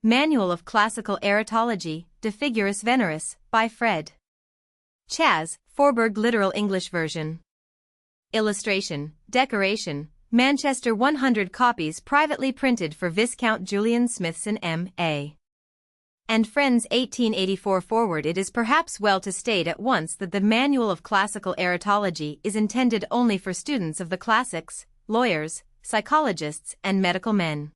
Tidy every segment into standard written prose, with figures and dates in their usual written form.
Manual of Classical Erotology, de figuris Veneris, by Fred. Chas, Forberg Literal English Version. Illustration, decoration, Manchester 100 copies privately printed for Viscount Julian Smithson M.A. and Friends 1884 forward. It is perhaps well to state at once that the Manual of Classical Erotology is intended only for students of the classics, lawyers, psychologists and medical men.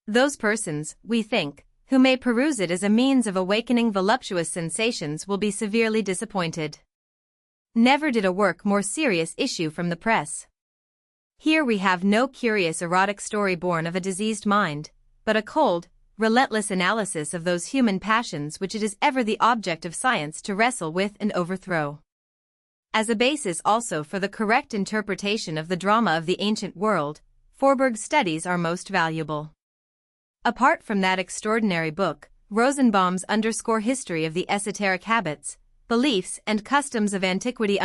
Those persons, we think, who may peruse it as a means of awakening voluptuous sensations will be severely disappointed. Never did a work more serious issue from the press. Here we have no curious erotic story born of a diseased mind, but a cold, relentless analysis of those human passions which it is ever the object of science to wrestle with and overthrow. As a basis also for the correct interpretation of the drama of the ancient world, Forberg's studies are most valuable. Apart from that extraordinary book, Rosenbaum's History of the Esoteric Habits, Beliefs and Customs of Antiquity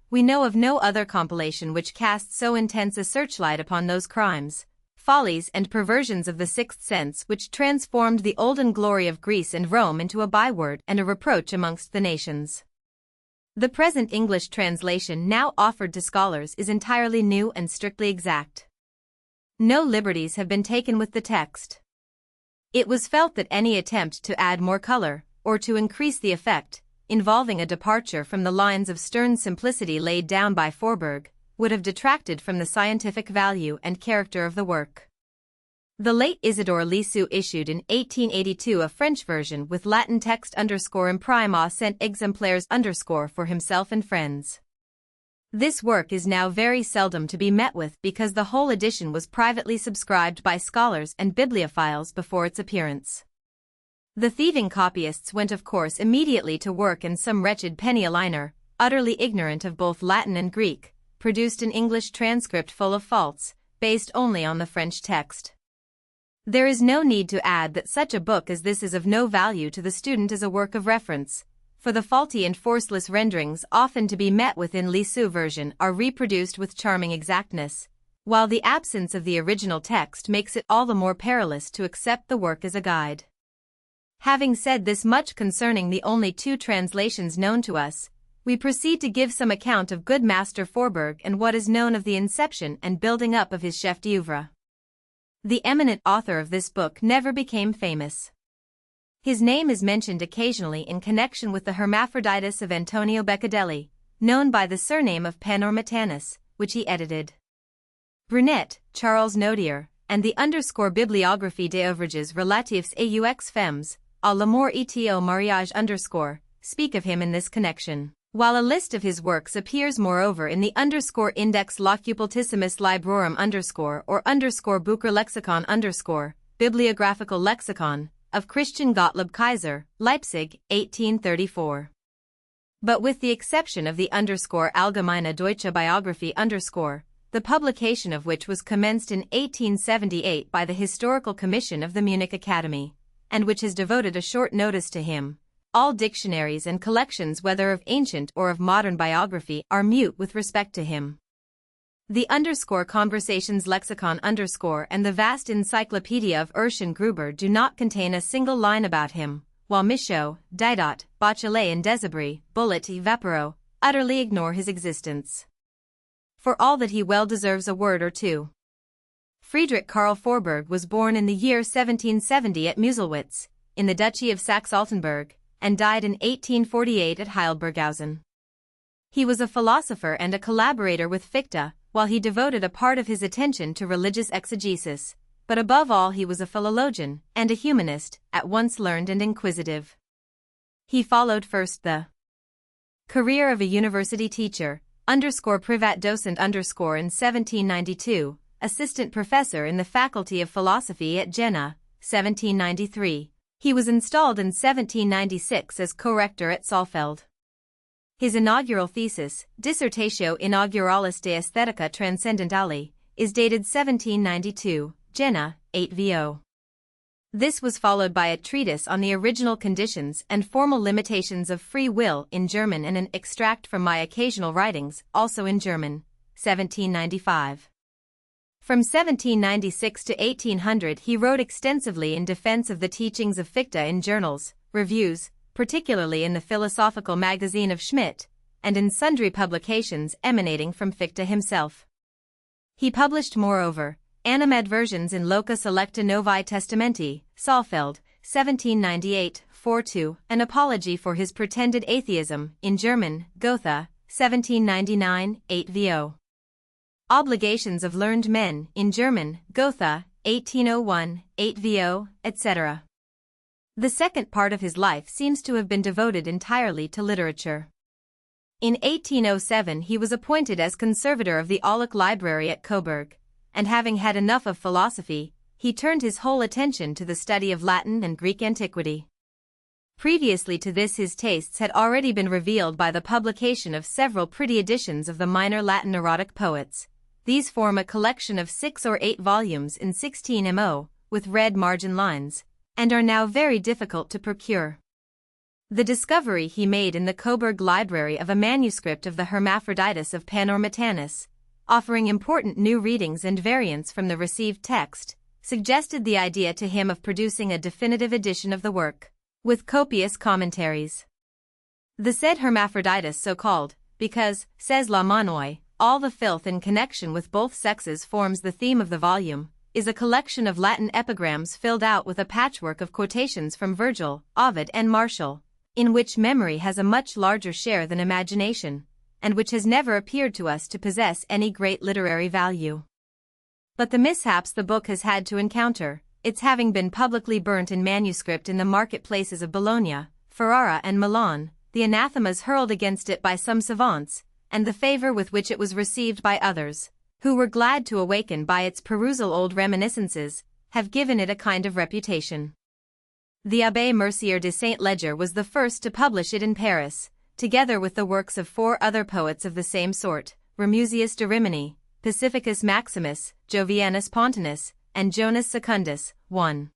we know of no other compilation which casts so intense a searchlight upon those crimes, follies and perversions of the sixth sense which transformed the olden glory of Greece and Rome into a byword and a reproach amongst the nations. The present English translation now offered to scholars is entirely new and strictly exact. No liberties have been taken with the text. It was felt that any attempt to add more color, or to increase the effect, involving a departure from the lines of stern simplicity laid down by Forberg, would have detracted from the scientific value and character of the work. The late Isidore Lisieux issued in 1882 a French version with Latin text _imprima cent exemplaires for himself and friends. This work is now very seldom to be met with because the whole edition was privately subscribed by scholars and bibliophiles before its appearance. The thieving copyists went of course immediately to work, and some wretched penny-a-liner, utterly ignorant of both Latin and Greek, produced an English transcript full of faults, based only on the French text. There is no need to add that such a book as this is of no value to the student as a work of reference, for the faulty and forceless renderings often to be met with in Lisieux version are reproduced with charming exactness, while the absence of the original text makes it all the more perilous to accept the work as a guide. Having said this much concerning the only two translations known to us, we proceed to give some account of good Master Forberg and what is known of the inception and building up of his chef d'oeuvre. The eminent author of this book never became famous. His name is mentioned occasionally in connection with the Hermaphroditus of Antonio Beccadelli, known by the surname of Panormatanus, which he edited. Brunet, Charles Nodier, and the _bibliographie des ouvrages relatifs aux femmes, à l'amour et au mariage speak of him in this connection, while a list of his works appears moreover in the _index locupultissimus librorum or Bucher lexicon bibliographical lexicon, of Christian Gottlob Kaiser, Leipzig, 1834. But with the exception of the Allgemeine Deutsche Biographie the publication of which was commenced in 1878 by the Historical Commission of the Munich Academy, and which has devoted a short notice to him, all dictionaries and collections whether of ancient or of modern biography are mute with respect to him. The Conversations Lexicon and the vast Encyclopedia of Urshan Gruber do not contain a single line about him, while Michaud, Diderot, Bachelet and Desabry, Bullet, Vapereau, utterly ignore his existence. For all that he well deserves a word or two. Friedrich Karl Forberg was born in the year 1770 at Muselwitz, in the Duchy of Saxe-Altenburg, and died in 1848 at Heilberghausen. He was a philosopher and a collaborator with Fichte, while he devoted a part of his attention to religious exegesis, but above all he was a philologian and a humanist, at once learned and inquisitive. He followed first the career of a university teacher, privat docent in 1792, assistant professor in the Faculty of Philosophy at Jena, 1793. He was installed in 1796 as co-rector at Saalfeld. His inaugural thesis, Dissertatio Inauguralis de Aesthetica Transcendentale, is dated 1792, Jena, 8vo. This was followed by a treatise on the original conditions and formal limitations of free will in German and an extract from my occasional writings, also in German, 1795. From 1796 to 1800 he wrote extensively in defense of the teachings of Fichte in journals, reviews, particularly in the philosophical magazine of Schmidt, and in sundry publications emanating from Fichte himself. He published moreover, animadversions in Locus Electa Novae Testamenti, Saalfeld, 1798, 4-2, an apology for his pretended atheism, in German, Gotha, 1799, 8-0. Obligations of Learned Men, in German, Gotha, 1801, 8-0, etc. The second part of his life seems to have been devoted entirely to literature. In 1807 he was appointed as conservator of the Aulic Library at Coburg, and having had enough of philosophy, he turned his whole attention to the study of Latin and Greek antiquity. Previously to this his tastes had already been revealed by the publication of several pretty editions of the minor Latin erotic poets. These form a collection of 6 or 8 volumes in 16mo, with red margin lines, and are now very difficult to procure. The discovery he made in the Coburg Library of a manuscript of the Hermaphroditus of Panormitanis, offering important new readings and variants from the received text, suggested the idea to him of producing a definitive edition of the work, with copious commentaries. The said Hermaphroditus so called, because, says La Monnoy, all the filth in connection with both sexes forms the theme of the volume, is a collection of Latin epigrams filled out with a patchwork of quotations from Virgil, Ovid and Martial, in which memory has a much larger share than imagination, and which has never appeared to us to possess any great literary value. But the mishaps the book has had to encounter, its having been publicly burnt in manuscript in the marketplaces of Bologna, Ferrara and Milan, the anathemas hurled against it by some savants, and the favor with which it was received by others, who were glad to awaken by its perusal old reminiscences, have given it a kind of reputation. The Abbé Mercier de Saint-Leger was the first to publish it in Paris, together with the works of 4 other poets of the same sort, Remusius de Rimini, Pacificus Maximus, Jovianus Pontanus, and Jonas Secundus, 1.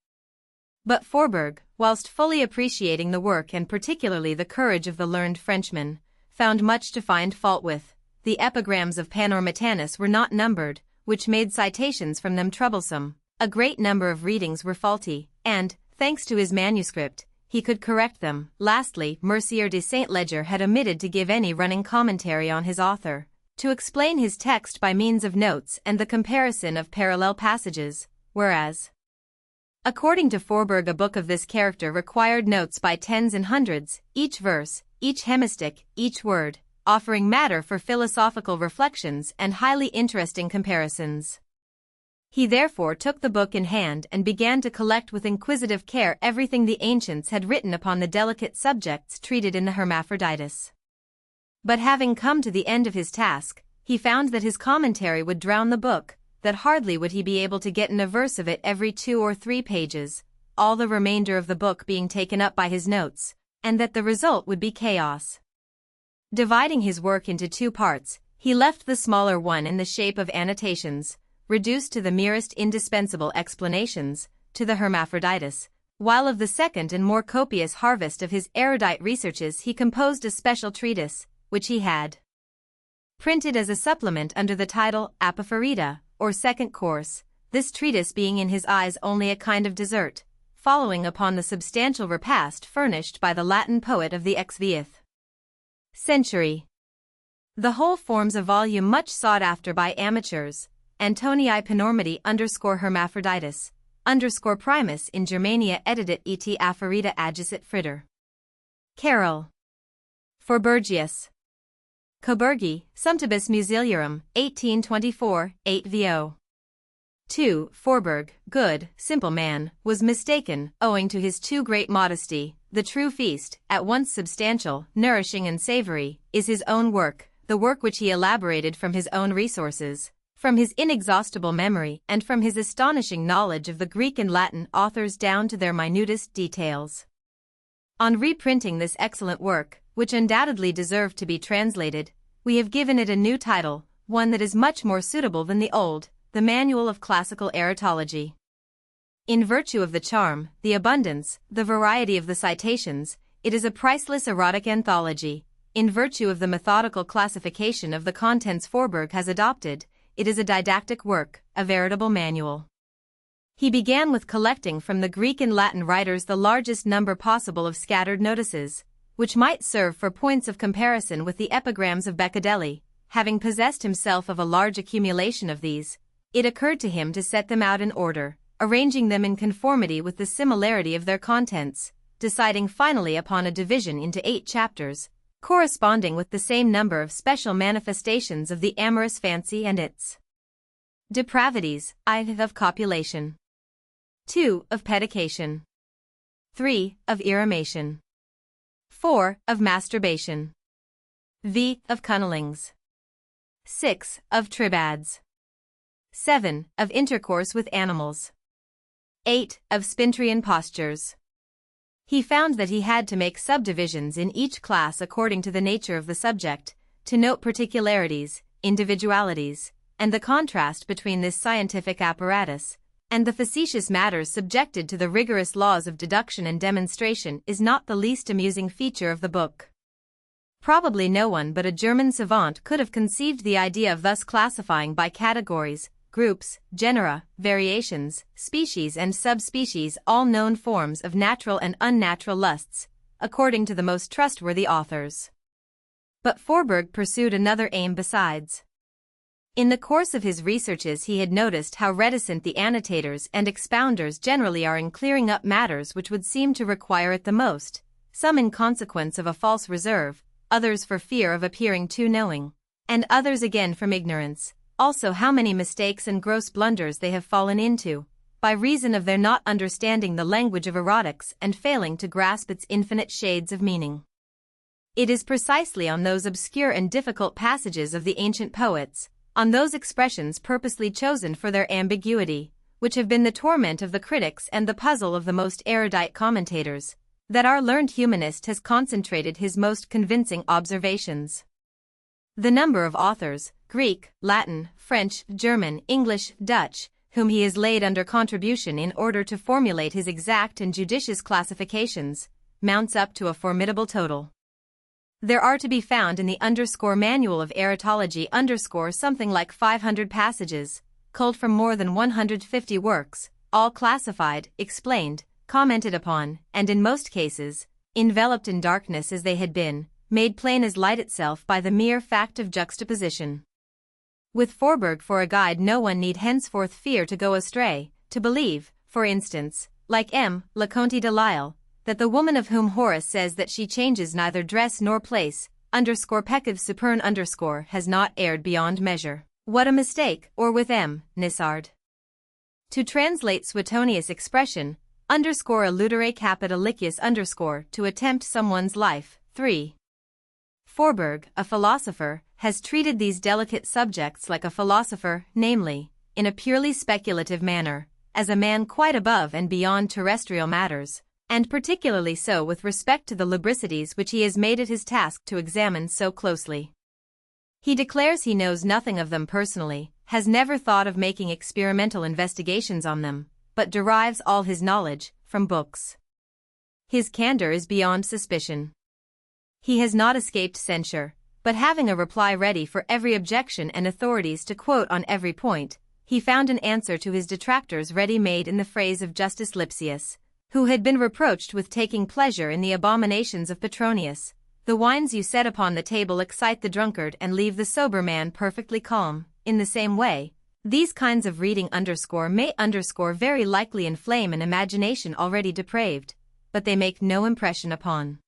But Forberg, whilst fully appreciating the work and particularly the courage of the learned Frenchman, found much to find fault with. The epigrams of Panormitanis were not numbered, which made citations from them troublesome. A great number of readings were faulty, and, thanks to his manuscript, he could correct them. Lastly, Mercier de Saint-Leger had omitted to give any running commentary on his author, to explain his text by means of notes and the comparison of parallel passages, whereas, according to Forberg, a book of this character required notes by tens and hundreds, each verse, each hemistich, each word, offering matter for philosophical reflections and highly interesting comparisons. He therefore took the book in hand and began to collect with inquisitive care everything the ancients had written upon the delicate subjects treated in the Hermaphroditus. But having come to the end of his task, he found that his commentary would drown the book, that hardly would he be able to get in a verse of it every 2 or 3 pages, all the remainder of the book being taken up by his notes, and that the result would be chaos. Dividing his work into 2 parts, he left the smaller one in the shape of annotations, reduced to the merest indispensable explanations, to the Hermaphroditus, while of the second and more copious harvest of his erudite researches he composed a special treatise, which he had printed as a supplement under the title Apophoreta, or Second Course, this treatise being in his eyes only a kind of dessert, following upon the substantial repast furnished by the Latin poet of the XVth century. The whole forms a volume much sought after by amateurs. Antonii Panormity _Hermaphroditus _Primus in Germania editit et Aphoreta agicit Fritter. Carroll. Forbergius. Coburgi, Sumptibus Musiliorum, 1824, 8-0. 2. Forberg, good, simple man, was mistaken, owing to his too great modesty. The true feast, at once substantial, nourishing and savory, is his own work, the work which he elaborated from his own resources, from his inexhaustible memory and from his astonishing knowledge of the Greek and Latin authors down to their minutest details. On reprinting this excellent work, which undoubtedly deserved to be translated, we have given it a new title, one that is much more suitable than the old, the Manual of Classical Erotology. In virtue of the charm, the abundance, the variety of the citations, it is a priceless erotic anthology. In virtue of the methodical classification of the contents Forberg has adopted, it is a didactic work, a veritable manual. He began with collecting from the Greek and Latin writers the largest number possible of scattered notices, which might serve for points of comparison with the epigrams of Beccadelli. Having possessed himself of a large accumulation of these, it occurred to him to set them out in order, arranging them in conformity with the similarity of their contents, deciding finally upon a division into 8 chapters, corresponding with the same number of special manifestations of the amorous fancy and its depravities, of copulation, 2. Of pedication, 3. Of irrimation, 4. Of masturbation, of cunnellings, 6. Of tribads, 7. Of intercourse with animals, 8. Of Spintrian postures. He found that he had to make subdivisions in each class according to the nature of the subject, to note particularities, individualities, and the contrast between this scientific apparatus and the facetious matters subjected to the rigorous laws of deduction and demonstration is not the least amusing feature of the book. Probably no one but a German savant could have conceived the idea of thus classifying by categories, groups, genera, variations, species and subspecies all known forms of natural and unnatural lusts, according to the most trustworthy authors. But Forberg pursued another aim besides. In the course of his researches he had noticed how reticent the annotators and expounders generally are in clearing up matters which would seem to require it the most, some in consequence of a false reserve, others for fear of appearing too knowing, and others again from ignorance. Also how many mistakes and gross blunders they have fallen into, by reason of their not understanding the language of erotics and failing to grasp its infinite shades of meaning. It is precisely on those obscure and difficult passages of the ancient poets, on those expressions purposely chosen for their ambiguity, which have been the torment of the critics and the puzzle of the most erudite commentators, that our learned humanist has concentrated his most convincing observations. The number of authors, Greek, Latin, French, German, English, Dutch, whom he has laid under contribution in order to formulate his exact and judicious classifications, mounts up to a formidable total. There are to be found in the Manual of Erotology something like 500 passages, culled from more than 150 works, all classified, explained, commented upon, and in most cases, enveloped in darkness as they had been, made plain as light itself by the mere fact of juxtaposition. With Forberg for a guide no one need henceforth fear to go astray, to believe, for instance, like M. Leconte de Lisle, that the woman of whom Horace says that she changes neither dress nor place, _peccav supern_ has not erred beyond measure. What a mistake, or with M. Nissard. To translate Suetonius' expression, _alludere capita licius_ to attempt someone's life. 3. Forberg, a philosopher, has treated these delicate subjects like a philosopher, namely, in a purely speculative manner, as a man quite above and beyond terrestrial matters, and particularly so with respect to the lubricities which he has made it his task to examine so closely. He declares he knows nothing of them personally, has never thought of making experimental investigations on them, but derives all his knowledge from books. His candor is beyond suspicion. He has not escaped censure, but having a reply ready for every objection and authorities to quote on every point, he found an answer to his detractors ready-made in the phrase of Justus Lipsius, who had been reproached with taking pleasure in the abominations of Petronius. The wines you set upon the table excite the drunkard and leave the sober man perfectly calm. In the same way, these kinds of reading may very likely inflame an imagination already depraved, but they make no impression upon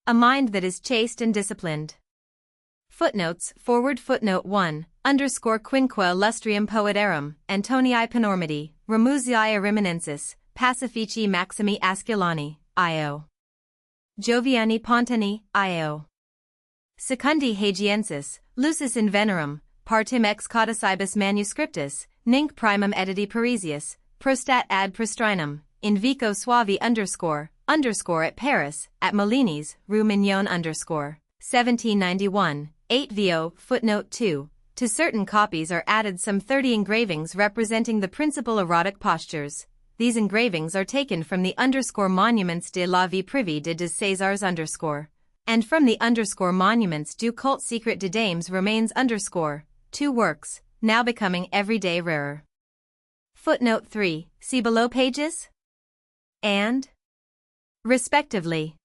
a mind that is chaste and disciplined. Footnotes forward footnote 1, _quinque lustrium poetarum, Antonii Panormidi, Romusii Ariminensis, Pacifici Maximi Asculani, I.O. Joviani Pontani, I.O. Secundi Hagiensis, Lucis in Venerum, partim ex codicibus manuscriptus, ninc primum editi Parisius, prostat ad prostrinum, in vico suavi _ at Paris, at Molini's, Rue Mignon _ 1791, 8 vo. Footnote 2. To certain copies are added some 30 engravings representing the principal erotic postures. These engravings are taken from the _monuments de la vie privée de des Césars _ and from the _monuments du culte secret de dames Romaines _, 2 works, now becoming every day rarer. Footnote 3, see below pages and respectively.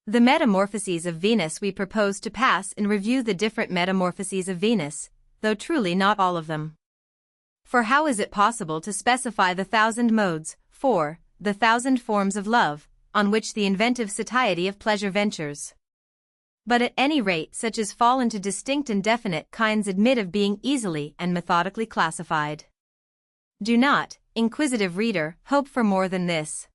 The metamorphoses of Venus. We propose to pass in review the different metamorphoses of Venus, though truly not all of them. For how is it possible to specify the 1,000 modes, the 1,000 forms of love, on which the inventive satiety of pleasure ventures? But at any rate such as fall into distinct and definite kinds admit of being easily and methodically classified. Do not, inquisitive reader, hope for more than this.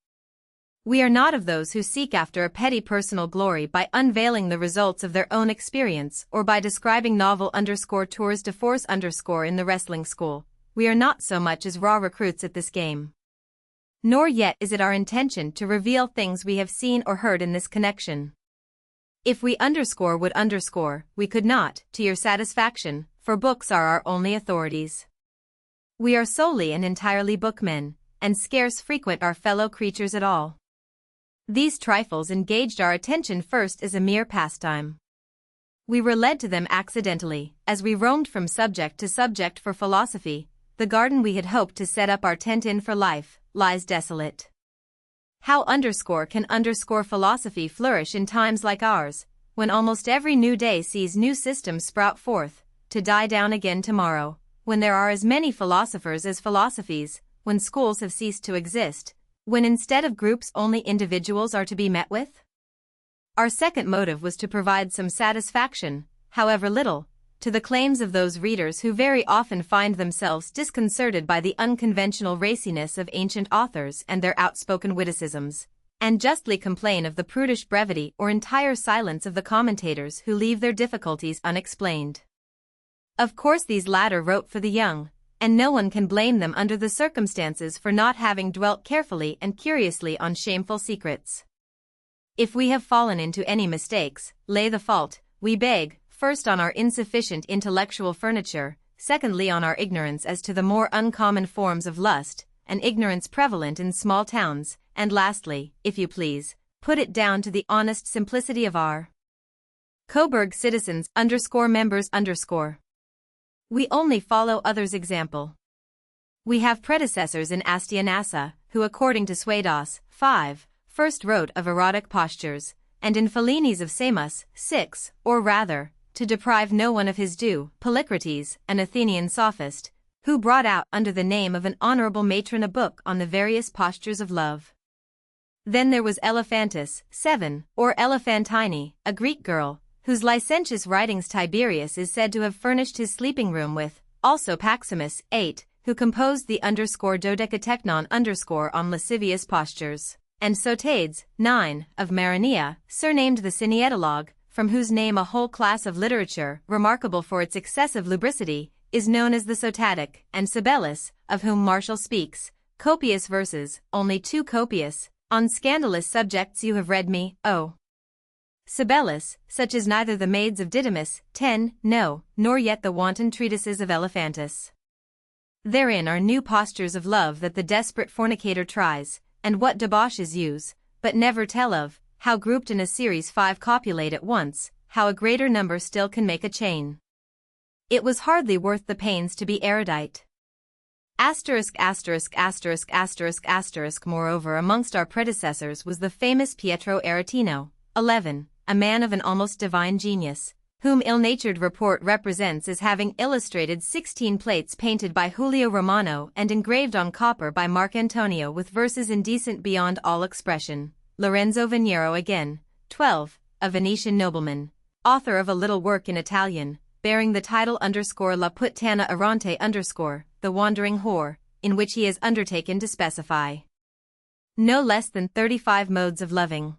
We are not of those who seek after a petty personal glory by unveiling the results of their own experience or by describing novel _tours de force in the wrestling school. We are not so much as raw recruits at this game. Nor yet is it our intention to reveal things we have seen or heard in this connection. If we would we could not, to your satisfaction, for books are our only authorities. We are solely and entirely bookmen, and scarce frequent our fellow creatures at all. These trifles engaged our attention first as a mere pastime. We were led to them accidentally, as we roamed from subject to subject for philosophy. The garden we had hoped to set up our tent in for life lies desolate. How can philosophy flourish in times like ours, when almost every new day sees new systems sprout forth, to die down again tomorrow, when there are as many philosophers as philosophies, when schools have ceased to exist, when instead of groups only individuals are to be met with? Our second motive was to provide some satisfaction, however little, to the claims of those readers who very often find themselves disconcerted by the unconventional raciness of ancient authors and their outspoken witticisms, and justly complain of the prudish brevity or entire silence of the commentators who leave their difficulties unexplained. Of course these latter wrote for the young, and no one can blame them under the circumstances for not having dwelt carefully and curiously on shameful secrets. If we have fallen into any mistakes, lay the fault, we beg, first on our insufficient intellectual furniture, secondly on our ignorance as to the more uncommon forms of lust, an ignorance prevalent in small towns, and lastly, if you please, put it down to the honest simplicity of our Coburg citizens _members _. We only follow others' example. We have predecessors in Astyanaxa, who according to Suedas, 5, first wrote of erotic postures, and in Philenes of Samos, 6, or rather, to deprive no one of his due, Polycrates, an Athenian sophist, who brought out under the name of an honorable matron a book on the various postures of love. Then there was Elephantis, 7, or Elephantine, a Greek girl, whose licentious writings Tiberius is said to have furnished his sleeping room with, also Paximus, 8, who composed the _dodecatechnon_ on lascivious postures, and Sotades, 9, of Maronea, surnamed the Syneetologue, from whose name a whole class of literature, remarkable for its excessive lubricity, is known as the Sotatic, and Sabellus, of whom Martial speaks, copious verses, only too copious, on scandalous subjects. You have read me, O Sabellus, such as neither the Maids of Didymus, 10, no, nor yet the wanton treatises of Elephantis. Therein are new postures of love that the desperate fornicator tries, and what debauches use, but never tell of, how grouped in a series 5 copulate at once, how a greater number still can make a chain. It was hardly worth the pains to be erudite. Moreover, amongst our predecessors was the famous Pietro Aretino, 11, a man of an almost divine genius, whom ill-natured report represents as having illustrated 16 plates painted by Julio Romano and engraved on copper by Marc Antonio with verses indecent beyond all expression. Lorenzo Veniero again, 12, a Venetian nobleman, author of a little work in Italian, bearing the title _La Puttana Errante _ the wandering whore, in which he has undertaken to specify no less than 35 modes of loving.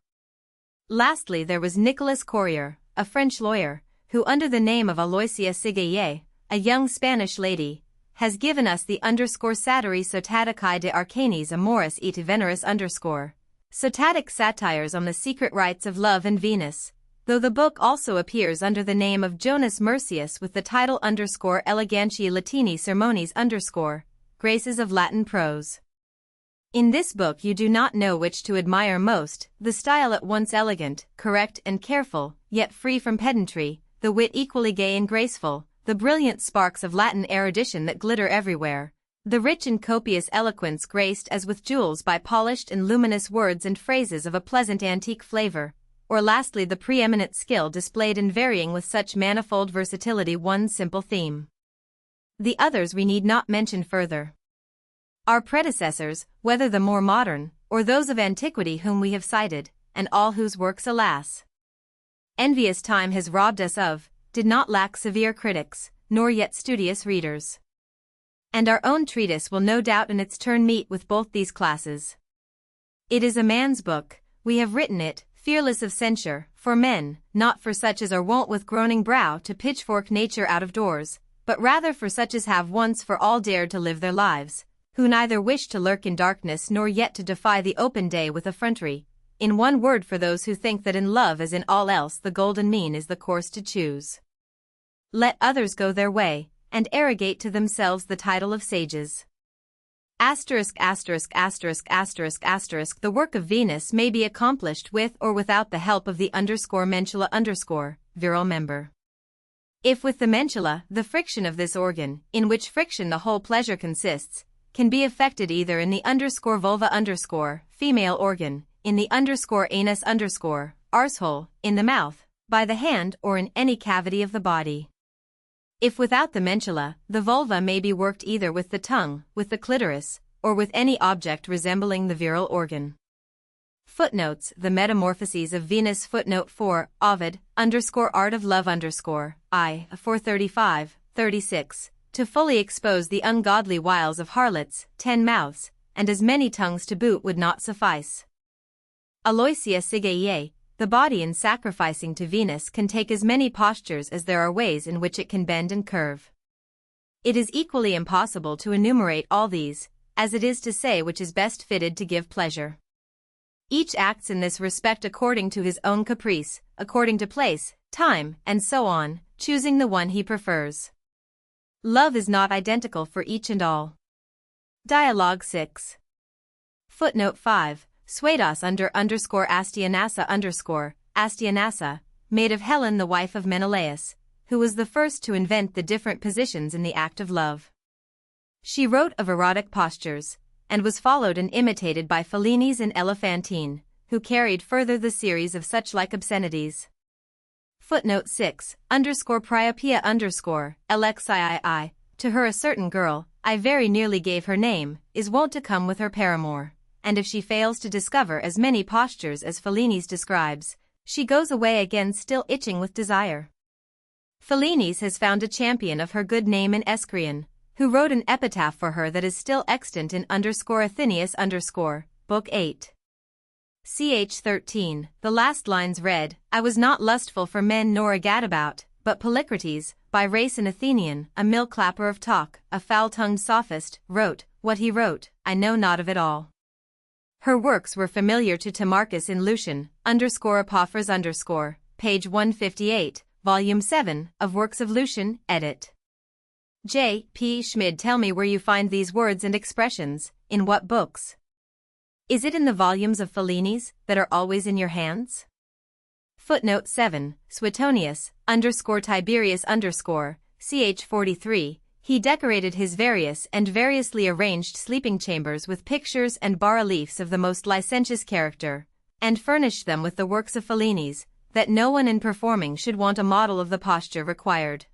Lastly there was Nicolas Courier, a French lawyer, who under the name of Aloysia Sigaye, a young Spanish lady, has given us the _Satiri Sotaticae de Arcanis Amoris et Veneris _ Sotatic satires on the secret rites of love and Venus, though the book also appears under the name of Jonas Mercius with the title _Elegantiae Latini Sermones _ Graces of Latin Prose. In this book you do not know which to admire most, the style at once elegant, correct and careful, yet free from pedantry, the wit equally gay and graceful, the brilliant sparks of Latin erudition that glitter everywhere, the rich and copious eloquence graced as with jewels by polished and luminous words and phrases of a pleasant antique flavor, or lastly the preeminent skill displayed in varying with such manifold versatility one simple theme. The others we need not mention further. Our predecessors, whether the more modern, or those of antiquity whom we have cited, and all whose works, alas, envious time has robbed us of, did not lack severe critics, nor yet studious readers. And our own treatise will no doubt in its turn meet with both these classes. It is a man's book, we have written it, fearless of censure, for men, not for such as are wont with groaning brow to pitchfork nature out of doors, but rather for such as have once for all dared to live their lives, who neither wish to lurk in darkness nor yet to defy the open day with effrontery. In one word, for those who think that in love as in all else the golden mean is the course to choose. Let others go their way, and arrogate to themselves the title of sages. The work of Venus may be accomplished with or without the help of the medulla virile member. If with the medulla, the friction of this organ, in which friction the whole pleasure consists, can be effected either in the vulva female organ, in the anus arsehole, in the mouth, by the hand, or in any cavity of the body. If without the medulla, the vulva may be worked either with the tongue, with the clitoris, or with any object resembling the virile organ. Footnotes: The Metamorphoses of Venus. Footnote 4, Ovid, _Art of Love I, 435, 36, to fully expose the ungodly wiles of harlots, 10 mouths, and as many tongues to boot would not suffice. Aloysia Sigaier, the body in sacrificing to Venus can take as many postures as there are ways in which it can bend and curve. It is equally impossible to enumerate all these, as it is to say which is best fitted to give pleasure. Each acts in this respect according to his own caprice, according to place, time, and so on, choosing the one he prefers. Love is not identical for each and all. Dialogue 6. Footnote 5. Suedas Astianassa, maid of Helen the wife of Menelaus, who was the first to invent the different positions in the act of love. She wrote of erotic postures, and was followed and imitated by Philenis and Elephantine, who carried further the series of such like obscenities. Footnote 6, Priapia LXII, to her a certain girl, I very nearly gave her name, is wont to come with her paramour, and if she fails to discover as many postures as Philenis describes, she goes away again still itching with desire. Philenis has found a champion of her good name in Escrion, who wrote an epitaph for her that is still extant in Athenaeus Book 8. Ch. 13, the last lines read, I was not lustful for men nor a gadabout, but Polycrates, by race an Athenian, a mill-clapper of talk, a foul-tongued sophist, wrote, what he wrote, I know not of it all. Her works were familiar to Timarchus in Lucian, Apophras page 158, volume 7, of Works of Lucian, edit. J. P. Schmid. Tell me where you find these words and expressions, in what books? Is it in the volumes of Philenis, that are always in your hands? Footnote 7, Suetonius, Tiberius ch. 43, he decorated his various and variously arranged sleeping chambers with pictures and bas-reliefs of the most licentious character, and furnished them with the works of Philenis, that no one in performing should want a model of the posture required.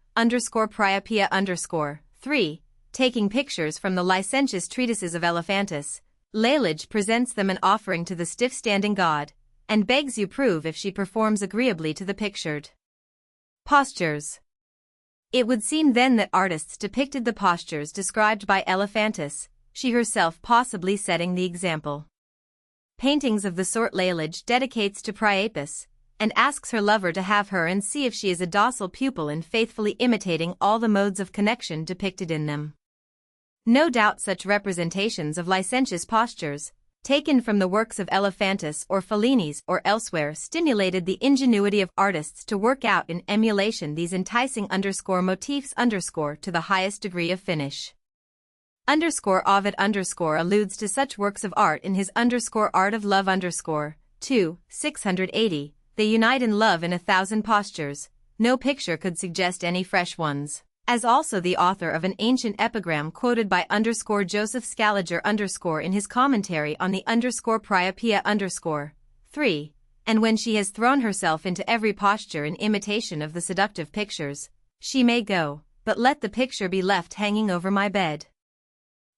Priapia 3, taking pictures from the licentious treatises of Elephantis, Lalage presents them an offering to the stiff-standing god, and begs you prove if she performs agreeably to the pictured postures. It would seem then that artists depicted the postures described by Elephantis, she herself possibly setting the example. Paintings of the sort Lalage dedicates to Priapus, and asks her lover to have her and see if she is a docile pupil in faithfully imitating all the modes of connection depicted in them. No doubt such representations of licentious postures, taken from the works of Elephantis or Philenis or elsewhere, stimulated the ingenuity of artists to work out in emulation these enticing motifs to the highest degree of finish. Ovid alludes to such works of art in his Art of Love 2, 680, they unite in love in 1,000 postures, no picture could suggest any fresh ones. as also the author of an ancient epigram quoted by Joseph Scaliger in his commentary on the Priapia 3, and when she has thrown herself into every posture in imitation of the seductive pictures, she may go, but let the picture be left hanging over my bed.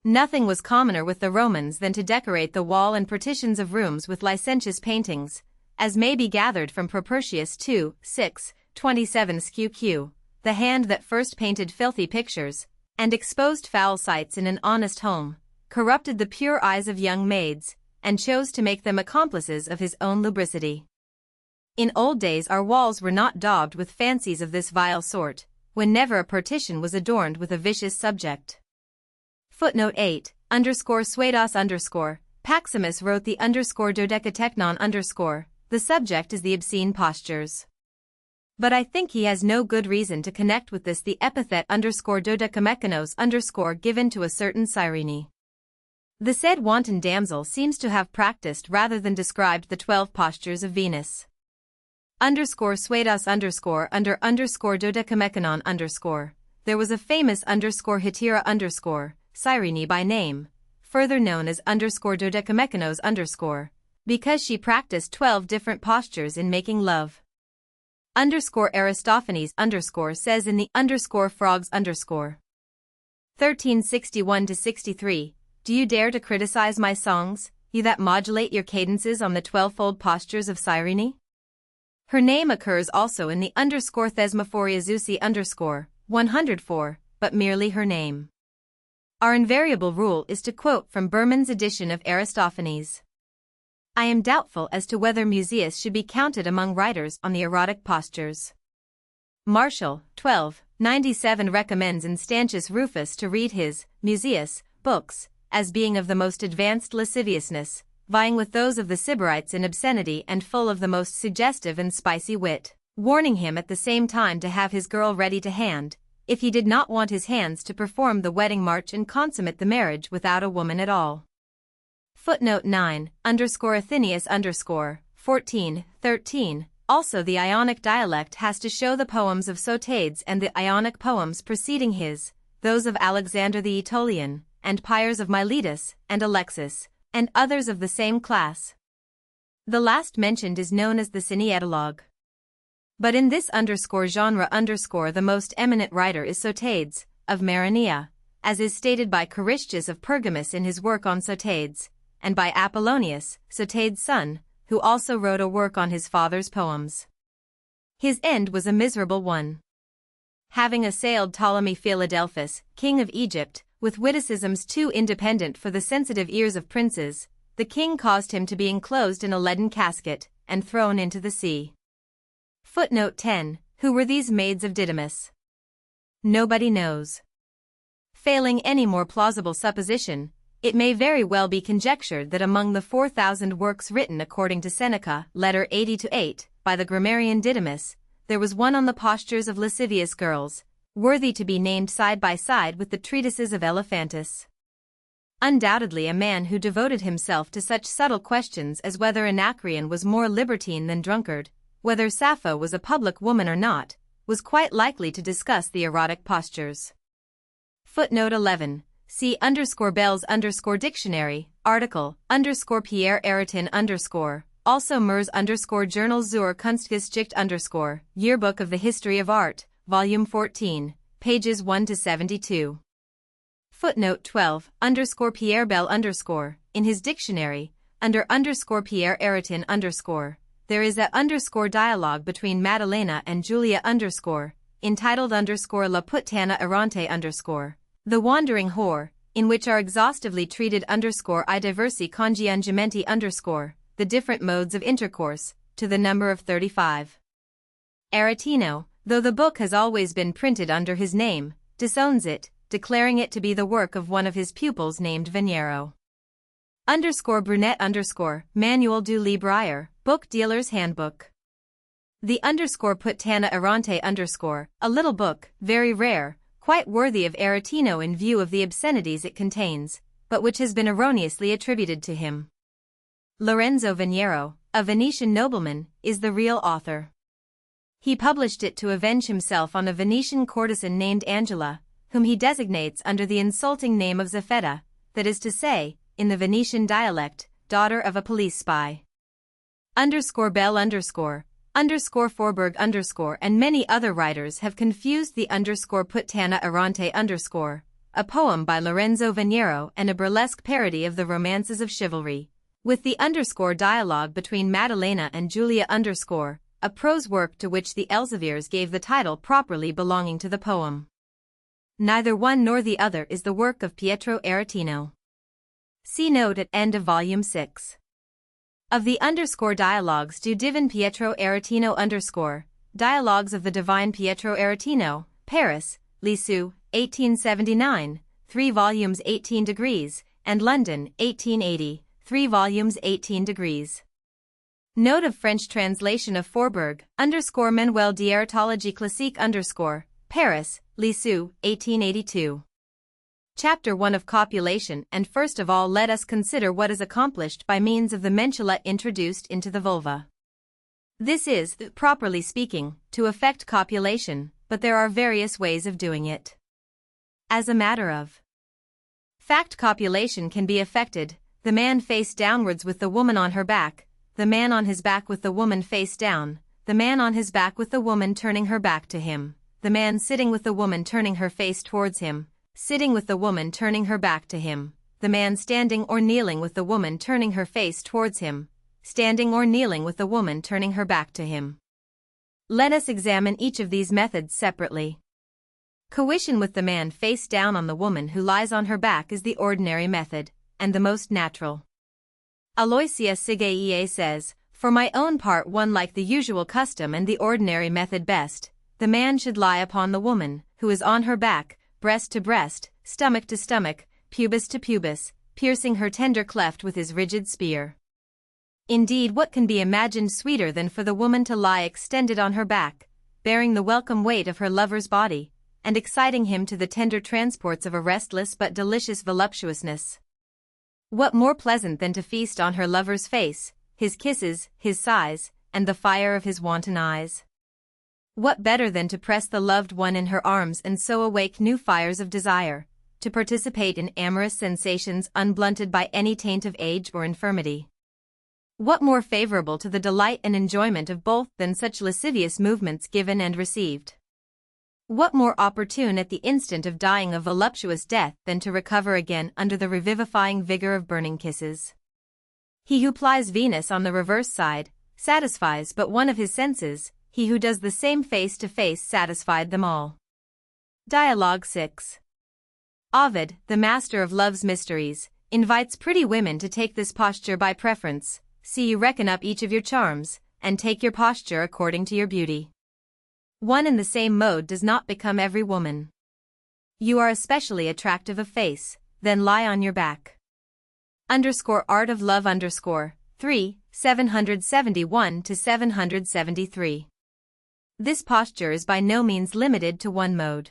Nothing was commoner with the Romans than to decorate the wall and partitions of rooms with licentious paintings, as may be gathered from Propertius 2:6-27 SQ, the hand that first painted filthy pictures, and exposed foul sights in an honest home, corrupted the pure eyes of young maids, and chose to make them accomplices of his own lubricity. In old days our walls were not daubed with fancies of this vile sort, when never a partition was adorned with a vicious subject. Footnote 8, _Suedas Paximus wrote the _Dodecatechnon the subject is the obscene postures. But I think he has no good reason to connect with this the epithet _Dodecamekanos given to a certain Cyrene. The said wanton damsel seems to have practiced rather than described the 12 postures of Venus. Suedas under Dodecamekanon there was a famous Hetera Cyrene by name, further known as Dodecamekanos because she practiced 12 different postures in making love. Aristophanes says in the Frogs 1361-63, do you dare to criticize my songs, you that modulate your cadences on the 12-fold postures of Cyrene? Her name occurs also in the Thesmophoria Zeusi 104, but merely her name. Our invariable rule is to quote from Berman's edition of Aristophanes. I am doubtful as to whether Musaeus should be counted among writers on the erotic postures. Martial, 1297 recommends Instantius Rufus to read his, Musaeus, books, as being of the most advanced lasciviousness, vying with those of the Sybarites in obscenity and full of the most suggestive and spicy wit, warning him at the same time to have his girl ready to hand, if he did not want his hands to perform the wedding march and consummate the marriage without a woman at all. Footnote 9, Athenaeus 1413, also the Ionic dialect has to show the poems of Sotades and the Ionic poems preceding his, those of Alexander the Aetolian, and Pyers of Miletus, and Alexis, and others of the same class. The last mentioned is known as the Cineetologue. But in this genre the most eminent writer is Sotades, of Maronea, as is stated by Carisius of Pergamus in his work on Sotades, and by Apollonius, Sotades' son, who also wrote a work on his father's poems. His end was a miserable one. Having assailed Ptolemy Philadelphus, king of Egypt, with witticisms too independent for the sensitive ears of princes, the king caused him to be enclosed in a leaden casket, and thrown into the sea. Footnote 10, who were these maids of Didymus? Nobody knows. Failing any more plausible supposition, it may very well be conjectured that among the 4,000 works written according to Seneca, letter 80-8, by the grammarian Didymus, there was one on the postures of lascivious girls, worthy to be named side by side with the treatises of Elephantis. Undoubtedly a man who devoted himself to such subtle questions as whether Anacreon was more libertine than drunkard, whether Sappho was a public woman or not, was quite likely to discuss the erotic postures. Footnote 11. See _Bell's _dictionary, article, _Pierre Eratin also Mers _Journal zur Kunstgeschichte Yearbook of the History of Art, Volume 14, pages 1-72. Footnote 12, Pierre Bell in his dictionary, under Pierre Eratin there is a dialogue between Maddalena and Julia entitled La Puttana Errante The Wandering Whore, in which are exhaustively treated I diversi congiungimenti the different modes of intercourse, to the number of 35. Aretino, though the book has always been printed under his name, disowns it, declaring it to be the work of one of his pupils named Veniero. Brunet Manual du Libraire, Book Dealer's Handbook. The Puttana Errante a little book, very rare, quite worthy of Aretino in view of the obscenities it contains, but which has been erroneously attributed to him. Lorenzo Veniero, a Venetian nobleman, is the real author. He published it to avenge himself on a Venetian courtesan named Angela, whom he designates under the insulting name of Zaffetta, that is to say, in the Venetian dialect, daughter of a police spy. Bell Forberg and many other writers have confused the Puttana Errante a poem by Lorenzo Veniero and a burlesque parody of the romances of chivalry, with the dialogue between Maddalena and Julia a prose work to which the Elzevirs gave the title properly belonging to the poem. Neither one nor the other is the work of Pietro Aretino. See note at end of volume 6. Of the dialogues du Divin Pietro Aretino Dialogues of the Divine Pietro Aretino, Paris, Lisieux, 1879, 3 volumes 18 degrees, and London, 1880, 3 volumes 18 degrees. Note of French translation of Forberg, Manuel de Erotology Classique Paris, Lisieux, 1882. Chapter 1 of Copulation. And first of all let us consider what is accomplished by means of the mentula introduced into the vulva. This is, properly speaking, to effect copulation, but there are various ways of doing it. As a matter of fact, copulation can be effected, the man face downwards with the woman on her back, the man on his back with the woman face down, the man on his back with the woman turning her back to him, the man sitting with the woman turning her face towards him, sitting with the woman turning her back to him, the man standing or kneeling with the woman turning her face towards him, standing or kneeling with the woman turning her back to him. Let us examine each of these methods separately. Coition with the man face down on the woman who lies on her back is the ordinary method, and the most natural. Aloysia Sigaie says, "For my own part one like the usual custom and the ordinary method best. The man should lie upon the woman, who is on her back, breast to breast, stomach to stomach, pubis to pubis, piercing her tender cleft with his rigid spear." Indeed, what can be imagined sweeter than for the woman to lie extended on her back, bearing the welcome weight of her lover's body, and exciting him to the tender transports of a restless but delicious voluptuousness? What more pleasant than to feast on her lover's face, his kisses, his sighs, and the fire of his wanton eyes? What better than to press the loved one in her arms and so awake new fires of desire, to participate in amorous sensations unblunted by any taint of age or infirmity? What more favorable to the delight and enjoyment of both than such lascivious movements given and received? What more opportune at the instant of dying a voluptuous death than to recover again under the revivifying vigor of burning kisses? He who plies Venus on the reverse side, satisfies but one of his senses, he who does the same face to face satisfied them all. Dialogue 6. Ovid, the master of love's mysteries, invites pretty women to take this posture by preference. See, you reckon up each of your charms, and take your posture according to your beauty. One and the same mode does not become every woman. You are especially attractive of face, then lie on your back. Art of Love 3, 771 to 773. This posture is by no means limited to one mode.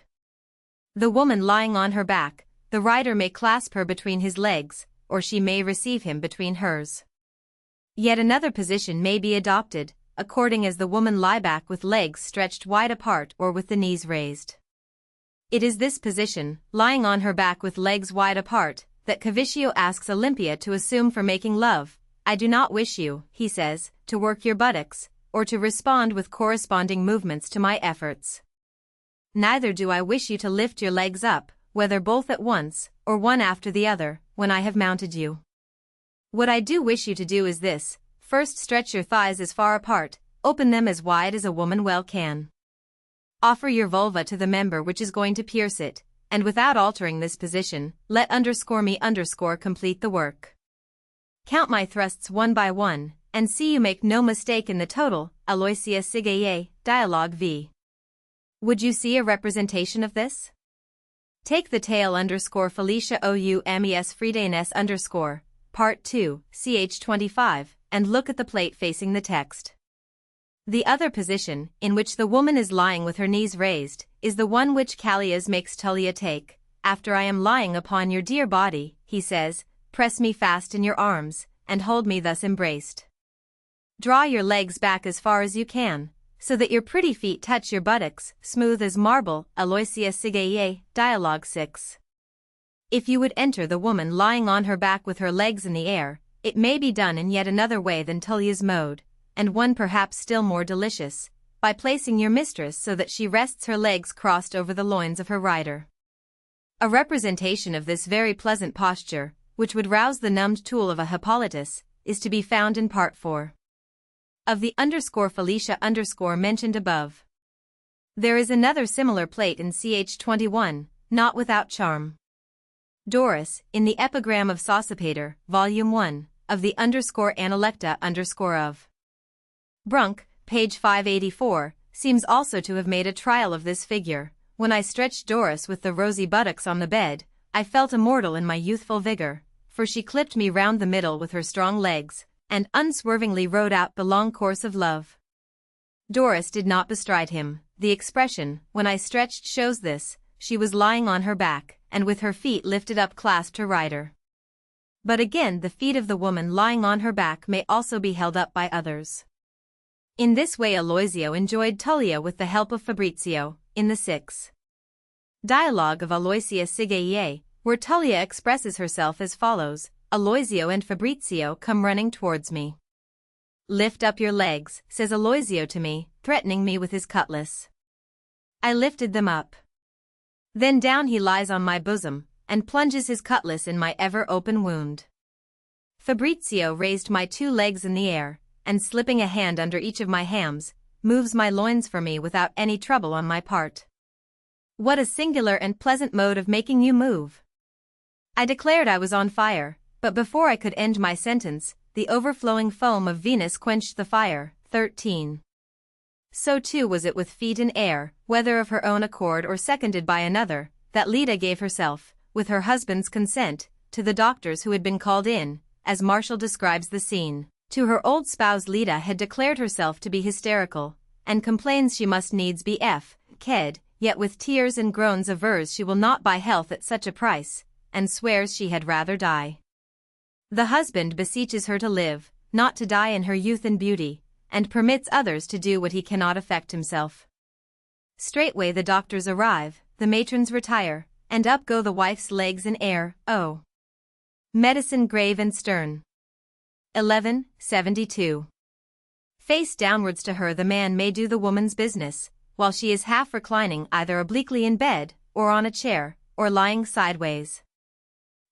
The woman lying on her back, the rider may clasp her between his legs, or she may receive him between hers. Yet another position may be adopted, according as the woman lie back with legs stretched wide apart or with the knees raised. It is this position, lying on her back with legs wide apart, that Caviccio asks Olympia to assume for making love. "I do not wish you," he says, "to work your buttocks, or to respond with corresponding movements to my efforts. Neither do I wish you to lift your legs up, whether both at once, or one after the other, when I have mounted you. What I do wish you to do is this: first stretch your thighs as far apart, open them as wide as a woman well can. Offer your vulva to the member which is going to pierce it, and without altering this position, let me complete the work. Count my thrusts one by one, and see you make no mistake in the total." Aloysia Sigaie, Dialogue V. Would you see a representation of this? Take the tail Felicia Oumes Friedanes Part 2, ch 25, and look at the plate facing the text. The other position, in which the woman is lying with her knees raised, is the one which Callias makes Tullia take. "After I am lying upon your dear body," he says, "press me fast in your arms, and hold me thus embraced. Draw your legs back as far as you can, so that your pretty feet touch your buttocks, smooth as marble. Aloysia Sigeye, Dialogue 6. If you would enter the woman lying on her back with her legs in the air, it may be done in yet another way than Tullia's mode, and one perhaps still more delicious, by placing your mistress so that she rests her legs crossed over the loins of her rider. A representation of this very pleasant posture, which would rouse the numbed tool of a Hippolytus, is to be found in Part 4 of the Felicia mentioned above. There is another similar plate in ch. 21, not without charm. Doris, in the Epigram of Sosipater, Volume 1, of the Analecta of Brunk, page 584, seems also to have made a trial of this figure. When I stretched Doris with the rosy buttocks on the bed, I felt immortal in my youthful vigor, for she clipped me round the middle with her strong legs, and unswervingly rode out the long course of love. Doris did not bestride him. The expression, when I stretched, shows this. She was lying on her back, and with her feet lifted up clasped her rider. But again, the feet of the woman lying on her back may also be held up by others. In this way Aloysio enjoyed Tullia with the help of Fabrizio, in the 6th Dialogue of Aloysia Sigeye, where Tullia expresses herself as follows: Aloysio and Fabrizio come running towards me. Lift up your legs, says Aloysio to me, threatening me with his cutlass. I lifted them up. Then down he lies on my bosom, and plunges his cutlass in my ever-open wound. Fabrizio raised my 2 legs in the air, and slipping a hand under each of my hams, moves my loins for me without any trouble on my part. What a singular and pleasant mode of making you move! I declared I was on fire, but before I could end my sentence, the overflowing foam of Venus quenched the fire. 13. So too was it with feet in air, whether of her own accord or seconded by another, that Leda gave herself, with her husband's consent, to the doctors who had been called in, as Martial describes the scene. To her old spouse Leda had declared herself to be hysterical, and complains she must needs be ked, yet with tears and groans avers she will not buy health at such a price, and swears she had rather die. The husband beseeches her to live, not to die in her youth and beauty, and permits others to do what he cannot effect himself. Straightway the doctors arrive, the matrons retire, and up go the wife's legs in air. Oh! Medicine grave and stern. 1172. Face downwards to her the man may do the woman's business, while she is half reclining either obliquely in bed, or on a chair, or lying sideways.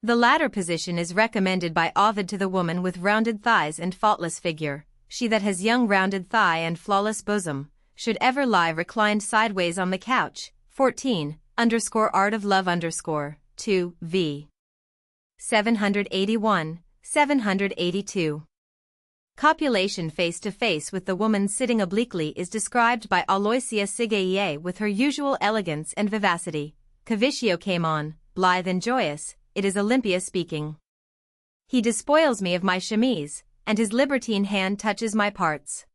The latter position is recommended by Ovid to the woman with rounded thighs and faultless figure. She that has young rounded thigh and flawless bosom, should ever lie reclined sideways on the couch. 14, Art of Love 2, v. 781, 782. Copulation face to face with the woman sitting obliquely is described by Aloysia Sigeye with her usual elegance and vivacity. Cavicchio came on, blithe and joyous, it is Olympia speaking. He despoils me of my chemise, and his libertine hand touches my parts.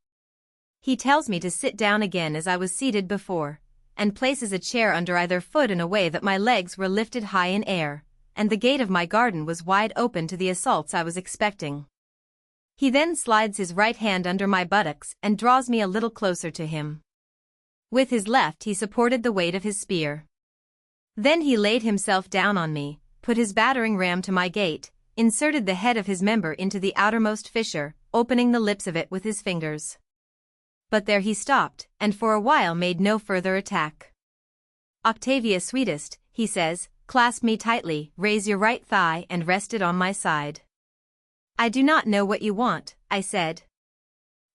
He tells me to sit down again as I was seated before, and places a chair under either foot in a way that my legs were lifted high in air, and the gate of my garden was wide open to the assaults I was expecting. He then slides his right hand under my buttocks and draws me a little closer to him. With his left he supported the weight of his spear. Then he laid himself down on me, put his battering ram to my gate, inserted the head of his member into the outermost fissure, opening the lips of it with his fingers. But there he stopped, and for a while made no further attack. Octavia sweetest, he says, clasp me tightly, raise your right thigh and rest it on my side. I do not know what you want, I said.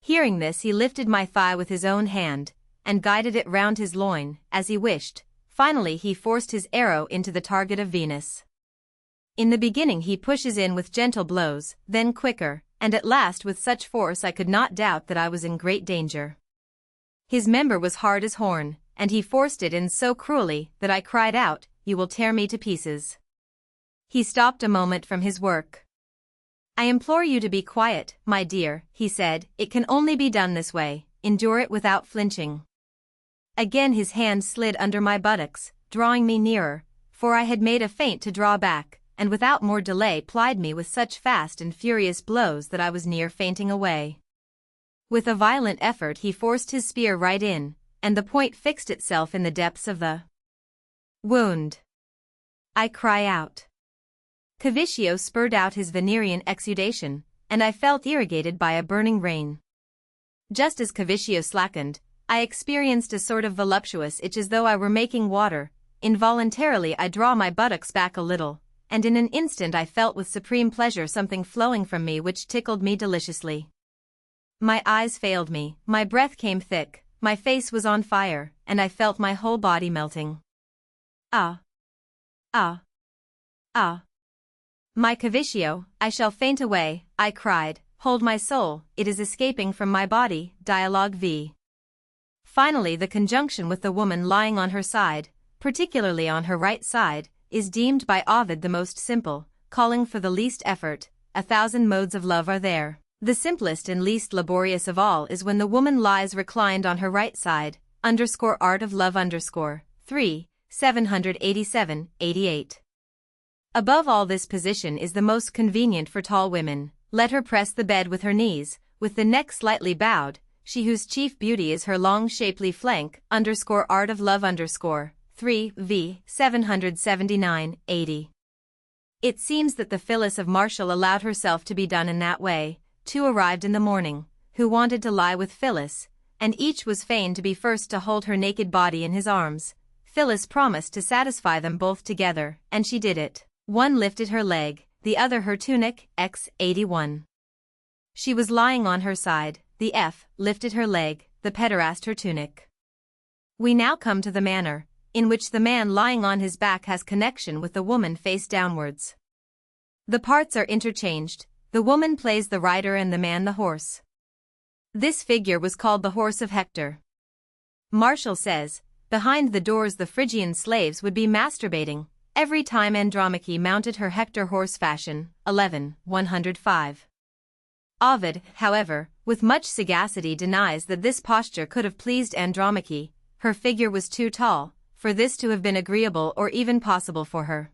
Hearing this he lifted my thigh with his own hand, and guided it round his loin, as he wished. Finally he forced his arrow into the target of Venus. In the beginning he pushes in with gentle blows, then quicker, and at last with such force I could not doubt that I was in great danger. His member was hard as horn, and he forced it in so cruelly that I cried out, "You will tear me to pieces." He stopped a moment from his work. "I implore you to be quiet, my dear," he said, "it can only be done this way, endure it without flinching." Again his hand slid under my buttocks, drawing me nearer, for I had made a feint to draw back, and without more delay plied me with such fast and furious blows that I was near fainting away. With a violent effort he forced his spear right in, and the point fixed itself in the depths of the wound. I cry out. Cavicchio spurred out his Venerian exudation, and I felt irrigated by a burning rain. Just as Cavicchio slackened, I experienced a sort of voluptuous itch as though I were making water. Involuntarily I draw my buttocks back a little, and in an instant I felt with supreme pleasure something flowing from me which tickled me deliciously. My eyes failed me, my breath came thick, my face was on fire, and I felt my whole body melting. Ah! Ah! Ah! My Cavicchio, I shall faint away, I cried, hold my soul, it is escaping from my body. Dialogue V. Finally, the conjunction with the woman lying on her side, particularly on her right side, is deemed by Ovid the most simple, calling for the least effort. 1,000 modes of love are there. The simplest and least laborious of all is when the woman lies reclined on her right side. Art of Love 3, 787-88. Above all, this position is the most convenient for tall women. Let her press the bed with her knees, with the neck slightly bowed, she whose chief beauty is her long shapely flank. Art of Love 3, v. 779-80. It seems that the Phyllis of Martial allowed herself to be done in that way. Two arrived in the morning, who wanted to lie with Phyllis, and each was fain to be first to hold her naked body in his arms. Phyllis promised to satisfy them both together, and she did it. One lifted her leg, the other her tunic. X 81. She was lying on her side, the F lifted her leg, the pederast her tunic. We now come to the manner in which the man lying on his back has connection with the woman face downwards. The parts are interchanged, the woman plays the rider and the man the horse. This figure was called the horse of Hector. Martial says, behind the doors the Phrygian slaves would be masturbating every time Andromache mounted her Hector horse fashion. 105. Ovid, however, with much sagacity denies that this posture could have pleased Andromache. Her figure was too tall for this to have been agreeable or even possible for her.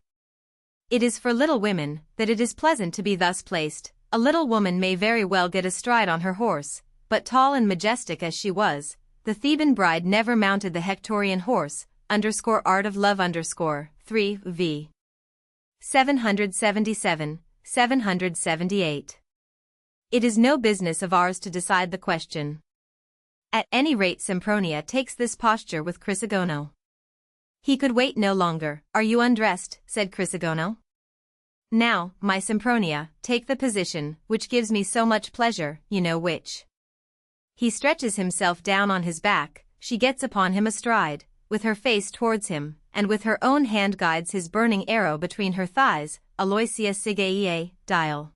It is for little women that it is pleasant to be thus placed. A little woman may very well get astride on her horse, but tall and majestic as she was, the Theban bride never mounted the Hectorian horse. Art of Love 3, v. 777, 778. It is no business of ours to decide the question. At any rate, Sempronia takes this posture with Chrysogono. He could wait no longer. Are you undressed? Said Chrysogono. Now, my Sempronia, take the position which gives me so much pleasure, you know which. He stretches himself down on his back, she gets upon him astride, with her face towards him, and with her own hand guides his burning arrow between her thighs. Aloysia Sigaea, Dial.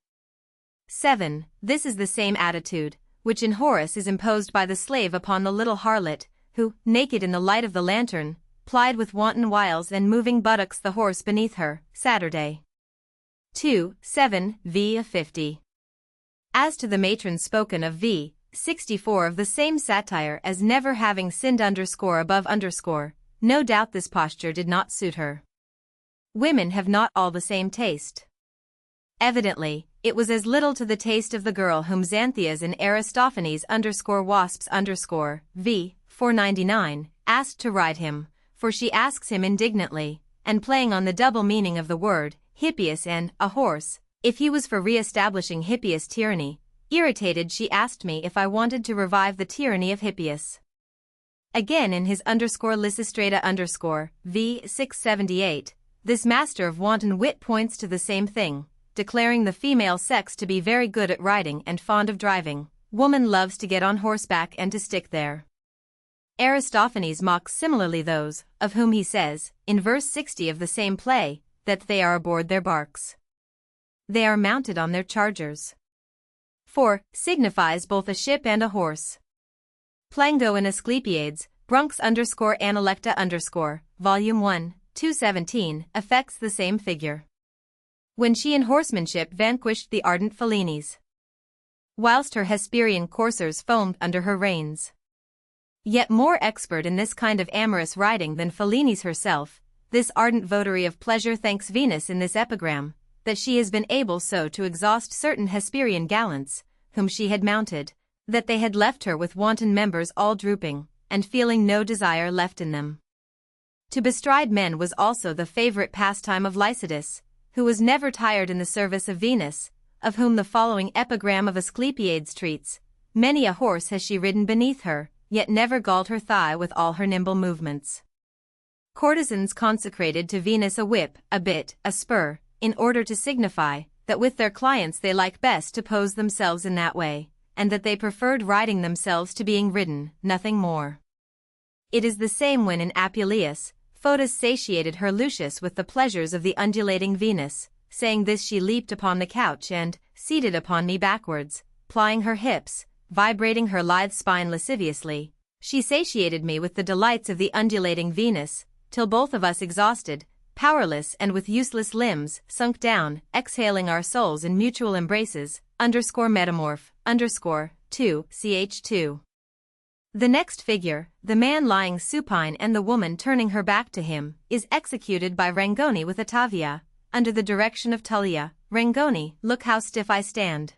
7. This is the same attitude which in Horace is imposed by the slave upon the little harlot, who, naked in the light of the lantern, plied with wanton wiles and moving buttocks the horse beneath her. Saturday. 2, 7, v. 50. As to the matron spoken of v. 64 of the same satire as never having sinned above no doubt this posture did not suit her. Women have not all the same taste. Evidently, it was as little to the taste of the girl whom Xanthias in Aristophanes wasps v. 499 asked to ride him, for she asks him indignantly, and playing on the double meaning of the word, Hippias and a horse, if he was for re-establishing Hippias' tyranny. Irritated, she asked me if I wanted to revive the tyranny of Hippias. Again in his Lysistrata v. 678, this master of wanton wit points to the same thing, declaring the female sex to be very good at riding and fond of driving. Woman loves to get on horseback and to stick there. Aristophanes mocks similarly those, of whom he says, in verse 60 of the same play, that they are aboard their barks. They are mounted on their chargers. 4 signifies both a ship and a horse. Plango in Asclepiades, Brunks Analecta Volume 1, 217, affects the same figure. When she in horsemanship vanquished the ardent Philines, whilst her Hesperian coursers foamed under her reins. Yet more expert in this kind of amorous riding than Philines herself, this ardent votary of pleasure thanks Venus in this epigram, that she has been able so to exhaust certain Hesperian gallants, whom she had mounted, That they had left her with wanton members all drooping, and feeling no desire left in them. To bestride men was also the favorite pastime of Lycidas, who was never tired in the service of Venus, of whom the following epigram of Asclepiades treats: many a horse has she ridden beneath her, yet never galled her thigh with all her nimble movements. Courtesans consecrated to Venus a whip, a bit, a spur, in order to signify that with their clients they like best to pose themselves in that way, and that they preferred riding themselves to being ridden, nothing more. It is the same when in Apuleius, Photis satiated her Lucius with the pleasures of the undulating Venus, saying this she leaped upon the couch and, seated upon me backwards, plying her hips, vibrating her lithe spine lasciviously, she satiated me with the delights of the undulating Venus, till both of us exhausted, powerless and with useless limbs, sunk down, exhaling our souls in mutual embraces, metamorph, 2, ch 2. The next figure, the man lying supine and the woman turning her back to him, is executed by Rangoni with Ottavia, under the direction of Tullia. Rangoni, look how stiff I stand.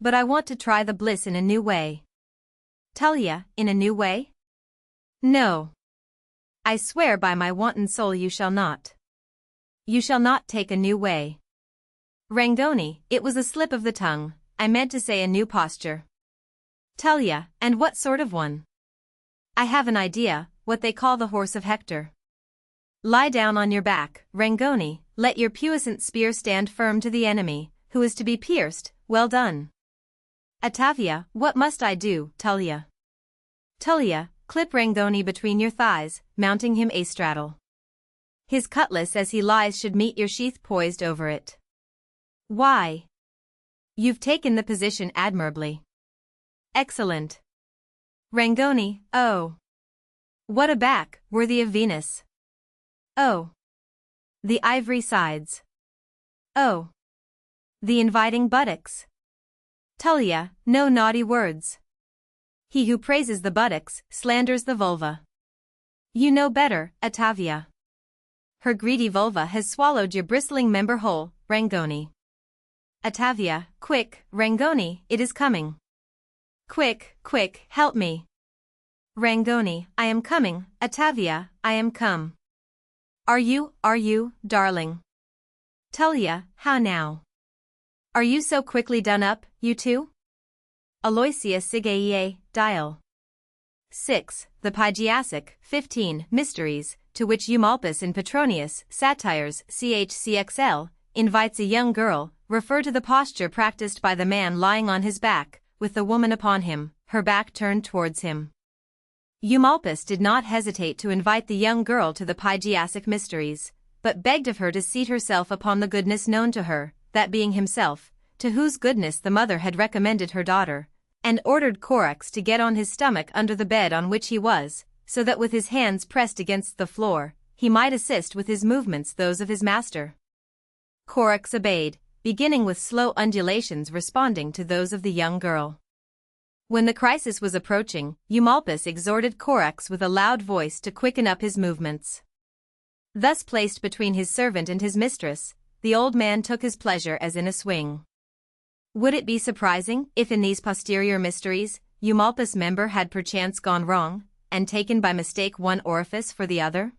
But I want to try the bliss in a new way. Tullia, in a new way? No. I swear by my wanton soul you shall not. You shall not take a new way. Rangoni, it was a slip of the tongue, I meant to say a new posture. Tullia, and what sort of one? I have an idea, what they call the horse of Hector. Lie down on your back, Rangoni, let your puissant spear stand firm to the enemy, who is to be pierced, well done. Ottavia, what must I do, Tullia? Tullia, clip Rangoni between your thighs, mounting him astraddle. His cutlass as he lies should meet your sheath poised over it. Why? You've taken the position admirably. Excellent. Rangoni, oh. What a back, worthy of Venus. Oh. The ivory sides. Oh. The inviting buttocks. Tullia, no naughty words. He who praises the buttocks, slanders the vulva. You know better, Ottavia. Her greedy vulva has swallowed your bristling member whole, Rangoni. Ottavia, quick, Rangoni, it is coming. Quick, quick, help me. Rangoni, I am coming, Ottavia, I am come. Are you, darling? Tullia, how now? Are you so quickly done up, you two? Aloysia Sigaea, Dial. 6. The Pygiacic, 15, Mysteries, to which Eumolpus in Petronius, Satires, CHCXL, invites a young girl, refer to the posture practiced by the man lying on his back, with the woman upon him, her back turned towards him. Eumolpus did not hesitate to invite the young girl to the Pygiacic mysteries, but begged of her to seat herself upon the goodness known to her, that being himself, to whose goodness the mother had recommended her daughter, and ordered Corax to get on his stomach under the bed on which he was, so that with his hands pressed against the floor, he might assist with his movements those of his master. Corax obeyed, beginning with slow undulations responding to those of the young girl. When the crisis was approaching, Eumolpus exhorted Corax with a loud voice to quicken up his movements. Thus placed between his servant and his mistress, the old man took his pleasure as in a swing. Would it be surprising if in these posterior mysteries, Eumolpus' member had perchance gone wrong, and taken by mistake one orifice for the other?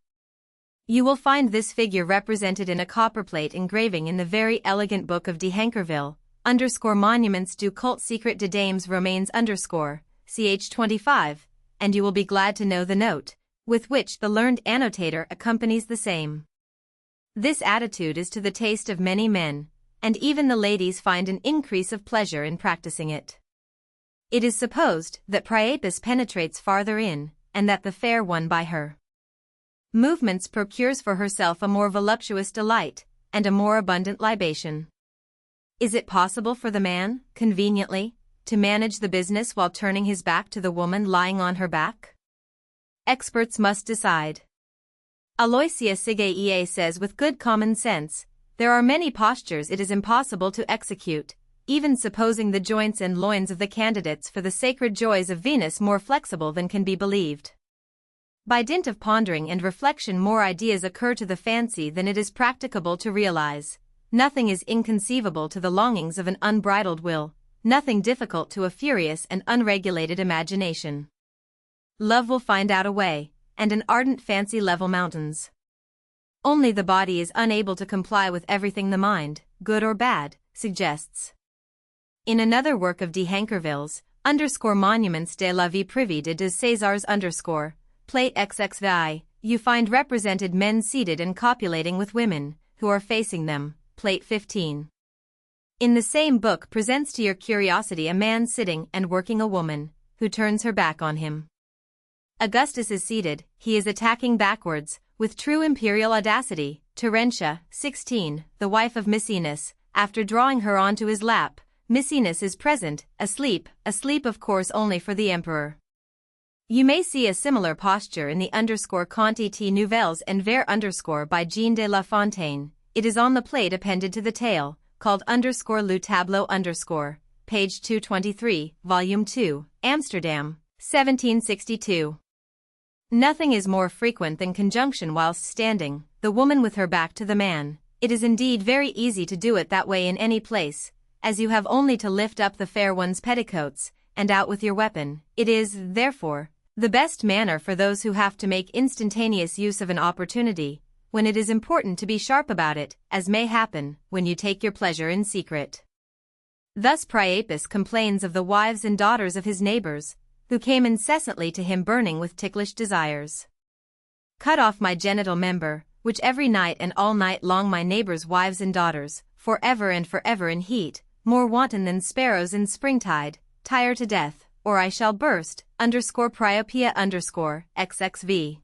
You will find this figure represented in a copperplate engraving in the very elegant book of de Hankerville, _monuments du culte secret de dames romaines _, ch 25, and you will be glad to know the note, with which the learned annotator accompanies the same. This attitude is to the taste of many men, and even the ladies find an increase of pleasure in practicing it. It is supposed that Priapus penetrates farther in, and that the fair one by her movements procures for herself a more voluptuous delight, and a more abundant libation. Is it possible for the man, conveniently, to manage the business while turning his back to the woman lying on her back? Experts must decide. Aloysia Sigaea says with good common sense, there are many postures it is impossible to execute, even supposing the joints and loins of the candidates for the sacred joys of Venus more flexible than can be believed. By dint of pondering and reflection more ideas occur to the fancy than it is practicable to realize. Nothing is inconceivable to the longings of an unbridled will, nothing difficult to a furious and unregulated imagination. Love will find out a way, and an ardent fancy level mountains. Only the body is unable to comply with everything the mind, good or bad, suggests. In another work of de Hankerville's, Monuments de la vie privée de Césars plate XXVI, you find represented men seated and copulating with women, who are facing them, plate 15. In the same book presents to your curiosity a man sitting and working a woman, who turns her back on him. Augustus is seated, he is attacking backwards, with true imperial audacity, Terentia, 16, the wife of Maecenas, after drawing her onto his lap, Maecenas is present, asleep of course only for the emperor. You may see a similar posture in the Contes et Nouvelles and Vers by Jean de La Fontaine. It is on the plate appended to the tale, called Le Tableau page 223, volume 2, Amsterdam, 1762. Nothing is more frequent than conjunction whilst standing, the woman with her back to the man. It is indeed very easy to do it that way in any place, as you have only to lift up the fair one's petticoats, and out with your weapon. It is, therefore, the best manner for those who have to make instantaneous use of an opportunity, when it is important to be sharp about it, as may happen, when you take your pleasure in secret. Thus Priapus complains of the wives and daughters of his neighbors, who came incessantly to him burning with ticklish desires. Cut off my genital member, which every night and all night long my neighbors' wives and daughters, for ever in heat, more wanton than sparrows in springtide, tire to death, or I shall burst, Priopia XXV.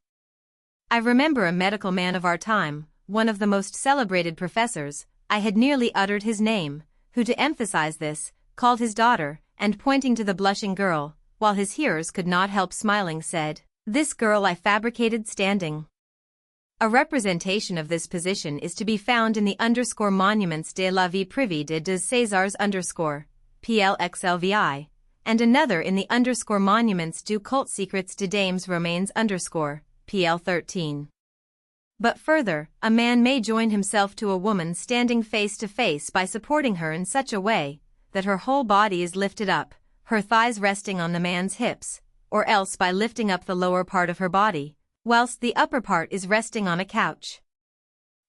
I remember a medical man of our time, one of the most celebrated professors, I had nearly uttered his name, who to emphasize this, called his daughter, and pointing to the blushing girl, while his hearers could not help smiling said, "This girl I fabricated standing." A representation of this position is to be found in the Monuments de la vie privée de Césars PLXLVI, and another in the Monuments du culte secrets de dames romaines PL13. But further, a man may join himself to a woman standing face to face by supporting her in such a way that her whole body is lifted up, her thighs resting on the man's hips, or else by lifting up the lower part of her body, whilst the upper part is resting on a couch.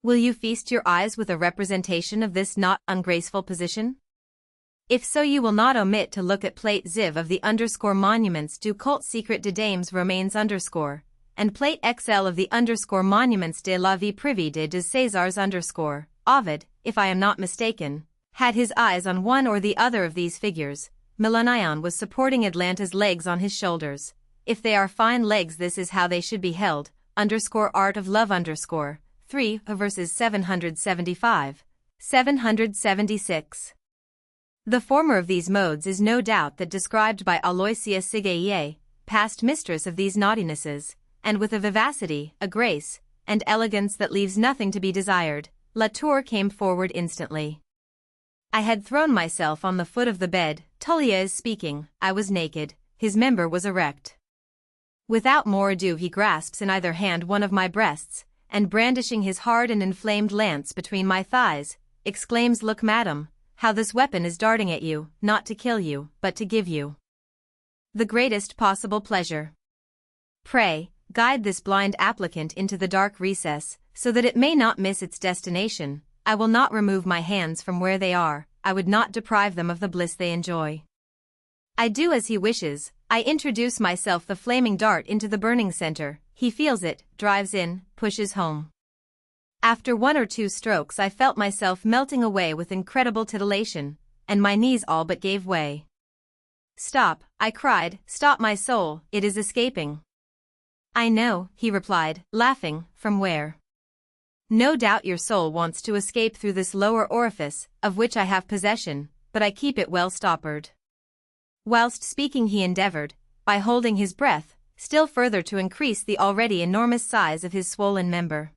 Will you feast your eyes with a representation of this not ungraceful position? If so, you will not omit to look at plate ZIV of the Monuments du culte secret de dames romaines and plate XL of the Monuments de la vie privée de Césars Ovid, if I am not mistaken, had his eyes on one or the other of these figures. Milonion was supporting Atlanta's legs on his shoulders. If they are fine legs, this is how they should be held. Art of Love 3 verses 775, 776. The former of these modes is no doubt that described by Aloysia Sigaye, past mistress of these naughtinesses, and with a vivacity, a grace, and elegance that leaves nothing to be desired. Latour came forward instantly. I had thrown myself on the foot of the bed. Tullia is speaking. I was naked. His member was erect. Without more ado he grasps in either hand one of my breasts, and brandishing his hard and inflamed lance between my thighs, exclaims, "Look, madam, how this weapon is darting at you, not to kill you, but to give you the greatest possible pleasure. Pray, guide this blind applicant into the dark recess, so that it may not miss its destination. I will not remove my hands from where they are, I would not deprive them of the bliss they enjoy. I do as he wishes, I introduce myself the flaming dart into the burning center, he feels it, drives in, pushes home. After one or two strokes I felt myself melting away with incredible titillation, and my knees all but gave way. Stop, I cried, stop my soul, it is escaping. I know, he replied, laughing, from where? No doubt your soul wants to escape through this lower orifice, of which I have possession, but I keep it well stoppered. Whilst speaking he endeavored, by holding his breath, still further to increase the already enormous size of his swollen member.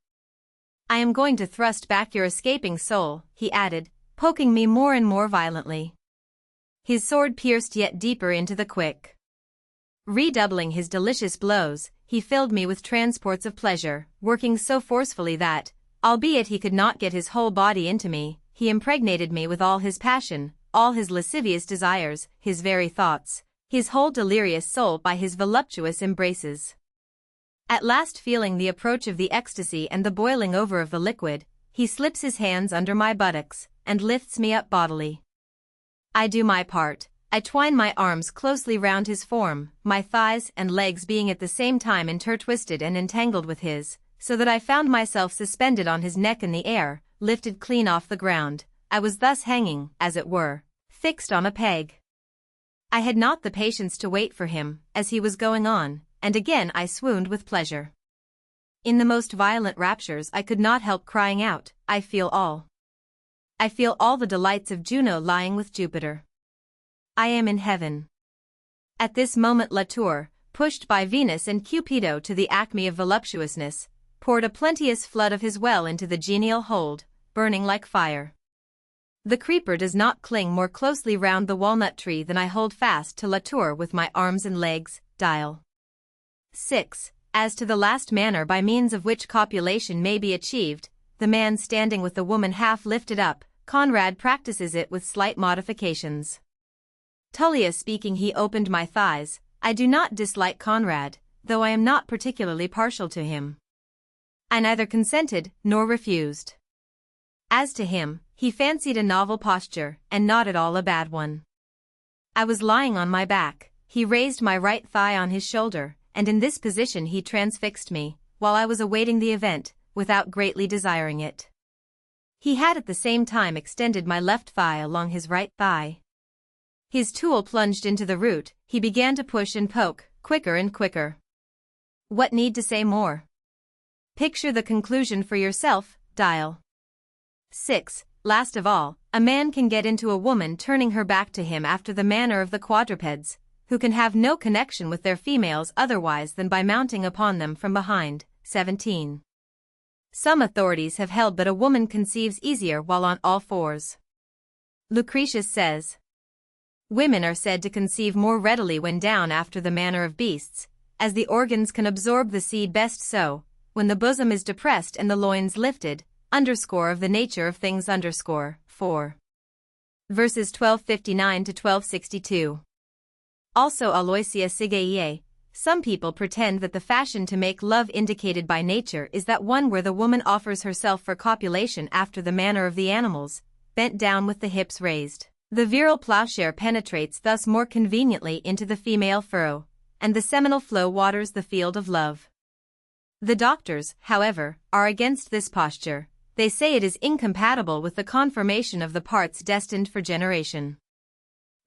I am going to thrust back your escaping soul, he added, poking me more and more violently. His sword pierced yet deeper into the quick. Redoubling his delicious blows, he filled me with transports of pleasure, working so forcefully that, albeit he could not get his whole body into me, he impregnated me with all his passion, all his lascivious desires, his very thoughts, his whole delirious soul by his voluptuous embraces. At last, feeling the approach of the ecstasy and the boiling over of the liquid, he slips his hands under my buttocks, and lifts me up bodily. I do my part. I twine my arms closely round his form, my thighs and legs being at the same time intertwisted and entangled with his, so that I found myself suspended on his neck in the air, lifted clean off the ground. I was thus hanging, as it were, fixed on a peg. I had not the patience to wait for him, as he was going on, and again I swooned with pleasure. In the most violent raptures I could not help crying out, I feel all the delights of Juno lying with Jupiter. I am in heaven. At this moment Latour, pushed by Venus and Cupido to the acme of voluptuousness, poured a plenteous flood of his well into the genial hold, burning like fire. The creeper does not cling more closely round the walnut tree than I hold fast to Latour with my arms and legs. Dial. 6. As to the last manner by means of which copulation may be achieved, the man standing with the woman half lifted up, Conrad practices it with slight modifications. Tullia speaking, he opened my thighs. I do not dislike Conrad, though I am not particularly partial to him. I neither consented nor refused. As to him, he fancied a novel posture, and not at all a bad one. I was lying on my back, he raised my right thigh on his shoulder, and in this position he transfixed me, while I was awaiting the event, without greatly desiring it. He had at the same time extended my left thigh along his right thigh. His tool plunged into the root, he began to push and poke, quicker and quicker. What need to say more? Picture the conclusion for yourself. Dial. 6. Last of all, a man can get into a woman turning her back to him after the manner of the quadrupeds, who can have no connection with their females otherwise than by mounting upon them from behind. 17. Some authorities have held that a woman conceives easier while on all fours. Lucretius says, women are said to conceive more readily when down after the manner of beasts, as the organs can absorb the seed best so, when the bosom is depressed and the loins lifted, underscore of the nature of things underscore. 4. Verses 1259 to 1262. Also Aloysia Sigaie, some people pretend that the fashion to make love indicated by nature is that one where the woman offers herself for copulation after the manner of the animals, bent down with the hips raised. The virile plowshare penetrates thus more conveniently into the female furrow, and the seminal flow waters the field of love. The doctors, however, are against this posture. They say it is incompatible with the conformation of the parts destined for generation.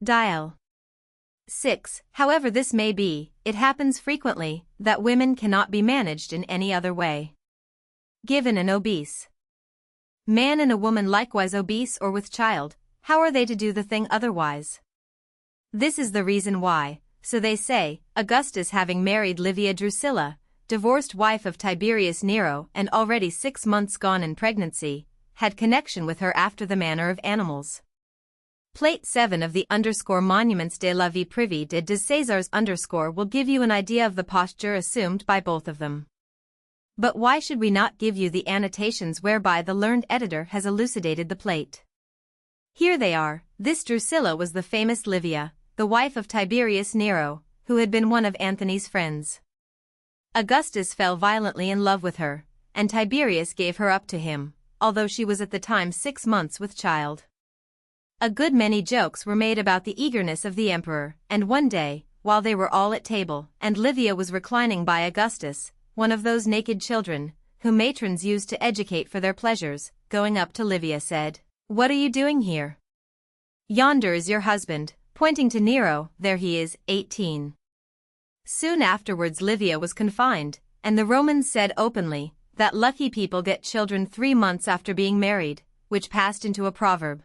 Dial. 6. However this may be, it happens frequently that women cannot be managed in any other way. Given an obese man and a woman likewise obese or with child, how are they to do the thing otherwise? This is the reason why, so they say, Augustus having married Livia Drusilla, divorced wife of Tiberius Nero and already 6 months gone in pregnancy, had connection with her after the manner of animals. Plate 7 of the Monuments de la Vie Privée de Césars will give you an idea of the posture assumed by both of them. But why should we not give you the annotations whereby the learned editor has elucidated the plate? Here they are. This Drusilla was the famous Livia, the wife of Tiberius Nero, who had been one of Antony's friends. Augustus fell violently in love with her, and Tiberius gave her up to him, although she was at the time 6 months with child. A good many jokes were made about the eagerness of the emperor, and one day, while they were all at table, and Livia was reclining by Augustus, one of those naked children, whom matrons used to educate for their pleasures, going up to Livia said, "What are you doing here? Yonder is your husband," pointing to Nero. "There he is." 18. Soon afterwards Livia was confined, and the Romans said openly that lucky people get children 3 months after being married, which passed into a proverb.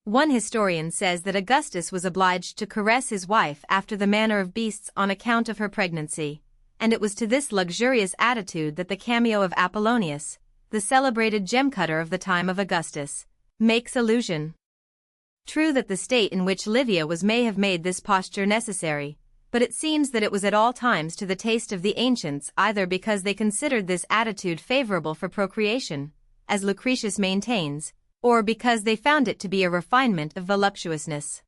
One historian says that Augustus was obliged to caress his wife after the manner of beasts on account of her pregnancy, and it was to this luxurious attitude that the cameo of Apollonius, the celebrated gem-cutter of the time of Augustus, makes allusion. True that the state in which Livia was may have made this posture necessary, but it seems that it was at all times to the taste of the ancients, either because they considered this attitude favorable for procreation, as Lucretius maintains, or because they found it to be a refinement of voluptuousness.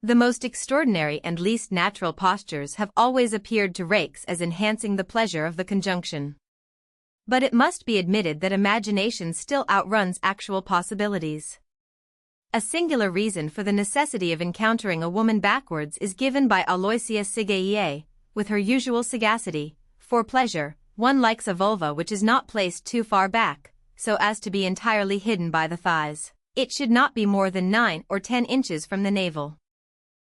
The most extraordinary and least natural postures have always appeared to rakes as enhancing the pleasure of the conjunction. But it must be admitted that imagination still outruns actual possibilities. A singular reason for the necessity of encountering a woman backwards is given by Aloysia Sigaye, with her usual sagacity. For pleasure, one likes a vulva which is not placed too far back, so as to be entirely hidden by the thighs. It should not be more than 9 or 10 inches from the navel.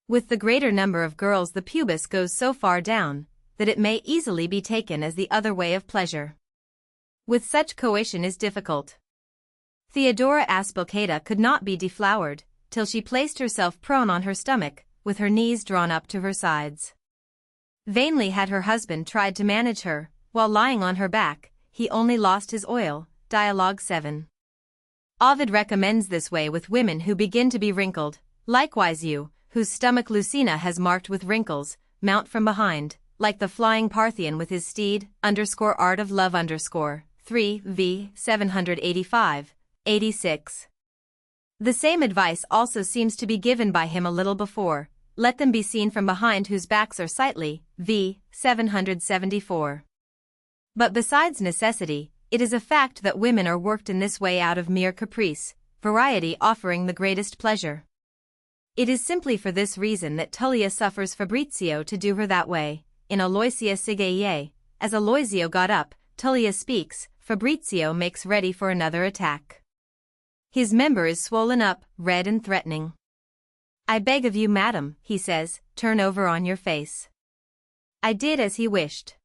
With the greater number of girls the pubis goes so far down, that it may easily be taken as the other way of pleasure. With such coition is difficult. Theodora Aspilcata could not be deflowered, till she placed herself prone on her stomach, with her knees drawn up to her sides. Vainly had her husband tried to manage her, while lying on her back, he only lost his oil. Dialogue 7. Ovid recommends this way with women who begin to be wrinkled. Likewise you, whose stomach Lucina has marked with wrinkles, mount from behind, like the flying Parthian with his steed, art of love 3 v. 785, 86. The same advice also seems to be given by him a little before, let them be seen from behind whose backs are sightly, v. 774. But besides necessity, it is a fact that women are worked in this way out of mere caprice, variety offering the greatest pleasure. It is simply for this reason that Tullia suffers Fabrizio to do her that way. In Aloysia Sigaye, as Aloysio got up, Tullia speaks, Fabrizio makes ready for another attack. His member is swollen up, red and threatening. I beg of you, madam, he says, turn over on your face. I did as he wished.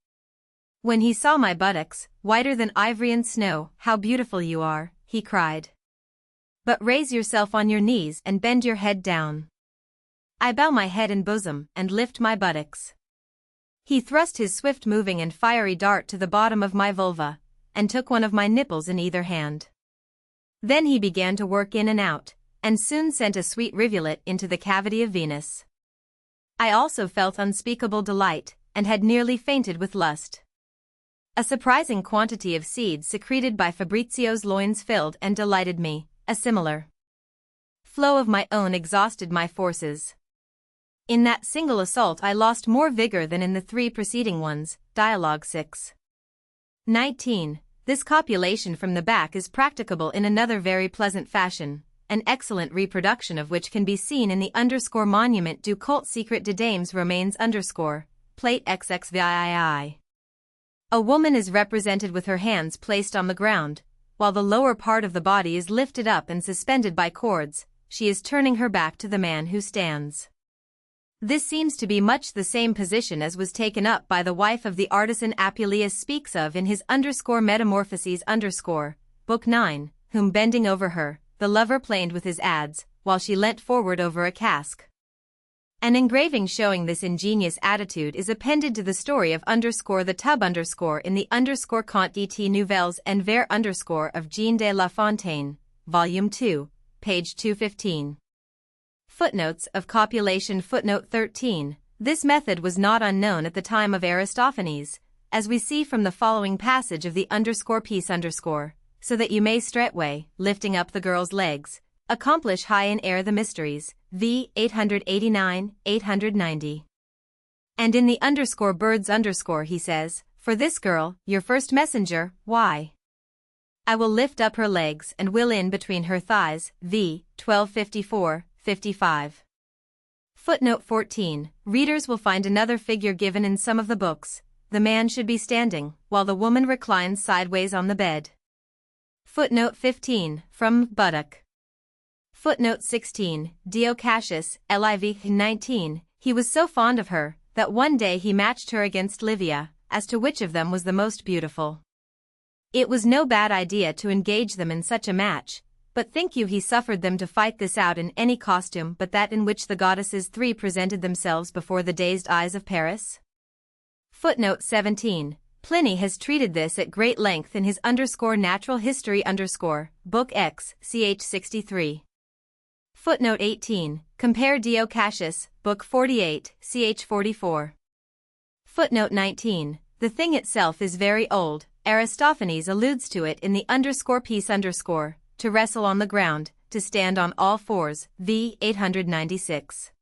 When he saw my buttocks, whiter than ivory and snow, how beautiful you are, he cried. But raise yourself on your knees and bend your head down. I bow my head and bosom, and lift my buttocks. He thrust his swift-moving and fiery dart to the bottom of my vulva, and took one of my nipples in either hand. Then he began to work in and out, and soon sent a sweet rivulet into the cavity of Venus. I also felt unspeakable delight, and had nearly fainted with lust. A surprising quantity of seed secreted by Fabrizio's loins filled and delighted me, a similar flow of my own exhausted my forces. In that single assault I lost more vigor than in the 3 preceding ones. Dialogue 6. 19. This copulation from the back is practicable in another very pleasant fashion, an excellent reproduction of which can be seen in the monument du culte secret de dames romaines plate XXVII. A woman is represented with her hands placed on the ground, while the lower part of the body is lifted up and suspended by cords. She is turning her back to the man who stands. This seems to be much the same position as was taken up by the wife of the artisan Apuleius speaks of in his Metamorphoses Book 9, whom bending over her, the lover planed with his adze, while she leant forward over a cask. An engraving showing this ingenious attitude is appended to the story of the tub in the Conte des Nouvelles and Vers of Jean de La Fontaine, Volume 2, page 215. Footnotes of copulation. Footnote 13. This method was not unknown at the time of Aristophanes, as we see from the following passage of the piece so that you may straightway, lifting up the girl's legs, accomplish high in air the mysteries, v. 889, 890. And in the birds he says, for this girl, your first messenger, why? I will lift up her legs and will in between her thighs, v. 1254, 55. Footnote 14. Readers will find another figure given in some of the books. The man should be standing, while the woman reclines sideways on the bed. Footnote 15. From Buttock. Footnote 16. Dio Cassius, Liv. 19. He was so fond of her, that one day he matched her against Livia, as to which of them was the most beautiful. It was no bad idea to engage them in such a match, but think you he suffered them to fight this out in any costume but that in which the goddesses 3 presented themselves before the dazed eyes of Paris? Footnote 17. Pliny has treated this at great length in his Natural History Book X, ch. 63. Footnote 18. Compare Dio Cassius, Book 48, ch. 44. Footnote 19. The thing itself is very old. Aristophanes alludes to it in the piece to wrestle on the ground, to stand on all fours, v. 896.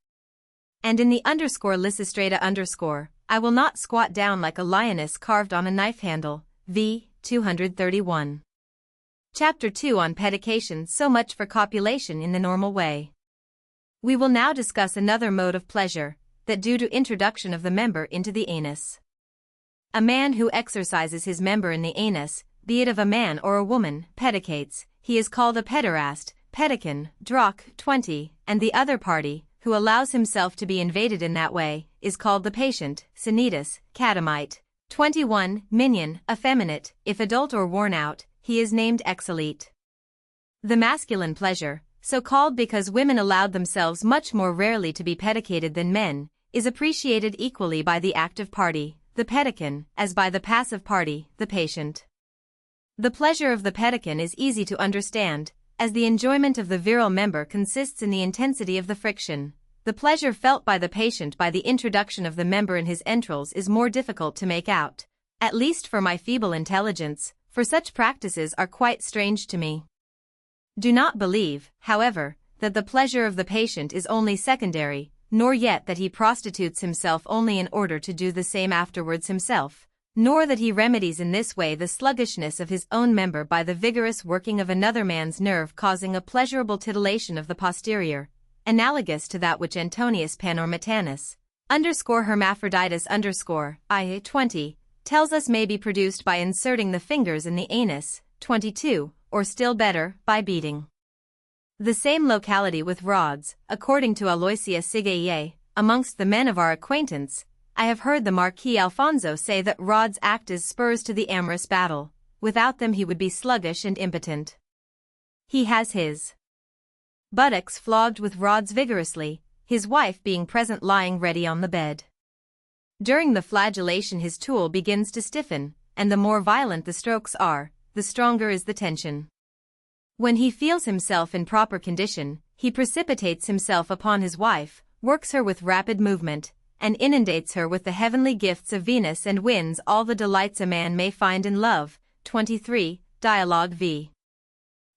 And in the _Lysistrata_, I will not squat down like a lioness carved on a knife handle, v. 231. Chapter 2 on Pedication. So much for copulation in the normal way. We will now discuss another mode of pleasure, that due to introduction of the member into the anus. A man who exercises his member in the anus, be it of a man or a woman, pedicates, he is called a pederast, pedicon, droc, 20, and the other party, who allows himself to be invaded in that way, is called the patient, senatus, catamite, 21, minion, effeminate, if adult or worn out, he is named exolete. The masculine pleasure, so called because women allowed themselves much more rarely to be pedicated than men, is appreciated equally by the active party, the pedicon, as by the passive party, the patient. The pleasure of the pedicon is easy to understand, as the enjoyment of the virile member consists in the intensity of the friction. The pleasure felt by the patient by the introduction of the member in his entrails is more difficult to make out, at least for my feeble intelligence, for such practices are quite strange to me. Do not believe, however, that the pleasure of the patient is only secondary, nor yet that he prostitutes himself only in order to do the same afterwards himself, nor that he remedies in this way the sluggishness of his own member by the vigorous working of another man's nerve causing a pleasurable titillation of the posterior, analogous to that which Antonius Panormitanus, _hermaphroditus _, 20, tells us may be produced by inserting the fingers in the anus, 22, or still better, by beating the same locality with rods, according to Aloysia Sigaye. Amongst the men of our acquaintance, I have heard the Marquis Alfonso say that rods act as spurs to the amorous battle, without them he would be sluggish and impotent. He has his buttocks flogged with rods vigorously, his wife being present lying ready on the bed. During the flagellation his tool begins to stiffen, and the more violent the strokes are, the stronger is the tension. When he feels himself in proper condition, he precipitates himself upon his wife, works her with rapid movement, and inundates her with the heavenly gifts of Venus and wins all the delights a man may find in love. 23, Dialogue v.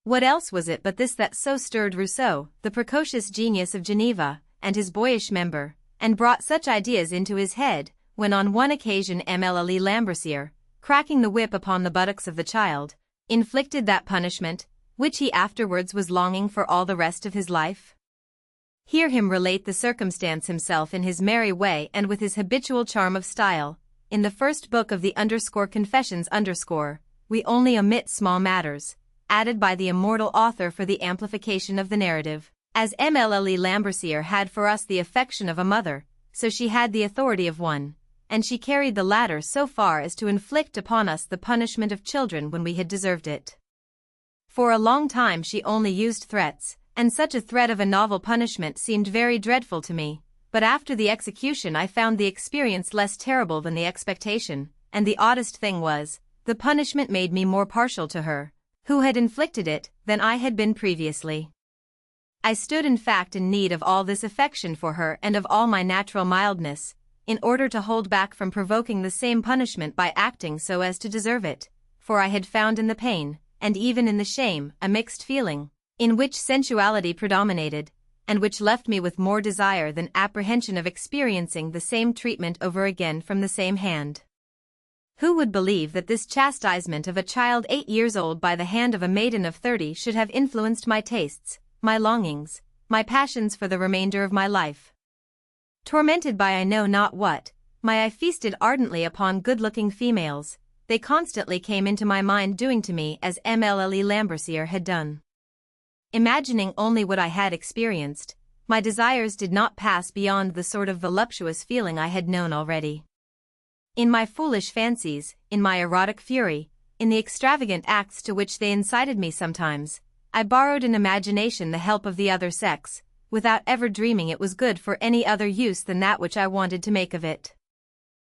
What else was it but this that so stirred Rousseau, the precocious genius of Geneva, and his boyish member, and brought such ideas into his head, when on one occasion Mlle Lambercier, cracking the whip upon the buttocks of the child, inflicted that punishment, which he afterwards was longing for all the rest of his life? Hear him relate the circumstance himself in his merry way and with his habitual charm of style. In the first book of the Confessions we only omit small matters, added by the immortal author for the amplification of the narrative. As Mlle Lambercier had for us the affection of a mother, so she had the authority of one, and she carried the latter so far as to inflict upon us the punishment of children when we had deserved it. For a long time she only used threats, and such a threat of a novel punishment seemed very dreadful to me, but after the execution I found the experience less terrible than the expectation, and the oddest thing was, the punishment made me more partial to her, who had inflicted it, than I had been previously. I stood in fact in need of all this affection for her and of all my natural mildness, in order to hold back from provoking the same punishment by acting so as to deserve it, for I had found in the pain, and even in the shame, a mixed feeling, in which sensuality predominated, and which left me with more desire than apprehension of experiencing the same treatment over again from the same hand. Who would believe that this chastisement of a child 8 years old by the hand of a maiden of 30 should have influenced my tastes, my longings, my passions for the remainder of my life? Tormented by I know not what, my eye feasted ardently upon good-looking females. They constantly came into my mind doing to me as Mlle Lambercier had done. Imagining only what I had experienced, my desires did not pass beyond the sort of voluptuous feeling I had known already. In my foolish fancies, in my erotic fury, in the extravagant acts to which they incited me sometimes, I borrowed in imagination the help of the other sex, without ever dreaming it was good for any other use than that which I wanted to make of it.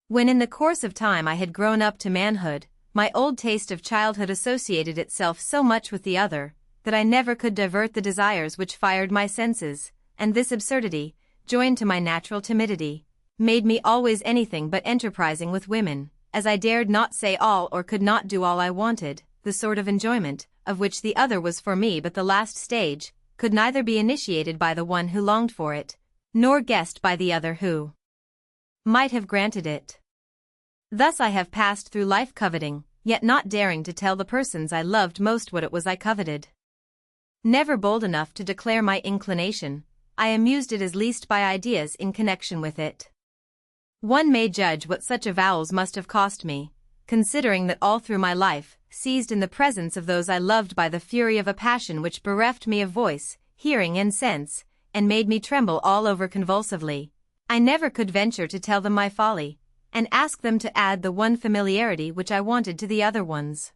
When in the course of time I had grown up to manhood, my old taste of childhood associated itself so much with the other, that I never could divert the desires which fired my senses, and this absurdity, joined to my natural timidity, made me always anything but enterprising with women, as I dared not say all or could not do all I wanted. The sort of enjoyment, of which the other was for me but the last stage, could neither be initiated by the one who longed for it, nor guessed by the other who might have granted it. Thus I have passed through life coveting, yet not daring to tell the persons I loved most what it was I coveted. Never bold enough to declare my inclination, I amused it as least by ideas in connection with it. One may judge what such avowals must have cost me, considering that all through my life, seized in the presence of those I loved by the fury of a passion which bereft me of voice, hearing and sense, and made me tremble all over convulsively, I never could venture to tell them my folly, and ask them to add the one familiarity which I wanted to the other ones.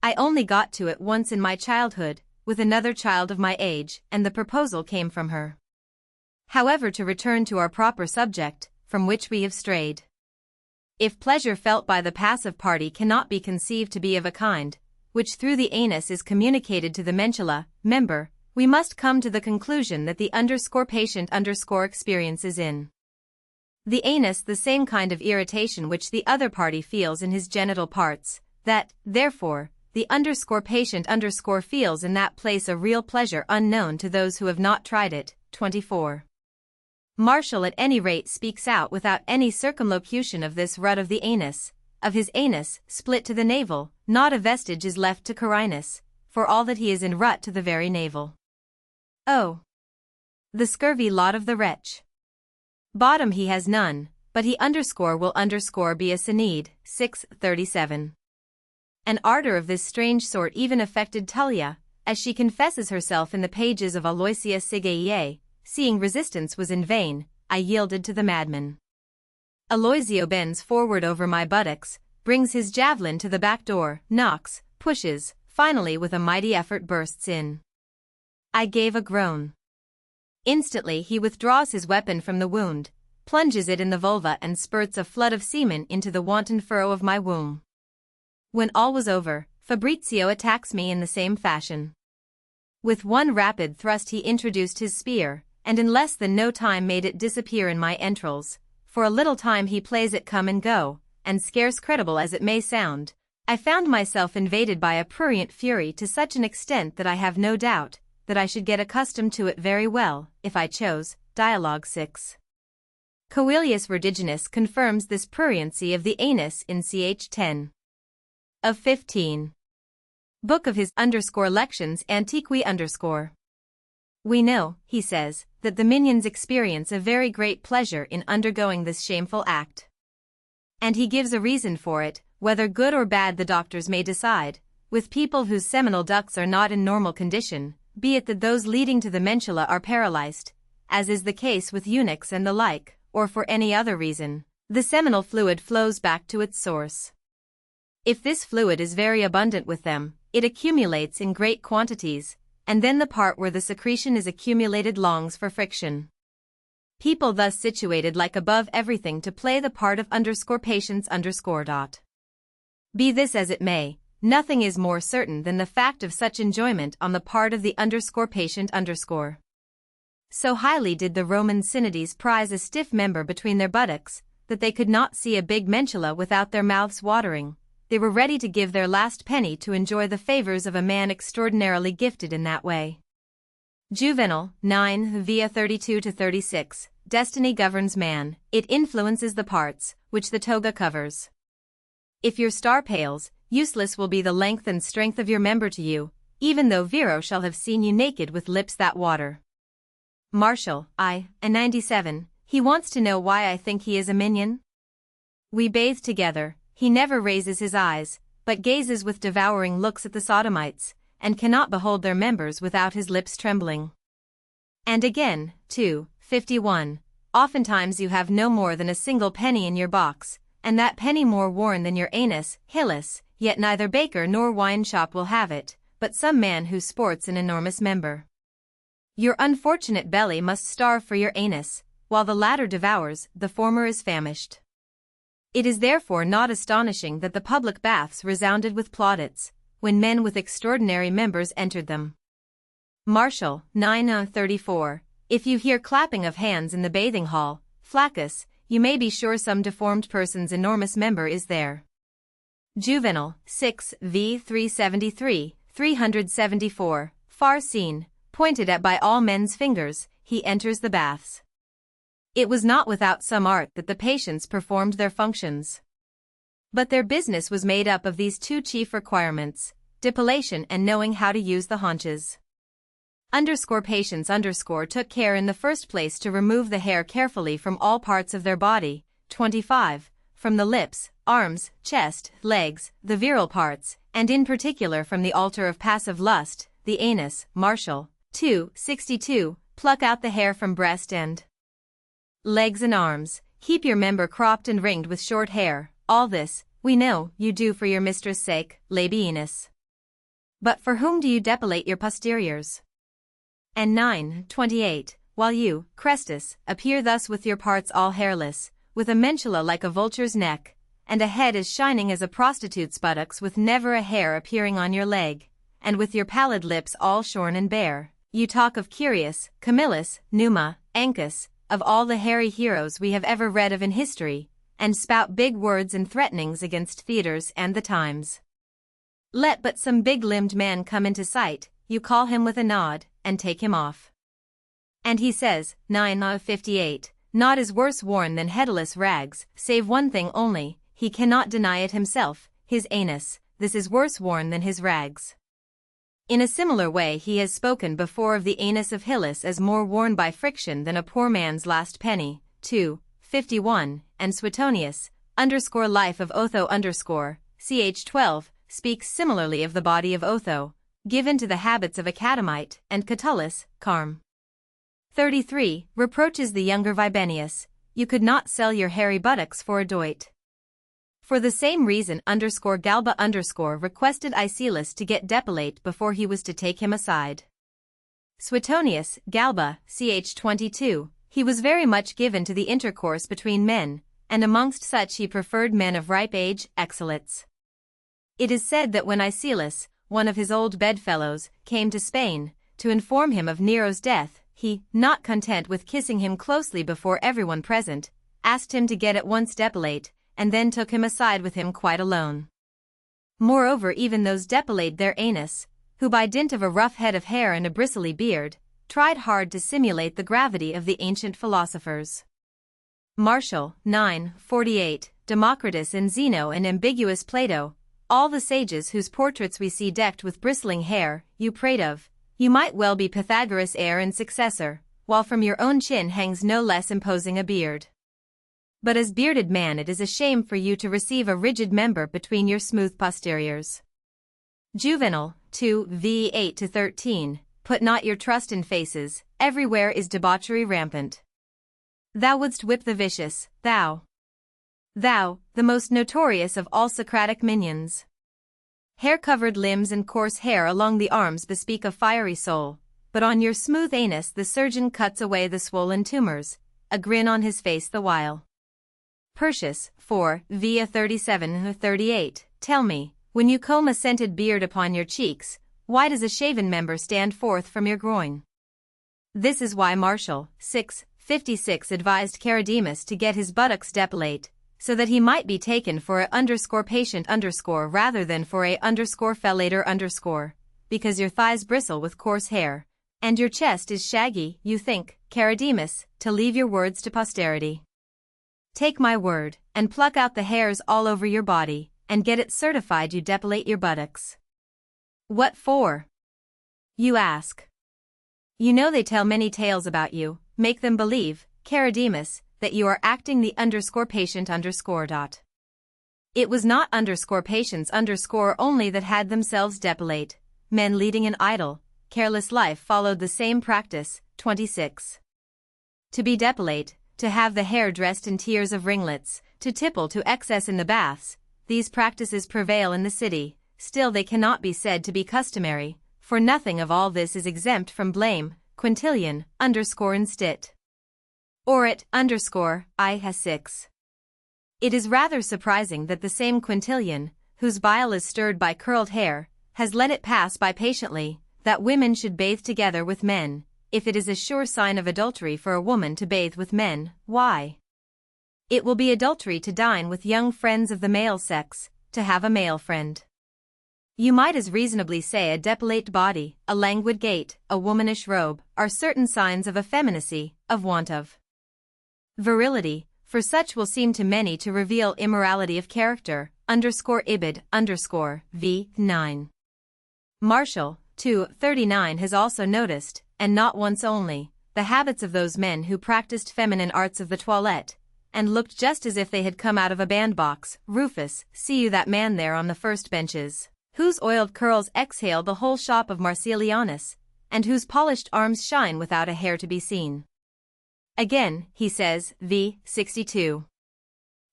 I only got to it once in my childhood, with another child of my age, and the proposal came from her. However, to return to our proper subject, from which we have strayed. If pleasure felt by the passive party cannot be conceived to be of a kind, which through the anus is communicated to the medulla, member, we must come to the conclusion that the patient experiences in the anus the same kind of irritation which the other party feels in his genital parts, that, therefore, the patient feels in that place a real pleasure unknown to those who have not tried it. 24. Martial at any rate speaks out without any circumlocution of this rut of the anus, of his anus, split to the navel, not a vestige is left to Carinus, for all that he is in rut to the very navel. Oh! The scurvy lot of the wretch! Bottom he has none, but he will be a Sinead. 6:37. An ardor of this strange sort even affected Tullia, as she confesses herself in the pages of Aloysia Sigeie. Seeing resistance was in vain, I yielded to the madman. Aloysio bends forward over my buttocks, brings his javelin to the back door, knocks, pushes, finally with a mighty effort bursts in. I gave a groan. Instantly he withdraws his weapon from the wound, plunges it in the vulva and spurts a flood of semen into the wanton furrow of my womb. When all was over, Fabrizio attacks me in the same fashion. With one rapid thrust he introduced his spear, and in less than no time made it disappear in my entrails. For a little time he plays at come and go, and scarce credible as it may sound, I found myself invaded by a prurient fury to such an extent that I have no doubt that I should get accustomed to it very well, if I chose. Dialogue 6. Coelius Vertiginus confirms this pruriency of the anus in ch. 10. Of 15. Book of his _lections antiqui_. We know, he says, that the minions experience a very great pleasure in undergoing this shameful act. And he gives a reason for it, whether good or bad the doctors may decide, with people whose seminal ducts are not in normal condition, be it that those leading to the medulla are paralyzed, as is the case with eunuchs and the like, or for any other reason, the seminal fluid flows back to its source. If this fluid is very abundant with them, it accumulates in great quantities, and then the part where the secretion is accumulated longs for friction. People thus situated like above everything to play the part of patients . Be this as it may, nothing is more certain than the fact of such enjoyment on the part of the patient . So highly did the Roman Synodes prize a stiff member between their buttocks, that they could not see a big medulla without their mouths watering. They were ready to give their last penny to enjoy the favors of a man extraordinarily gifted in that way. Juvenal, 9 via 32-36, Destiny governs man, it influences the parts, which the toga covers. If your star pales, useless will be the length and strength of your member to you, even though Vero shall have seen you naked with lips that water. Martial, I, a 97, he wants to know why I think he is a minion? We bathe together. He never raises his eyes, but gazes with devouring looks at the sodomites, and cannot behold their members without his lips trembling. And again, 51, oftentimes you have no more than a single penny in your box, and that penny more worn than your anus, Hillis, yet neither baker nor wine shop will have it, but some man who sports an enormous member. Your unfortunate belly must starve for your anus, while the latter devours, the former is famished. It is therefore not astonishing that the public baths resounded with plaudits, when men with extraordinary members entered them. Martial, 9:34, if you hear clapping of hands in the bathing hall, Flaccus, you may be sure some deformed person's enormous member is there. Juvenal, 6 v. 373, 374, far seen, pointed at by all men's fingers, he enters the baths. It was not without some art that the patients performed their functions. But their business was made up of these two chief requirements, depilation and knowing how to use the haunches. Patients took care in the first place to remove the hair carefully from all parts of their body, 25, from the lips, arms, chest, legs, the virile parts, and in particular from the altar of passive lust, the anus, Martial, 2, 62, pluck out the hair from breast and legs and arms, keep your member cropped and ringed with short hair, all this, we know, you do for your mistress' sake, Labienus. But for whom do you depilate your posteriors? And 9:28, while you, Crestus, appear thus with your parts all hairless, with a mentula like a vulture's neck, and a head as shining as a prostitute's buttocks with never a hair appearing on your leg, and with your pallid lips all shorn and bare, you talk of Curius, Camillus, Numa, Ancus, of all the hairy heroes we have ever read of in history, and spout big words and threatenings against theaters and the times. Let but some big-limbed man come into sight, you call him with a nod, and take him off. And he says, 9:58, Nod is worse worn than headless rags, save one thing only, he cannot deny it himself, his anus, this is worse worn than his rags. In a similar way he has spoken before of the anus of Hyllus as more worn by friction than a poor man's last penny, 2:51, and Suetonius, _life of Otho ch 12, speaks similarly of the body of Otho, given to the habits of Academite, and Catullus, Carm. 33, reproaches the younger Vibenius, you could not sell your hairy buttocks for a doit. For the same reason Galba requested Icelus to get depilate before he was to take him aside. Suetonius, Galba, ch 22, he was very much given to the intercourse between men, and amongst such he preferred men of ripe age, exilates. It is said that when Icelus, one of his old bedfellows, came to Spain, to inform him of Nero's death, he, not content with kissing him closely before everyone present, asked him to get at once depilate, and then took him aside with him quite alone. Moreover, even those depilate their anus, who by dint of a rough head of hair and a bristly beard, tried hard to simulate the gravity of the ancient philosophers. Martial, 9:48, Democritus and Zeno and ambiguous Plato, all the sages whose portraits we see decked with bristling hair, you prate of, you might well be Pythagoras' heir and successor, while from your own chin hangs no less imposing a beard. But as bearded man it is a shame for you to receive a rigid member between your smooth posteriors. Juvenal, 2:8-13, put not your trust in faces, everywhere is debauchery rampant. Thou wouldst whip the vicious, thou, the most notorious of all Socratic minions. Hair-covered limbs and coarse hair along the arms bespeak a fiery soul, but on your smooth anus the surgeon cuts away the swollen tumors, a grin on his face the while. Persius, 4:37-38, tell me, when you comb a scented beard upon your cheeks, why does a shaven member stand forth from your groin? This is why Martial, 6:56 advised Charidemus to get his buttocks depilate, so that he might be taken for a _patient rather than for a _fellator because your thighs bristle with coarse hair, and your chest is shaggy, you think, Charidemus, to leave your words to posterity. Take my word, and pluck out the hairs all over your body, and get it certified you depilate your buttocks. What for? You ask. You know they tell many tales about you, make them believe, Charidemus, that you are acting the _patient dot. It was not patients only that had themselves depilate, men leading an idle, careless life followed the same practice, 26. To be depilate, to have the hair dressed in tiers of ringlets, to tipple to excess in the baths, these practices prevail in the city, still they cannot be said to be customary, for nothing of all this is exempt from blame, Quintilian, instit. Orit, I has 6. It is rather surprising that the same Quintilian, whose bile is stirred by curled hair, has let it pass by patiently, that women should bathe together with men, if it is a sure sign of adultery for a woman to bathe with men, why? It will be adultery to dine with young friends of the male sex, to have a male friend. You might as reasonably say a depilate body, a languid gait, a womanish robe, are certain signs of effeminacy, of want of virility, for such will seem to many to reveal immorality of character, ibid, v. 9. Martial, 239 has also noticed, and not once only, the habits of those men who practiced feminine arts of the toilette, and looked just as if they had come out of a bandbox. Rufus, see you that man there on the first benches, whose oiled curls exhale the whole shop of Marcelianus, and whose polished arms shine without a hair to be seen. Again, he says, v. 62.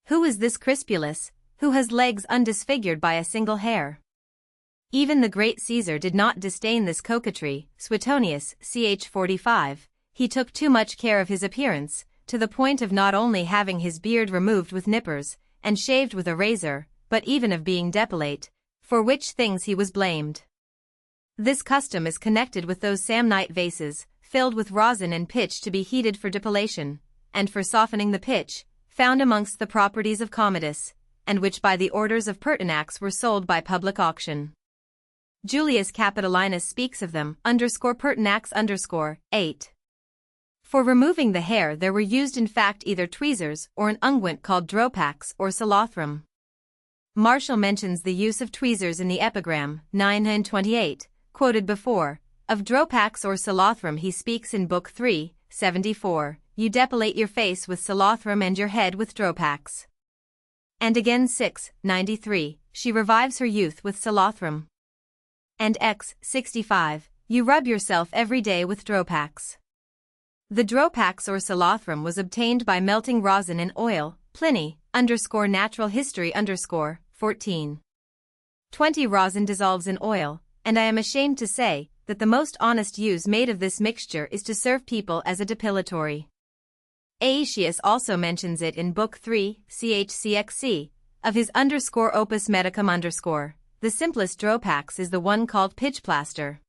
Who is this Crispulus, who has legs undisfigured by a single hair? Even the great Caesar did not disdain this coquetry. Suetonius, ch. 45, he took too much care of his appearance, to the point of not only having his beard removed with nippers, and shaved with a razor, but even of being depilate, for which things he was blamed. This custom is connected with those Samnite vases, filled with rosin and pitch to be heated for depilation, and for softening the pitch, found amongst the properties of Commodus, and which by the orders of Pertinax were sold by public auction. Julius Capitolinus speaks of them, Pertinax 8. For removing the hair there were used in fact either tweezers or an unguent called dropax or solothrum. Martial mentions the use of tweezers in the epigram, 9 and 28, quoted before. Of dropax or solothrum he speaks in Book 3, 74, you depilate your face with solothrum and your head with dropax. And again 6, 93, she revives her youth with solothrum. And x. 65, you rub yourself every day with dropax. The dropax or solothrum was obtained by melting rosin in oil. Pliny, natural history 14. 20 rosin dissolves in oil, and I am ashamed to say that the most honest use made of this mixture is to serve people as a depilatory. Aetius also mentions it in Book 3, chcxc, of his opus medicum The simplest dropax is the one called pitch plaster.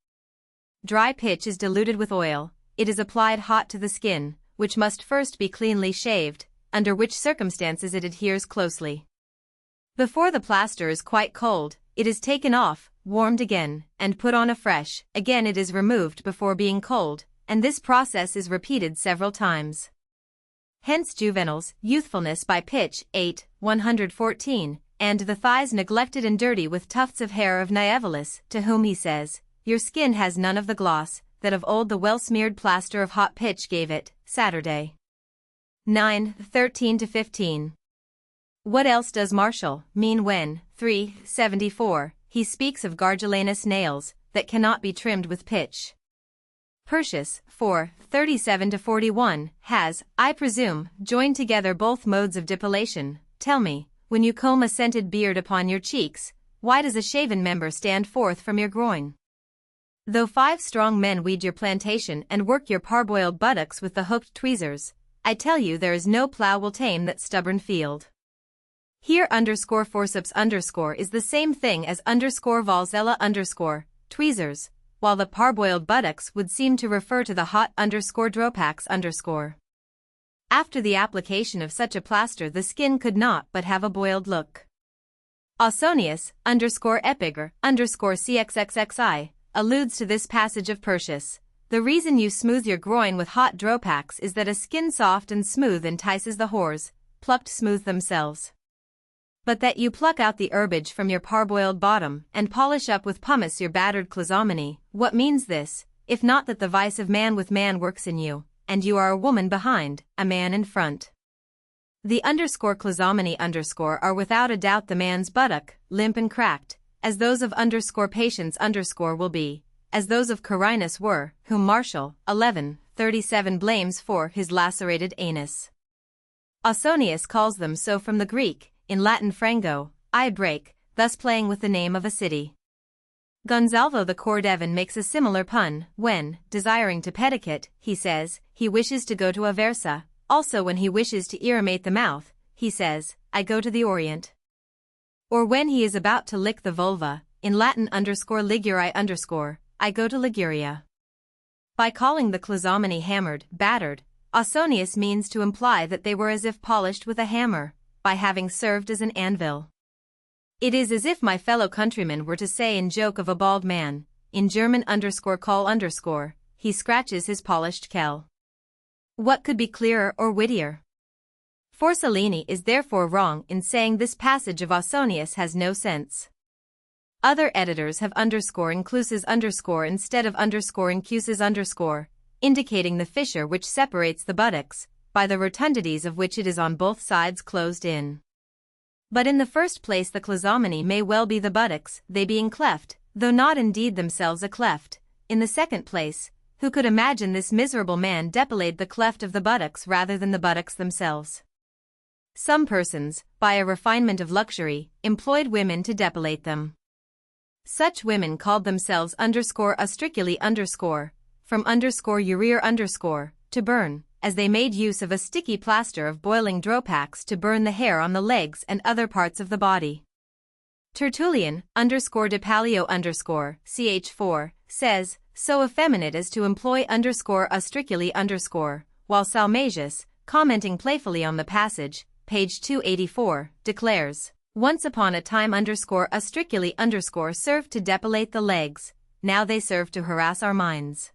Dry pitch is diluted with oil, it is applied hot to the skin, which must first be cleanly shaved, under which circumstances it adheres closely. Before the plaster is quite cold, it is taken off, warmed again, and put on afresh. Again it is removed before being cold, and this process is repeated several times. Hence Juvenal's Youthfulness by Pitch, 8, 114, and the thighs neglected and dirty with tufts of hair of Nievolus, to whom he says, your skin has none of the gloss, that of old the well-smeared plaster of hot pitch gave it. Saturday. 9, 13-15. What else does Martial mean when, 374, he speaks of Gargilanus nails, that cannot be trimmed with pitch? Persius, 4, 37-41, has, I presume, joined together both modes of depilation. Tell me, when you comb a scented beard upon your cheeks, why does a shaven member stand forth from your groin? Though 5 strong men weed your plantation and work your parboiled buttocks with the hooked tweezers, I tell you there is no plow will tame that stubborn field. Here forceps is the same thing as Valzella tweezers, while the parboiled buttocks would seem to refer to the hot dropax . After the application of such a plaster the skin could not but have a boiled look. Ausonius epigr cxxxi alludes to this passage of Persius. The reason you smooth your groin with hot dropax is that a skin soft and smooth entices the whores, plucked smooth themselves. But that you pluck out the herbage from your parboiled bottom and polish up with pumice your battered clozomony. What means this, if not that the vice of man with man works in you, and you are a woman behind, a man in front? The clozomony are without a doubt the man's buttock, limp and cracked, as those of patience will be, as those of Carinus were, whom Martial, 11:37 blames for his lacerated anus. Ausonius calls them so from the Greek, in Latin frango, I break, thus playing with the name of a city. Gonzalvo the Cordevan makes a similar pun, when, desiring to pedicate, he says, he wishes to go to Aversa, also when he wishes to irrigate the mouth, he says, I go to the Orient. Or when he is about to lick the vulva, in Latin liguri I go to Liguria. By calling the clozomony hammered, battered, Ausonius means to imply that they were as if polished with a hammer, by having served as an anvil. It is as if my fellow countrymen were to say in joke of a bald man, in German _call_, he scratches his polished kell. What could be clearer or wittier? Forcellini is therefore wrong in saying this passage of Ausonius has no sense. Other editors have _incluses_ instead of _incluses_, indicating the fissure which separates the buttocks, by the rotundities of which it is on both sides closed in. But in the first place the clausomony may well be the buttocks, they being cleft, though not indeed themselves a cleft. In the second place, who could imagine this miserable man depilate the cleft of the buttocks rather than the buttocks themselves? Some persons, by a refinement of luxury, employed women to depilate them. Such women called themselves _ostriculi_, from _urear_ to burn, as they made use of a sticky plaster of boiling dropax to burn the hair on the legs and other parts of the body. Tertullian _de paleo_ ch4 says, so effeminate as to employ _ostriculi_, while Salmasius, commenting playfully on the passage, page 284, declares, once upon a time _ostriculi_ served to depilate the legs, now they serve to harass our minds.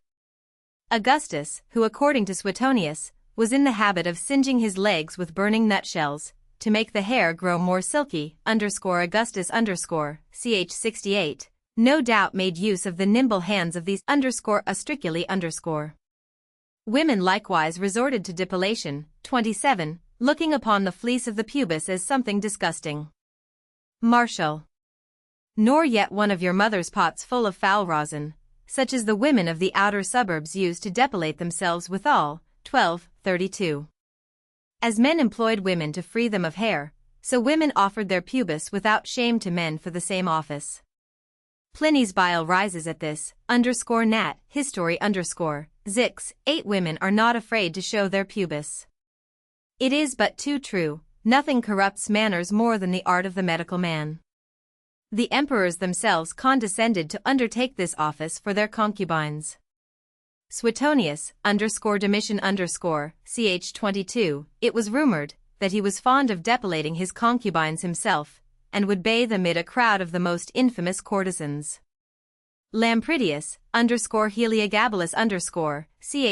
Augustus, who according to Suetonius, was in the habit of singeing his legs with burning nutshells, to make the hair grow more silky, _Augustus_ ch 68, no doubt made use of the nimble hands of these _ostriculi_. Women likewise resorted to depilation. 27, looking upon the fleece of the pubis as something disgusting. Martial. Nor yet one of your mother's pots full of foul rosin, such as the women of the outer suburbs used to depilate themselves withal. 12:32. As men employed women to free them of hair, so women offered their pubis without shame to men for the same office. Pliny's bile rises at this, _nat, history _zix, 8 women are not afraid to show their pubis. It is but too true, nothing corrupts manners more than the art of the medical man. The emperors themselves condescended to undertake this office for their concubines. Suetonius _Domitian ch 22, it was rumored that he was fond of depilating his concubines himself, and would bathe amid a crowd of the most infamous courtesans. Lampridius _Heliogabalus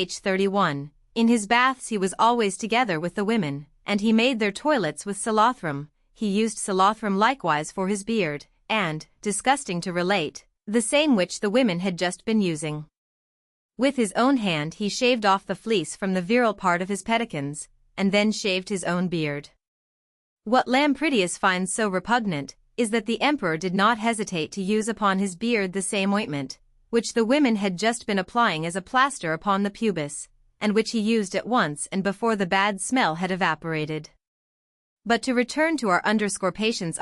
ch 31, in his baths he was always together with the women, and he made their toilets with salathrum, he used salathrum likewise for his beard, and, disgusting to relate, the same which the women had just been using. With his own hand he shaved off the fleece from the virile part of his pedicins, and then shaved his own beard. What Lampridius finds so repugnant, is that the emperor did not hesitate to use upon his beard the same ointment, which the women had just been applying as a plaster upon the pubis, and which he used at once and before the bad smell had evaporated. But to return to our patients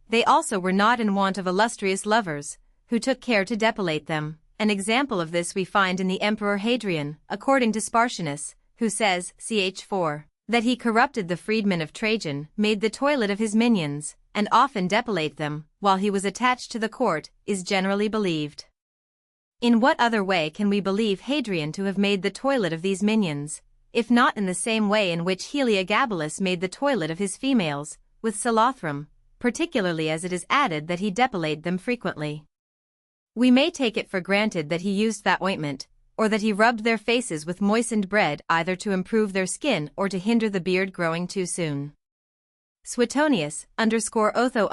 they also were not in want of illustrious lovers, who took care to depilate them. An example of this we find in the Emperor Hadrian, according to Spartianus, who says, ch 4, that he corrupted the freedmen of Trajan, made the toilet of his minions, and often depilate them, while he was attached to the court, is generally believed. In what other way can we believe Hadrian to have made the toilet of these minions, if not in the same way in which Heliogabalus made the toilet of his females, with salathrum, particularly as it is added that he depilated them frequently? We may take it for granted that he used that ointment, or that he rubbed their faces with moistened bread either to improve their skin or to hinder the beard growing too soon. Suetonius _Otho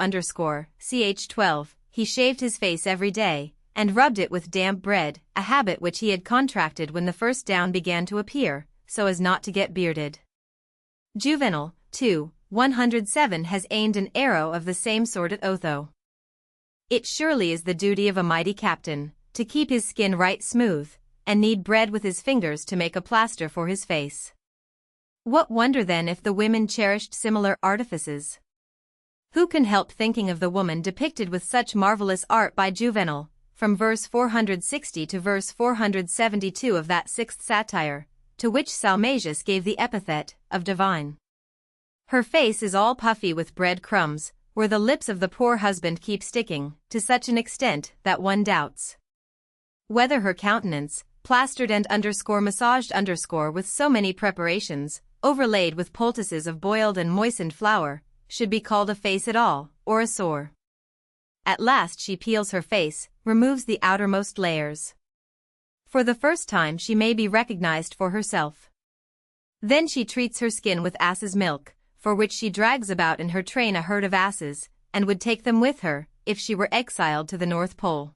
ch 12, he shaved his face every day, and rubbed it with damp bread, a habit which he had contracted when the first down began to appear, so as not to get bearded. Juvenal, 107 has aimed an arrow of the same sort at Otho. It surely is the duty of a mighty captain, to keep his skin right smooth, and knead bread with his fingers to make a plaster for his face. What wonder then if the women cherished similar artifices? Who can help thinking of the woman depicted with such marvelous art by Juvenal, from verse 460 to verse 472 of that sixth satire, to which Salmasius gave the epithet of divine? Her face is all puffy with bread crumbs, where the lips of the poor husband keep sticking, to such an extent that one doubts whether her countenance, plastered and massaged with so many preparations, overlaid with poultices of boiled and moistened flour, should be called a face at all, or a sore. At last she peels her face, removes the outermost layers. For the first time she may be recognized for herself. Then she treats her skin with ass's milk, for which she drags about in her train a herd of asses, and would take them with her, if she were exiled to the North Pole.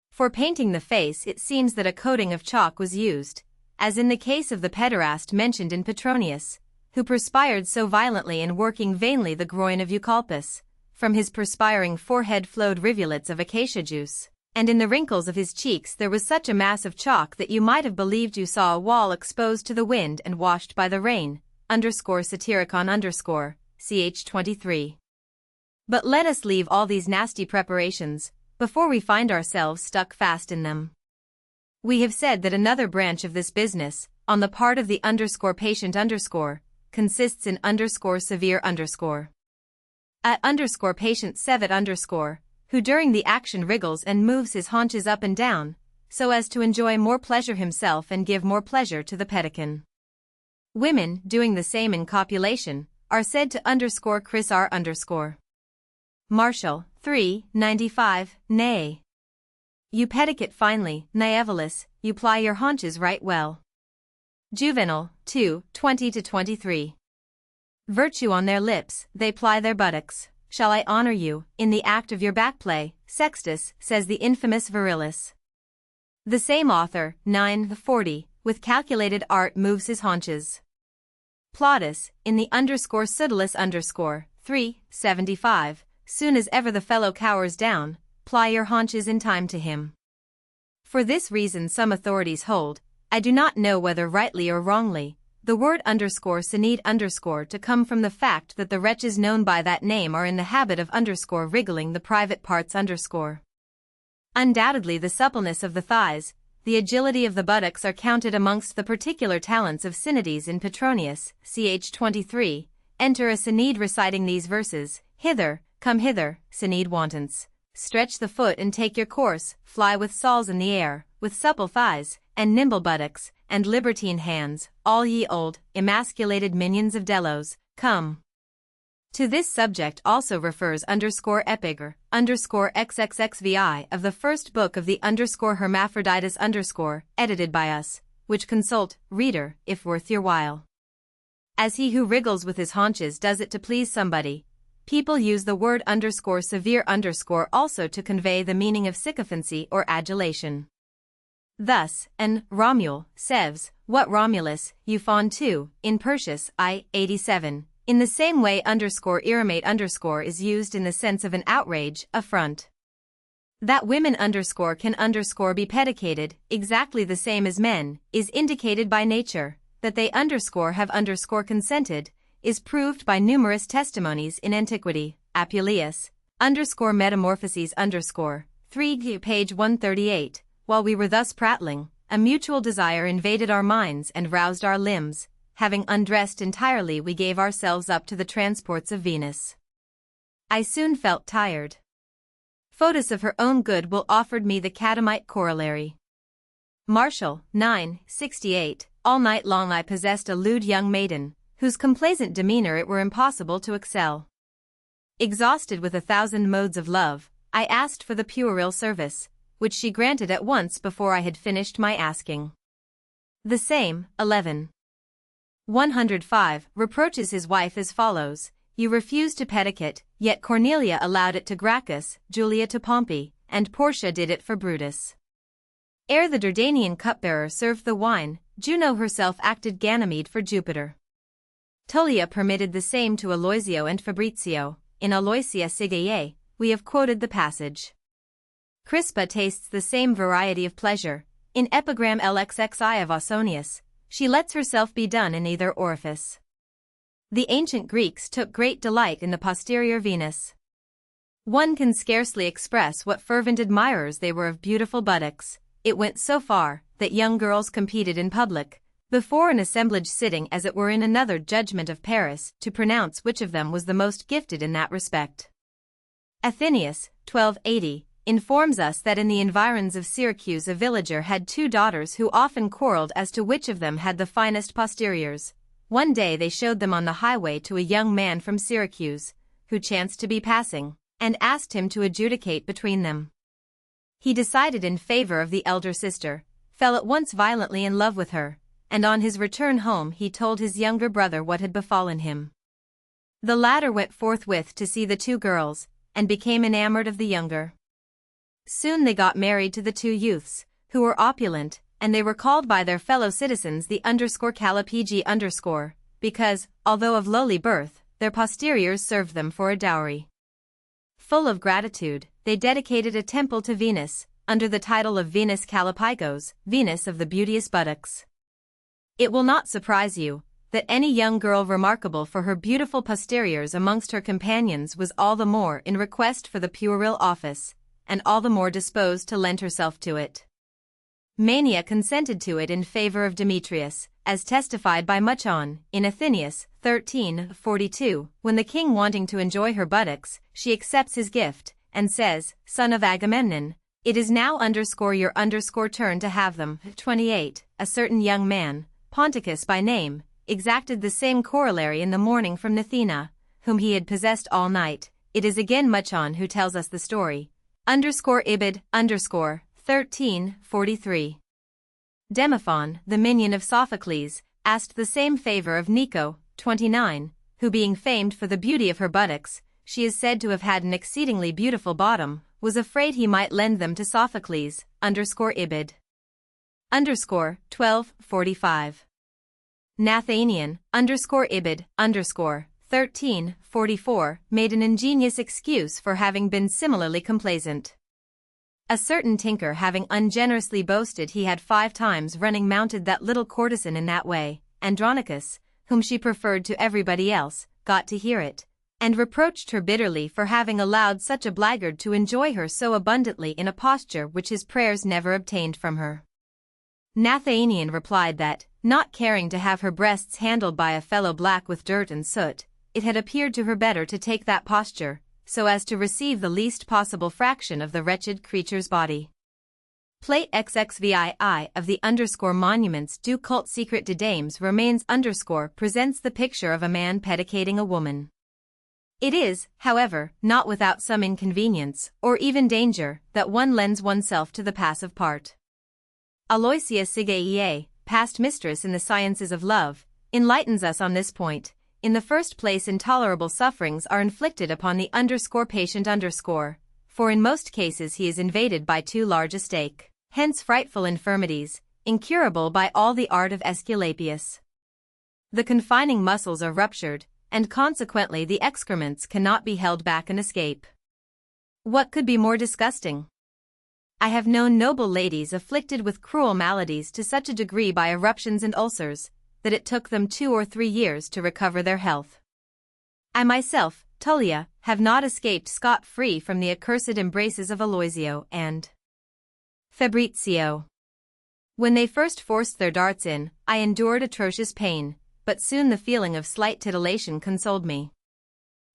For painting the face it seems that a coating of chalk was used, as in the case of the pederast mentioned in Petronius, who perspired so violently in working vainly the groin of Eucolpus, from his perspiring forehead flowed rivulets of acacia juice, and in the wrinkles of his cheeks there was such a mass of chalk that you might have believed you saw a wall exposed to the wind and washed by the rain, _Satyricon_, ch. 23. But let us leave all these nasty preparations, before we find ourselves stuck fast in them. We have said that another branch of this business, on the part of the patient consists in severe a patient sevet who during the action wriggles and moves his haunches up and down, so as to enjoy more pleasure himself and give more pleasure to the pedican. Women, doing the same in copulation, are said to Chris R. Martial, 3, 95, nay. You pedicate finely, Naevalis, you ply your haunches right well. Juvenal, 2, 20-23. Virtue on their lips, they ply their buttocks. Shall I honor you, in the act of your backplay, Sextus, says the infamous Virilis. The same author, 9-40, with calculated art moves his haunches. Plautus, in the Pseudolus 3, 75, soon as ever the fellow cowers down, ply your haunches in time to him. For this reason some authorities hold, I do not know whether rightly or wrongly, the word _senede_ to come from the fact that the wretches known by that name are in the habit of wriggling the private parts . Undoubtedly the suppleness of the thighs, the agility of the buttocks are counted amongst the particular talents of Synedes in Petronius, ch. 23, enter a Synede reciting these verses, hither, come hither, Synede wantons. Stretch the foot and take your course, fly with soles in the air, with supple thighs, and nimble buttocks, and libertine hands, all ye old, emasculated minions of Delos, come. To this subject also refers _epigr, _xxxvi of the first book of the Hermaphroditus edited by us, which consult, reader, if worth your while. As he who wriggles with his haunches does it to please somebody, people use the word severe also to convey the meaning of sycophancy or adulation. Thus, an Romule, Sevs, what Romulus, you fawn too, in Persius, I, 87. In the same way irrimate is used in the sense of an outrage, affront. That women can be pedicated, exactly the same as men, is indicated by nature. That they have consented, is proved by numerous testimonies in antiquity. Apuleius, Metamorphoses 3, page 138. While we were thus prattling, a mutual desire invaded our minds and roused our limbs. Having undressed entirely we gave ourselves up to the transports of Venus. I soon felt tired. Photis of her own good will offered me the catamite corollary. Martial, 9, 68, all night long I possessed a lewd young maiden, whose complaisant demeanor it were impossible to excel. Exhausted with 1,000 modes of love, I asked for the puerile service, which she granted at once before I had finished my asking. The same, 11. 105, reproaches his wife as follows, you refused to pedicate, yet Cornelia allowed it to Gracchus, Julia to Pompey, and Portia did it for Brutus. Ere the Dardanian cupbearer served the wine, Juno herself acted Ganymede for Jupiter. Tullia permitted the same to Aloysio and Fabrizio, in Aloysia Sigae, we have quoted the passage. Crispa tastes the same variety of pleasure, in Epigram LXXI of Ausonius, she lets herself be done in either orifice. The ancient Greeks took great delight in the posterior Venus. One can scarcely express what fervent admirers they were of beautiful buttocks. It went so far, that young girls competed in public, before an assemblage sitting as it were in another judgment of Paris, to pronounce which of them was the most gifted in that respect. Athenaeus, 1280, informs us that in the environs of Syracuse a villager had 2 daughters who often quarreled as to which of them had the finest posteriors. One day they showed them on the highway to a young man from Syracuse, who who chanced to be passing, and asked him to adjudicate between them. He decided in favor of the elder sister, fell at once violently in love with her, and on his return home he told his younger brother what had befallen him. The latter went forthwith to see the two girls, and became enamored of the younger. Soon they got married to the two youths, who were opulent, and they were called by their fellow citizens the _Cala PG_, because, although of lowly birth, their posteriors served them for a dowry. Full of gratitude, they dedicated a temple to Venus, under the title of Venus Kalapikos, Venus of the beauteous buttocks. It will not surprise you that any young girl remarkable for her beautiful posteriors amongst her companions was all the more in request for the puerile office, and all the more disposed to lend herself to it. Mania consented to it in favor of Demetrius, as testified by Muchon, in Athenaeus, 13:42, when the king wanting to enjoy her buttocks, she accepts his gift, and says, "Son of Agamemnon, it is now your turn to have them." 28. A certain young man, Ponticus by name, exacted the same corollary in the morning from Nathena, whom he had possessed all night. It is again Muchon who tells us the story. Ibid, 13:43. Demophon, the minion of Sophocles, asked the same favor of Nico, 29, who being famed for the beauty of her buttocks, she is said to have had an exceedingly beautiful bottom, was afraid he might lend them to Sophocles, Ibid. 12:45. Nathaniel, Ibid, 13:44, made an ingenious excuse for having been similarly complaisant. A certain tinker having ungenerously boasted he had 5 times running mounted that little courtesan in that way, Andronicus, whom she preferred to everybody else, got to hear it, and reproached her bitterly for having allowed such a blackguard to enjoy her so abundantly in a posture which his prayers never obtained from her. Nathaniel replied that, not caring to have her breasts handled by a fellow black with dirt and soot, it had appeared to her better to take that posture, so as to receive the least possible fraction of the wretched creature's body. Plate XXVII of the Monuments du Culte Secret de Dames remains presents the picture of a man pedicating a woman. It is, however, not without some inconvenience, or even danger, that one lends oneself to the passive part. Aloysia Sigaea, past mistress in the sciences of love, enlightens us on this point. In the first place, intolerable sufferings are inflicted upon the patient for in most cases he is invaded by too large a stake, hence frightful infirmities, incurable by all the art of Aesculapius. The confining muscles are ruptured, and consequently the excrements cannot be held back and escape. What could be more disgusting? I have known noble ladies afflicted with cruel maladies to such a degree by eruptions and ulcers, that it took them 2 or 3 years to recover their health. I myself, Tullia, have not escaped scot-free from the accursed embraces of Aloysio and Fabrizio. When they first forced their darts in, I endured atrocious pain, but soon the feeling of slight titillation consoled me.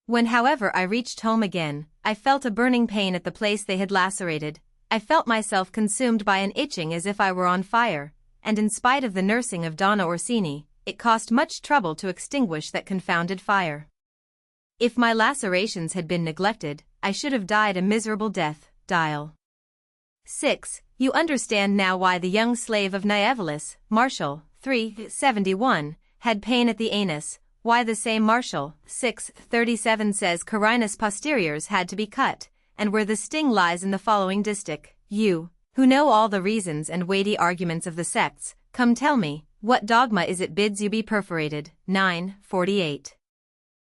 When however I reached home again, I felt a burning pain at the place they had lacerated. I felt myself consumed by an itching as if I were on fire, and in spite of the nursing of Donna Orsini, it cost much trouble to extinguish that confounded fire. If my lacerations had been neglected, I should have died a miserable death. Dial. 6. You understand now why the young slave of Nievolis, Martial, 371, had pain at the anus, why the same Martial, 637 says Carinus posteriors had to be cut, and where the sting lies in the following distich. You, who know all the reasons and weighty arguments of the sects, come tell me, what dogma is it bids you be perforated? 9:48.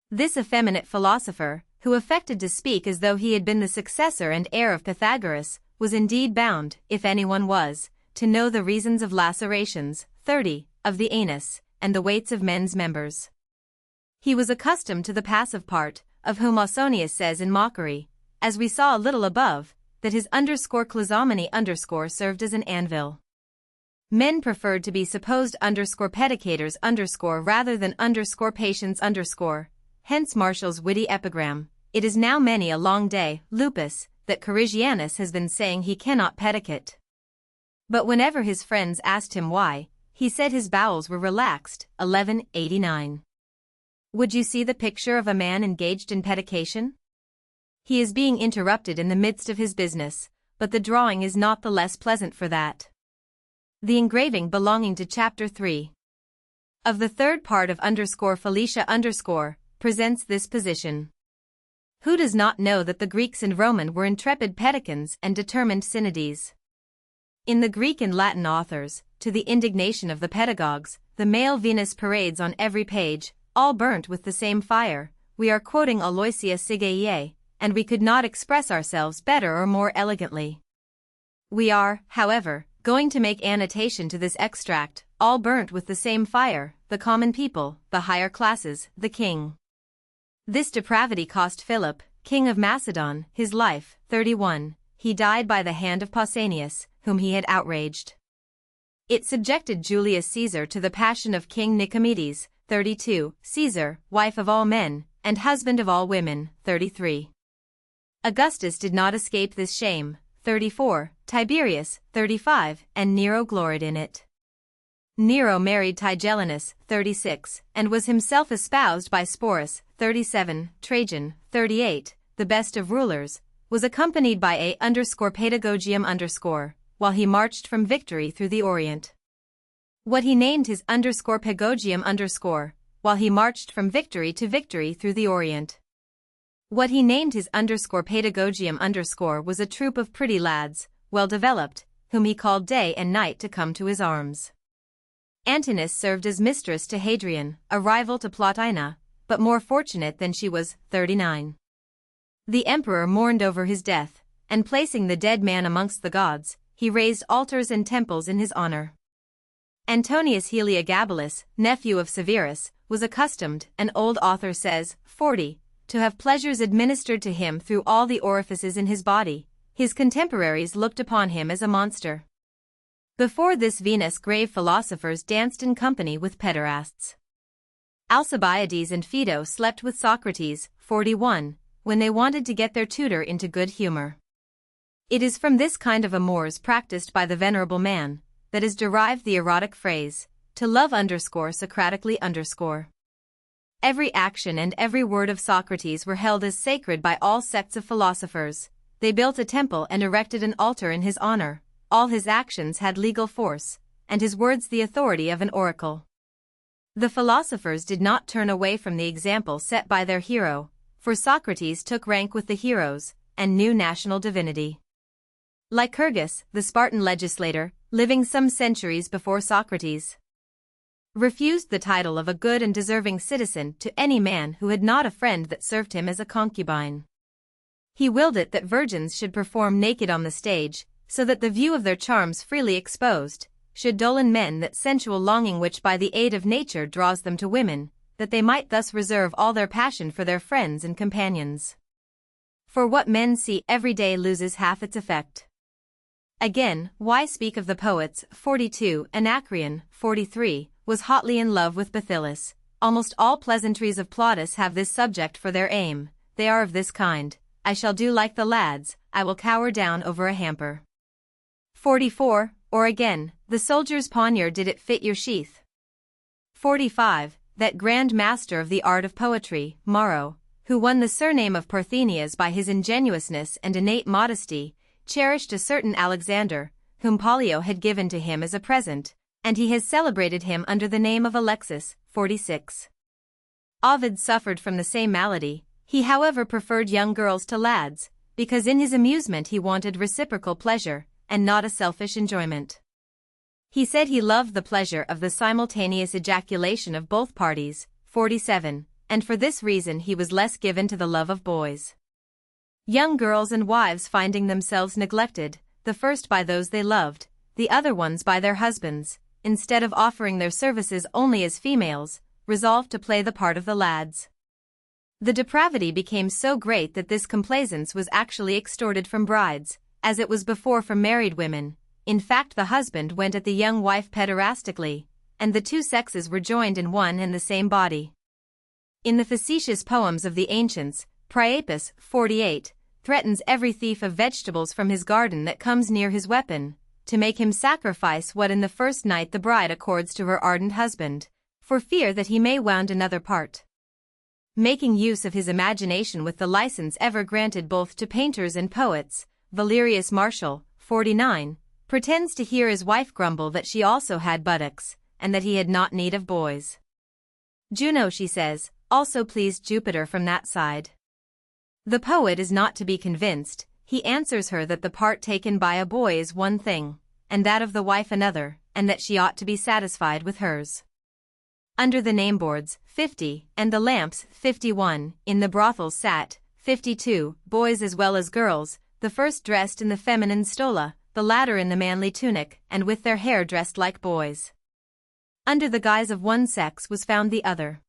This effeminate philosopher, who affected to speak as though he had been the successor and heir of Pythagoras, was indeed bound, if anyone was, to know the reasons of lacerations, 30, of the anus, and the weights of men's members. He was accustomed to the passive part, of whom Ausonius says in mockery, as we saw a little above, that his _clasomony served as an anvil. Men preferred to be supposed pedicators rather than patients hence Martial's witty epigram, it is now many a long day, lupus, that Corrigianus has been saying he cannot pedicate. But whenever his friends asked him why, he said his bowels were relaxed. 1189. Would you see the picture of a man engaged in pedication? He is being interrupted in the midst of his business, but the drawing is not the less pleasant for that. The engraving belonging to Chapter 3 of the third part of Felicia presents this position. Who does not know that the Greeks and Roman were intrepid pedicans and determined synodies? In the Greek and Latin authors, to the indignation of the pedagogues, the male Venus parades on every page, all burnt with the same fire. We are quoting Aloysia Sigeie, and we could not express ourselves better or more elegantly. We are, however, going to make annotation to this extract, all burnt with the same fire, the common people, the higher classes, the king. This depravity cost Philip, king of Macedon, his life. 31. He died by the hand of Pausanias, whom he had outraged. It subjected Julius Caesar to the passion of King Nicomedes. 32. Caesar, wife of all men, and husband of all women. 33. Augustus did not escape this shame. 34. Tiberius. 35. And Nero gloried in it. Nero married Tigellinus. 36. And was himself espoused by Sporus. 37. Trajan. 38. The best of rulers, was accompanied by a_pedagogium_, while he marched from victory through the Orient. What he named his _pedagogium_, while he marched from victory to victory through the Orient. What he named his _pedagogium_ was a troop of pretty lads, well developed, whom he called day and night to come to his arms. Antinous served as mistress to Hadrian, a rival to Plotina, but more fortunate than she was. 39. The emperor mourned over his death, and placing the dead man amongst the gods, he raised altars and temples in his honor. Antonius Heliogabalus, nephew of Severus, was accustomed, an old author says, 40, to have pleasures administered to him through all the orifices in his body. His contemporaries looked upon him as a monster. Before this Venus grave philosophers danced in company with pederasts. Alcibiades and Phaedo slept with Socrates. 41, when they wanted to get their tutor into good humor. It is from this kind of amours practiced by the venerable man that is derived the erotic phrase, to love_Socratically_. Every action and every word of Socrates were held as sacred by all sects of philosophers. They built a temple and erected an altar in his honor. All his actions had legal force, and his words the authority of an oracle. The philosophers did not turn away from the example set by their hero, for Socrates took rank with the heroes, and knew national divinity. Lycurgus, the Spartan legislator, living some centuries before Socrates, refused the title of a good and deserving citizen to any man who had not a friend that served him as a concubine. He willed it that virgins should perform naked on the stage, so that the view of their charms freely exposed, should dull in men that sensual longing which by the aid of nature draws them to women, that they might thus reserve all their passion for their friends and companions. For what men see every day loses half its effect. Again, why speak of the poets? 42. Anacreon, 43, was hotly in love with Bathyllus. Almost all pleasantries of Plautus have this subject for their aim. They are of this kind: I shall do like the lads, I will cower down over a hamper. 44. Or again, the soldier's poniard, did it fit your sheath? 45. That grand master of the art of poetry, Maro, who won the surname of Parthenias by his ingenuousness and innate modesty, cherished a certain Alexander, whom Pollio had given to him as a present, and he has celebrated him under the name of Alexis. 46. Ovid suffered from the same malady. He however preferred young girls to lads, because in his amusement he wanted reciprocal pleasure, and not a selfish enjoyment. He said he loved the pleasure of the simultaneous ejaculation of both parties. 47. And for this reason he was less given to the love of boys. Young girls and wives, finding themselves neglected, the first by those they loved, the other ones by their husbands, instead of offering their services only as females, resolved to play the part of the lads. The depravity became so great that this complaisance was actually extorted from brides, as it was before from married women. In fact, the husband went at the young wife pederastically, and the two sexes were joined in one and the same body. In the facetious poems of the ancients, Priapus, 48, threatens every thief of vegetables from his garden that comes near his weapon, to make him sacrifice what in the first night the bride accords to her ardent husband, for fear that he may wound another part. Making use of his imagination with the license ever granted both to painters and poets, Valerius Martial, 49, pretends to hear his wife grumble that she also had buttocks, and that he had not need of boys. Juno, she says, also pleased Jupiter from that side. The poet is not to be convinced. He answers her that the part taken by a boy is one thing, and that of the wife another, and that she ought to be satisfied with hers. Under the nameboards, 50, and the lamps, 51, in the brothels sat, 52, boys as well as girls, the first dressed in the feminine stola, the latter in the manly tunic, and with their hair dressed like boys. Under the guise of one sex was found the other.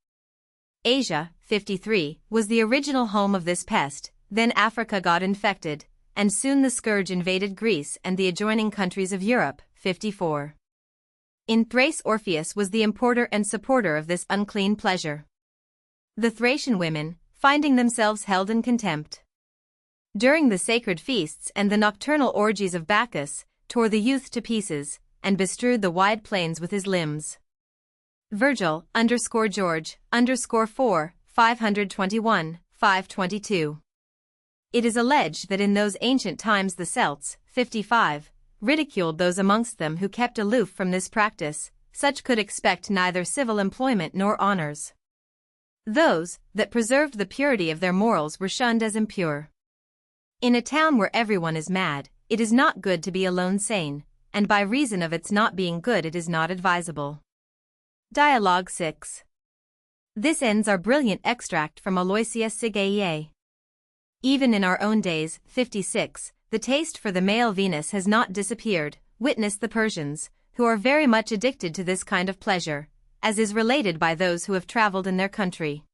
Asia, 53, was the original home of this pest, then Africa got infected, and soon the scourge invaded Greece and the adjoining countries of Europe, 54. In Thrace Orpheus was the importer and supporter of this unclean pleasure. The Thracian women, finding themselves held in contempt during the sacred feasts and the nocturnal orgies of Bacchus, tore the youth to pieces, and bestrewed the wide plains with his limbs. Virgil, George, 4, 521, 522. It is alleged that in those ancient times the Celts, 55, ridiculed those amongst them who kept aloof from this practice, such could expect neither civil employment nor honors. Those that preserved the purity of their morals were shunned as impure. In a town where everyone is mad, it is not good to be alone sane, and by reason of its not being good it is not advisable. Dialogue 6. This ends our brilliant extract from Aloysius Sigaier. Even in our own days, 56, the taste for the male Venus has not disappeared, witness the Persians, who are very much addicted to this kind of pleasure, as is related by those who have traveled in their country.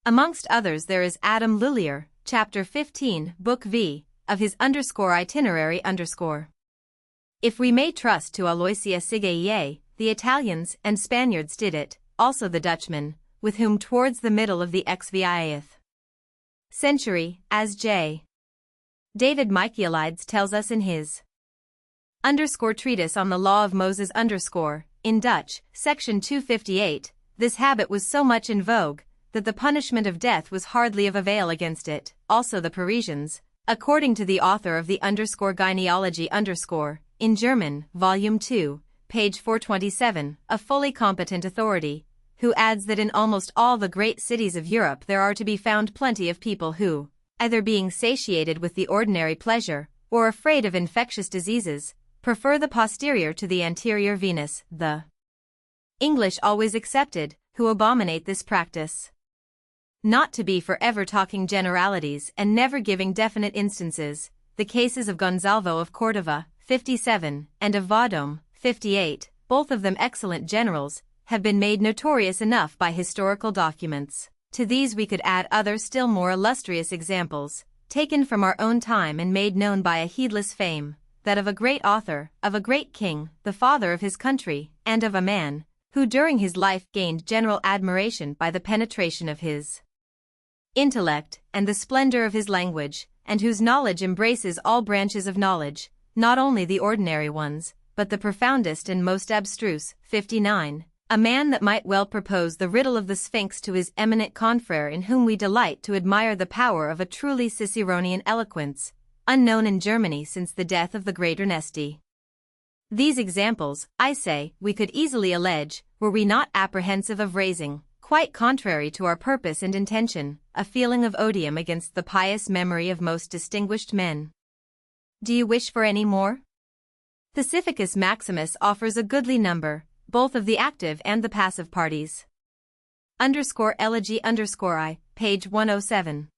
Amongst others there is Adam Lullier, chapter 15, book V, of his itinerary. If we may trust to Aloysius Sigaier, the Italians and Spaniards did it, also the Dutchmen, with whom towards the middle of the XVIth century, as J. David Michaelides tells us in his treatise on the law of Moses in Dutch, section 258, this habit was so much in vogue, that the punishment of death was hardly of avail against it. Also the Parisians, according to the author of the Genealogy in German, volume 2, page 427, a fully competent authority, who adds that in almost all the great cities of Europe there are to be found plenty of people who, either being satiated with the ordinary pleasure, or afraid of infectious diseases, prefer the posterior to the anterior Venus, the English always excepted, who abominate this practice. Not to be forever talking generalities and never giving definite instances, the cases of Gonzalvo of Cordova, 57, and of Vendôme, 58, both of them excellent generals, have been made notorious enough by historical documents. To these we could add other still more illustrious examples, taken from our own time and made known by a heedless fame, that of a great author, of a great king, the father of his country, and of a man, who during his life gained general admiration by the penetration of his intellect and the splendor of his language, and whose knowledge embraces all branches of knowledge, not only the ordinary ones, but the profoundest and most abstruse. 59. A man that might well propose the riddle of the Sphinx to his eminent confrere, in whom we delight to admire the power of a truly Ciceronian eloquence, unknown in Germany since the death of the great Ernesti. These examples, I say, we could easily allege, were we not apprehensive of raising, quite contrary to our purpose and intention, a feeling of odium against the pious memory of most distinguished men. Do you wish for any more? Pacificus Maximus offers a goodly number, both of the active and the passive parties. Elegy I, page 107.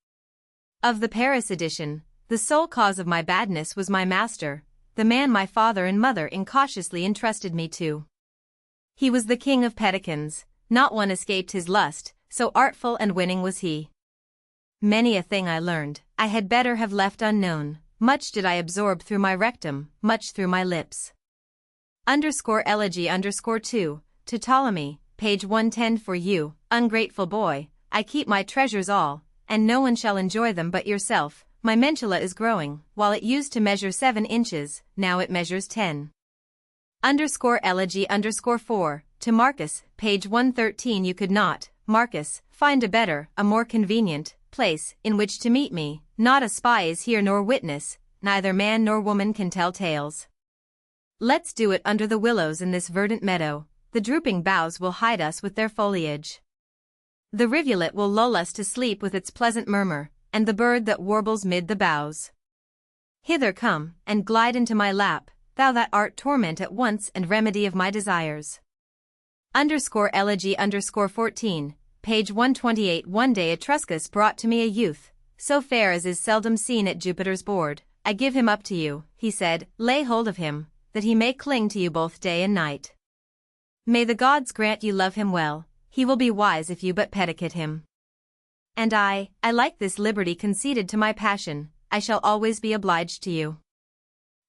Of the Paris edition, the sole cause of my badness was my master, the man my father and mother incautiously entrusted me to. He was the king of pedicans, not one escaped his lust, so artful and winning was he. Many a thing I learned, I had better have left unknown, much did I absorb through my rectum, much through my lips. Elegy II, to Ptolemy, page 110. For you, ungrateful boy, I keep my treasures all, and no one shall enjoy them but yourself. My mentula is growing, while it used to measure 7 inches, now it measures 10. Elegy IV, to Marcus, page 113. You could not, Marcus, find a better, a more convenient, place, in which to meet me. Not a spy is here nor witness, neither man nor woman can tell tales. Let's do it under the willows in this verdant meadow, the drooping boughs will hide us with their foliage. The rivulet will lull us to sleep with its pleasant murmur, and the bird that warbles mid the boughs. Hither come, and glide into my lap, thou that art torment at once and remedy of my desires. Elegy 14, page 128. One day Etruscus brought to me a youth, so fair as is seldom seen at Jupiter's board. I give him up to you, he said, lay hold of him, that he may cling to you both day and night. May the gods grant you love him well, he will be wise if you but pedicate him. And I like this liberty conceded to my passion, I shall always be obliged to you.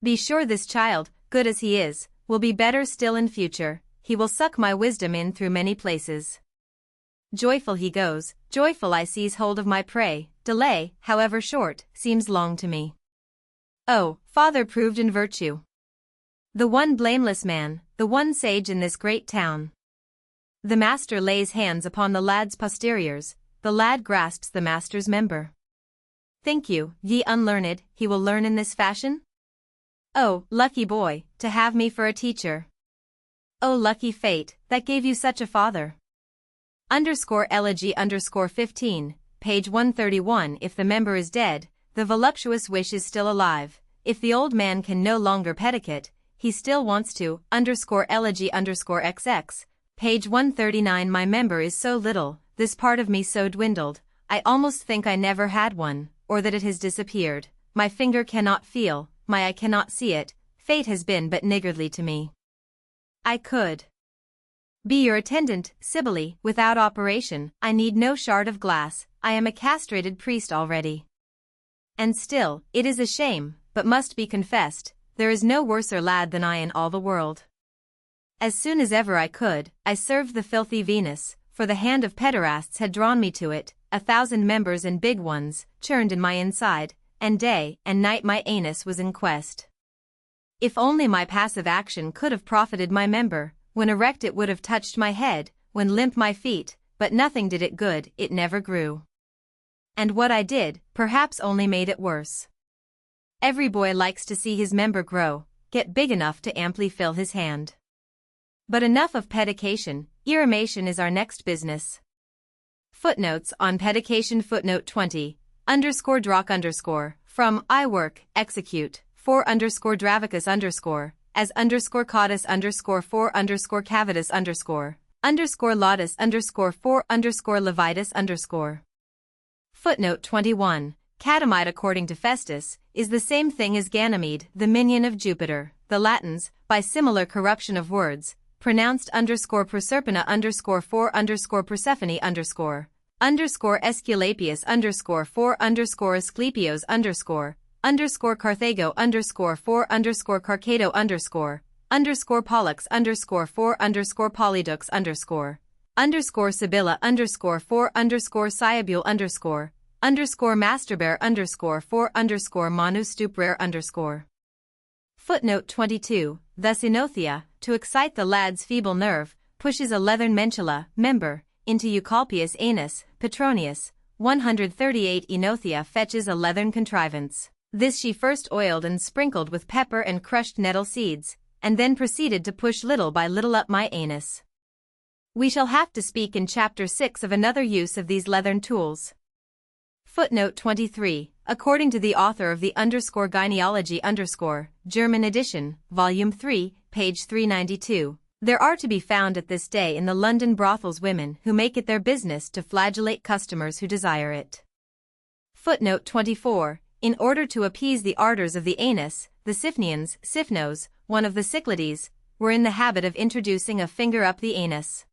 Be sure this child, good as he is, will be better still in future, he will suck my wisdom in through many places. Joyful he goes, joyful I seize hold of my prey, delay, however short, seems long to me. Oh, father proved in virtue. The one blameless man, the one sage in this great town. The master lays hands upon the lad's posteriors, the lad grasps the master's member. Think you, ye unlearned, he will learn in this fashion? Oh, lucky boy, to have me for a teacher. Oh, lucky fate, that gave you such a father. Elegy 15, page 131. If the member is dead, the voluptuous wish is still alive. If the old man can no longer pedicate, he still wants to. Elegy XX, page 139. My member is so little, this part of me so dwindled, I almost think I never had one, or that it has disappeared. My finger cannot feel, my eye cannot see it, fate has been but niggardly to me. I could be your attendant, Cybele, without operation, I need no shard of glass, I am a castrated priest already. And still, it is a shame, but must be confessed, there is no worser lad than I in all the world. As soon as ever I could, I served the filthy Venus, for the hand of pederasts had drawn me to it, 1,000 members and big ones, churned in my inside, and day and night my anus was in quest. If only my passive action could have profited my member, when erect it would have touched my head, when limp my feet, but nothing did it good, it never grew. And what I did, perhaps only made it worse. Every boy likes to see his member grow, get big enough to amply fill his hand. But enough of pedication, eremation is our next business. Footnotes on pedication. Footnote 20, _drock_, from I work, execute, for _dravicus as _caudus _for _cavitus laudus for levitus . Footnote 21, Catamite according to Festus, is the same thing as Ganymede, the minion of Jupiter. The Latins, by similar corruption of words, pronounced _Proserpina for Persephone Esculapius for Asclepios Carthago for Carcado Pollux for Polydux Sibylla for Cybele Masterbear for Manu Stuprare . Footnote 22, thus Enothea, to excite the lad's feeble nerve, pushes a leathern mentula, member, into Eucolpius anus, Petronius, 138. Enothea fetches a leathern contrivance. This she first oiled and sprinkled with pepper and crushed nettle seeds, and then proceeded to push little by little up my anus. We shall have to speak in chapter 6 of another use of these leathern tools. Footnote 23, according to the author of the Gyneology German edition, volume 3, page 392, there are to be found at this day in the London brothels women who make it their business to flagellate customers who desire it. Footnote 24, in order to appease the ardors of the anus, the Siphnians, Siphnos, one of the Cyclades, were in the habit of introducing a finger up the anus.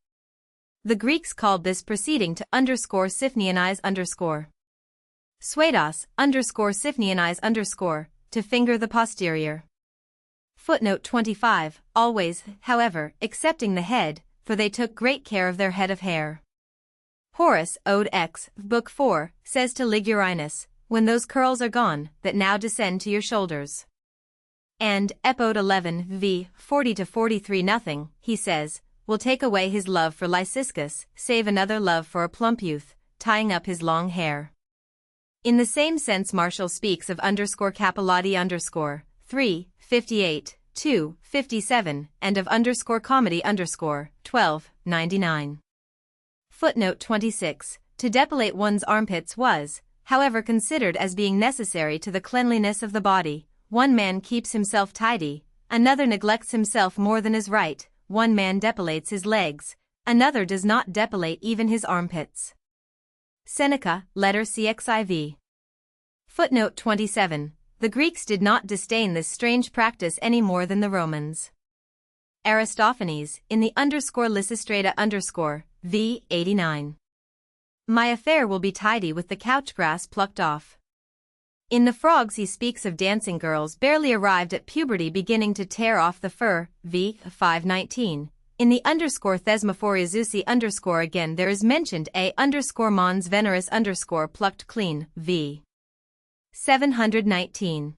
The Greeks called this proceeding to _Siphnianize Suedos, Siphnianize to finger the posterior. Footnote 25, always, however, excepting the head, for they took great care of their head of hair. Horace, Ode X, Book 4, says to Ligurinus, when those curls are gone, that now descend to your shoulders. And, Epode 11 v. 40-43 nothing, he says, will take away his love for Lyciscus, save another love for a plump youth, tying up his long hair. In the same sense Martial speaks of _Capillotti _3, 58, 2, 57, and of _comedy _12, 99. Footnote 26. To depilate one's armpits was, however, considered as being necessary to the cleanliness of the body. One man keeps himself tidy, another neglects himself more than is right. One man depilates his legs, another does not depilate even his armpits. Seneca, Letter CXIV. Footnote 27. The Greeks did not disdain this strange practice any more than the Romans. Aristophanes, in the _Lysistrata v. 89. My affair will be tidy with the couch grass plucked off. In the Frogs he speaks of dancing girls barely arrived at puberty beginning to tear off the fur, v. 519. In the _Thesmophoria again there is mentioned a _mons Veneris plucked clean, v. 719.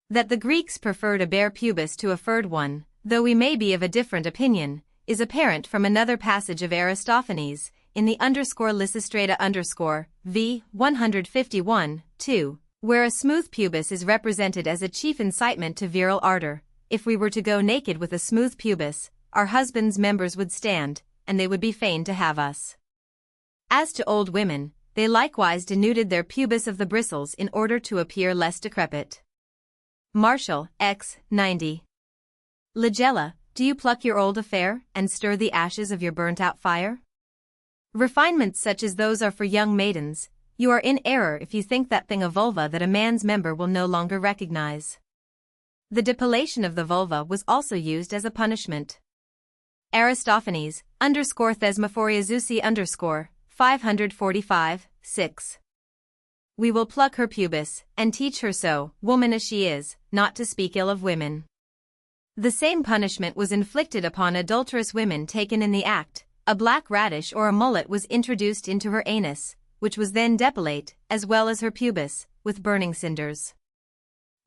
That the Greeks preferred a bare pubis to a furred one, though we may be of a different opinion, is apparent from another passage of Aristophanes, in the Lysistrata v. 151, 2, where a smooth pubis is represented as a chief incitement to virile ardor. If we were to go naked with a smooth pubis, our husbands' members would stand, and they would be fain to have us. As to old women, they likewise denuded their pubis of the bristles in order to appear less decrepit. Martial, X. 90. Ligella, do you pluck your old affair, and stir the ashes of your burnt-out fire? Refinements such as those are for young maidens. You are in error if you think that thing a vulva that a man's member will no longer recognize. The depilation of the vulva was also used as a punishment. Aristophanes, Thesmophoria 545, 6. We will pluck her pubis, and teach her so, woman as she is, not to speak ill of women. The same punishment was inflicted upon adulterous women taken in the act. A black radish or a mullet was introduced into her anus, which was then depilate, as well as her pubis, with burning cinders.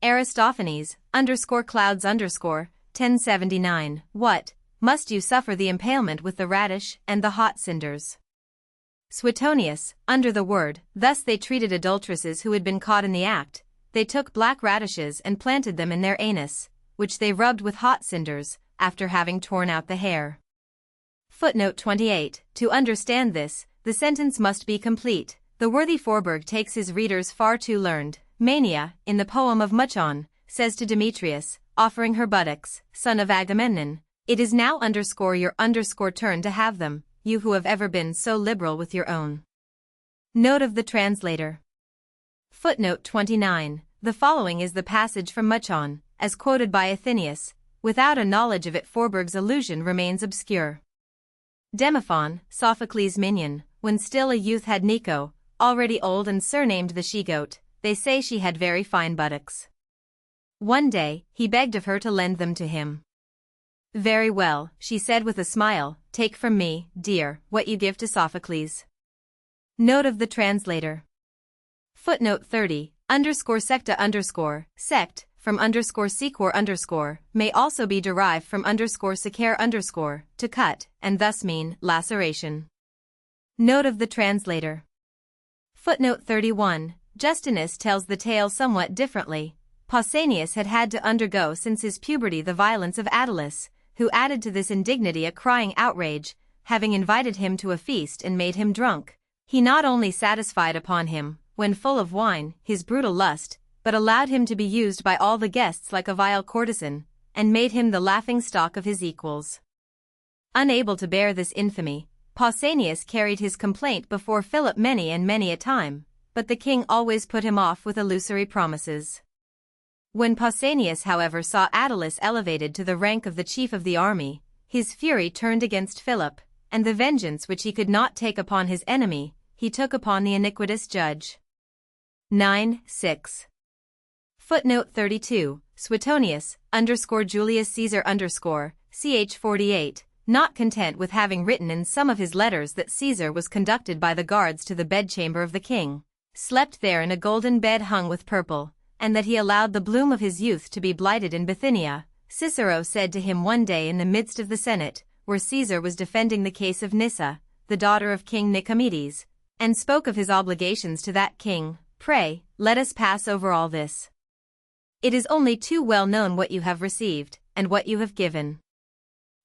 Aristophanes, _clouds 1079. What, must you suffer the impalement with the radish and the hot cinders? Suetonius, under the word, thus they treated adulteresses who had been caught in the act. They took black radishes and planted them in their anus, which they rubbed with hot cinders, after having torn out the hair. Footnote 28. To understand this, the sentence must be complete. The worthy Forberg takes his readers far too learned. Mania, in the poem of Muchon, says to Demetrius, offering her buttocks, son of Agamemnon, it is now your turn to have them, you who have ever been so liberal with your own. Note of the translator. Footnote 29. The following is the passage from Muchon, as quoted by Athenaeus. Without a knowledge of it Forberg's allusion remains obscure. Demophon, Sophocles' minion, when still a youth had Nico, already old and surnamed the she-goat, they say she had very fine buttocks. One day, he begged of her to lend them to him. Very well, she said with a smile, take from me, dear, what you give to Sophocles. Note of the translator. Footnote 30, _secta sect, from _secor may also be derived from _secare to cut, and thus mean laceration. Note of the translator. Footnote 31, Justinus tells the tale somewhat differently. Pausanias had to undergo since his puberty the violence of Attalus, who added to this indignity a crying outrage, having invited him to a feast and made him drunk. He not only satisfied upon him, when full of wine, his brutal lust, but allowed him to be used by all the guests like a vile courtesan, and made him the laughing-stock of his equals. Unable to bear this infamy, Pausanias carried his complaint before Philip many and many a time, but the king always put him off with illusory promises. When Pausanias however saw Attalus elevated to the rank of the chief of the army, his fury turned against Philip, and the vengeance which he could not take upon his enemy, he took upon the iniquitous judge. 9-6. Footnote 32, Suetonius, Julius Caesar ch. 48, not content with having written in some of his letters that Caesar was conducted by the guards to the bedchamber of the king, slept there in a golden bed hung with purple, and that he allowed the bloom of his youth to be blighted in Bithynia, Cicero said to him one day in the midst of the Senate, where Caesar was defending the case of Nyssa, the daughter of King Nicomedes, and spoke of his obligations to that king. Pray, let us pass over all this. It is only too well known what you have received, and what you have given.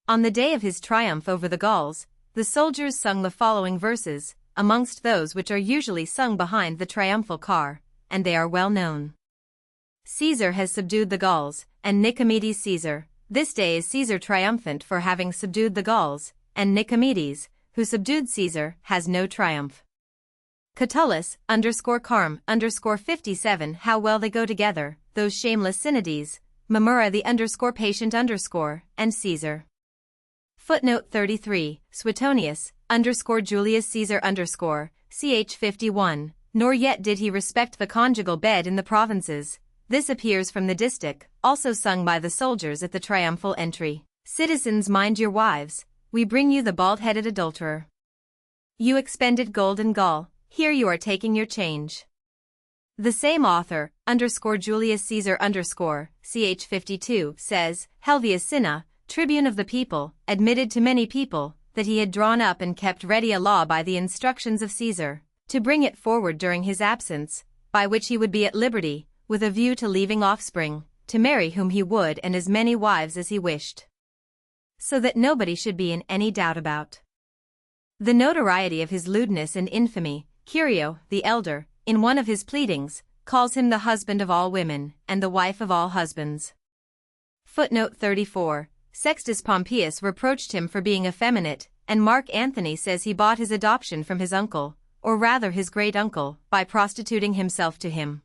On the day of his triumph over the Gauls, the soldiers sung the following verses, amongst those which are usually sung behind the triumphal car, and they are well known. Caesar has subdued the Gauls, and Nicomedes Caesar. This day is Caesar triumphant for having subdued the Gauls, and Nicomedes, who subdued Caesar, has no triumph. Catullus, _Carm, _57 How well they go together, those shameless Synodes, Mamura the _patient and Caesar. Footnote 33, Suetonius, Julius Caesar ch. 51, nor yet did he respect the conjugal bed in the provinces. This appears from the distich, also sung by the soldiers at the triumphal entry. Citizens, mind your wives, we bring you the bald-headed adulterer. You expended gold in Gaul, here you are taking your change. The same author, Julius Caesar ch. 52, says, Helvius Cinna, tribune of the people, admitted to many people, that he had drawn up and kept ready a law by the instructions of Caesar, to bring it forward during his absence, by which he would be at liberty, with a view to leaving offspring, to marry whom he would and as many wives as he wished. So that nobody should be in any doubt about the notoriety of his lewdness and infamy. Curio, the elder, in one of his pleadings, calls him the husband of all women, and the wife of all husbands. Footnote 34, Sextus Pompeius reproached him for being effeminate, and Mark Antony says he bought his adoption from his uncle, or rather his great-uncle, by prostituting himself to him.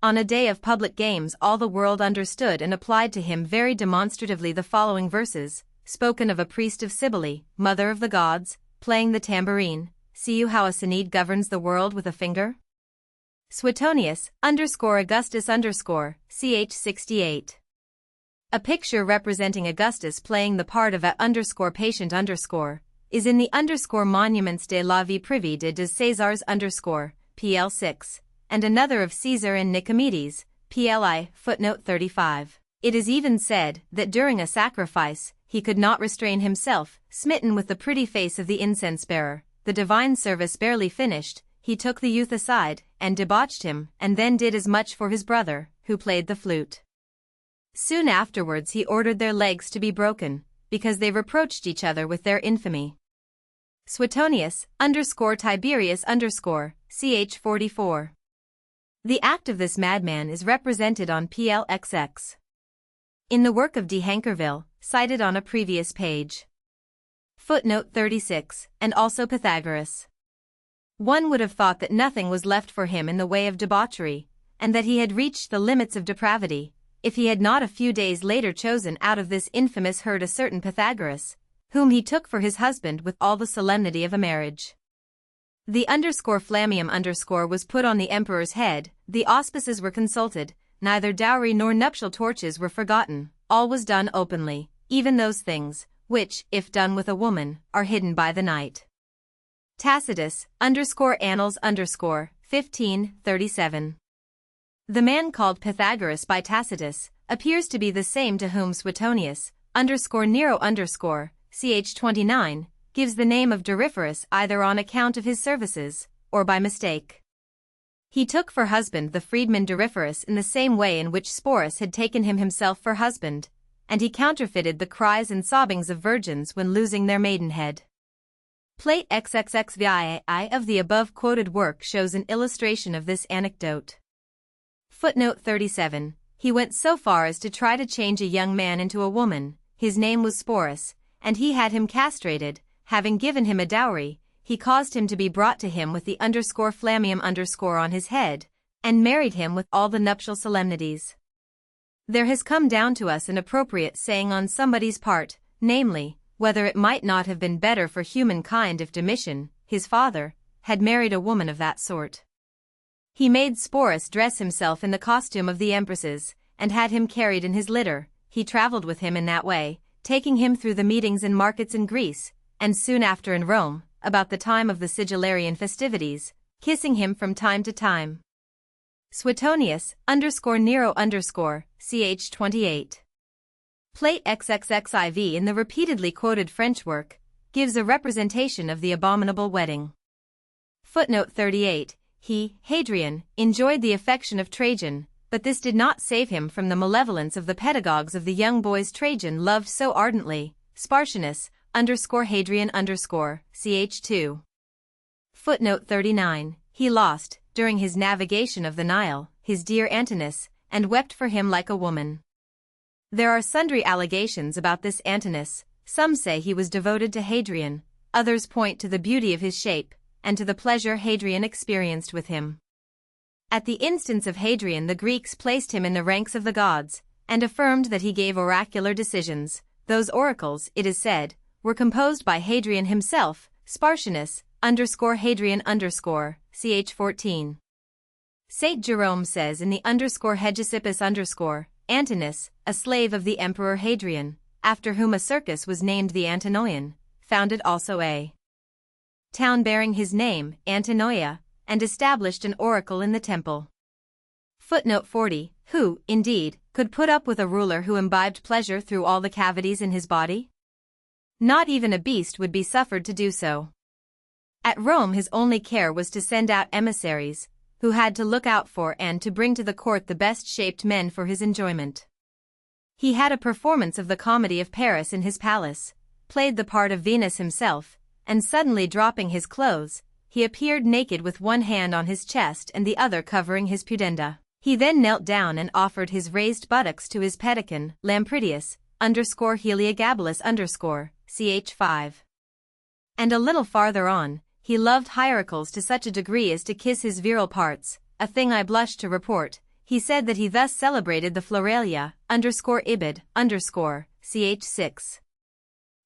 On a day of public games all the world understood and applied to him very demonstratively the following verses, spoken of a priest of Cybele, mother of the gods, playing the tambourine. See you how a Synede governs the world with a finger? Suetonius, Augustus ch. 68. A picture representing Augustus playing the part of a patient is in the Monuments de la Vie Privée de Césars pl. 6, and another of Caesar and Nicomedes, pli. Footnote 35. It is even said that during a sacrifice, he could not restrain himself, smitten with the pretty face of the incense-bearer. The divine service barely finished, he took the youth aside, and debauched him, and then did as much for his brother, who played the flute. Soon afterwards he ordered their legs to be broken, because they reproached each other with their infamy. Suetonius, Tiberius ch. 44. The act of this madman is represented on PLXX. In the work of de Hankerville, cited on a previous page. Footnote 36, and also Pythagoras. One would have thought that nothing was left for him in the way of debauchery, and that he had reached the limits of depravity, if he had not a few days later chosen out of this infamous herd a certain Pythagoras, whom he took for his husband with all the solemnity of a marriage. The _flammium_ was put on the emperor's head, the auspices were consulted, neither dowry nor nuptial torches were forgotten, all was done openly, even those things, which, if done with a woman, are hidden by the night. Tacitus, Annals 1537. The man called Pythagoras by Tacitus, appears to be the same to whom Suetonius, Nero ch. 29, gives the name of Doryphorus either on account of his services, or by mistake. He took for husband the freedman Doryphorus in the same way in which Sporus had taken him himself for husband, and he counterfeited the cries and sobbings of virgins when losing their maidenhead. Plate XXXVII of the above-quoted work shows an illustration of this anecdote. Footnote 37, he went so far as to try to change a young man into a woman, his name was Sporus, and he had him castrated. Having given him a dowry, he caused him to be brought to him with the _flammium_ on his head, and married him with all the nuptial solemnities. There has come down to us an appropriate saying on somebody's part, namely, whether it might not have been better for humankind if Domitian, his father, had married a woman of that sort. He made Sporus dress himself in the costume of the empresses, and had him carried in his litter. He traveled with him in that way, taking him through the meetings and markets in Greece, and soon after in Rome, about the time of the Sigillarian festivities, kissing him from time to time. Suetonius, Nero ch. 28. Plate XXXIV in the repeatedly quoted French work gives a representation of the abominable wedding. Footnote 38. He, Hadrian, enjoyed the affection of Trajan, but this did not save him from the malevolence of the pedagogues of the young boys Trajan loved so ardently. Spartianus, Hadrian ch. 2. Footnote 39. He lost, during his navigation of the Nile, his dear Antinous, and wept for him like a woman. There are sundry allegations about this Antinous. Some say he was devoted to Hadrian, others point to the beauty of his shape, and to the pleasure Hadrian experienced with him. At the instance of Hadrian, the Greeks placed him in the ranks of the gods, and affirmed that he gave oracular decisions. Those oracles, it is said, were composed by Hadrian himself. Spartianus, Hadrian ch. 14. Saint Jerome says in the Hegesippus Antinous, a slave of the Emperor Hadrian, after whom a circus was named the Antinoian, founded also a town bearing his name, Antinoia, and established an oracle in the temple. Footnote 40. Who, indeed, could put up with a ruler who imbibed pleasure through all the cavities in his body? Not even a beast would be suffered to do so. At Rome his only care was to send out emissaries, who had to look out for and to bring to the court the best-shaped men for his enjoyment. He had a performance of the Comedy of Paris in his palace, played the part of Venus himself, and suddenly dropping his clothes, he appeared naked with one hand on his chest and the other covering his pudenda. He then knelt down and offered his raised buttocks to his pedicon, Lampridius, Heliogabalus ch. 5. And a little farther on, he loved hierarchs to such a degree as to kiss his virile parts, a thing I blush to report. He said that he thus celebrated the Floralia, Ibid, ch. 6.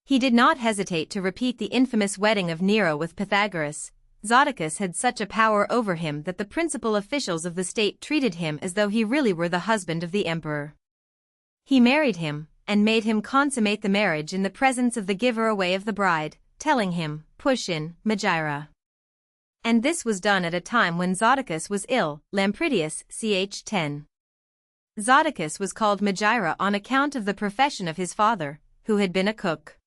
He did not hesitate to repeat the infamous wedding of Nero with Pythagoras. Zodicus had such a power over him that the principal officials of the state treated him as though he really were the husband of the emperor. He married him, and made him consummate the marriage in the presence of the giver away of the bride, telling him, "Push in, Megaera." And this was done at a time when Zodicus was ill. Lampridius, ch. 10. Zodicus was called Megaera on account of the profession of his father, who had been a cook.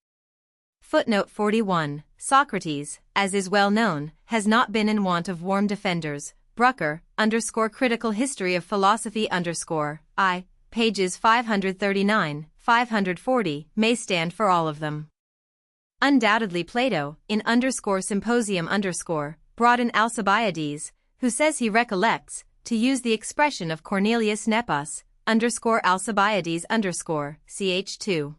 Footnote 41. Socrates, as is well known, has not been in want of warm defenders. Brucker, Critical History of Philosophy I, pages 539, 540, may stand for all of them. Undoubtedly Plato, in Symposium brought in Alcibiades, who says he recollects, to use the expression of Cornelius Nepos, Alcibiades ch. 2.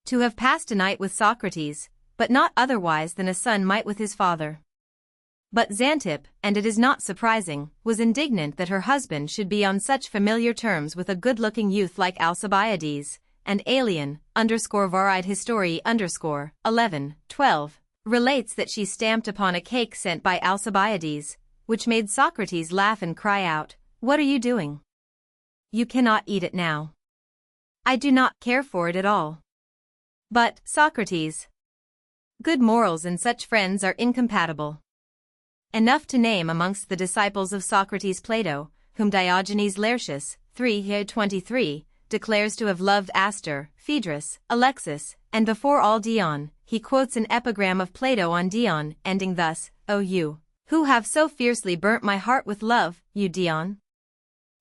To have passed a night with Socrates, but not otherwise than a son might with his father. But Xanthippe, and it is not surprising, was indignant that her husband should be on such familiar terms with a good-looking youth like Alcibiades, and Aelian, Varide Historiae 11, 12, relates that she stamped upon a cake sent by Alcibiades, which made Socrates laugh and cry out, "What are you doing? You cannot eat it now. I do not care for it at all." But, Socrates, good morals and such friends are incompatible. Enough to name amongst the disciples of Socrates Plato, whom Diogenes Laertius, 3:23, declares to have loved Astor, Phaedrus, Alexis, and before all Dion. He quotes an epigram of Plato on Dion, ending thus, "O you, who have so fiercely burnt my heart with love, you Dion."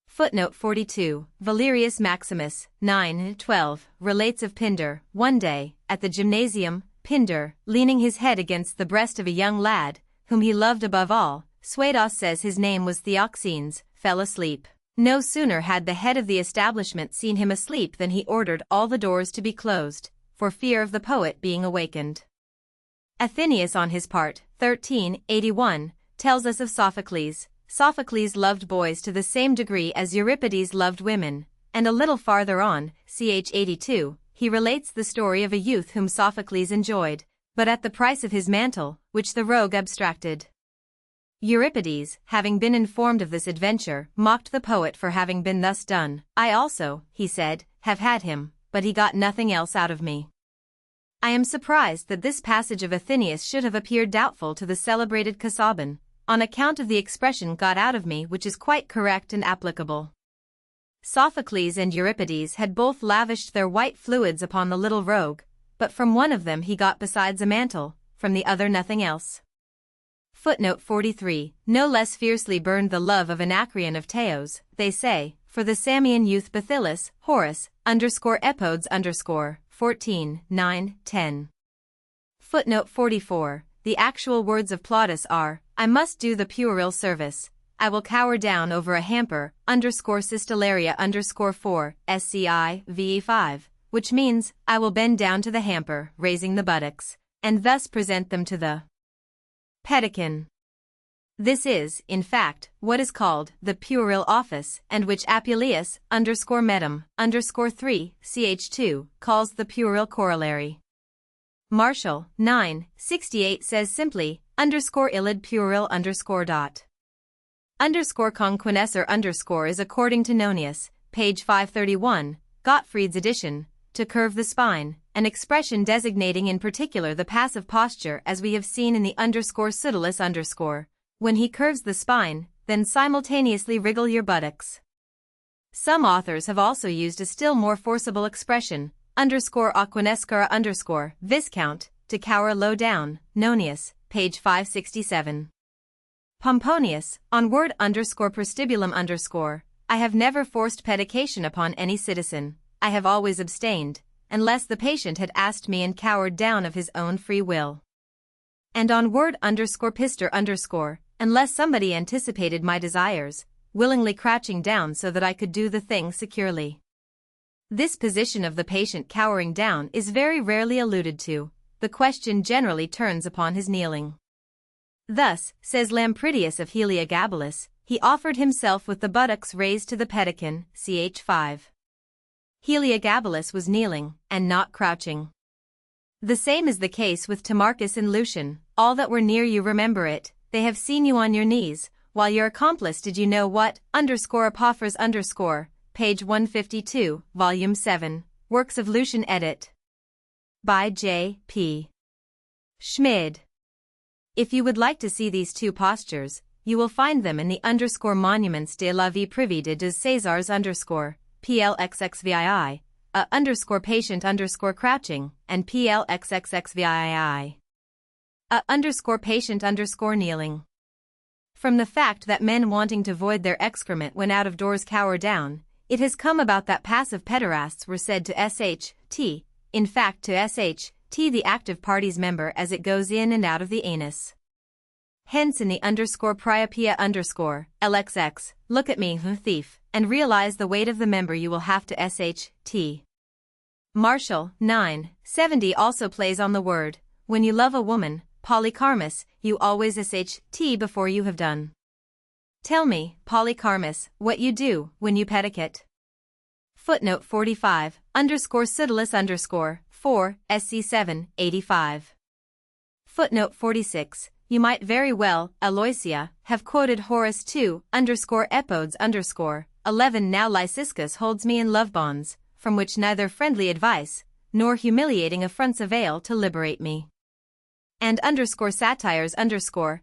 Footnote 42. Valerius Maximus, 9:12, relates of Pindar, one day, at the gymnasium, Pindar, leaning his head against the breast of a young lad, whom he loved above all, Suidas says his name was Theoxenes, fell asleep. No sooner had the head of the establishment seen him asleep than he ordered all the doors to be closed, for fear of the poet being awakened. Athenaeus on his part, 1381, tells us of Sophocles. Sophocles loved boys to the same degree as Euripides loved women, and a little farther on, ch. 82, he relates the story of a youth whom Sophocles enjoyed, but at the price of his mantle, which the rogue abstracted. Euripides, having been informed of this adventure, mocked the poet for having been thus done. "I also," he said, "have had him, but he got nothing else out of me." I am surprised that this passage of Athenaeus should have appeared doubtful to the celebrated Casaubon, on account of the expression "got out of me," which is quite correct and applicable. Sophocles and Euripides had both lavished their white fluids upon the little rogue, but from one of them he got besides a mantle, from the other nothing else. Footnote 43. No less fiercely burned the love of Anacreon of Teos, they say, for the Samian youth Bathyllus, Horace, _epodes _14, 9, 10. Footnote 44. The actual words of Plautus are, I must do the puerile service. I will cower down over a hamper, _systellaria _4, SCI, VE5, which means, I will bend down to the hamper, raising the buttocks, and thus present them to the pedican. This is, in fact, what is called the puerile office, and which Apuleius _medum _3 ch2 calls the puerile corollary. Martial 968 says simply _illid puerile _dot. _conquinescer is according to Nonius, page 531, Gottfried's edition, to curve the spine, an expression designating in particular the passive posture as we have seen in the _pseudolus when he curves the spine, then simultaneously wriggle your buttocks. Some authors have also used a still more forcible expression, _aquanescara viscount, to cower low down, Nonius, page 567. Pomponius, on word _prostibulum I have never forced pedication upon any citizen, I have always abstained, unless the patient had asked me and cowered down of his own free will. And on word _pister unless somebody anticipated my desires, willingly crouching down so that I could do the thing securely. This position of the patient cowering down is very rarely alluded to, the question generally turns upon his kneeling. Thus, says Lampridius of Heliogabalus, he offered himself with the buttocks raised to the pedican, ch. 5. Heliogabalus was kneeling, and not crouching. The same is the case with Timarchus and Lucian, all that were near you remember it, they have seen you on your knees, while your accomplice did you know what, _Apophors page 152, volume 7, Works of Lucian edit. By J. P. Schmid. If you would like to see these two postures, you will find them in the _Monuments de la vie privée de deux Césars PLXXVII, _patient crouching, and PLXXXVII. _patient kneeling. From the fact that men wanting to void their excrement when out of doors cower down, it has come about that passive pederasts were said to SHT, in fact to SHT the active party's member as it goes in and out of the anus. Hence in the _priapia LXX, look at me, thief, and realize the weight of the member you will have to SHT. Martial 970 also plays on the word, when you love a woman, Polycarmus, you always SHT before you have done. Tell me, Polycarmus, what you do when you pedicate. Footnote 45, _Pseudolus 4, SC7, 85. Footnote 46, you might very well, Aloysia, have quoted Horace 2, _epodes 11 now Lyciscus holds me in love bonds, from which neither friendly advice, nor humiliating affronts avail to liberate me. And _satires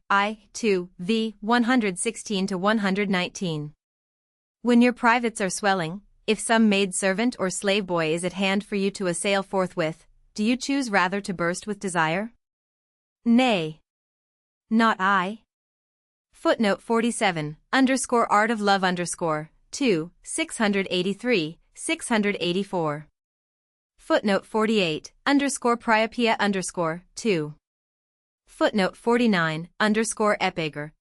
I, 2, v. 116-119. When your privates are swelling, if some maid servant or slave boy is at hand for you to assail forthwith, do you choose rather to burst with desire? Nay. Not I. Footnote 47, _art of love 2, 683, 684. Footnote 48, _priapia 2. Footnote 49, _epiger,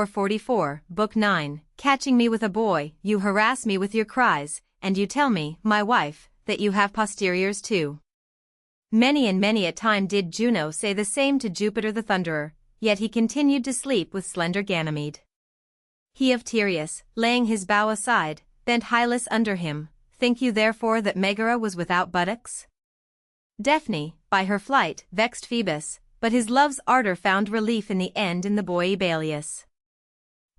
44, Book 9, catching me with a boy, you harass me with your cries, and you tell me, my wife, that you have posteriors too. Many and many a time did Juno say the same to Jupiter the Thunderer, yet he continued to sleep with slender Ganymede. He of Tereus, laying his bow aside, bent Hylas under him, think you therefore that Megara was without buttocks? Daphne, by her flight, vexed Phoebus, but his love's ardor found relief in the end in the boy Ebalius.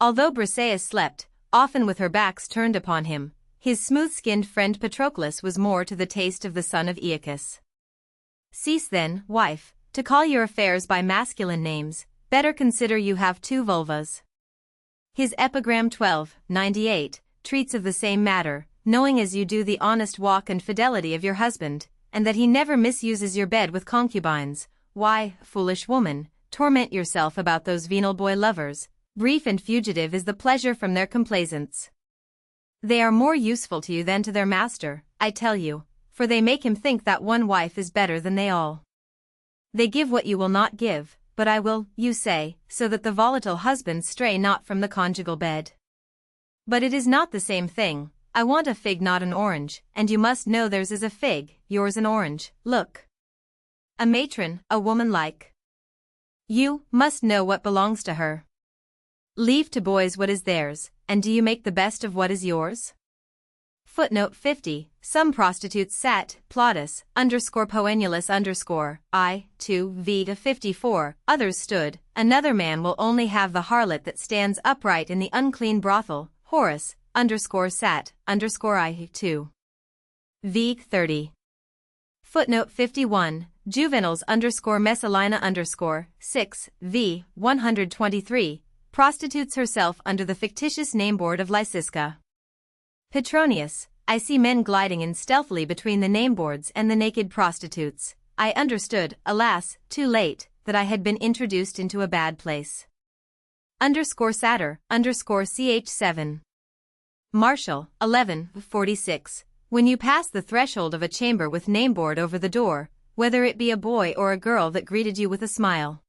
Although Briseis slept, often with her backs turned upon him, his smooth-skinned friend Patroclus was more to the taste of the son of Aeacus. Cease then, wife, to call your affairs by masculine names, better consider you have two vulvas. His epigram 1298 treats of the same matter, knowing as you do the honest walk and fidelity of your husband, and that he never misuses your bed with concubines, why, foolish woman, torment yourself about those venal boy lovers? Brief and fugitive is the pleasure from their complaisance. They are more useful to you than to their master, I tell you, for they make him think that one wife is better than they all. They give what you will not give, but I will, you say, so that the volatile husbands stray not from the conjugal bed. But it is not the same thing. I want a fig, not an orange, and you must know theirs is a fig, yours an orange. Look. A matron, a woman like you, must know what belongs to her. Leave to boys what is theirs, and do you make the best of what is yours? Footnote 50. Some prostitutes sat, Plautus, _Poenulus I, 2 v. to 54, others stood, another man will only have the harlot that stands upright in the unclean brothel, Horace, sat, I, 2 v. 30. Footnote 51. Juveniles Messalina 6 v. 123, prostitutes herself under the fictitious nameboard of Lysiska. Petronius, I see men gliding in stealthily between the nameboards and the naked prostitutes. I understood, alas, too late, that I had been introduced into a bad place. Satyr, ch7. Martial, 11:46. When you pass the threshold of a chamber with nameboard over the door, whether it be a boy or a girl that greeted you with a smile.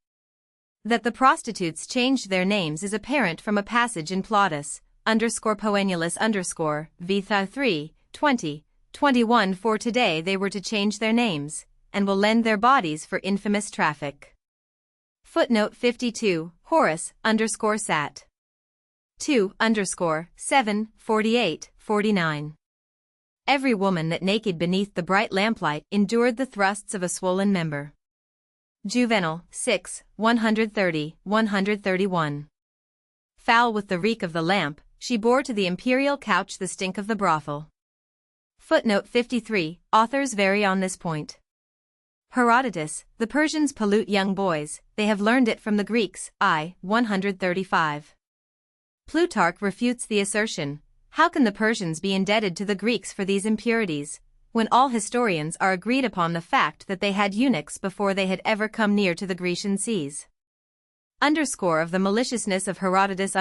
That the prostitutes changed their names is apparent from a passage in Plautus, Poenulus v. 3, 20, 21. For today they were to change their names, and will lend their bodies for infamous traffic. Footnote 52. Horace, sat. 2, 7, 48, 49. Every woman that naked beneath the bright lamplight endured the thrusts of a swollen member. Juvenal, 6, 130, 131. Foul with the reek of the lamp, she bore to the imperial couch the stink of the brothel. Footnote 53. Authors vary on this point. Herodotus, the Persians pollute young boys, they have learned it from the Greeks, I, 135. Plutarch refutes the assertion. How can the Persians be indebted to the Greeks for these impurities, when all historians are agreed upon the fact that they had eunuchs before they had ever come near to the Grecian seas? Of the maliciousness of Herodotus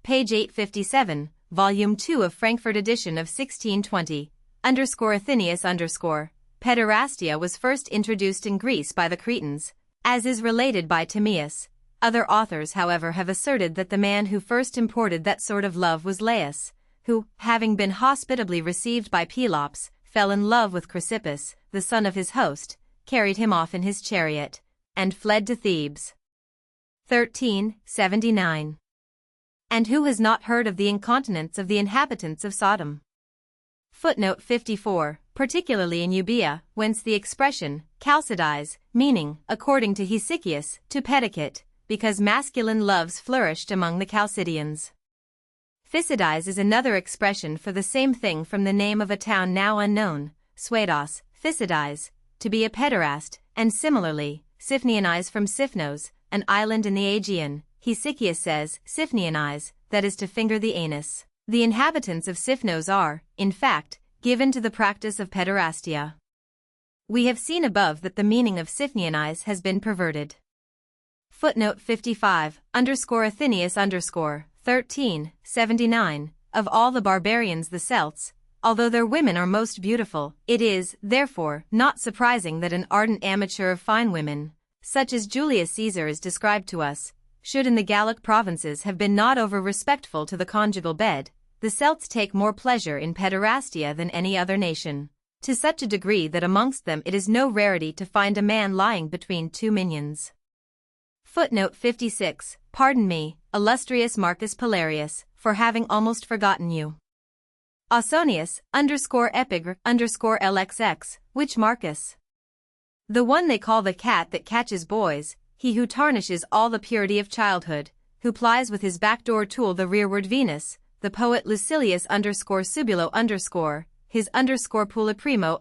page 857, volume 2 of Frankfurt edition of 1620, Athenaeus pederastia was first introduced in Greece by the Cretans, as is related by Timaeus. Other authors however have asserted that the man who first imported that sort of love was Laius, who, having been hospitably received by Pelops, fell in love with Chrysippus, the son of his host, carried him off in his chariot, and fled to Thebes. 1379. And who has not heard of the incontinence of the inhabitants of Sodom? Footnote 54, particularly in Euboea, whence the expression, chalcidize, meaning, according to Hesychius, to pedicate, because masculine loves flourished among the Chalcidians. Phisidize is another expression for the same thing from the name of a town now unknown, Swados, Phisidize, to be a pederast, and similarly, Siphnianize from Siphnos, an island in the Aegean. Hesychius says, Siphnianize, that is to finger the anus. The inhabitants of Siphnos are, in fact, given to the practice of pederastia. We have seen above that the meaning of Siphnianize has been perverted. Footnote 55, Athenaeus 1379, of all the barbarians the Celts, although their women are most beautiful, it is, therefore, not surprising that an ardent amateur of fine women, such as Julius Caesar is described to us, should in the Gallic provinces have been not over-respectful to the conjugal bed. The Celts take more pleasure in pederastia than any other nation, to such a degree that amongst them it is no rarity to find a man lying between two minions. Footnote 56, pardon me, illustrious Marcus Polarius, for having almost forgotten you. Ausonius, _epigr, _lxx, which Marcus? The one they call the cat that catches boys, he who tarnishes all the purity of childhood, who plies with his backdoor tool the rearward Venus, the poet Lucilius _Subulo his _Puliprimo .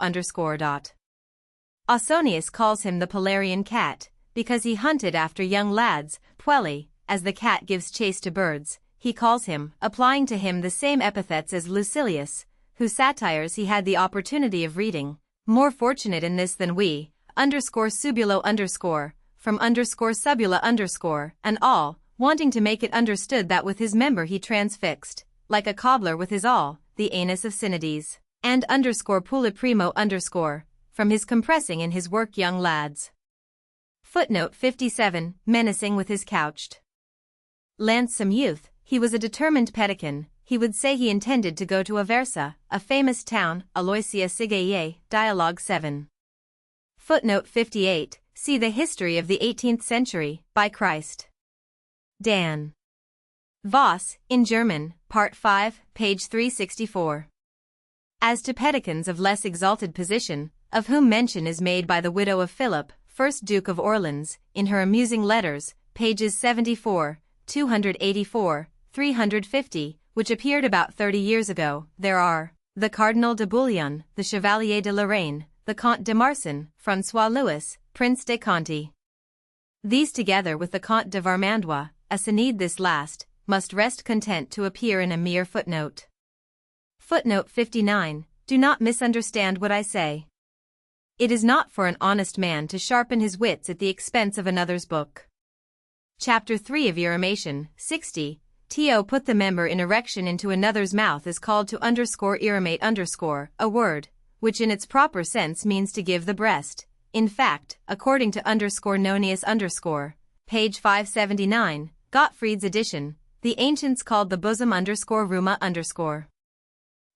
Ausonius calls him the Polarian cat, because he hunted after young lads, puelli, as the cat gives chase to birds. He calls him, applying to him the same epithets as Lucilius, whose satires he had the opportunity of reading, more fortunate in this than we, _subulo _ from _subula _ and all, wanting to make it understood that with his member he transfixed, like a cobbler with his awl, the anus of Synodes, and _pula primo _ from his compressing in his work young lads. Footnote 57, menacing with his couched Lansome youth, he was a determined pedican. He would say he intended to go to Aversa, a famous town, Aloysia Sigaye, Dialogue 7. Footnote 58, see the History of the 18th Century, by Christ. Dan. Voss, in German, Part 5, page 364. As to pedicans of less exalted position, of whom mention is made by the widow of Philip, 1st Duke of Orleans, in her amusing letters, pages 74, 284, 350, which appeared about 30 years ago, there are the Cardinal de Bouillon, the Chevalier de Lorraine, the Comte de Marsin, François Louis, Prince de Conti. These together with the Comte de Vermandois, a Synede this last, must rest content to appear in a mere footnote. Footnote 59, do not misunderstand what I say. It is not for an honest man to sharpen his wits at the expense of another's book. Chapter 3 of Eremation, 60, to put the member in erection into another's mouth is called to _eremate_, a word, which in its proper sense means to give the breast. In fact, according to _Nonius_, page 579, Gottfried's edition, the ancients called the bosom _Ruma_.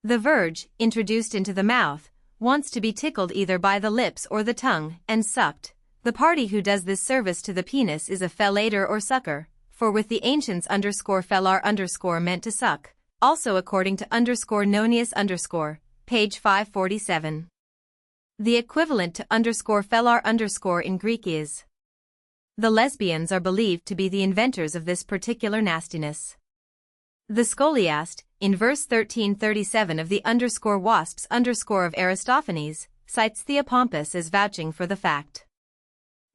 The verge, introduced into the mouth, wants to be tickled either by the lips or the tongue, and sucked. The party who does this service to the penis is a fellator or sucker, for with the ancients _fellar_ meant to suck, also according to _Nonius_, page 547. The equivalent to _fellar_ in Greek is. The lesbians are believed to be the inventors of this particular nastiness. The Scholiast, in verse 1337 of the _wasps_ of Aristophanes, cites Theopompus as vouching for the fact.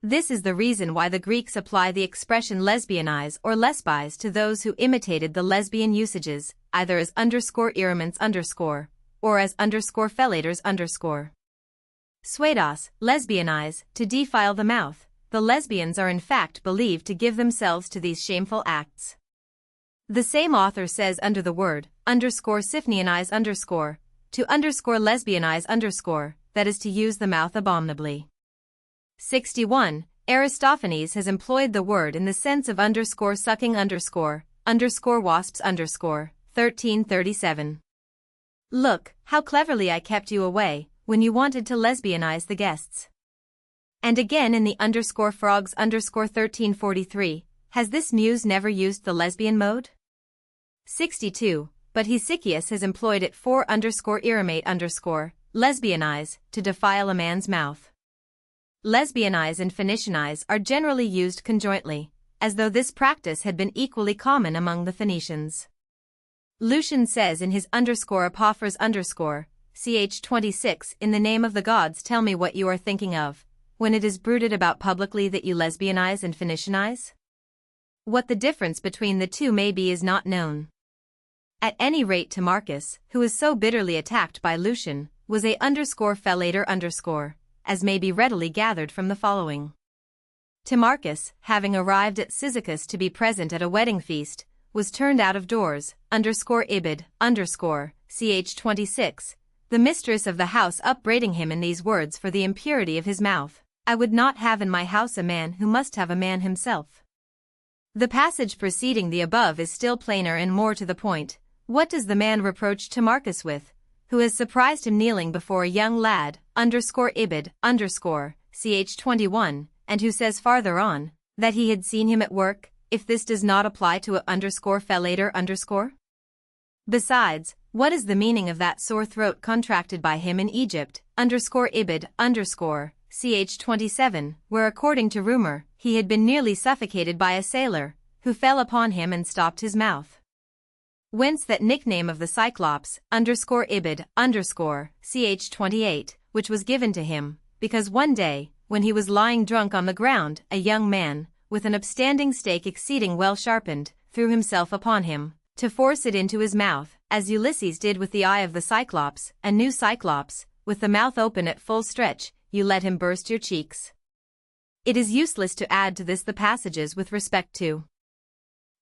This is the reason why the Greeks apply the expression lesbianize or lesbise to those who imitated the lesbian usages, either as _erements_ or as _fellators_. Suedos, lesbianize, to defile the mouth. The lesbians are in fact believed to give themselves to these shameful acts. The same author says under the word _siphnianize_, to _lesbianize_, that is to use the mouth abominably. 61. Aristophanes has employed the word in the sense of _sucking _wasps_, 1337. Look, how cleverly I kept you away, when you wanted to lesbianize the guests. And again in the _frogs _1343, has this muse never used the lesbian mode? 62. But Hesychius has employed it for _eremate_, lesbianize, to defile a man's mouth. Lesbianize and Phoenicianize are generally used conjointly, as though this practice had been equally common among the Phoenicians. Lucian says in his _Apophors ch. 26, in the name of the gods tell me what you are thinking of, when it is bruited about publicly that you lesbianize and Phoenicianize? What the difference between the two may be is not known. At any rate Timarchus, who is so bitterly attacked by Lucian, was a _fellator_, as may be readily gathered from the following. Timarchus, having arrived at Cyzicus to be present at a wedding feast, was turned out of doors, _ibid, ch. 26, the mistress of the house upbraiding him in these words for the impurity of his mouth, I would not have in my house a man who must have a man himself. The passage preceding the above is still plainer and more to the point. What does the man reproach Timarchus with, who has surprised him kneeling before a young lad, _ibid, ch. 21, and who says farther on, that he had seen him at work, if this does not apply to a _fellator_? Besides, what is the meaning of that sore throat contracted by him in Egypt, _ibid, ch. 27, where according to rumor, he had been nearly suffocated by a sailor, who fell upon him and stopped his mouth? Whence that nickname of the Cyclops, _ibid, ch. 28, which was given to him, because one day, when he was lying drunk on the ground, a young man, with an upstanding stake exceeding well sharpened, threw himself upon him, to force it into his mouth, as Ulysses did with the eye of the Cyclops, a new Cyclops, with the mouth open at full stretch, you let him burst your cheeks. It is useless to add to this the passages with respect to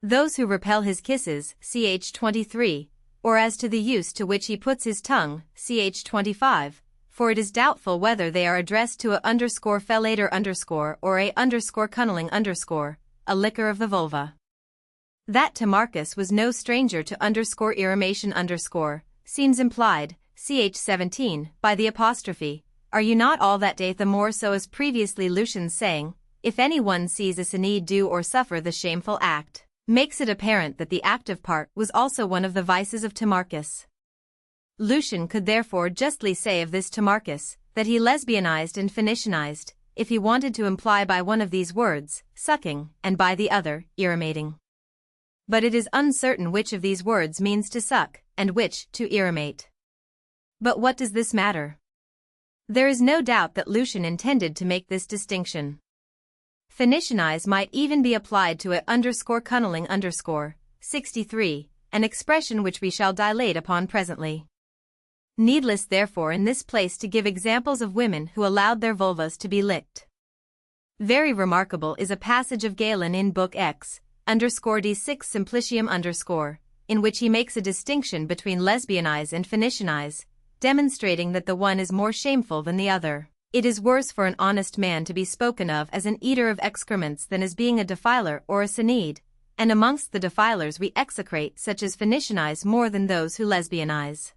those who repel his kisses, ch. 23, or as to the use to which he puts his tongue, ch. 25, for it is doubtful whether they are addressed to a_fellator_ or a_cunniling_, a liquor of the vulva. That Timarchus was no stranger to _irrimation_ seems implied, ch. 17, by the apostrophe, are you not all that day the more so as previously Lucian's saying, if any one sees a Synede do or suffer the shameful act, makes it apparent that the active part was also one of the vices of Timarchus. Lucian could therefore justly say of this Timarchus, that he lesbianized and Phoenicianized, if he wanted to imply by one of these words, sucking, and by the other, irrimating. But it is uncertain which of these words means to suck, and which to irrimate. But what does this matter? There is no doubt that Lucian intended to make this distinction. Phoenicianize might even be applied to a_cunniling_, 63, an expression which we shall dilate upon presently. Needless therefore in this place to give examples of women who allowed their vulvas to be licked. Very remarkable is a passage of Galen in Book X, _D6 Simplicium_, in which he makes a distinction between lesbianize and Phoenicianize, demonstrating that the one is more shameful than the other. It is worse for an honest man to be spoken of as an eater of excrements than as being a defiler or a Synede, and amongst the defilers we execrate such as Phoenicianize more than those who lesbianize.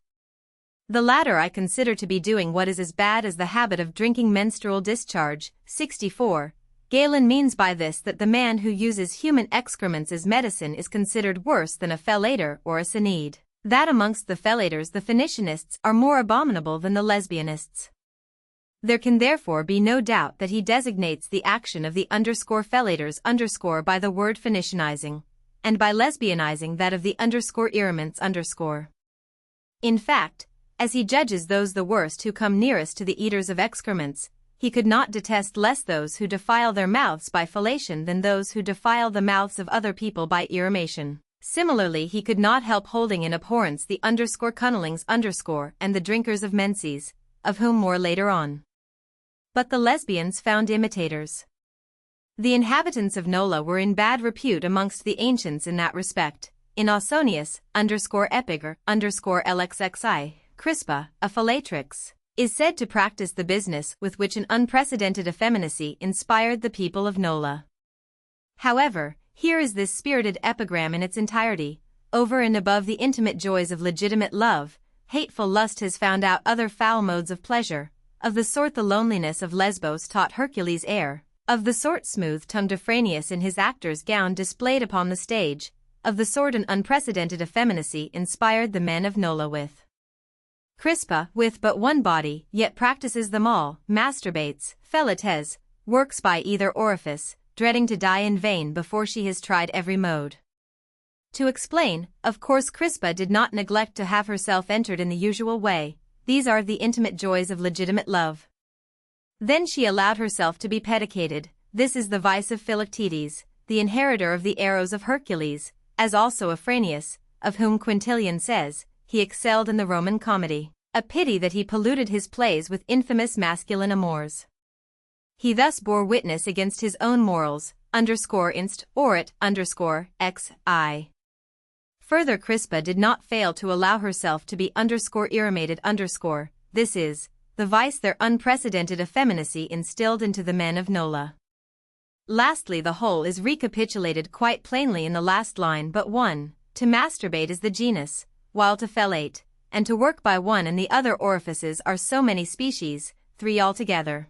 The latter I consider to be doing what is as bad as the habit of drinking menstrual discharge, 64. Galen means by this that the man who uses human excrements as medicine is considered worse than a fellator or a Synede, that amongst the fellators the Phoenicianists are more abominable than the lesbianists. There can therefore be no doubt that he designates the action of the _fellators_ by the word Phoenicianizing, and by lesbianizing that of the _irrimants_. In fact, as he judges those the worst who come nearest to the eaters of excrements, he could not detest less those who defile their mouths by fellation than those who defile the mouths of other people by irrimation. Similarly he could not help holding in abhorrence the _cunnilings_ and the drinkers of menses, of whom more later on. But the lesbians found imitators. The inhabitants of Nola were in bad repute amongst the ancients in that respect. In Ausonius, _epigar, _lxxi, Crispa, a fellatrix, is said to practice the business with which an unprecedented effeminacy inspired the people of Nola. However, here is this spirited epigram in its entirety. Over and above the intimate joys of legitimate love, hateful lust has found out other foul modes of pleasure, of the sort the loneliness of Lesbos taught Hercules air, of the sort smooth-tongued Afranius in his actor's gown displayed upon the stage, of the sort an unprecedented effeminacy inspired the men of Nola with. Crispa, with but one body, yet practices them all, masturbates, fellates, works by either orifice, dreading to die in vain before she has tried every mode. To explain, of course Crispa did not neglect to have herself entered in the usual way. These are the intimate joys of legitimate love. Then she allowed herself to be pedicated. This is the vice of Philoctetes, the inheritor of the arrows of Hercules, as also Afranius, of whom Quintilian says, he excelled in the Roman comedy. A pity that he polluted his plays with infamous masculine amours. He thus bore witness against his own morals, _inst. Orit, _xi. Further Crispa did not fail to allow herself to be _irrimated_, this is, the vice their unprecedented effeminacy instilled into the men of Nola. Lastly the whole is recapitulated quite plainly in the last line but one, to masturbate is the genus, while to fellate, and to work by one and the other orifices are so many species, 3 altogether.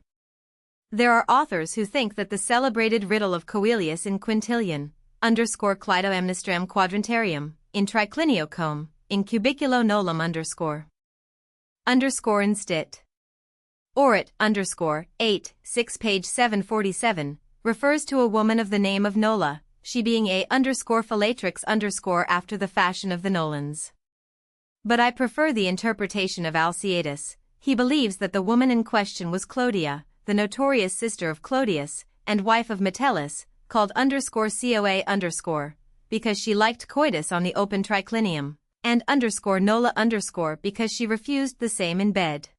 There are authors who think that the celebrated riddle of Coelius in Quintilian, _Clito amnistram quadrantarium, in tricliniocome, in cubiculo nolum _instit. Orit, _8, 6 page 747, refers to a woman of the name of Nola, she being a _fellatrix after the fashion of the Nolans. But I prefer the interpretation of Alciatus. He believes that the woman in question was Clodia, the notorious sister of Clodius, and wife of Metellus, called _Coa_, because she liked coitus on the open triclinium, and _nola_ because she refused the same in bed.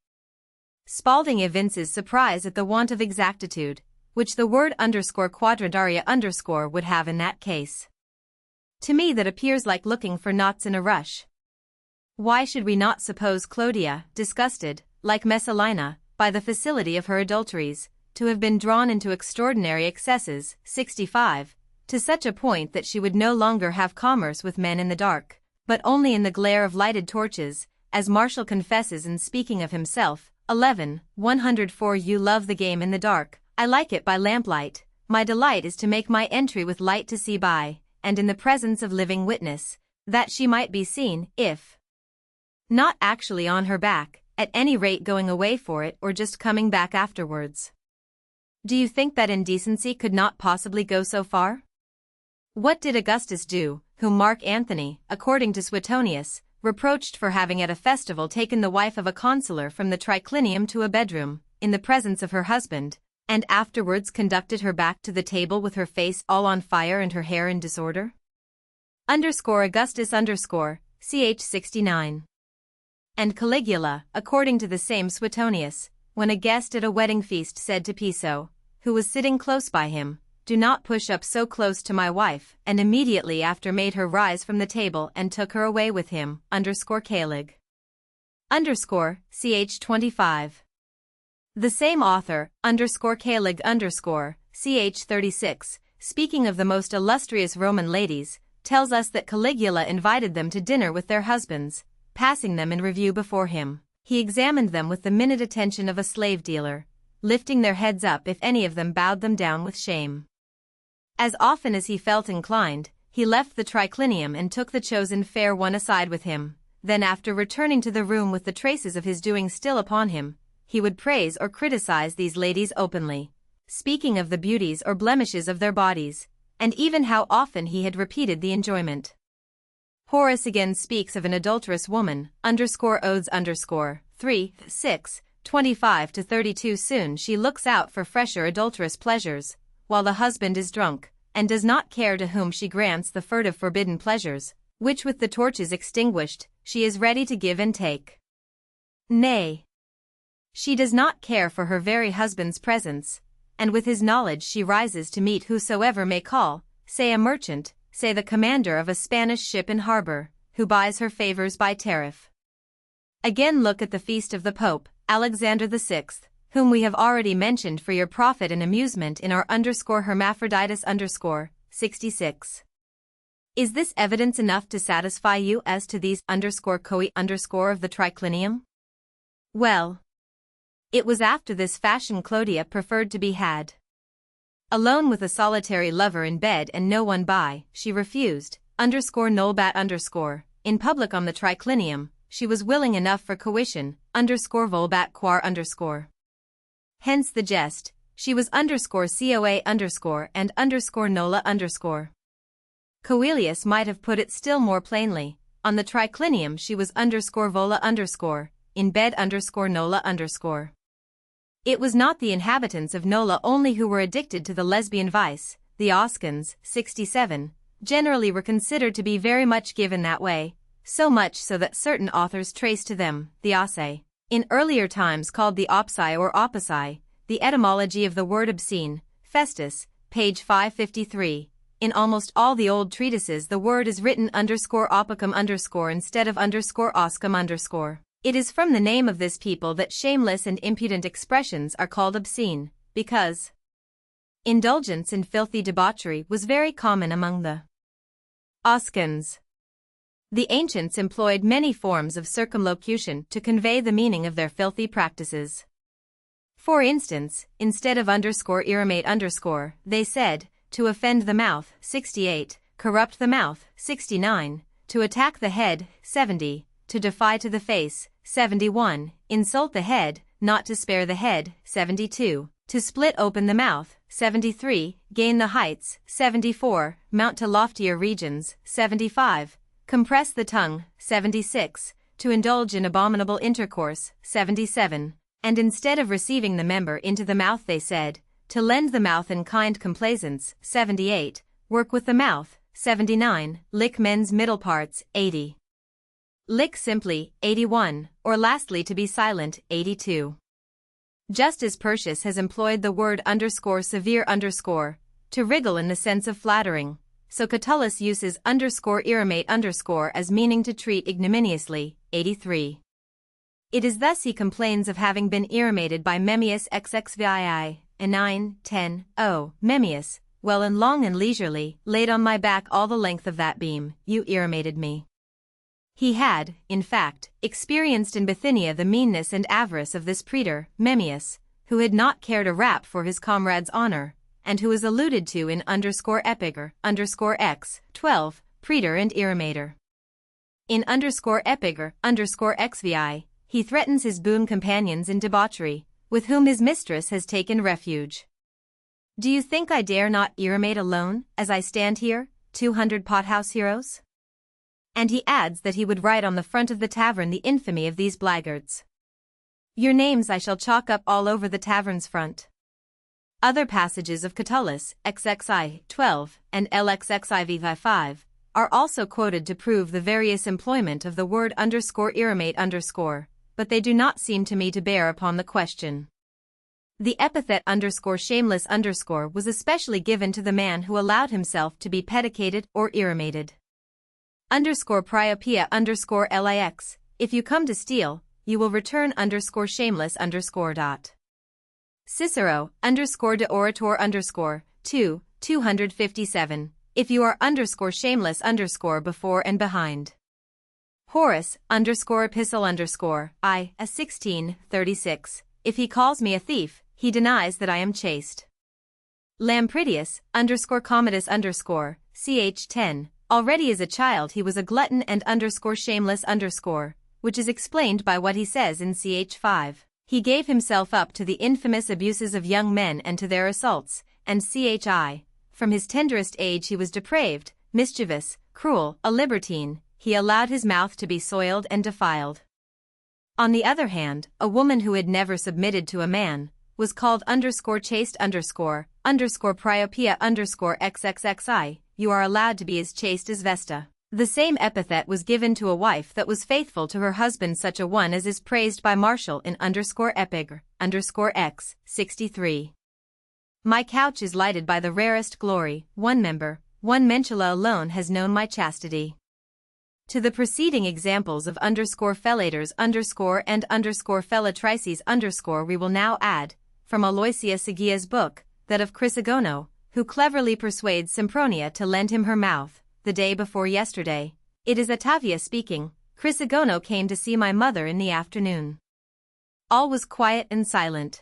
Spalding evinces surprise at the want of exactitude, which the word _quadradaria_ would have in that case. To me that appears like looking for knots in a rush. Why should we not suppose Clodia, disgusted, like Messalina, by the facility of her adulteries, to have been drawn into extraordinary excesses, 65, to such a point that she would no longer have commerce with men in the dark, but only in the glare of lighted torches, as Martial confesses in speaking of himself, 11:104. You love the game in the dark, I like it by lamplight, my delight is to make my entry with light to see by, and in the presence of living witness, that she might be seen, if not actually on her back, at any rate going away for it or just coming back afterwards. Do you think that indecency could not possibly go so far? What did Augustus do, whom Mark Antony, according to Suetonius, reproached for having at a festival taken the wife of a consular from the triclinium to a bedroom, in the presence of her husband, and afterwards conducted her back to the table with her face all on fire and her hair in disorder? Augustus ch. 69. And Caligula, according to the same Suetonius, when a guest at a wedding feast said to Piso, who was sitting close by him, "Do not push up so close to my wife," and immediately after made her rise from the table and took her away with him, Calig. Ch. 25. The same author, Calig ch. 36, speaking of the most illustrious Roman ladies, tells us that Caligula invited them to dinner with their husbands. Passing them in review before him, he examined them with the minute attention of a slave dealer, lifting their heads up if any of them bowed them down with shame. As often as he felt inclined, he left the triclinium and took the chosen fair one aside with him. Then after returning to the room with the traces of his doing still upon him, he would praise or criticize these ladies openly, speaking of the beauties or blemishes of their bodies, and even how often he had repeated the enjoyment. Horace again speaks of an adulterous woman, Odes 3, 6, 25-32. Soon she looks out for fresher adulterous pleasures, while the husband is drunk, and does not care to whom she grants the furtive forbidden pleasures, which with the torches extinguished, she is ready to give and take. Nay, she does not care for her very husband's presence, and with his knowledge she rises to meet whosoever may call, say a merchant, say the commander of a Spanish ship in harbor, who buys her favors by tariff. Again look at the feast of the Pope, Alexander VI, whom we have already mentioned for your profit and amusement in our Hermaphroditus 66. Is this evidence enough to satisfy you as to these coi of the triclinium? Well, it was after this fashion Clodia preferred to be had. Alone with a solitary lover in bed and no one by, she refused, _nolbat_, in public on the triclinium, she was willing enough for coition, _volbat quar_. Hence the jest, she was _coa_ and _nola_. Coelius might have put it still more plainly, on the triclinium she was _vola_, in bed _nola_. It was not the inhabitants of Nola only who were addicted to the lesbian vice, the Oscans, 67, generally were considered to be very much given that way, so much so that certain authors trace to them, the Osse, in earlier times called the Opsi or Oppici, the etymology of the word obscene, Festus, page 553. In almost all the old treatises the word is written _opicum_ instead of _oscum_. It is from the name of this people that shameless and impudent expressions are called obscene, because indulgence in filthy debauchery was very common among the Oscans. The ancients employed many forms of circumlocution to convey the meaning of their filthy practices. For instance, instead of _irrimate_, they said, to offend the mouth, 68, corrupt the mouth, 69, to attack the head, 70, to defy to the face, 71, insult the head, not to spare the head, 72, to split open the mouth, 73, gain the heights, 74, mount to loftier regions, 75, compress the tongue, 76, to indulge in abominable intercourse, 77, and instead of receiving the member into the mouth they said, to lend the mouth in kind complaisance, 78, work with the mouth, 79, lick men's middle parts, 80. Lick simply, 81, or lastly to be silent, 82. Just as Persius has employed the word _severe to wriggle in the sense of flattering, so Catullus uses _irrimate as meaning to treat ignominiously, 83. It is thus he complains of having been irrimated by Memmius xxvii, a 9, 10, Memmius, well and long and leisurely, laid on my back all the length of that beam, you irrimated me. He had, in fact, experienced in Bithynia the meanness and avarice of this praetor, Memmius, who had not cared a rap for his comrade's honor, and who is alluded to in _epiger, _x, 12, praetor and irrimator. In _epiger, _xvi, he threatens his boon companions in debauchery, with whom his mistress has taken refuge. Do you think I dare not irrimate alone, as I stand here, 200 pothouse heroes? And he adds that he would write on the front of the tavern the infamy of these blackguards. Your names I shall chalk up all over the tavern's front. Other passages of Catullus, XXI 12 and LXXIV 5, are also quoted to prove the various employment of the word _irrimate_, but they do not seem to me to bear upon the question. The epithet _shameless was especially given to the man who allowed himself to be pedicated or irrimated. _priopia _lix, if you come to steal, you will return _shameless _. Cicero, de orator 2, 257, if you are _shameless before and behind. Horace, epistle I, a 16, 36, if he calls me a thief, he denies that I am chaste. Lampridius, Commodus ch 10, already as a child he was a glutton and shameless which is explained by what he says in ch 5. He gave himself up to the infamous abuses of young men and to their assaults, and chi, from his tenderest age he was depraved, mischievous, cruel, a libertine, he allowed his mouth to be soiled and defiled. On the other hand, a woman who had never submitted to a man, was called chaste priopia xxxi, you are allowed to be as chaste as Vesta. The same epithet was given to a wife that was faithful to her husband, such a one as is praised by Martial in _epiger, _x, 63. My couch is lighted by the rarest glory, one mentula alone has known my chastity. To the preceding examples of _fellators and fellatrices we will now add, from Aloysia Segia's book, that of Chrysogono, who cleverly persuades Sempronia to lend him her mouth, the day before yesterday. It is Ottavia speaking. Chrysogono came to see my mother in the afternoon. All was quiet and silent.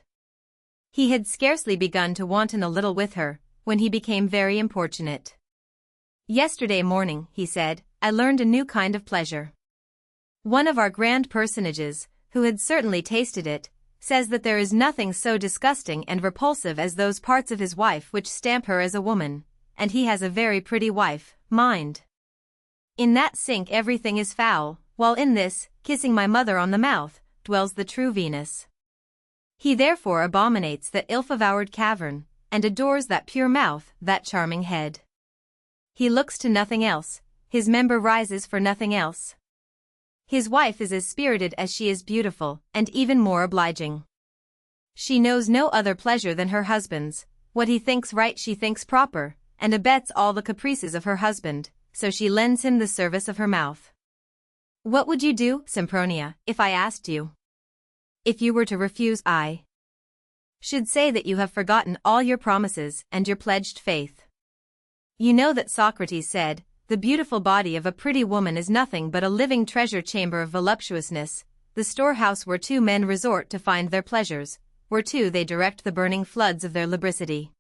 He had scarcely begun to wanton a little with her, when he became very importunate. Yesterday morning, he said, I learned a new kind of pleasure. One of our grand personages, who had certainly tasted it, says that there is nothing so disgusting and repulsive as those parts of his wife which stamp her as a woman, and he has a very pretty wife, mind. In that sink everything is foul, while in this, kissing my mother on the mouth, dwells the true Venus. He therefore abominates that ill-favoured cavern, and adores that pure mouth, that charming head. He looks to nothing else, his member rises for nothing else. His wife is as spirited as she is beautiful, and even more obliging. She knows no other pleasure than her husband's, what he thinks right she thinks proper, and abets all the caprices of her husband, so she lends him the service of her mouth. What would you do, Sempronia, if I asked you? If you were to refuse, I should say that you have forgotten all your promises and your pledged faith. You know that Socrates said, the beautiful body of a pretty woman is nothing but a living treasure chamber of voluptuousness, the storehouse where two men resort to find their pleasures, whereto they direct the burning floods of their lubricity.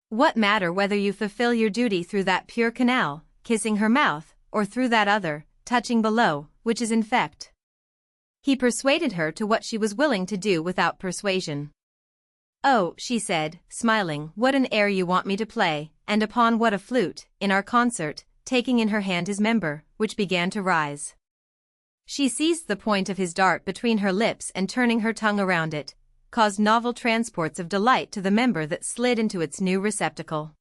What matter whether you fulfill your duty through that pure canal, kissing her mouth, or through that other, touching below, which is infect? He persuaded her to what she was willing to do without persuasion. Oh, she said, smiling, what an air you want me to play, and upon what a flute, in our concert, taking in her hand his member, which began to rise. She seized the point of his dart between her lips and turning her tongue around it, caused novel transports of delight to the member that slid into its new receptacle.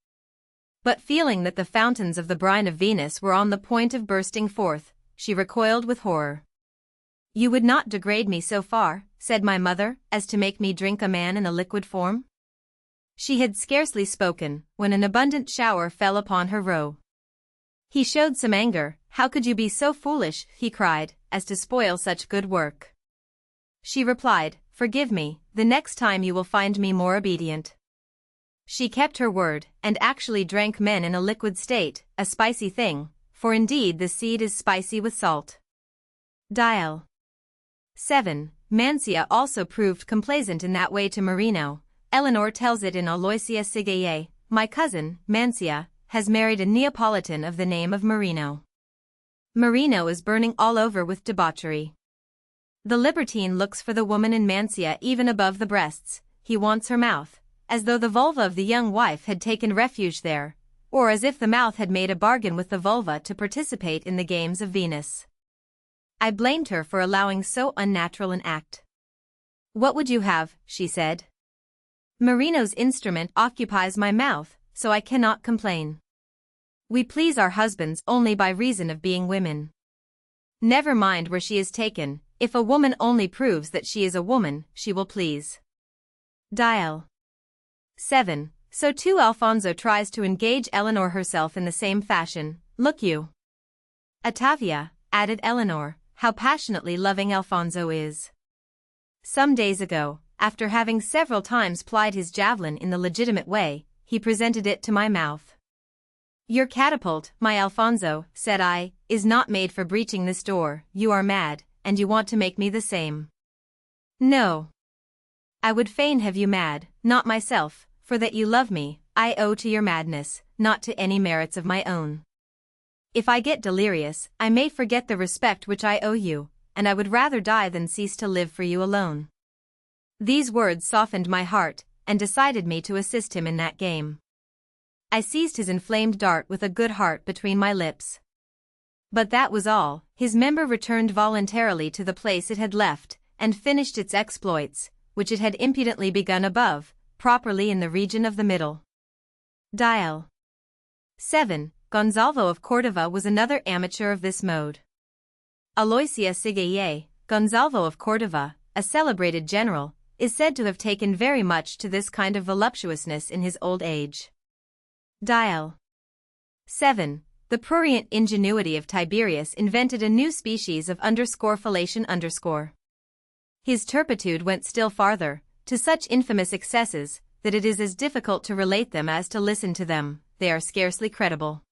But feeling that the fountains of the brine of Venus were on the point of bursting forth, she recoiled with horror. "You would not degrade me so far," said my mother, "as to make me drink a man in a liquid form?" She had scarcely spoken, when an abundant shower fell upon her roe. He showed some anger. "How could you be so foolish," he cried, "as to spoil such good work?" She replied, "Forgive me, the next time you will find me more obedient." She kept her word, and actually drank men in a liquid state, a spicy thing, for indeed the seed is spicy with salt. Dial. 7. Mancia also proved complaisant in that way to Marino. Eleanor tells it in Aloysia Sigaye, "My cousin, Mancia, has married a Neapolitan of the name of Marino. Marino is burning all over with debauchery. The libertine looks for the woman in Mancia even above the breasts, he wants her mouth, as though the vulva of the young wife had taken refuge there, or as if the mouth had made a bargain with the vulva to participate in the games of Venus. I blamed her for allowing so unnatural an act. What would you have, she said. Marino's instrument occupies my mouth, so I cannot complain. We please our husbands only by reason of being women. Never mind where she is taken, if a woman only proves that she is a woman, she will please. Dial. 7. So too Alfonso tries to engage Eleanor herself in the same fashion. Look you, Ottavia, added Eleanor, how passionately loving Alfonso is. Some days ago, after having several times plied his javelin in the legitimate way, he presented it to my mouth. Your catapult, my Alfonso, said I, is not made for breaching this door. You are mad, and you want to make me the same. No. I would fain have you mad, not myself, for that you love me, I owe to your madness, not to any merits of my own. If I get delirious, I may forget the respect which I owe you, and I would rather die than cease to live for you alone. These words softened my heart, and decided me to assist him in that game. I seized his inflamed dart with a good heart between my lips. But that was all. His member returned voluntarily to the place it had left, and finished its exploits, which it had impudently begun above, properly in the region of the middle. Dial. 7. Gonzalvo of Cordova was another amateur of this mode. Aloysia Sigaye, Gonzalvo of Cordova, a celebrated general, is said to have taken very much to this kind of voluptuousness in his old age. Dial. 7. The prurient ingenuity of Tiberius invented a new species of _fellation_. His turpitude went still farther, to such infamous excesses, that it is as difficult to relate them as to listen to them, they are scarcely credible.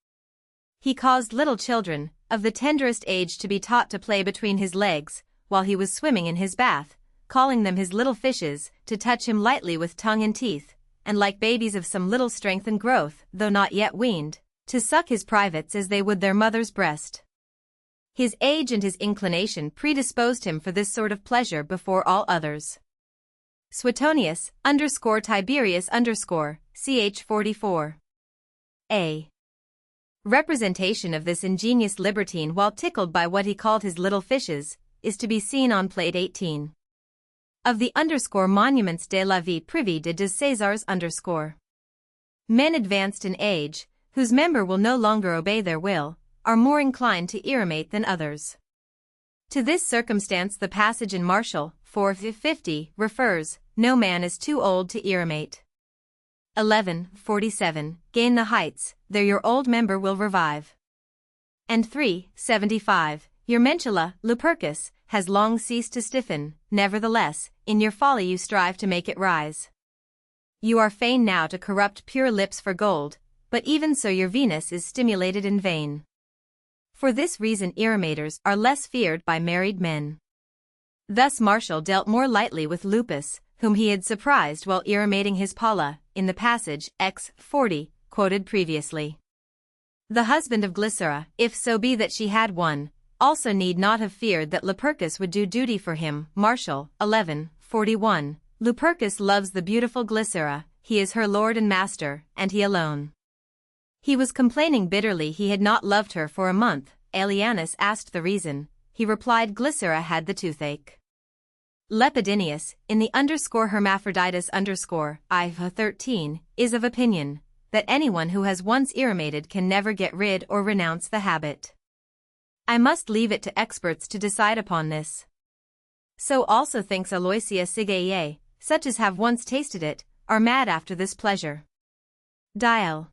He caused little children, of the tenderest age to be taught to play between his legs, while he was swimming in his bath, calling them his little fishes, to touch him lightly with tongue and teeth, and like babies of some little strength and growth, though not yet weaned, to suck his privates as they would their mother's breast. His age and his inclination predisposed him for this sort of pleasure before all others. Suetonius, _Tiberius ch. 44. A representation of this ingenious libertine while tickled by what he called his little fishes, is to be seen on plate 18. Of the _monuments de la vie privée de Césars _. Men advanced in age, whose member will no longer obey their will, are more inclined to irromate than others. To this circumstance the passage in Martial 4:50 refers, no man is too old to irromate. 11:47 Gain the heights, there your old member will revive. And 3:75 Your mentula, Lupercus, has long ceased to stiffen, nevertheless, in your folly you strive to make it rise. You are fain now to corrupt pure lips for gold, but even so your Venus is stimulated in vain. For this reason irromators are less feared by married men. Thus Martial dealt more lightly with Lupus, whom he had surprised while irromating his Paula, in the passage X 40, quoted previously. The husband of Glycera, if so be that she had one, also need not have feared that Lupercus would do duty for him. Martial 11:41 Lupercus loves the beautiful Glycera, he is her lord and master, and he alone. He was complaining bitterly he had not loved her for a month. Aelianus asked the reason. He replied Glycera had the toothache. Lepidinius, in the _Hermaphroditus I 13, is of opinion, that anyone who has once irrimated can never get rid or renounce the habit. I must leave it to experts to decide upon this. So also thinks Aloysia Sigaye, such as have once tasted it, are mad after this pleasure. Dial.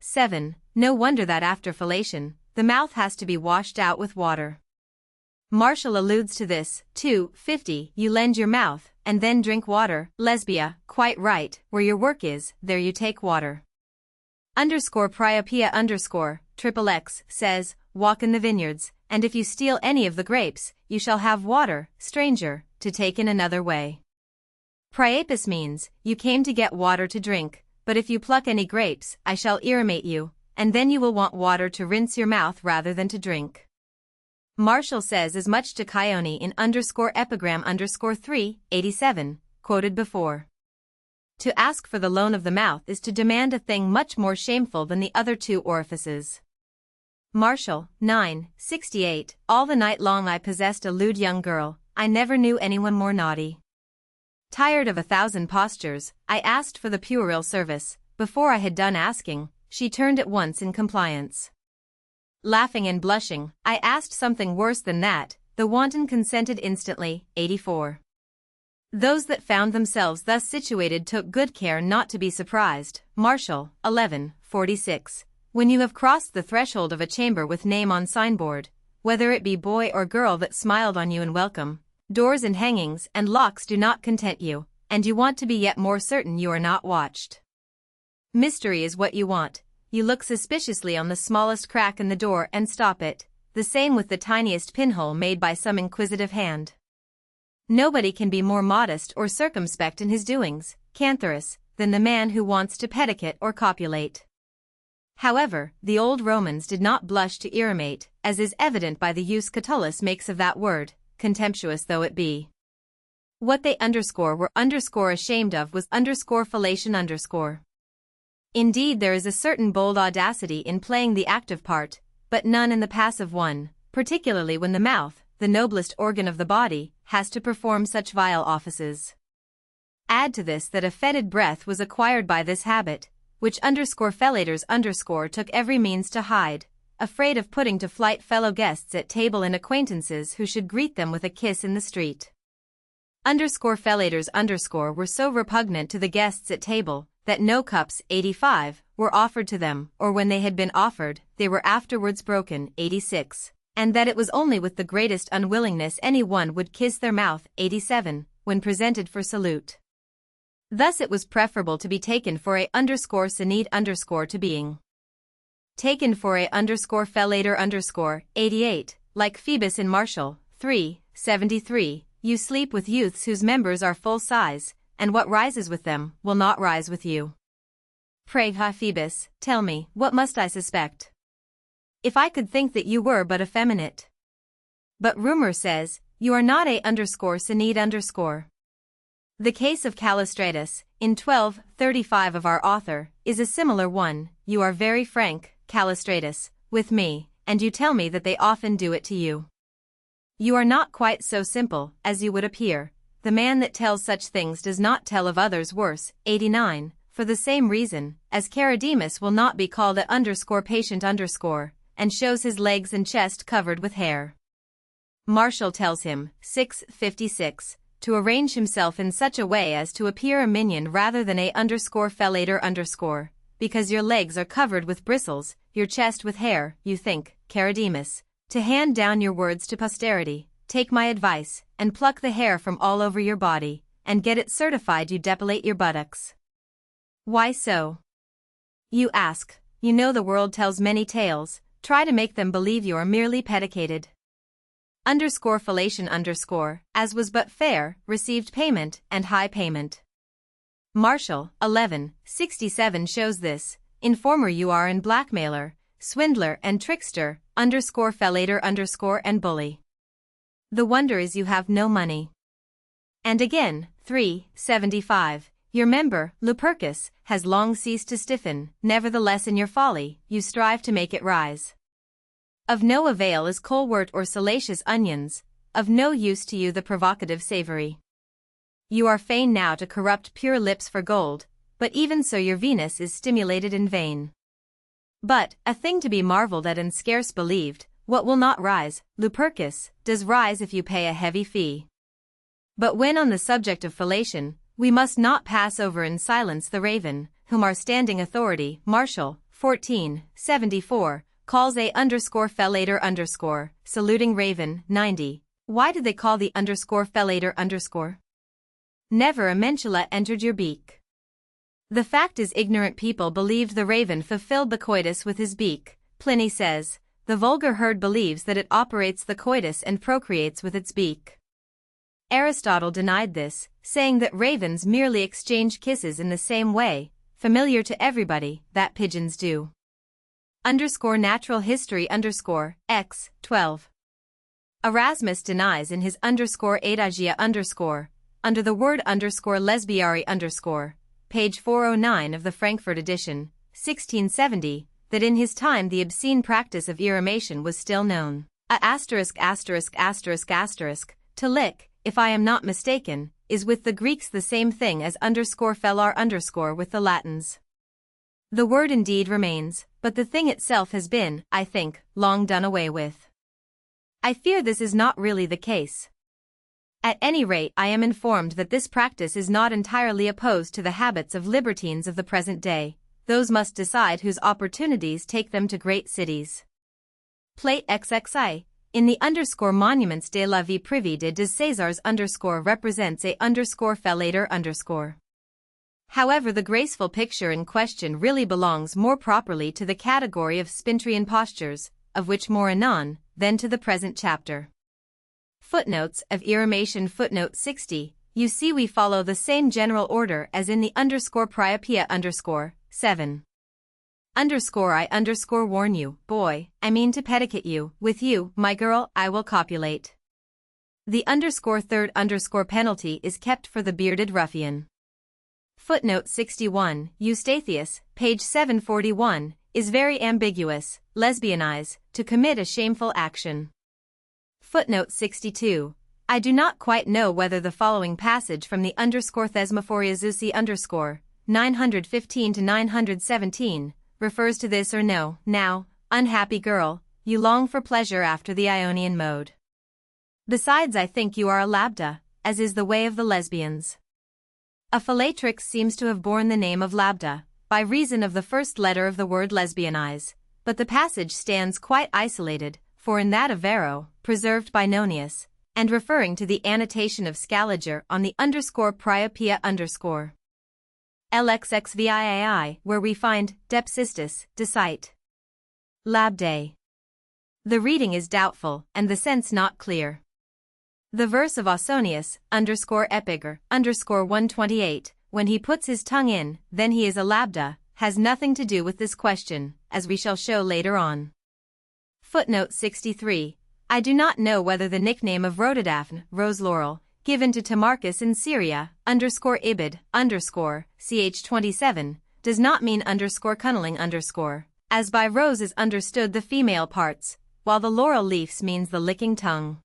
7. No wonder that after fellation, the mouth has to be washed out with water. Marshall alludes to this, too. 50. You lend your mouth, and then drink water. Lesbia, quite right, where your work is, there you take water. Priopia XXX says, walk in the vineyards, and if you steal any of the grapes, you shall have water, stranger, to take in another way. Priapus means, you came to get water to drink, but if you pluck any grapes, I shall irrimate you, and then you will want water to rinse your mouth rather than to drink. Marshall says as much to Chione in _epigram _3, 87, quoted before. To ask for the loan of the mouth is to demand a thing much more shameful than the other two orifices. Marshall, 9, 68, all the night long I possessed a lewd young girl, I never knew anyone more naughty. Tired of 1,000 postures, I asked for the puerile service, before I had done asking, she turned at once in compliance. Laughing and blushing, I asked something worse than that, the wanton consented instantly, 84. Those that found themselves thus situated took good care not to be surprised. Marshall, 11, 46. When you have crossed the threshold of a chamber with name on signboard, whether it be boy or girl that smiled on you in welcome, doors and hangings and locks do not content you, and you want to be yet more certain you are not watched. Mystery is what you want. You look suspiciously on the smallest crack in the door and stop it, the same with the tiniest pinhole made by some inquisitive hand. Nobody can be more modest or circumspect in his doings, Cantharus, than the man who wants to pedicate or copulate. However, the old Romans did not blush to irrimate, as is evident by the use Catullus makes of that word, contemptuous though it be. What they were ashamed of was fellation . Indeed, there is a certain bold audacity in playing the active part, but none in the passive one, particularly when the mouth, the noblest organ of the body, has to perform such vile offices. Add to this that a fetid breath was acquired by this habit, which fellators took every means to hide, afraid of putting to flight fellow guests at table and acquaintances who should greet them with a kiss in the street. Fellators were so repugnant to the guests at table, that no cups, 85, were offered to them, or when they had been offered, they were afterwards broken, 86, and that it was only with the greatest unwillingness any one would kiss their mouth, 87, when presented for salute. Thus it was preferable to be taken for a _senede_ to being taken for a _fellator_, 88, like Phoebus in Martial, 3, 73, you sleep with youths whose members are full size, and what rises with them will not rise with you. Pray, Phoebus, tell me, what must I suspect? If I could think that you were but effeminate. But rumor says, you are not a _senede_. The case of Callistratus, in 1235 of our author, is a similar one. You are very frank, Callistratus, with me, and you tell me that they often do it to you. You are not quite so simple, as you would appear. The man that tells such things does not tell of others worse, 89, for the same reason, as Charidemus will not be called a _patient_, and shows his legs and chest covered with hair. Martial tells him, 656, to arrange himself in such a way as to appear a minion rather than a _fellator_, because your legs are covered with bristles, your chest with hair. You think, Charidemus, to hand down your words to posterity. Take my advice, and pluck the hair from all over your body, and get it certified you depilate your buttocks. Why so? You ask. You know the world tells many tales, try to make them believe you are merely pedicated. Fellation_, as was but fair, received payment, and high payment. Martial, 11, 67 shows this, informer you are and blackmailer, swindler and trickster, fellator_, and bully. The wonder is you have no money. And again, 375, your member, Lupercus, has long ceased to stiffen, nevertheless in your folly, you strive to make it rise. Of no avail is colewort or salacious onions, of no use to you the provocative savory. You are fain now to corrupt pure lips for gold, but even so your Venus is stimulated in vain. But, a thing to be marveled at and scarce believed, what will not rise, Lupercus, does rise if you pay a heavy fee. But when on the subject of fellation, we must not pass over in silence the raven, whom our standing authority, Martial, 1474, calls a_fellator_, saluting raven, 90. Why did they call the _fellator_? Never a mentula entered your beak. The fact is ignorant people believed the raven fulfilled the coitus with his beak. Pliny says, the vulgar herd believes that it operates the coitus and procreates with its beak. Aristotle denied this, saying that ravens merely exchange kisses in the same way, familiar to everybody, that pigeons do. Natural history X, 12. Erasmus denies in his Adagia under the word lesbiari page 409 of the Frankfurt edition, 1670, that in his time the obscene practice of eremation was still known. To lick, if I am not mistaken, is with the Greeks the same thing as _fellar_ with the Latins. The word indeed remains, but the thing itself has been, I think, long done away with. I fear this is not really the case. At any rate, I am informed that this practice is not entirely opposed to the habits of libertines of the present day. Those must decide whose opportunities take them to great cities. Plate XXI. In the _monuments de la vie privée de Césars represents a_fellator_. However, the graceful picture in question really belongs more properly to the category of Spintrian postures, of which more anon, than to the present chapter. Footnotes of eremation. Footnote 60. You see we follow the same general order as in the _priapia_, 7. I warn you, boy, I mean to pedicate you, with you, my girl, I will copulate. The third penalty is kept for the bearded ruffian. Footnote 61, Eustathius, page 741, is very ambiguous, lesbianize, to commit a shameful action. Footnote 62. I do not quite know whether the following passage from the Thesmophoria Zusi 915 to 917 refers to this or no. Now, unhappy girl, you long for pleasure after the Ionian mode. Besides, I think you are a labda, as is the way of the lesbians. A fellatrix seems to have borne the name of labda, by reason of the first letter of the word lesbianize, but the passage stands quite isolated, for in that of Varro, preserved by Nonius, and referring to the annotation of Scaliger on the _priapia_, LXXVIAI, where we find Depsistus, decite. Labdae. The reading is doubtful, and the sense not clear. The verse of Ausonius, _epiger, _128, when he puts his tongue in, then he is a labda, has nothing to do with this question, as we shall show later on. Footnote 63. I do not know whether the nickname of rhododaphne, rose laurel, given to Timarchus in Syria, _ibid, ch 27, does not mean _cunneling_, as by rose is understood the female parts, while the laurel leaves means the licking tongue.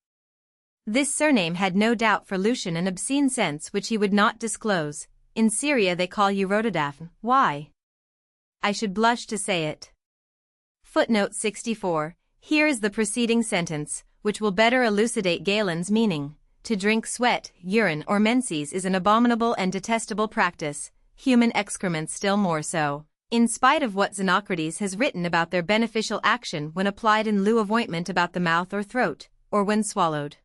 This surname had no doubt for Lucian an obscene sense which he would not disclose. In Syria they call you rhododaphne. Why? I should blush to say it. Footnote 64. Here is the preceding sentence, which will better elucidate Galen's meaning. To drink sweat, urine or menses is an abominable and detestable practice, human excrements still more so, in spite of what Xenocrates has written about their beneficial action when applied in lieu of ointment about the mouth or throat, or when swallowed.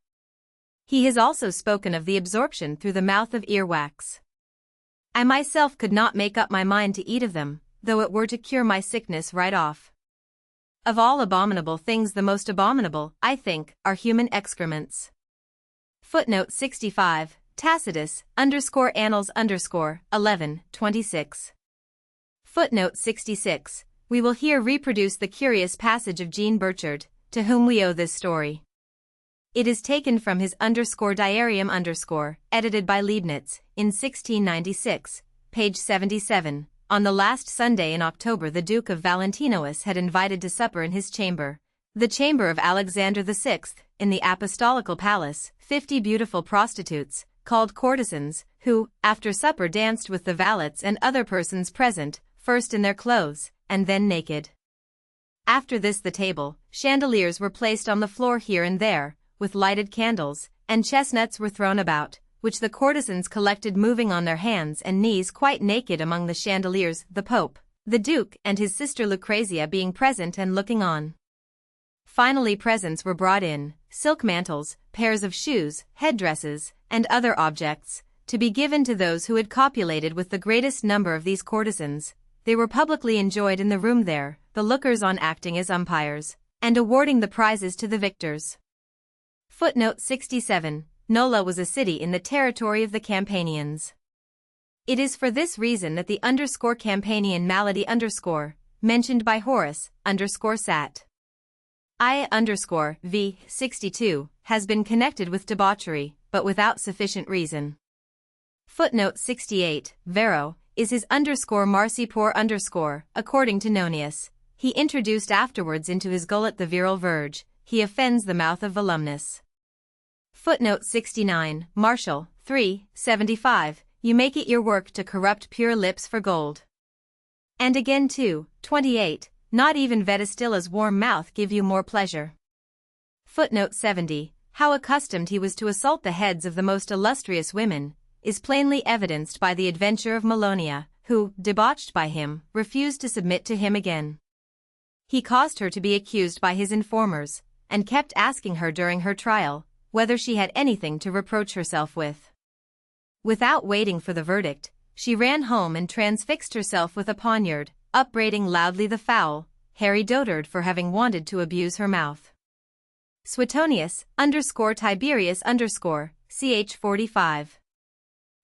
He has also spoken of the absorption through the mouth of earwax. I myself could not make up my mind to eat of them, though it were to cure my sickness right off. Of all abominable things the most abominable, I think, are human excrements. Footnote 65, Tacitus, Annals 11:26. Footnote 66, we will here reproduce the curious passage of Jean Burchard, to whom we owe this story. It is taken from his Diarium edited by Leibniz, in 1696, page 77. On the last Sunday in October the Duke of Valentinois had invited to supper in his chamber, the chamber of Alexander VI, in the Apostolical Palace, 50 beautiful prostitutes, called courtesans, who, after supper danced with the valets and other persons present, first in their clothes, and then naked. After this the table, chandeliers were placed on the floor here and there, with lighted candles, and chestnuts were thrown about, which the courtesans collected moving on their hands and knees quite naked among the chandeliers, the Pope, the Duke and his sister Lucrezia being present and looking on. Finally presents were brought in, silk mantles, pairs of shoes, headdresses, and other objects, to be given to those who had copulated with the greatest number of these courtesans. They were publicly enjoyed in the room there, the lookers-on acting as umpires, and awarding the prizes to the victors. Footnote 67. Nola was a city in the territory of the Campanians. It is for this reason that the Campanian malady mentioned by Horace, sat. V. 62, has been connected with debauchery, but without sufficient reason. Footnote 68. Vero is his Marci poor according to Nonius. He introduced afterwards into his gullet the virile verge, he offends the mouth of volumnus. Footnote 69. Martial, 3, 75, you make it your work to corrupt pure lips for gold. And again 2, 28, not even Vetistilla's warm mouth give you more pleasure. Footnote 70. How accustomed he was to assault the heads of the most illustrious women, is plainly evidenced by the adventure of Melonia, who, debauched by him, refused to submit to him again. He caused her to be accused by his informers, and kept asking her during her trial, whether she had anything to reproach herself with. Without waiting for the verdict, she ran home and transfixed herself with a poniard, upbraiding loudly the foul, hairy dotard for having wanted to abuse her mouth. Suetonius, Tiberius ch. 45.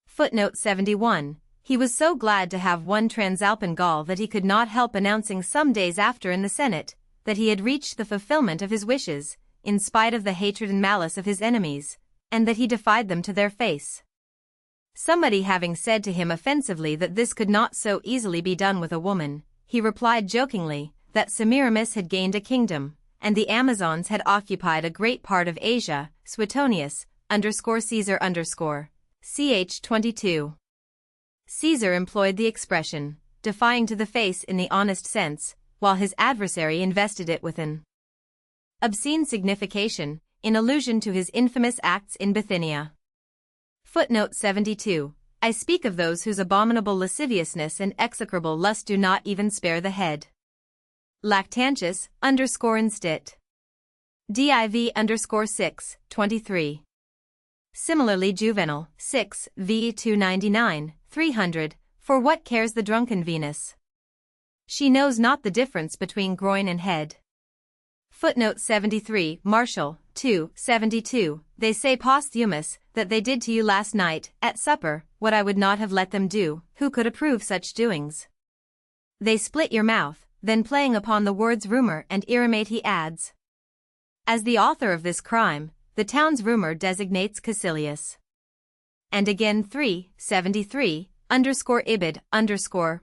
Footnote 71. He was so glad to have won Transalpine Gaul that he could not help announcing some days after in the Senate, that he had reached the fulfillment of his wishes, in spite of the hatred and malice of his enemies, and that he defied them to their face. Somebody having said to him offensively that this could not so easily be done with a woman, he replied jokingly, that Semiramis had gained a kingdom, and the Amazons had occupied a great part of Asia. Suetonius, Caesar ch. 22. Caesar employed the expression, defying to the face in the honest sense, while his adversary invested it with an obscene signification, in allusion to his infamous acts in Bithynia. Footnote 72. I speak of those whose abominable lasciviousness and execrable lust do not even spare the head. Lactantius, instit. Div _6, 23. Similarly Juvenal, 6, v. 299, 300, for what cares the drunken Venus? She knows not the difference between groin and head. Footnote 73. Martial, 2, 72, they say posthumous, that they did to you last night, at supper, what I would not have let them do, who could approve such doings. They split your mouth, then playing upon the words rumor and irrimate he adds. As the author of this crime, the town's rumor designates Caecilius. And again 3, 73, Ibid,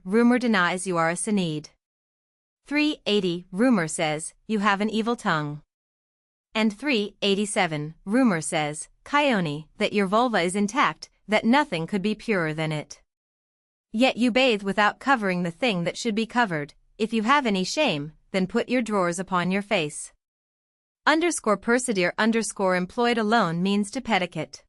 rumor denies you are a Sinede. 380, rumor says, you have an evil tongue. And 387, rumor says, Chione, that your vulva is intact, that nothing could be purer than it. Yet you bathe without covering the thing that should be covered. If you have any shame, then put your drawers upon your face. Persider employed alone means to pedicate.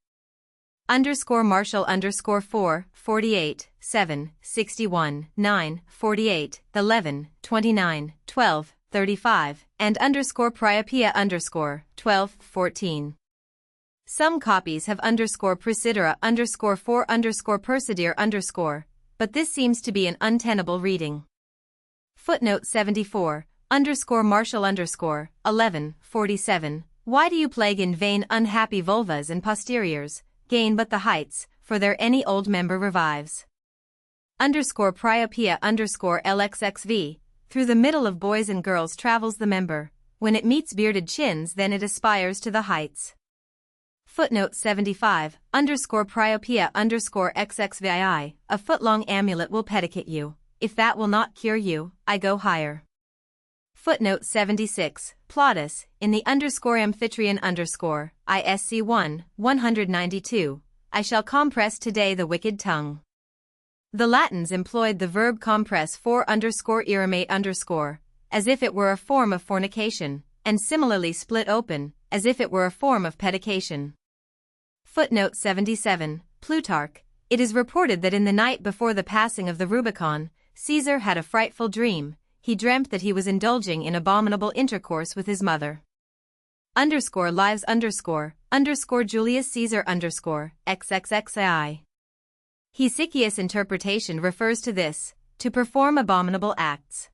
Martial 4, 48, 7, 61, 9, 48, 11, 29, 12, 35, and Priapia 12, 14. Some copies have Presidera 4 Persider but this seems to be an untenable reading. Footnote 74, Martial 11, 47, why do you plague in vain unhappy vulvas and posteriors, gain but the heights, for there any old member revives. Priapia LXXV, through the middle of boys and girls travels the member, when it meets bearded chins then it aspires to the heights. Footnote 75, Priapia XXVII, a foot-long amulet will pedicate you, if that will not cure you, I go higher. Footnote 76, Plautus, in the Amphitryon ISC 1, 192, I shall compress today the wicked tongue. The Latins employed the verb compress for irromate as if it were a form of fornication, and similarly split open, as if it were a form of pedication. Footnote 77, Plutarch. It is reported that in the night before the passing of the Rubicon, Caesar had a frightful dream. He dreamt that he was indulging in abominable intercourse with his mother. Lives Julius Caesar XXXI. Hesychius interpretation refers to this, to perform abominable acts.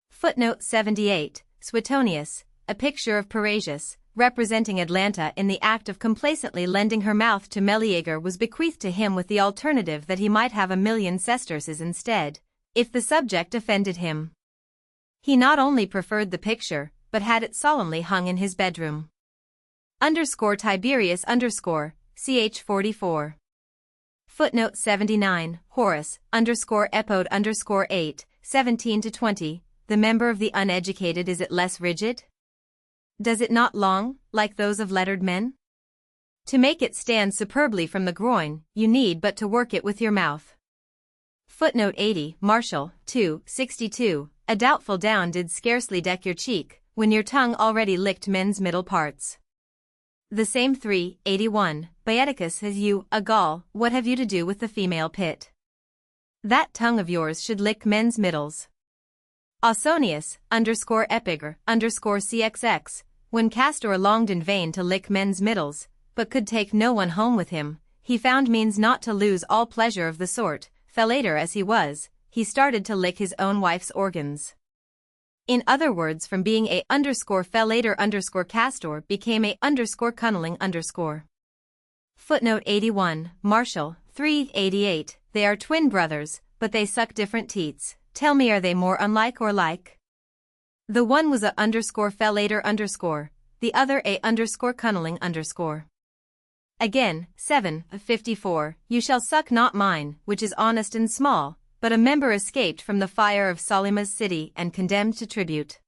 Footnote 78, Suetonius, a picture of Parrhasius, representing Atalanta in the act of complacently lending her mouth to Meleager, was bequeathed to him with the alternative that he might have 1,000,000 sesterces instead, if the subject offended him. He not only preferred the picture, but had it solemnly hung in his bedroom. Tiberius ch 44. Footnote 79, Horace Epode 8, 17-20, the member of the uneducated, is it less rigid? Does it not long, like those of lettered men? To make it stand superbly from the groin, you need but to work it with your mouth. Footnote 80, Martial 2:62, a doubtful down did scarcely deck your cheek, when your tongue already licked men's middle parts. The same 3:81, Boeticus has you, a Gaul, what have you to do with the female pit? That tongue of yours should lick men's middles. Ausonius _Epigr _CXX, when Castor longed in vain to lick men's middles, but could take no one home with him, he found means not to lose all pleasure of the sort. Fellator as he was, he started to lick his own wife's organs. In other words, from being a _fellator Castor became a _cunniling_. Footnote 81, Martial 3:88, they are twin brothers, but they suck different teats. Tell me, are they more unlike or like? The one was a _fellator_, the other a _cunniling_. Again, 7:54, you shall suck not mine, which is honest and small, but a member escaped from the fire of Solyma's city and condemned to tribute.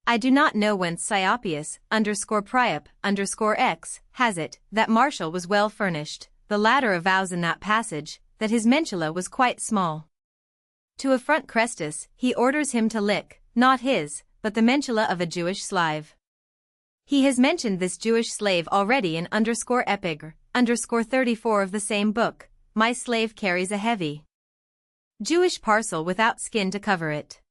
I do not know whence Scioppius _Priap _X has it, that Martial was well furnished. The latter avows in that passage, that his mentula was quite small. To affront Chrestus, he orders him to lick, not his, but the mentula of a Jewish slave. He has mentioned this Jewish slave already in _Epigr 34 of the same book. My slave carries a heavy Jewish parcel without skin to cover it.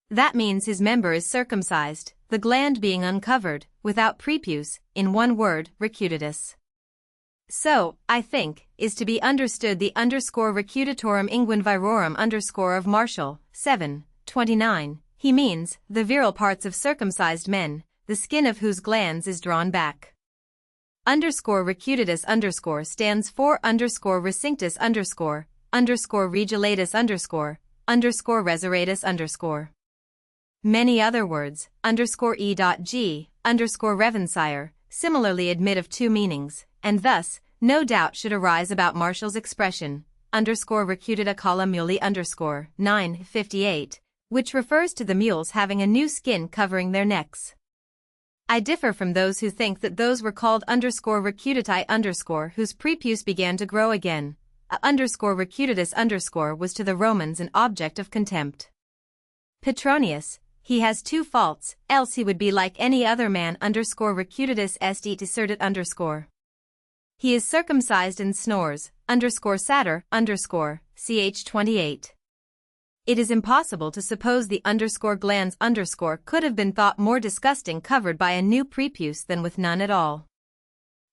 That means his member is circumcised, the gland being uncovered, without prepuce, in one word, recutatus. So, I think, is to be understood the _recutatorum inguine virorum of Martial 7:29. He means the virile parts of circumcised men, the skin of whose glands is drawn back. Recutatus stands for _recinctus regulatus reservatus . Many other words, _e.g, _revencire, similarly admit of two meanings, and thus, no doubt should arise about Martial's expression, _recutata colla muli 9:58, which refers to the mules having a new skin covering their necks. I differ from those who think that those were called _recutati whose prepuce began to grow again. A _recutatus was to the Romans an object of contempt. Petronius, he has two faults, else he would be like any other man _recutatus est desertit . He is circumcised and snores, _satyr ch 28. It is impossible to suppose the _glands could have been thought more disgusting covered by a new prepuce than with none at all.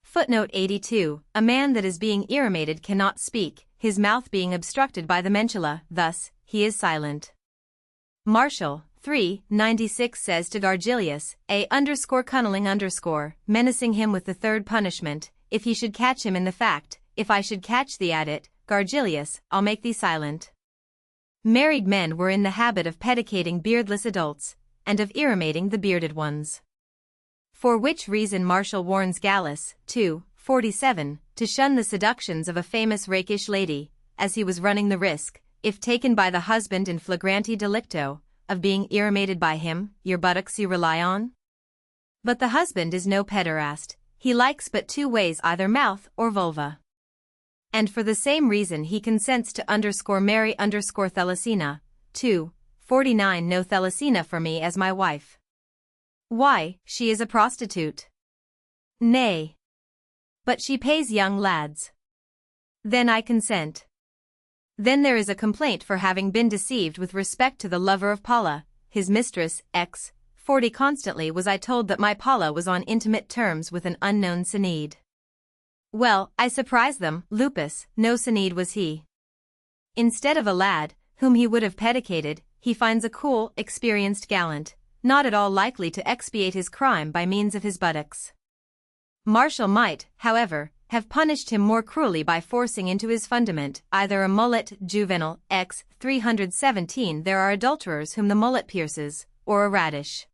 Footnote 82, a man that is being irromated cannot speak, his mouth being obstructed by the mentula, thus, he is silent. Martial 3:96 says to Gargilius, a _cunniling menacing him with the third punishment, if he should catch him in the fact, if I should catch thee at it, Gargilius, I'll make thee silent. Married men were in the habit of pedicating beardless adults, and of irromating the bearded ones. For which reason Martial warns Gallus, 2:47, to shun the seductions of a famous rakish lady, as he was running the risk, if taken by the husband in flagranti delicto, of being irromated by him, your buttocks you rely on? But the husband is no pederast, he likes but two ways, either mouth or vulva. And for the same reason he consents to _marry _Thelasina, 2:49 no Thelasina for me as my wife. Why, she is a prostitute. Nay. But she pays young lads. Then I consent. Then there is a complaint for having been deceived with respect to the lover of Paula, his mistress, X. 40 constantly was I told that my Paula was on intimate terms with an unknown Sinead. Well, I surprised them, Lupus, no Sinead was he. Instead of a lad, whom he would have pedicated, he finds a cool, experienced gallant, not at all likely to expiate his crime by means of his buttocks. Marshall might, however, have punished him more cruelly by forcing into his fundament either a mullet, juvenile, X. 317 there are adulterers whom the mullet pierces, or a radish.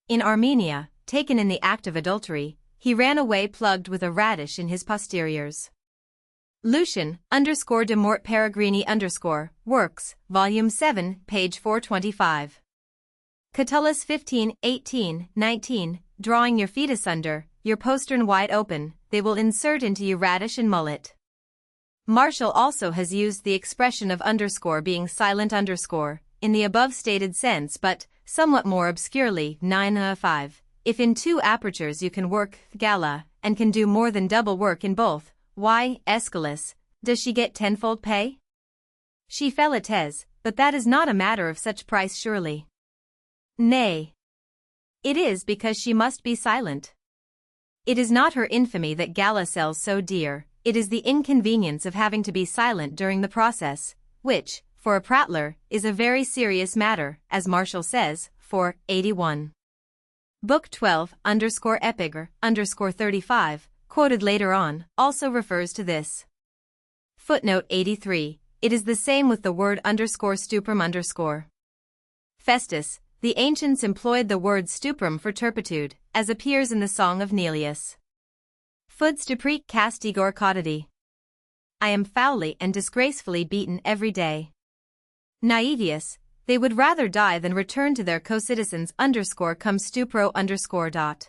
In Armenia, taken in the act of adultery, he ran away plugged with a radish in his posteriors. Lucian, _de Mort Peregrini _ Works, Volume 7, page 425. Catullus 15, 18, 19, drawing your feet asunder, your postern wide open, they will insert into you radish and mullet. Marshall also has used the expression of being silent in the above stated sense but, somewhat more obscurely, 9/5. If in 2 apertures you can work gala, and can do more than double work in both, why, Aeschylus, does she get tenfold pay? She fell at tes, but that is not a matter of such price surely. Nay. It is because she must be silent. It is not her infamy that gala sells so dear, it is the inconvenience of having to be silent during the process, which, for a prattler, is a very serious matter, as Marshall says, for 81. Book 12, _Epigr, _35, quoted later on, also refers to this. Footnote 83, it is the same with the word _stuprum Festus, the ancients employed the word stuprum for turpitude, as appears in the Song of Neleus. Fud stupri castigor caudity. I am foully and disgracefully beaten every day. Naevius, they would rather die than return to their co-citizens _cum stupro_.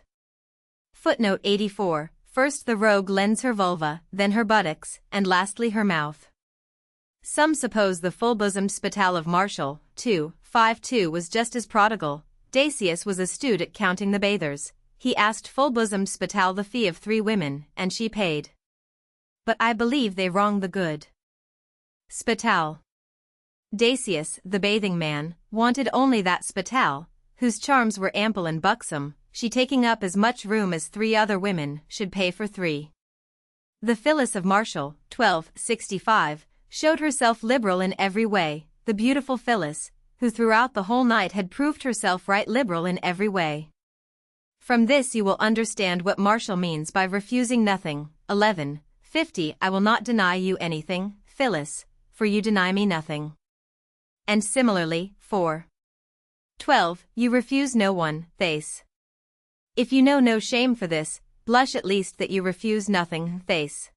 Footnote 84, first the rogue lends her vulva, then her buttocks, and lastly her mouth. Some suppose the full-bosomed spital of Martial, 2:5-2 was just as prodigal. Dacius was astute at counting the bathers. He asked full-bosomed spital the fee of 3 women, and she paid. But I believe they wrong the good spital. Dacius, the bathing man, wanted only that spital, whose charms were ample and buxom, she taking up as much room as 3 other women, should pay for 3. The Phyllis of Martial, 1265, showed herself liberal in every way, the beautiful Phyllis, who throughout the whole night had proved herself right liberal in every way. From this you will understand what Martial means by refusing nothing. 11:50 I will not deny you anything, Phyllis, for you deny me nothing. And similarly, 4:12 you refuse no one, Thace. If you know no shame for this, blush at least that you refuse nothing, Thace.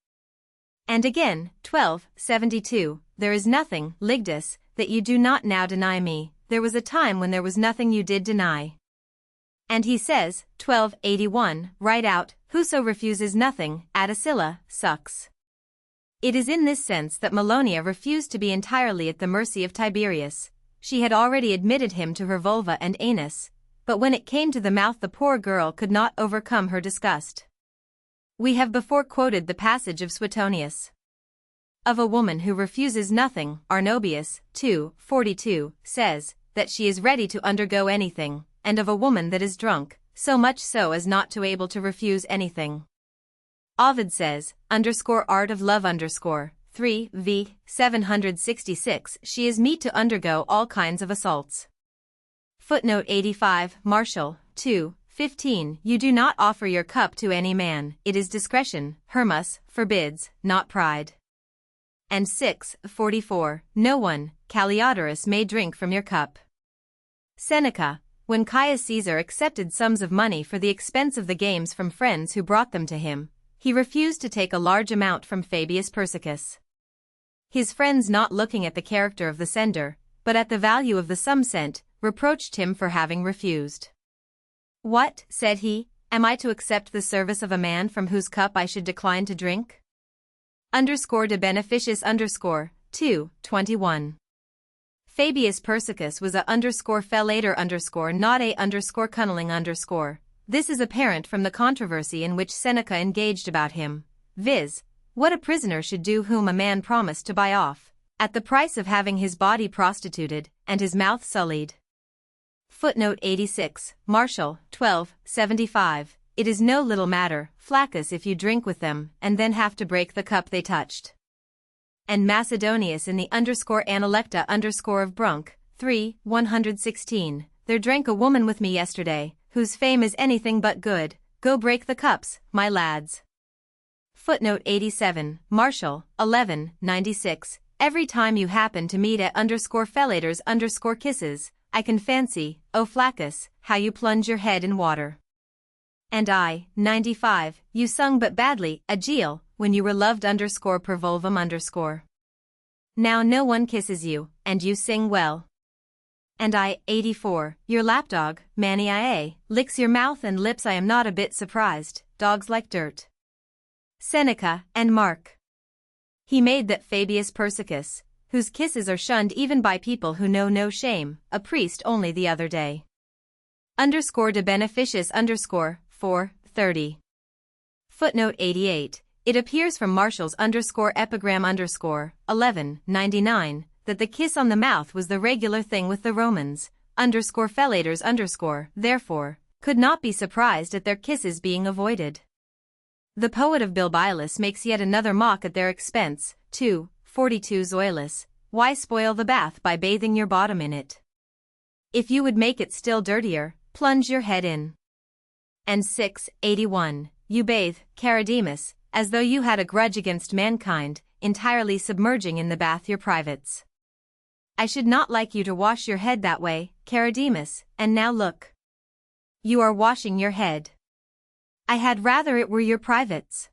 And again, 12:72, there is nothing, Ligdus, that you do not now deny me, there was a time when there was nothing you did deny. And he says, 12:81, right out, whoso refuses nothing, Adicilla, sucks. It is in this sense that Melonia refused to be entirely at the mercy of Tiberius. She had already admitted him to her vulva and anus, but when it came to the mouth the poor girl could not overcome her disgust. We have before quoted the passage of Suetonius. Of a woman who refuses nothing, Arnobius, 2:42, says, that she is ready to undergo anything, and of a woman that is drunk, so much so as not to able to refuse anything. Ovid says, _art of love _ 3 v. 766 she is meet to undergo all kinds of assaults. Footnote 85 Martial, 2:15 you do not offer your cup to any man, it is discretion, Hermas, forbids, not pride. And 6:44 no one, Calliodorus may drink from your cup. Seneca, when Caius Caesar accepted sums of money for the expense of the games from friends who brought them to him, he refused to take a large amount from Fabius Persicus. His friends, not looking at the character of the sender, but at the value of the sum sent, reproached him for having refused. What, said he, am I to accept the service of a man from whose cup I should decline to drink? underscore de beneficius underscore 2, 21. Fabius Persicus was a underscore fellator underscore not a underscore cunniling underscore. This is apparent from the controversy in which Seneca engaged about him, viz., what a prisoner should do whom a man promised to buy off, at the price of having his body prostituted, and his mouth sullied. Footnote 86, Martial, 1275. It is no little matter, Flaccus, if you drink with them, and then have to break the cup they touched. And Macedonius in the underscore Analecta underscore of Brunk, 3, 116. There drank a woman with me yesterday, whose fame is anything but good. Go break the cups, my lads. Footnote 87, Martial, 1196. Every time you happen to meet at underscore fellators underscore kisses, I can fancy, O Flaccus, how you plunge your head in water. And I, 95, you sung but badly, Aegeal, when you were loved underscore per vulvum underscore. Now no one kisses you, and you sing well. And I, 84, your lapdog, Maniae, licks your mouth and lips. I am not a bit surprised, dogs like dirt. Seneca, and Mark. He made that Fabius Persicus, whose kisses are shunned even by people who know no shame, a priest only the other day. Underscore de beneficius underscore 430. Footnote 88. It appears from Martial's underscore epigram underscore 1199 that the kiss on the mouth was the regular thing with the Romans, underscore fellators underscore, therefore, could not be surprised at their kisses being avoided. The poet of Bilbilis makes yet another mock at their expense, 242 Zoilus, why spoil the bath by bathing your bottom in it? If you would make it still dirtier, plunge your head in. And 681, you bathe, Charidemus, as though you had a grudge against mankind, entirely submerging in the bath your privates. I should not like you to wash your head that way, Charidemus, and now look. You are washing your head. I had rather it were your privates.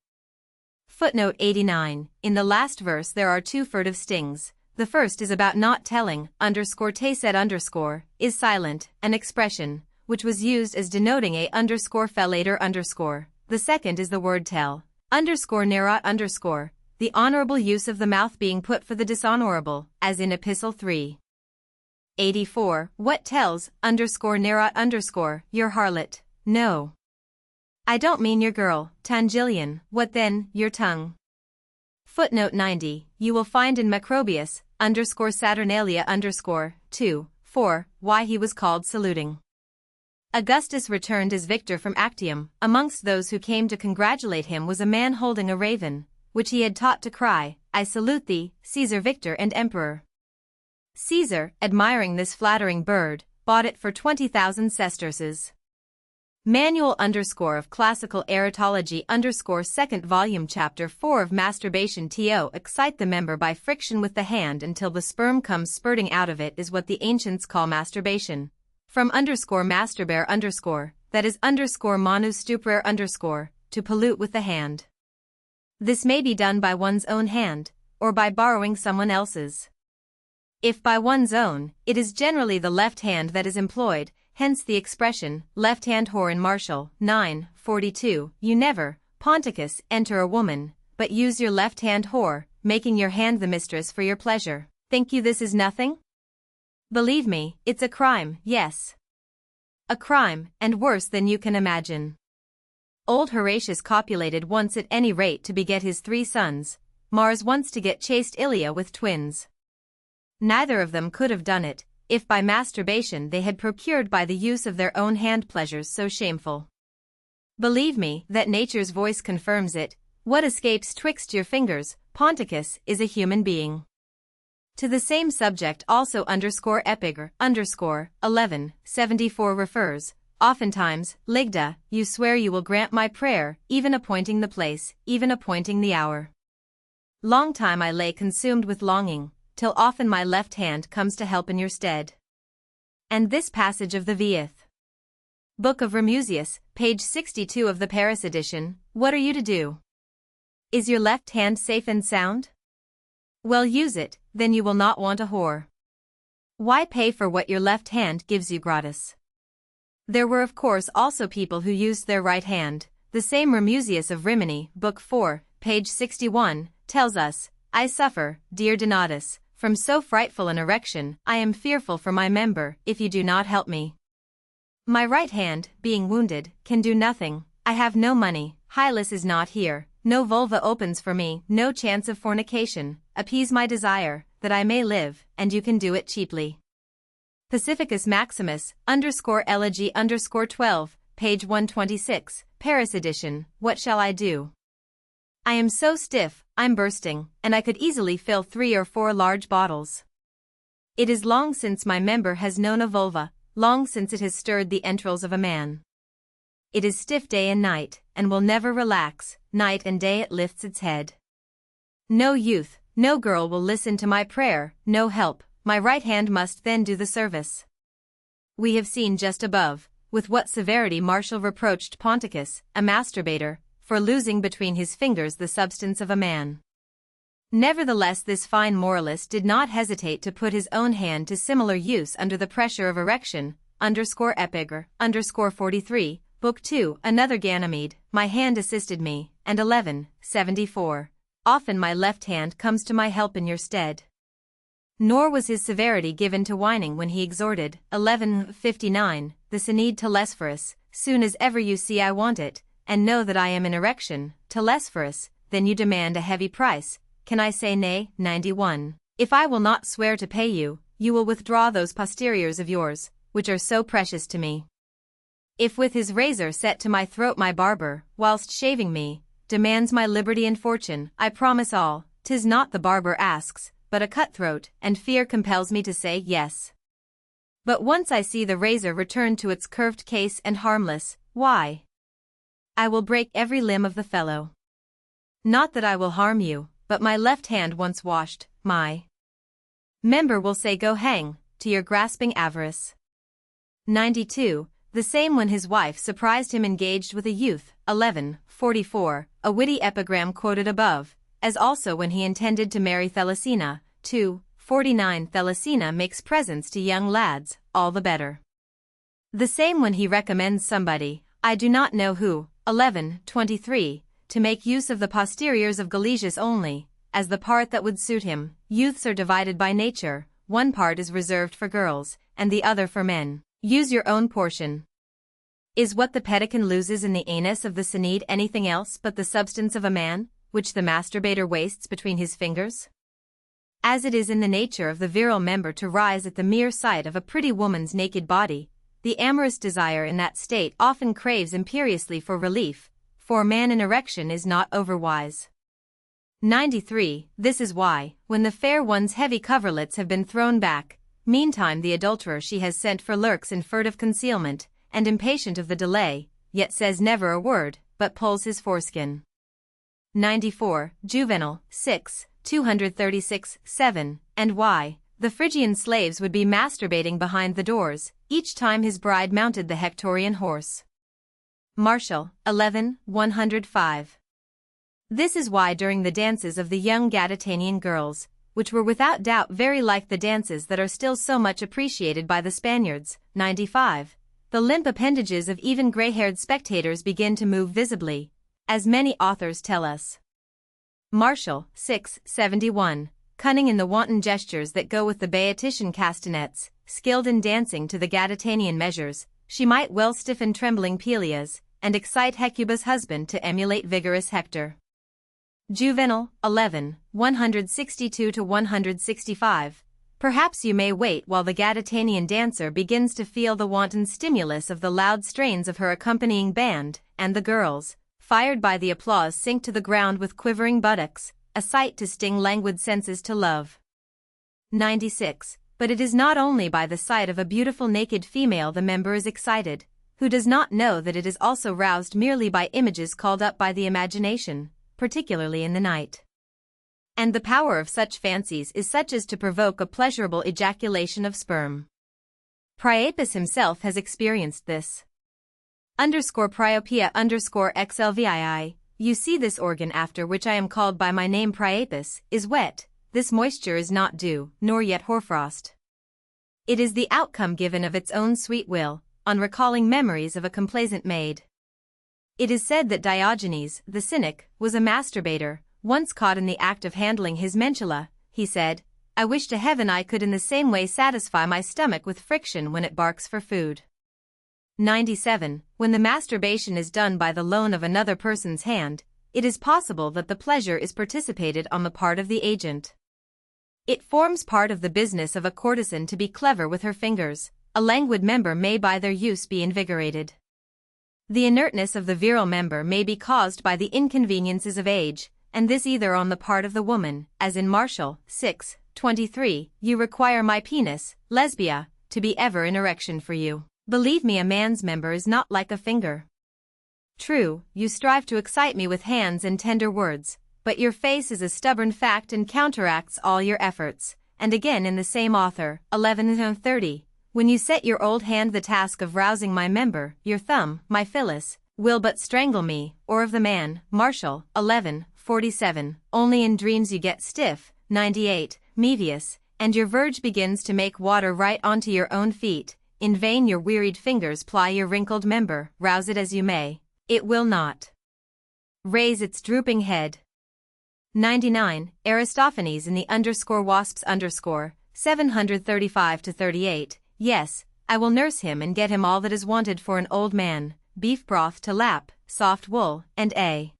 Footnote 89, in the last verse there are two furtive stings. The first is about not telling, underscore tacet underscore, is silent, an expression, which was used as denoting a underscore fellator underscore. The second is the word tell, underscore narrate underscore, the honorable use of the mouth being put for the dishonorable, as in Epistle 3. 84, what tells, underscore narrate underscore, your harlot, no. I don't mean your girl, Tangilian, what then, your tongue. Footnote 90, you will find in Macrobius, underscore Saturnalia underscore, 2, 4, why he was called saluting. Augustus returned as victor from Actium. Amongst those who came to congratulate him was a man holding a raven, which he had taught to cry, I salute thee, Caesar Victor and Emperor. Caesar, admiring this flattering bird, bought it for 20,000 sesterces. Manual underscore of Classical Erotology underscore 2nd volume chapter 4 of masturbation to excite the member by friction with the hand until the sperm comes spurting out of it is what the ancients call masturbation. From underscore masturbare underscore, that is underscore manus stuprare underscore, to pollute with the hand. This may be done by one's own hand, or by borrowing someone else's. If by one's own, it is generally the left hand that is employed, hence the expression, left-hand whore in Martial, 9:42, you never, Ponticus, enter a woman, but use your left-hand whore, making your hand the mistress for your pleasure. Think you this is nothing? Believe me, it's a crime, yes. A crime, and worse than you can imagine. Old Horatius copulated once at any rate to beget his 3 sons, Mars once to get chaste Ilia with twins. Neither of them could have done it, if by masturbation they had procured by the use of their own hand pleasures so shameful. Believe me that nature's voice confirms it, what escapes twixt your fingers, Ponticus, is a human being. To the same subject also underscore epigr, underscore, 1174 refers, oftentimes, Ligda, you swear you will grant my prayer, even appointing the place, even appointing the hour. Long time I lay consumed with longing, till often my left hand comes to help in your stead. And this passage of the Vieth Book of Remusius, page 62 of the Paris edition, what are you to do? Is your left hand safe and sound? Well, use it, then you will not want a whore. Why pay for what your left hand gives you gratis? There were of course also people who used their right hand. The same Remusius of Rimini, Book 4, page 61, tells us, I suffer, dear Donatus, from so frightful an erection, I am fearful for my member, if you do not help me. My right hand, being wounded, can do nothing, I have no money, Hylas is not here, no vulva opens for me, no chance of fornication, appease my desire, that I may live, and you can do it cheaply. Pacificus Maximus, _elegy _12, page 126, Paris edition, what shall I do? I am so stiff, I'm bursting, and I could easily fill 3 or 4 large bottles. It is long since my member has known a vulva, long since it has stirred the entrails of a man. It is stiff day and night, and will never relax, night and day it lifts its head. No youth, no girl will listen to my prayer, no help, my right hand must then do the service. We have seen just above, with what severity Martial reproached Ponticus, a masturbator, for losing between his fingers the substance of a man. Nevertheless this fine moralist did not hesitate to put his own hand to similar use under the pressure of erection, _epigar, _43, Book 2, another Ganymede, my hand assisted me, and 1174. Often my left hand comes to my help in your stead. Nor was his severity given to whining when he exhorted, 1159, the Synede Telesphorus, soon as ever you see I want it, and know that I am in erection, Telesphorus, then you demand a heavy price, can I say nay? 91. If I will not swear to pay you, you will withdraw those posteriors of yours, which are so precious to me. If with his razor set to my throat my barber, whilst shaving me, demands my liberty and fortune, I promise all, 'tis not the barber asks, but a cutthroat, and fear compels me to say yes. But once I see the razor return to its curved case and harmless, why? I will break every limb of the fellow. Not that I will harm you, but my left hand once washed, my member will say go hang, to your grasping avarice. 92. The same when his wife surprised him engaged with a youth, 1144, a witty epigram quoted above, as also when he intended to marry Thelesina, 249. Thelesina makes presents to young lads, all the better. The same when he recommends somebody, I do not know who, 1123, to make use of the posteriors of Gelasius only, as the part that would suit him. Youths are divided by nature, one part is reserved for girls, and the other for men. Use your own portion. Is what the pelican loses in the anus of the Synede anything else but the substance of a man, which the masturbator wastes between his fingers? As it is in the nature of the virile member to rise at the mere sight of a pretty woman's naked body, the amorous desire in that state often craves imperiously for relief, for man in erection is not overwise. 93. This is why, when the fair one's heavy coverlets have been thrown back, meantime the adulterer she has sent for lurks in furtive concealment, and impatient of the delay, yet says never a word, but pulls his foreskin. 94. Juvenal, 6, 236, 7, and why, the Phrygian slaves would be masturbating behind the doors, each time his bride mounted the Hectorian horse. Martial, 11, 105. This is why during the dances of the young Gadatanian girls, which were without doubt very like the dances that are still so much appreciated by the Spaniards, 95, the limp appendages of even gray-haired spectators begin to move visibly, as many authors tell us. Martial, 6, 71, cunning in the wanton gestures that go with the Beatician castanets, skilled in dancing to the Gadatanian measures, she might well stiffen trembling Pelias, and excite Hecuba's husband to emulate vigorous Hector. Juvenal, 11, 162-165. Perhaps you may wait while the Gadatanian dancer begins to feel the wanton stimulus of the loud strains of her accompanying band, and the girls, fired by the applause, sink to the ground with quivering buttocks, a sight to sting languid senses to love. 96. But it is not only by the sight of a beautiful naked female the member is excited, who does not know that it is also roused merely by images called up by the imagination, particularly in the night. And the power of such fancies is such as to provoke a pleasurable ejaculation of sperm. Priapus himself has experienced this. Priopia xlvii, you see this organ after which I am called by my name Priapus, is wet, this moisture is not dew, nor yet hoarfrost. It is the outcome given of its own sweet will, on recalling memories of a complaisant maid. It is said that Diogenes, the Cynic, was a masturbator, once caught in the act of handling his mentula, he said, "I wish to heaven I could in the same way satisfy my stomach with friction when it barks for food." 97. When the masturbation is done by the loan of another person's hand, it is possible that the pleasure is participated on the part of the agent. It forms part of the business of a courtesan to be clever with her fingers. A languid member may by their use be invigorated. The inertness of the virile member may be caused by the inconveniences of age, and this either on the part of the woman, as in Martial 6:23, "You require my penis, Lesbia, to be ever in erection for you. Believe me, a man's member is not like a finger. True, you strive to excite me with hands and tender words, but your face is a stubborn fact and counteracts all your efforts." And again in the same author, 11:30, "When you set your old hand the task of rousing my member, your thumb, my Phyllis, will but strangle me." Or of the man, Martial 11:47, "Only in dreams you get stiff." 98, Mevius, "And your verge begins to make water right onto your own feet. In vain your wearied fingers ply your wrinkled member, rouse it as you may, it will not raise its drooping head." 99, Aristophanes in the _wasps 735-38, "Yes, I will nurse him and get him all that is wanted for an old man, beef broth to lap, soft wool, and a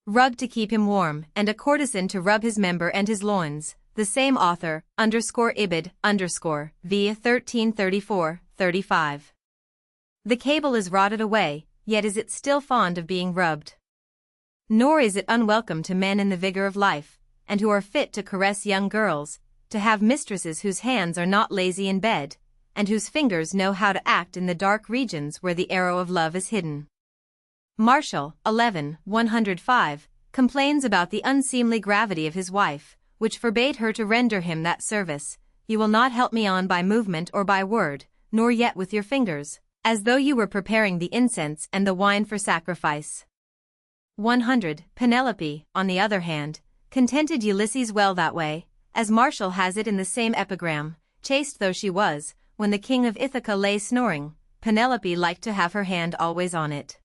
rug to keep him warm, and a courtesan to rub his member and his loins." The same author, _Ibid, v. 1334-35. "The cable is rotted away, yet is it still fond of being rubbed. Nor is it unwelcome to men in the vigor of life, and who are fit to caress young girls, to have mistresses whose hands are not lazy in bed, and whose fingers know how to act in the dark regions where the arrow of love is hidden." Martial 11:105, complains about the unseemly gravity of his wife, which forbade her to render him that service. "You will not help me on by movement or by word, nor yet with your fingers, as though you were preparing the incense and the wine for sacrifice." 100. Penelope, on the other hand, contented Ulysses well that way, as Martial has it in the same epigram, "Chaste though she was, when the king of Ithaca lay snoring, Penelope liked to have her hand always on it."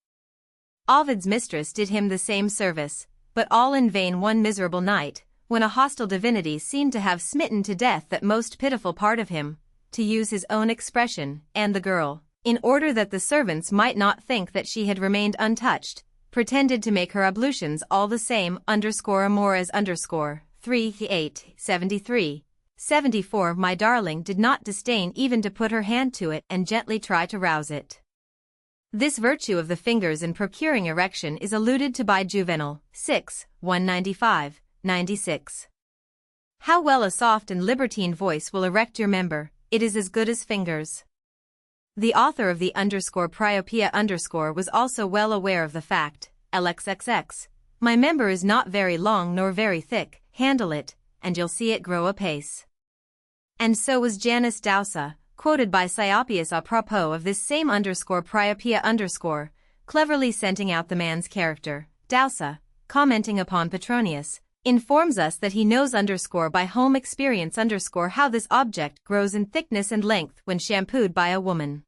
Ovid's mistress did him the same service, but all in vain. One miserable night, when a hostile divinity seemed to have smitten to death that most pitiful part of him, to use his own expression, and the girl, in order that the servants might not think that she had remained untouched, pretended to make her ablutions all the same _amores _3:8 74. My darling did not disdain even to put her hand to it and gently try to rouse it. This virtue of the fingers in procuring erection is alluded to by Juvenal 6:195-96. "How well a soft and libertine voice will erect your member, it is as good as fingers." The author of the _Priopia_ was also well aware of the fact, LXXX, "My member is not very long nor very thick, handle it, and you'll see it grow apace." And so was Janus Dausa, quoted by Scioppius a propos of this same _Priopia_, cleverly scenting out the man's character. Dausa, commenting upon Petronius, informs us that he knows by home experience how this object grows in thickness and length when shampooed by a woman.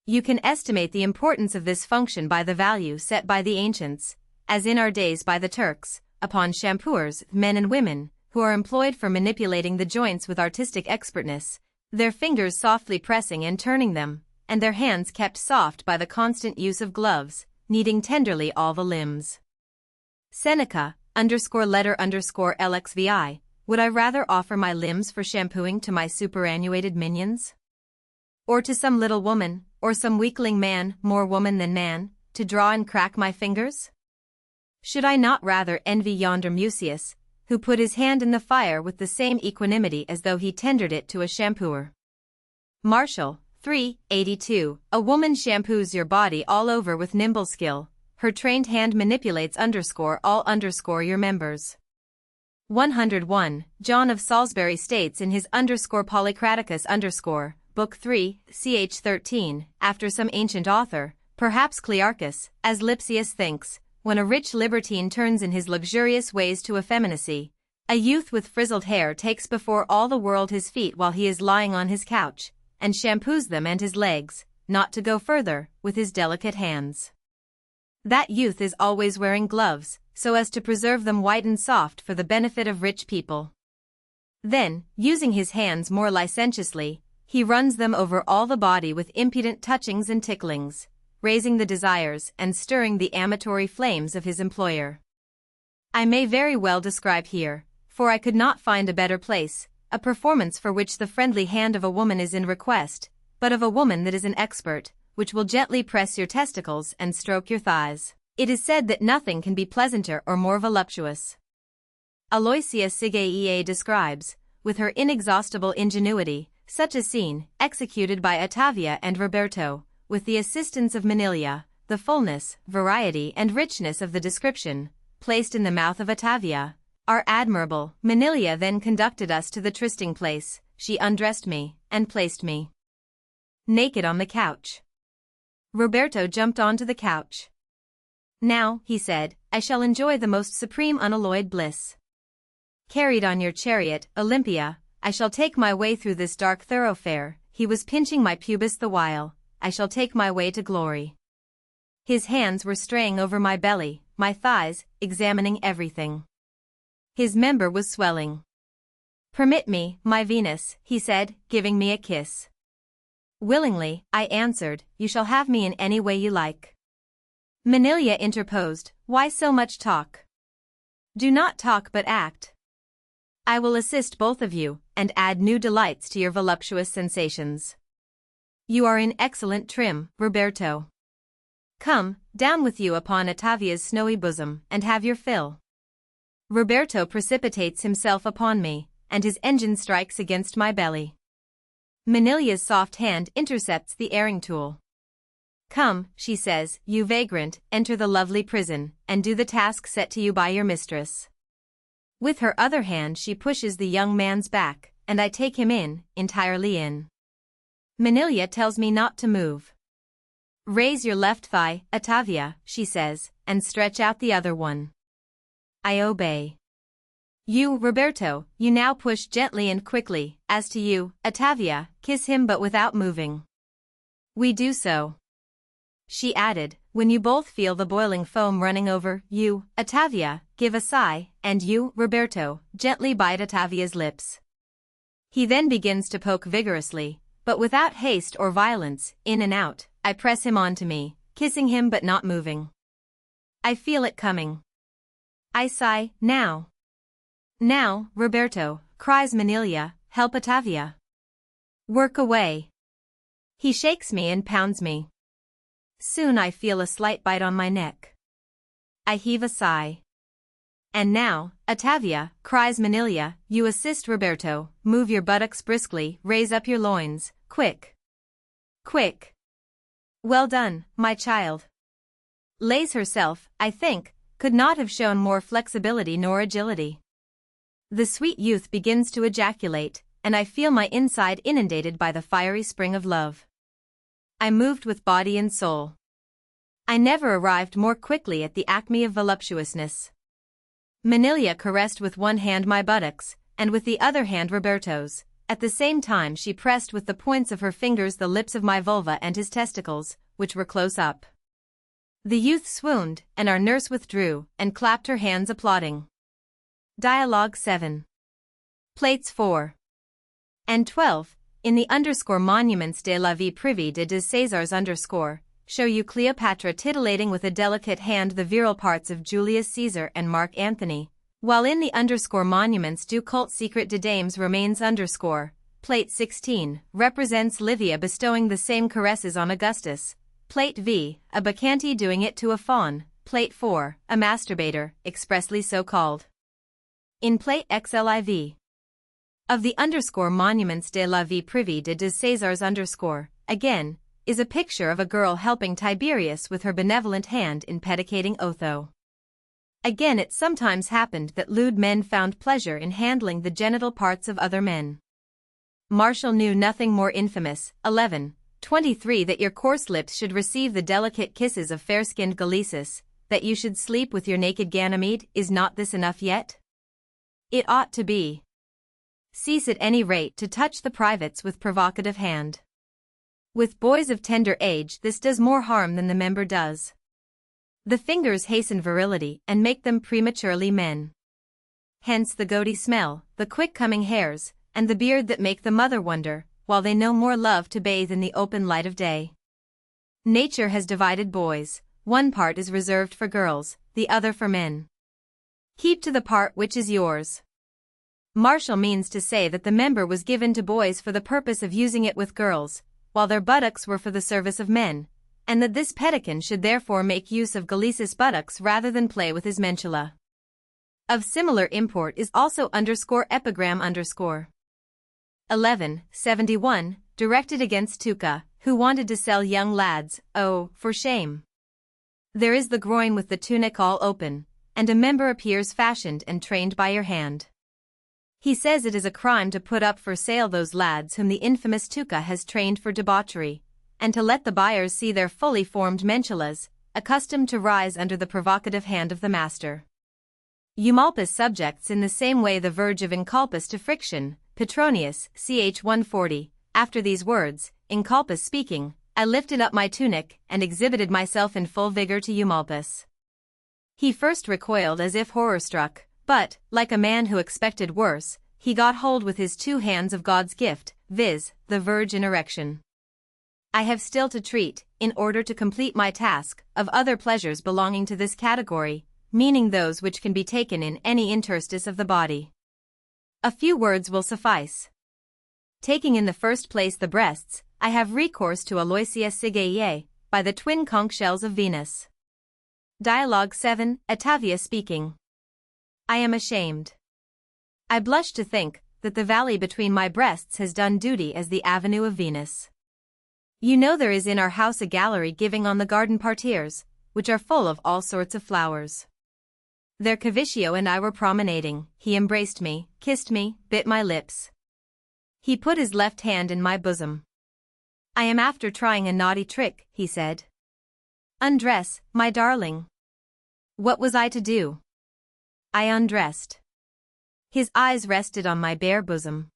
You can estimate the importance of this function by the value set by the ancients, as in our days by the Turks, upon shampooers, men and women, who are employed for manipulating the joints with artistic expertness, their fingers softly pressing and turning them, and their hands kept soft by the constant use of gloves, kneading tenderly all the limbs. Seneca, _letter_LXVI, would I rather offer my limbs for shampooing to my superannuated minions? Or to some little woman, or some weakling man, more woman than man, to draw and crack my fingers? Should I not rather envy yonder Mucius, who put his hand in the fire with the same equanimity as though he tendered it to a shampooer? Martial 3:82, a woman shampoos your body all over with nimble skill, her trained hand manipulates all your members. 101, John of Salisbury states in his Polycraticus Book 3, ch. 13, after some ancient author, perhaps Clearchus, as Lipsius thinks, when a rich libertine turns in his luxurious ways to effeminacy, a youth with frizzled hair takes before all the world his feet while he is lying on his couch, and shampoos them and his legs, not to go further, with his delicate hands. That youth is always wearing gloves, so as to preserve them white and soft for the benefit of rich people. Then, using his hands more licentiously, he runs them over all the body with impudent touchings and ticklings, raising the desires and stirring the amatory flames of his employer. I may very well describe here, for I could not find a better place, a performance for which the friendly hand of a woman is in request, but of a woman that is an expert, which will gently press your testicles and stroke your thighs. It is said that nothing can be pleasanter or more voluptuous. Aloysia Sigeia describes, with her inexhaustible ingenuity, such a scene, executed by Ottavia and Roberto, with the assistance of Manilia. The fullness, variety and richness of the description, placed in the mouth of Ottavia, are admirable. Manilia then conducted us to the trysting place. She undressed me, and placed me naked on the couch. Roberto jumped onto the couch. "Now," he said, "I shall enjoy the most supreme unalloyed bliss. Carried on your chariot, Olympia, I shall take my way through this dark thoroughfare." He was pinching my pubis the while. "I shall take my way to glory." His hands were straying over my belly, my thighs, examining everything. His member was swelling. "Permit me, my Venus," he said, giving me a kiss. "Willingly," I answered. "You shall have me in any way you like." Manilia interposed. "Why so much talk? Do not talk but act. I will assist both of you, and add new delights to your voluptuous sensations. You are in excellent trim, Roberto. Come, down with you upon Ottavia's snowy bosom, and have your fill." Roberto precipitates himself upon me, and his engine strikes against my belly. Manilia's soft hand intercepts the airing tool. "Come," she says, "you vagrant, enter the lovely prison, and do the task set to you by your mistress." With her other hand she pushes the young man's back, and I take him in, entirely in. Manilia tells me not to move. "Raise your left thigh, Ottavia," she says, "and stretch out the other one." I obey. "You, Roberto, you now push gently and quickly. As to you, Ottavia, kiss him but without moving." We do so. She added, "When you both feel the boiling foam running over you, Ottavia, give a sigh, and you, Roberto, gently bite Ottavia's lips." He then begins to poke vigorously, but without haste or violence, in and out. I press him onto me, kissing him but not moving. I feel it coming. I sigh, "Now. Now, Roberto," cries Manilia, "help Ottavia. Work away." He shakes me and pounds me. Soon I feel a slight bite on my neck. I heave a sigh. "And now, Ottavia," cries Manilia, "you assist Roberto, move your buttocks briskly, raise up your loins, quick. Quick. Well done, my child." Lays herself, I think, could not have shown more flexibility nor agility. The sweet youth begins to ejaculate, and I feel my inside inundated by the fiery spring of love. I moved with body and soul. I never arrived more quickly at the acme of voluptuousness. Manilia caressed with one hand my buttocks, and with the other hand Roberto's. At the same time she pressed with the points of her fingers the lips of my vulva and his testicles, which were close up. The youth swooned, and our nurse withdrew, and clapped her hands applauding. Dialogue 7. Plates 4 and 12, in the Monuments de la vie privée de Césars show you Cleopatra titillating with a delicate hand the virile parts of Julius Caesar and Mark Antony, while in the Monuments du culte secret de dames remains Plate 16, represents Livia bestowing the same caresses on Augustus. Plate V, a bacchante doing it to a faun. Plate 4, a masturbator, expressly so called. In Plate XLIV of the Monuments de la vie privée de Césars again, is a picture of a girl helping Tiberius with her benevolent hand in pedicating Otho. Again, it sometimes happened that lewd men found pleasure in handling the genital parts of other men. Martial knew nothing more infamous. 11:23 That your coarse lips should receive the delicate kisses of fair-skinned Galesus, that you should sleep with your naked Ganymede, is not this enough yet? It ought to be. Cease at any rate to touch the privates with provocative hand. With boys of tender age this does more harm than the member does. The fingers hasten virility and make them prematurely men. Hence the goaty smell, the quick-coming hairs, and the beard that make the mother wonder, while they no more love to bathe in the open light of day. Nature has divided boys, one part is reserved for girls, the other for men. Keep to the part which is yours. Martial means to say that the member was given to boys for the purpose of using it with girls, while their buttocks were for the service of men, and that this pedican should therefore make use of Galicis buttocks rather than play with his mentula. Of similar import is also _epigram_. 1171, directed against Tuca, who wanted to sell young lads. Oh, for shame! There is the groin with the tunic all open, and a member appears fashioned and trained by your hand. He says it is a crime to put up for sale those lads whom the infamous Tuca has trained for debauchery, and to let the buyers see their fully formed mentulas, accustomed to rise under the provocative hand of the master. Eumolpus subjects in the same way the verge of inculpus to friction. Petronius, ch. 140, after these words, Inculpus speaking, I lifted up my tunic and exhibited myself in full vigor to Eumolpus. He first recoiled as if horror-struck, but, like a man who expected worse, he got hold with his 2 hands of God's gift, viz., the verge in erection. I have still to treat, in order to complete my task, of other pleasures belonging to this category, meaning those which can be taken in any interstice of the body. A few words will suffice. Taking in the first place the breasts, I have recourse to Aloysia Sigae, by the twin conch shells of Venus. Dialogue 7, Atavia speaking. I am ashamed. I blush to think that the valley between my breasts has done duty as the avenue of Venus. You know there is in our house a gallery giving on the garden parterres, which are full of all sorts of flowers. There Caviccio and I were promenading. He embraced me, kissed me, bit my lips. He put his left hand in my bosom. I am after trying a naughty trick, he said. Undress, my darling. What was I to do? I undressed. His eyes rested on my bare bosom.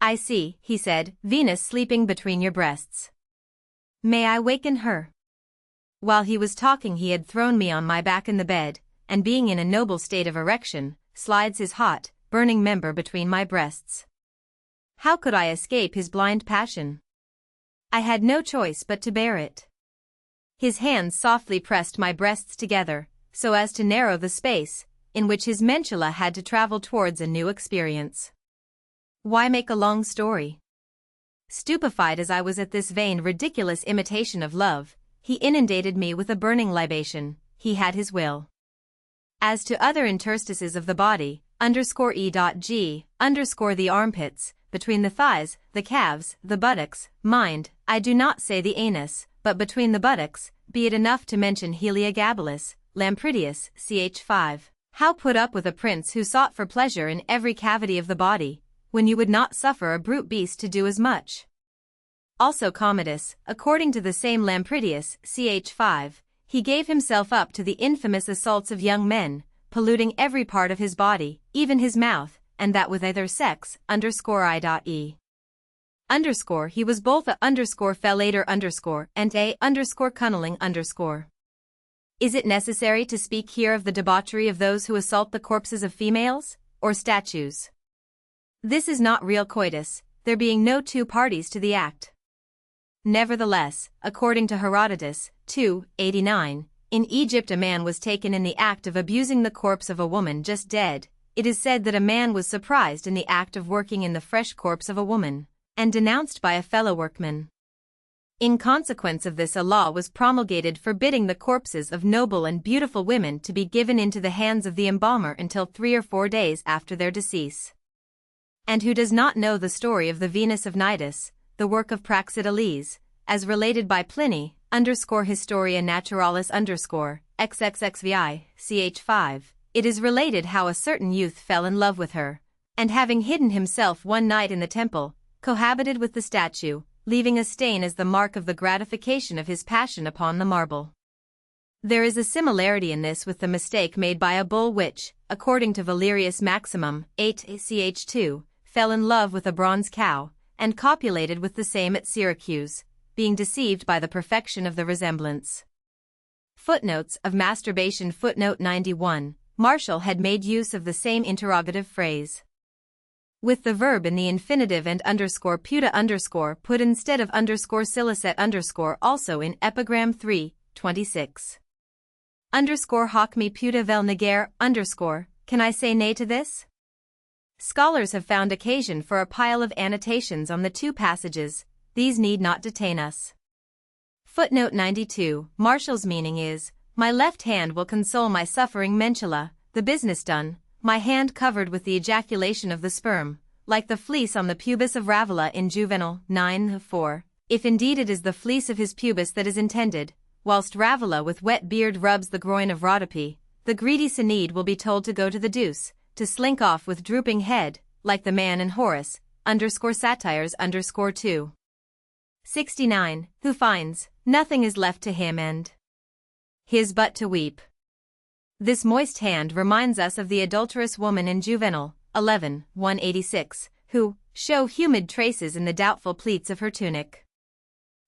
I see, he said, Venus sleeping between your breasts. May I waken her? While he was talking he had thrown me on my back in the bed, and being in a noble state of erection, slides his hot, burning member between my breasts. How could I escape his blind passion? I had no choice but to bear it. His hands softly pressed my breasts together, so as to narrow the space, in which his mentula had to travel towards a new experience. Why make a long story? Stupefied as I was at this vain, ridiculous imitation of love, he inundated me with a burning libation. He had his will. As to other interstices of the body, _e.g, the armpits, between the thighs, the calves, the buttocks, mind, I do not say the anus, but between the buttocks, be it enough to mention Heliogabalus, Lampridius, ch. 5. How put up with a prince who sought for pleasure in every cavity of the body, when you would not suffer a brute beast to do as much? Also Commodus, according to the same Lampridius, ch. 5, he gave himself up to the infamous assaults of young men, polluting every part of his body, even his mouth, and that with either sex, _i.e. He was both a _fellator and a _cunniling . Is it necessary to speak here of the debauchery of those who assault the corpses of females, or statues? This is not real coitus, there being no 2 parties to the act. Nevertheless, according to Herodotus, 289, in Egypt a man was taken in the act of abusing the corpse of a woman just dead. It is said that a man was surprised in the act of working in the fresh corpse of a woman, and denounced by a fellow workman. In consequence of this a law was promulgated forbidding the corpses of noble and beautiful women to be given into the hands of the embalmer until 3 or 4 days after their decease. And who does not know the story of the Venus of Cnidus, the work of Praxiteles, as related by Pliny, _Historia Naturalis XXXVI, ch. 5, it is related how a certain youth fell in love with her, and having hidden himself one night in the temple, cohabited with the statue, leaving a stain as the mark of the gratification of his passion upon the marble. There is a similarity in this with the mistake made by a bull which, according to Valerius Maximum, 8 ch. 2, fell in love with a bronze cow, and copulated with the same at Syracuse, being deceived by the perfection of the resemblance. Footnotes of masturbation. Footnote 91. Marshall had made use of the same interrogative phrase with the verb in the infinitive and underscore puta underscore put instead of underscore silicet underscore also in epigram 3:26. Underscore hoc me puta vel negare underscore, can I say nay to this? Scholars have found occasion for a pile of annotations on the two passages, these need not detain us. Footnote 92. Marshall's meaning is, my left hand will console my suffering Menchula, the business done, my hand covered with the ejaculation of the sperm, like the fleece on the pubis of Ravula in Juvenal 9:4, if indeed it is the fleece of his pubis that is intended, whilst Ravula with wet beard rubs the groin of Rhodope, the greedy Sinead will be told to go to the deuce, to slink off with drooping head, like the man in Horace, _satires _2. 69, who finds, nothing is left to him and his but to weep. This moist hand reminds us of the adulterous woman in Juvenal 11:186, who show humid traces in the doubtful pleats of her tunic.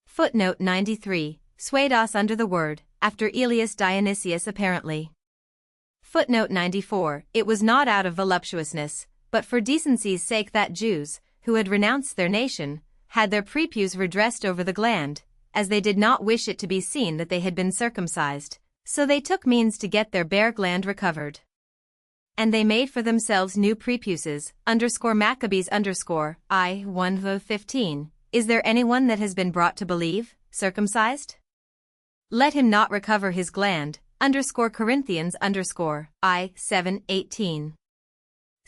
Footnote 93, suedos under the word, after Aelius Dionysius apparently. Footnote 94, it was not out of voluptuousness, but for decency's sake that Jews, who had renounced their nation, had their prepuce redressed over the gland, as they did not wish it to be seen that they had been circumcised, so they took means to get their bare gland recovered. And they made for themselves new prepuces, Maccabees I 1:15. Is there anyone that has been brought to believe, circumcised? Let him not recover his gland, Corinthians I 7:18.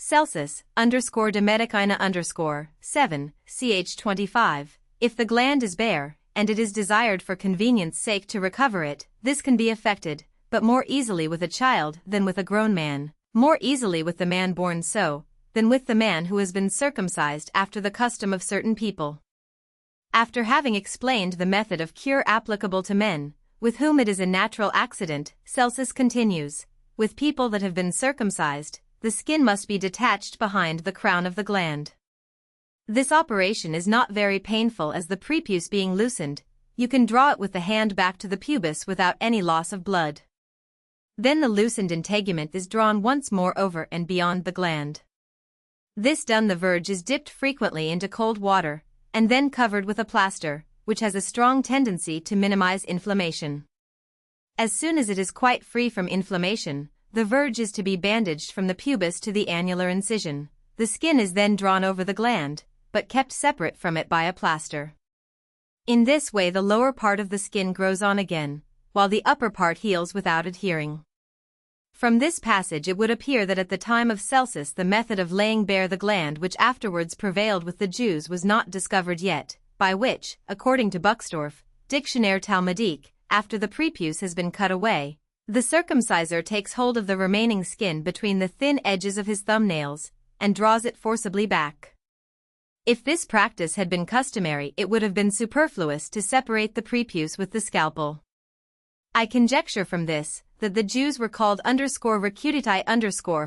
Celsus, Demedicina 7, ch 25. If the gland is bare, and it is desired for convenience sake to recover it, this can be effected, but more easily with a child than with a grown man, more easily with the man born so, than with the man who has been circumcised after the custom of certain people. After having explained the method of cure applicable to men, with whom it is a natural accident, Celsus continues, with people that have been circumcised, the skin must be detached behind the crown of the gland. This operation is not very painful, as the prepuce being loosened, you can draw it with the hand back to the pubis without any loss of blood. Then the loosened integument is drawn once more over and beyond the gland. This done, the verge is dipped frequently into cold water, and then covered with a plaster, which has a strong tendency to minimize inflammation. As soon as it is quite free from inflammation, the verge is to be bandaged from the pubis to the annular incision. The skin is then drawn over the gland, but kept separate from it by a plaster. In this way the lower part of the skin grows on again, while the upper part heals without adhering. From this passage it would appear that at the time of Celsus the method of laying bare the gland which afterwards prevailed with the Jews was not discovered yet, by which, according to Buxtorf, Dictionnaire Talmudique, after the prepuce has been cut away, the circumciser takes hold of the remaining skin between the thin edges of his thumbnails, and draws it forcibly back. If this practice had been customary, it would have been superfluous to separate the prepuce with the scalpel. I conjecture from this, that the Jews were called recutitai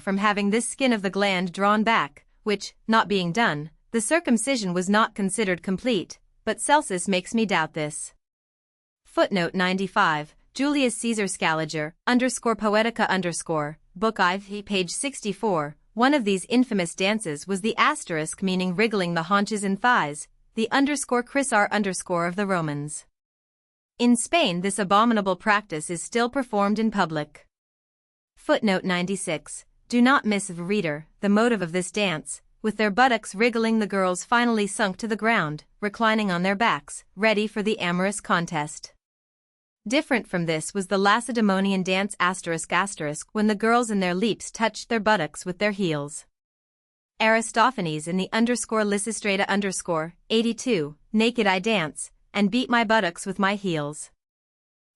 from having this skin of the gland drawn back, which, not being done, the circumcision was not considered complete, but Celsus makes me doubt this. Footnote 95, Julius Caesar Scaliger, Poetica Book IV, page 64, one of these infamous dances was the asterisk meaning wriggling the haunches and thighs, the crisar of the Romans. In Spain this abominable practice is still performed in public. Footnote 96, do not miss, reader, the motive of this dance, with their buttocks wriggling, the girls finally sunk to the ground, reclining on their backs, ready for the amorous contest. Different from this was the Lacedaemonian dance when the girls in their leaps touched their buttocks with their heels. Aristophanes in the Lysistrata 82, naked I dance, and beat my buttocks with my heels.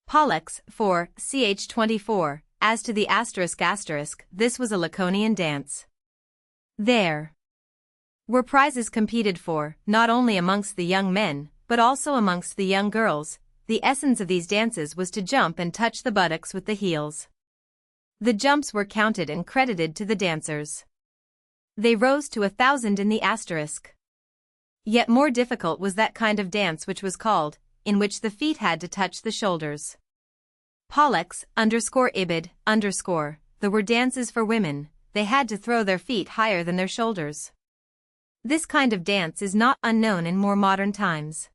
Pollux 4, ch 24, as to the this was a Laconian dance. There were prizes competed for, not only amongst the young men, but also amongst the young girls. The essence of these dances was to jump and touch the buttocks with the heels. The jumps were counted and credited to the dancers. They rose to 1,000 in the asterisk. Yet more difficult was that kind of dance which was called, in which the feet had to touch the shoulders. Pollux _ibid _ there were dances for women, they had to throw their feet higher than their shoulders. This kind of dance is not unknown in more modern times.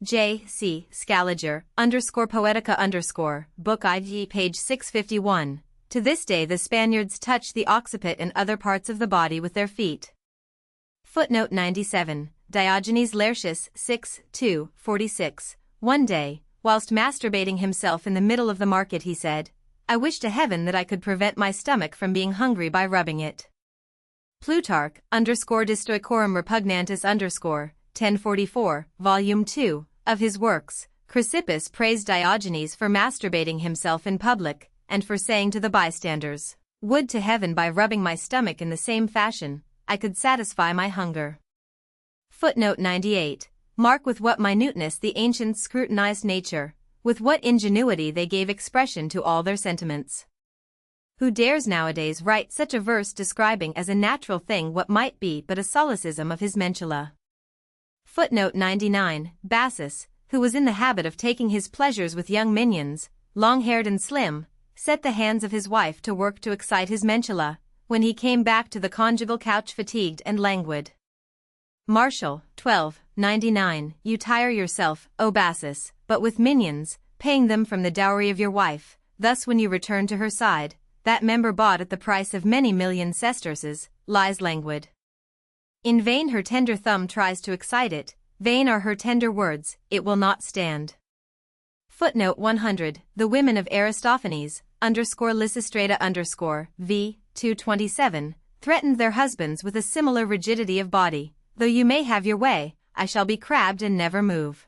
J.C. Scaliger _poetica book IV page 651. To this day the Spaniards touch the occiput and other parts of the body with their feet. Footnote 97. Diogenes Laertius 6:2-46. One day, whilst masturbating himself in the middle of the market, he said, "I wish to heaven that I could prevent my stomach from being hungry by rubbing it." Plutarch _de Stoicorum Repugnantis _ 1044, Volume 2, of his works, Chrysippus praised Diogenes for masturbating himself in public, and for saying to the bystanders, "Would to heaven by rubbing my stomach in the same fashion, I could satisfy my hunger." Footnote 98. Mark with what minuteness the ancients scrutinized nature, with what ingenuity they gave expression to all their sentiments. Who dares nowadays write such a verse describing as a natural thing what might be but a solecism of his mentula? Footnote 99. Bassus, who was in the habit of taking his pleasures with young minions, long-haired and slim, set the hands of his wife to work to excite his mentula, when he came back to the conjugal couch fatigued and languid. Martial 12:99. You tire yourself, O Bassus, but with minions, paying them from the dowry of your wife, thus when you return to her side, that member bought at the price of many million sesterces, lies languid. In vain her tender thumb tries to excite it, vain are her tender words, it will not stand. Footnote 100. The women of Aristophanes, Lysistrata v. 227, threatened their husbands with a similar rigidity of body, "Though you may have your way, I shall be crabbed and never move."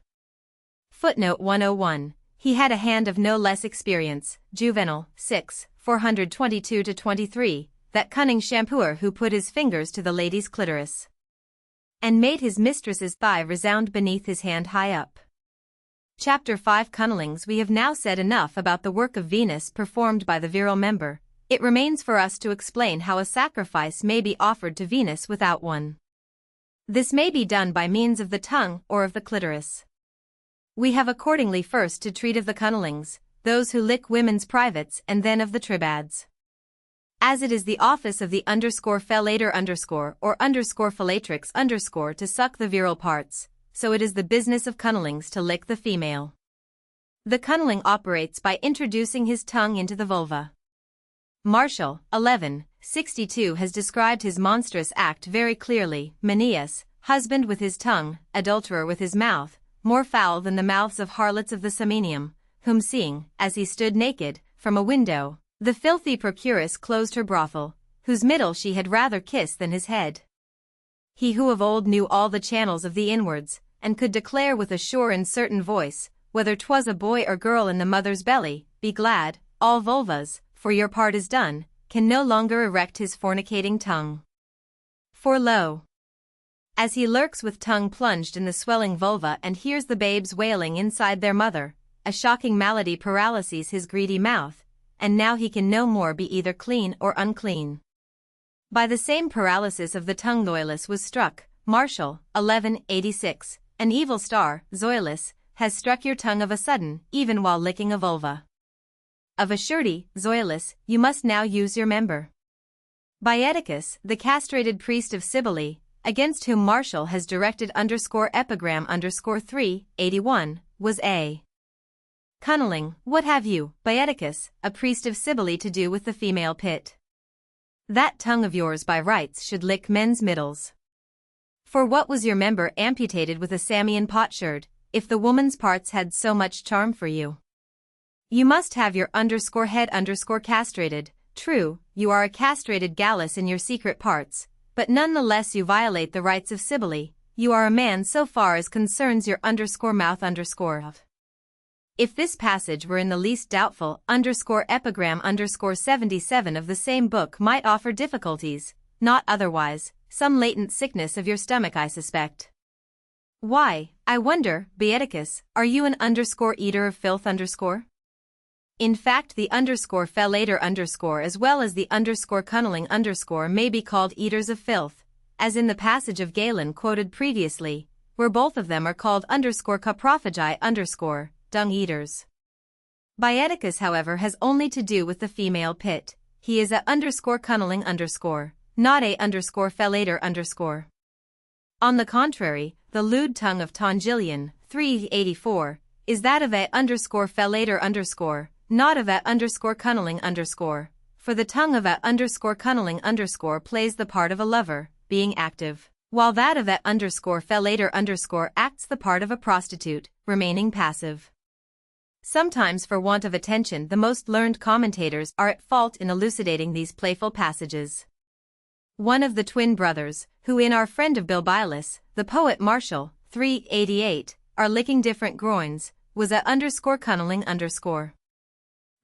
Footnote 101. He had a hand of no less experience, Juvenal 6, 422-23, that cunning shampooer who put his fingers to the lady's clitoris and made his mistress's thigh resound beneath his hand high up. Chapter 5 Cunnellings. We have now said enough about the work of Venus performed by the virile member. It remains for us to explain how a sacrifice may be offered to Venus without one. This may be done by means of the tongue or of the clitoris. We have accordingly first to treat of the cunnellings, those who lick women's privates, and then of the tribads. As it is the office of the fellator or fellatrix to suck the virile parts, so it is the business of cunnellings to lick the female. The cunneling operates by introducing his tongue into the vulva. Martial 11:62 has described his monstrous act very clearly. Menenius, husband with his tongue, adulterer with his mouth, more foul than the mouths of harlots of the Samnium, whom seeing, as he stood naked, from a window, the filthy procuress closed her brothel, whose middle she had rather kiss than his head. He who of old knew all the channels of the inwards, and could declare with a sure and certain voice, whether 'twas a boy or girl in the mother's belly, be glad, all vulvas, for your part is done, can no longer erect his fornicating tongue. For lo! As he lurks with tongue plunged in the swelling vulva and hears the babes wailing inside their mother, a shocking malady paralyses his greedy mouth, and now he can no more be either clean or unclean. By the same paralysis of the tongue Zoilus was struck. Martial 11:86. An evil star, Zoilus, has struck your tongue of a sudden, even while licking a vulva. Of a surety, Zoilus, you must now use your member. Boeticus, the castrated priest of Cybele, against whom Martial has directed epigram 381, was a cunneling. What have you, Boeticus, a priest of Cybele, to do with the female pit? That tongue of yours by rights should lick men's middles. For what was your member amputated with a Samian potsherd, if the woman's parts had so much charm for you? You must have your head castrated. True, you are a castrated Gallus in your secret parts, but none the less you violate the rights of Cybele. You are a man so far as concerns your mouth of. If this passage were in the least doubtful, epigram 77 of the same book might offer difficulties, not otherwise, some latent sickness of your stomach I suspect. Why, I wonder, Boeticus, are you an eater of filth In fact the fellator as well as the cunneling may be called eaters of filth, as in the passage of Galen quoted previously, where both of them are called coprophagi dung eaters. Biaticus, however, has only to do with the female pit. He is _cunniling_, not _fellator_. On the contrary, the lewd tongue of Tongilian, 384, is that of _fellator_, not of _cunniling_, for the tongue of _cunniling_ plays the part of a lover, being active, while that of _fellator_ acts the part of a prostitute, remaining passive. Sometimes for want of attention the most learned commentators are at fault in elucidating these playful passages. One of the twin brothers, who in Our Friend of Bilbilis, the poet Martial, 388, are licking different groins, was _cunniling_.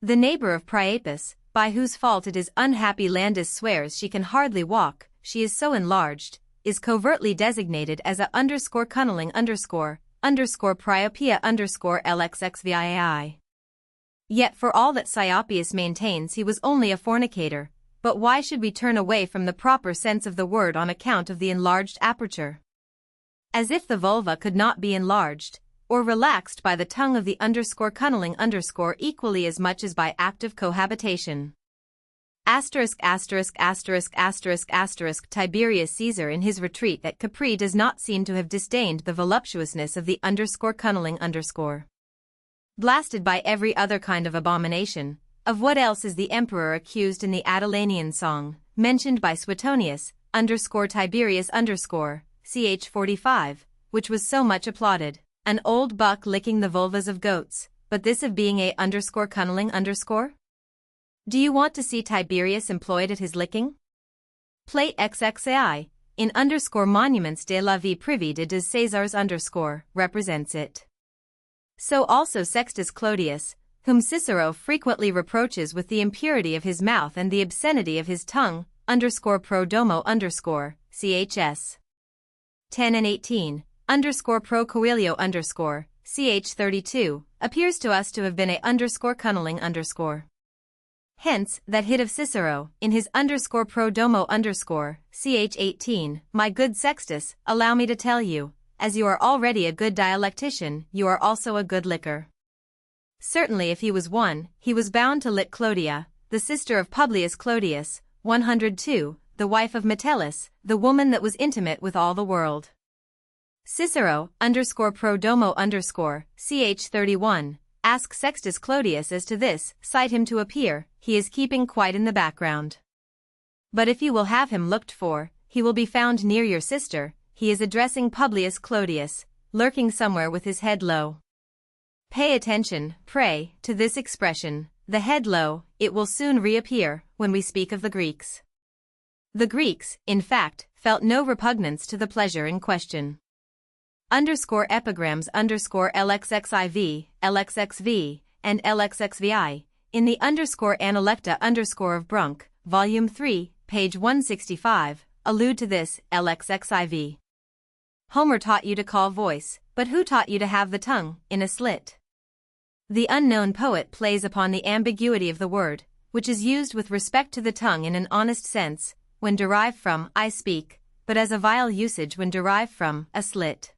The neighbor of Priapus, by whose fault it is unhappy Landis swears she can hardly walk, she is so enlarged, is covertly designated as _cunniling_, Priapia _LXXVIAI. Yet for all that Ciopius maintains he was only a fornicator, but why should we turn away from the proper sense of the word on account of the enlarged aperture? As if the vulva could not be enlarged, or relaxed by the tongue of the _cunniling_ equally as much as by active cohabitation. Tiberius Caesar in his retreat at Capri does not seem to have disdained the voluptuousness of the _cunniling_. Blasted by every other kind of abomination, of what else is the emperor accused in the Attilanian song, mentioned by Suetonius, _Tiberius ch. 45, which was so much applauded, an old buck licking the vulvas of goats, but this of being _cunniling_? Do you want to see Tiberius employed at his licking? Plate XXAI, in _Monuments de la vie privée de des Césars represents it. So also Sextus Clodius, whom Cicero frequently reproaches with the impurity of his mouth and the obscenity of his tongue, _pro domo chs. 10 and 18, _pro coelio ch. 32, appears to us to have been _cunniling_. Hence, that hit of Cicero, in his _pro domo ch. 18, my good Sextus, allow me to tell you, as you are already a good dialectician, you are also a good licker. Certainly if he was one, he was bound to lick Clodia, the sister of Publius Clodius, 102, the wife of Metellus, the woman that was intimate with all the world. Cicero, _pro domo ch. 31, ask Sextus Clodius as to this, cite him to appear, he is keeping quite in the background. But if you will have him looked for, he will be found near your sister, he is addressing Publius Clodius, lurking somewhere with his head low. Pay attention, pray, to this expression, the head low, it will soon reappear, when we speak of the Greeks. The Greeks, in fact, felt no repugnance to the pleasure in question. Epigrams _LXXIV, LXXV, and LXXVI, in the _Analecta of Brunk, Volume 3, page 165, allude to this, LXXIV. Homer taught you to call voice, but who taught you to have the tongue, in a slit? The unknown poet plays upon the ambiguity of the word, which is used with respect to the tongue in an honest sense, when derived from, I speak, but as a vile usage when derived from, a slit.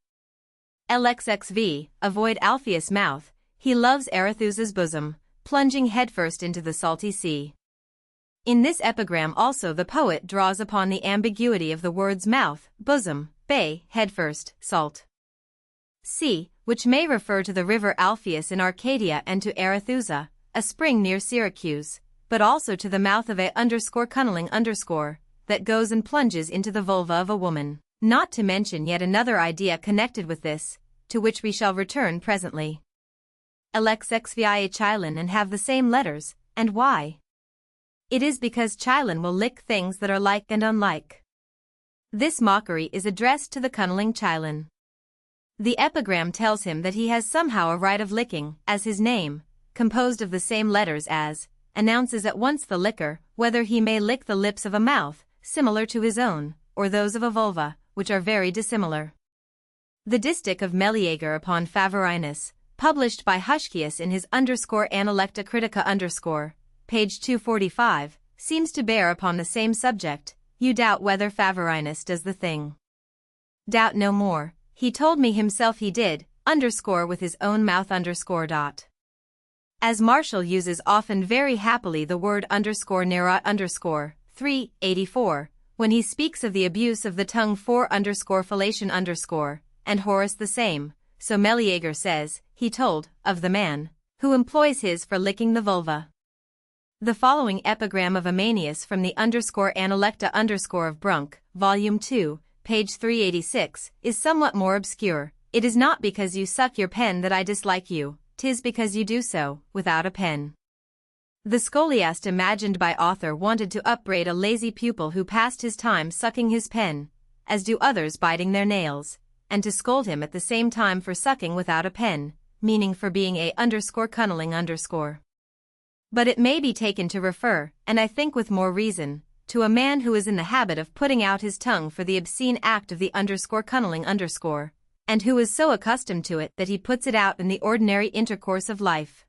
LXXV, avoid Alpheus' mouth, he loves Arethusa's bosom, plunging headfirst into the salty sea. In this epigram also the poet draws upon the ambiguity of the words mouth, bosom, bay, headfirst, salt. Sea, which may refer to the river Alpheus in Arcadia and to Arethusa, a spring near Syracuse, but also to the mouth of _cunniling_ that goes and plunges into the vulva of a woman. Not to mention yet another idea connected with this, to which we shall return presently. LXXVIA chilin and have the same letters, and why? It is because chilin will lick things that are like and unlike. This mockery is addressed to the cunniling chilin. The epigram tells him that he has somehow a right of licking, as his name, composed of the same letters as, announces at once the licker, whether he may lick the lips of a mouth, similar to his own, or those of a vulva, which are very dissimilar. The distich of Meleager upon Favorinus, published by Huschkius in his _Analecta Critica page 245, seems to bear upon the same subject. You doubt whether Favorinus does the thing. Doubt no more, he told me himself he did, with his own mouth . as Marshall uses often very happily the word _narra 384, when he speaks of the abuse of the tongue for fellation and Horace the same, so Meleager says, he told, of the man, who employs his for licking the vulva. The following epigram of Amanius from the _analecta of Brunk, Volume 2, page 386, is somewhat more obscure. It is not because you suck your pen that I dislike you, 'tis because you do so, without a pen. The scholiast imagined by author wanted to upbraid a lazy pupil who passed his time sucking his pen, as do others biting their nails, and to scold him at the same time for sucking without a pen, meaning for being a _cunniling_. But it may be taken to refer, and I think with more reason, to a man who is in the habit of putting out his tongue for the obscene act of the _cunniling_, and who is so accustomed to it that he puts it out in the ordinary intercourse of life.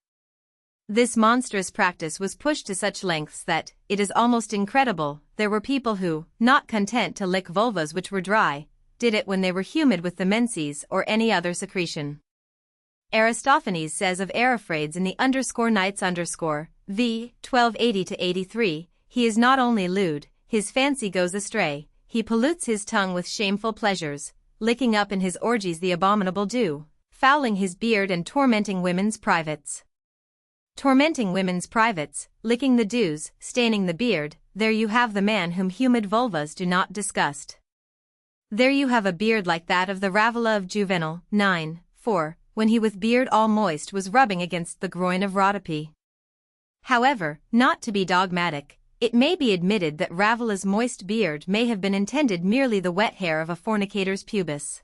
This monstrous practice was pushed to such lengths that, it is almost incredible, there were people who, not content to lick vulvas which were dry, did it when they were humid with the menses or any other secretion. Aristophanes says of Ariphrades in the Nights v. 1280-83, he is not only lewd, his fancy goes astray, he pollutes his tongue with shameful pleasures, licking up in his orgies the abominable dew, fouling his beard and tormenting women's privates. Tormenting women's privates, licking the dews, staining the beard, there you have the man whom humid vulvas do not disgust. There you have a beard like that of the Ravula of Juvenal, 9:4, when he with beard all moist was rubbing against the groin of Rhodope. However, not to be dogmatic, it may be admitted that Ravula's moist beard may have been intended merely the wet hair of a fornicator's pubis.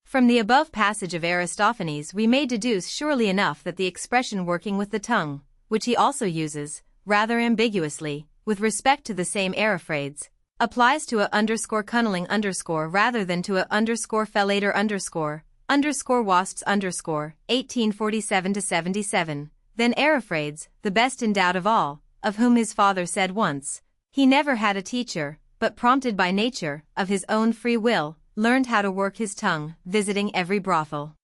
From the above passage of Aristophanes we may deduce surely enough that the expression working with the tongue, which he also uses, rather ambiguously, with respect to the same Ariphrades, applies to a _cunniling_ rather than to a _fellator_ wasps 1847-77, then Ariphrades, the best endowed of all, of whom his father said once, he never had a teacher, but prompted by nature, of his own free will, learned how to work his tongue, visiting every brothel.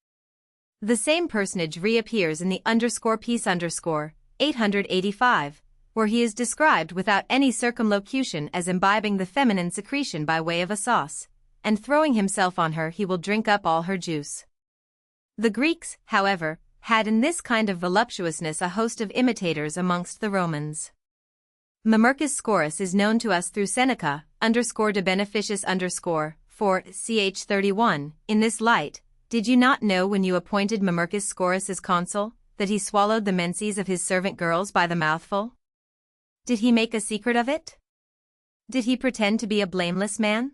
The same personage reappears in the piece 885, where he is described without any circumlocution as imbibing the feminine secretion by way of a sauce, and throwing himself on her he will drink up all her juice. The Greeks, however, had in this kind of voluptuousness a host of imitators amongst the Romans. Mamercus Scaurus is known to us through Seneca, de beneficiis for ch. 31, in this light, did you not know when you appointed Mamercus Scaurus as consul, that he swallowed the menses of his servant girls by the mouthful? Did he make a secret of it? Did he pretend to be a blameless man?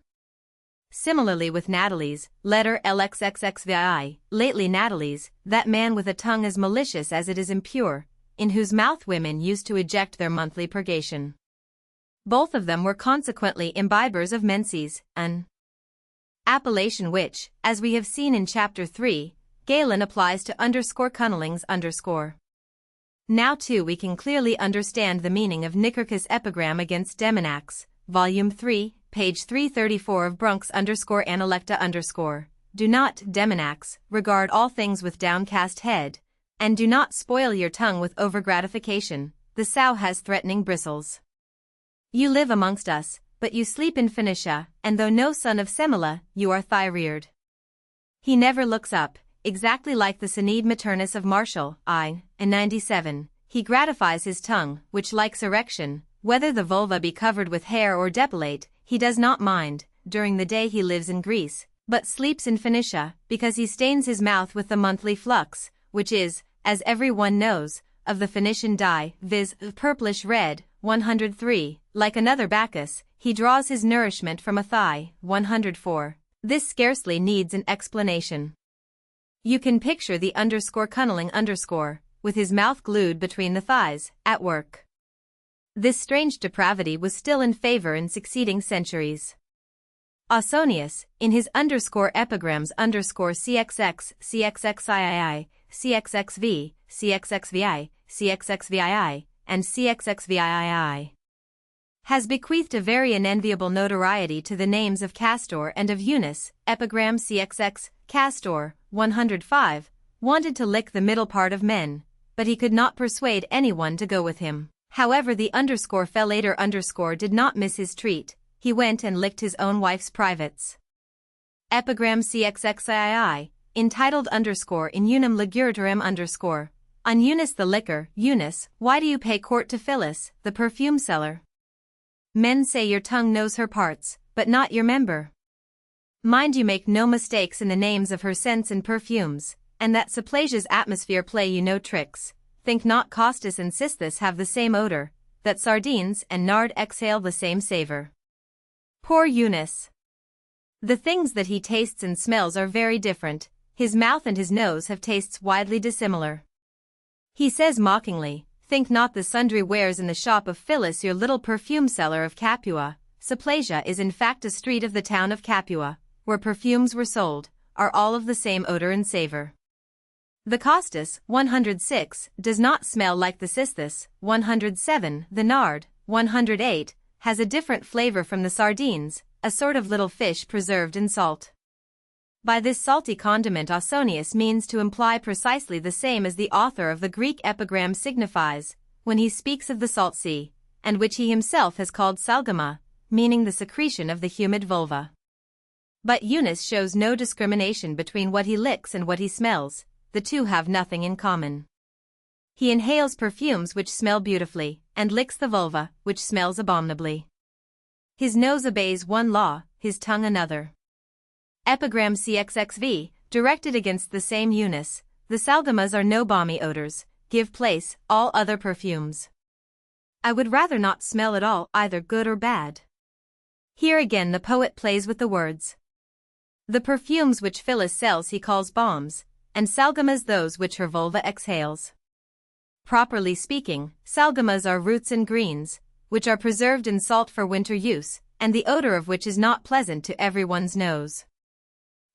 Similarly with Natales, letter LXXXVI, lately Natales, that man with a tongue as malicious as it is impure, in whose mouth women used to eject their monthly purgation. Both of them were consequently imbibers of menses, an appellation which, as we have seen in Chapter 3, Galen applies to _cunnilings_. Now too we can clearly understand the meaning of Nicarchus' epigram against Demonax, Volume 3, page 334 of Brunk's _analecta_. Do not, Demonax, regard all things with downcast head, and do not spoil your tongue with overgratification, the sow has threatening bristles. You live amongst us, but you sleep in Phoenicia, and though no son of Semele, you are thigh-reared. He never looks up, exactly like the Cnide maternus of Martial, I, and 97, he gratifies his tongue, which likes erection, whether the vulva be covered with hair or depilate, he does not mind, during the day he lives in Greece, but sleeps in Phoenicia, because he stains his mouth with the monthly flux, which is, as every one knows, of the Phoenician dye, viz. Purplish red, 103, like another Bacchus, he draws his nourishment from a thigh, 104. This scarcely needs an explanation. You can picture the _cunniling_, with his mouth glued between the thighs, at work. This strange depravity was still in favor in succeeding centuries. Ausonius, in his epigrams CXX, CXXII, CXXV, CXXVI, CXXVII, and CXXVII, has bequeathed a very unenviable notoriety to the names of Castor and of Eunice. Epigram CXX, Castor, 105, wanted to lick the middle part of men, but he could not persuade anyone to go with him. However, the underscore fellator underscore did not miss his treat. He went and licked his own wife's privates. Epigram CXXII, entitled underscore in unum liguratorem underscore. On Eunice the liquor, Eunice, why do you pay court to Phyllis, the perfume seller? Men say your tongue knows her parts, but not your member. Mind you make no mistakes in the names of her scents and perfumes, and that Saplasia's atmosphere play you no tricks. Think not Costus and Cisthus have the same odor, that sardines and nard exhale the same savor. Poor Eunice. The things that he tastes and smells are very different, his mouth and his nose have tastes widely dissimilar. He says mockingly, think not the sundry wares in the shop of Phyllis your little perfume seller of Capua. Saplasia is in fact a street of the town of Capua, where perfumes were sold, are all of the same odor and savor. The Costus, 106, does not smell like the Cisthus, 107, the nard, 108, has a different flavor from the sardines, a sort of little fish preserved in salt. By this salty condiment Ausonius means to imply precisely the same as the author of the Greek epigram signifies, when he speaks of the salt sea, and which he himself has called salgama, meaning the secretion of the humid vulva. But Eunice shows no discrimination between what he licks and what he smells, the two have nothing in common. He inhales perfumes which smell beautifully, and licks the vulva, which smells abominably. His nose obeys one law, his tongue another. Epigram CXXV, directed against the same Eunice, the salgamas are no balmy odors, give place, all other perfumes. I would rather not smell at all, either good or bad. Here again the poet plays with the words. The perfumes which Phyllis sells he calls balms, and salgamas those which her vulva exhales. Properly speaking, salgamas are roots and greens, which are preserved in salt for winter use, and the odor of which is not pleasant to everyone's nose.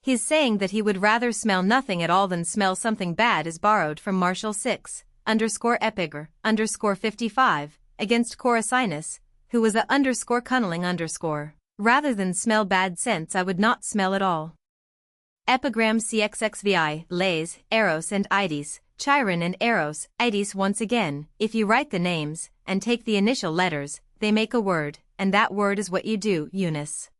His saying that he would rather smell nothing at all than smell something bad is borrowed from Martial 6, _epigr, _55, against Corycinus, who was a _cunneling_. Rather than smell bad scents I would not smell at all. Epigram CXXVI, Lays, Eros and Ides, Chiron and Eros, Ides once again, if you write the names, and take the initial letters, they make a word, and that word is what you do, Eunice.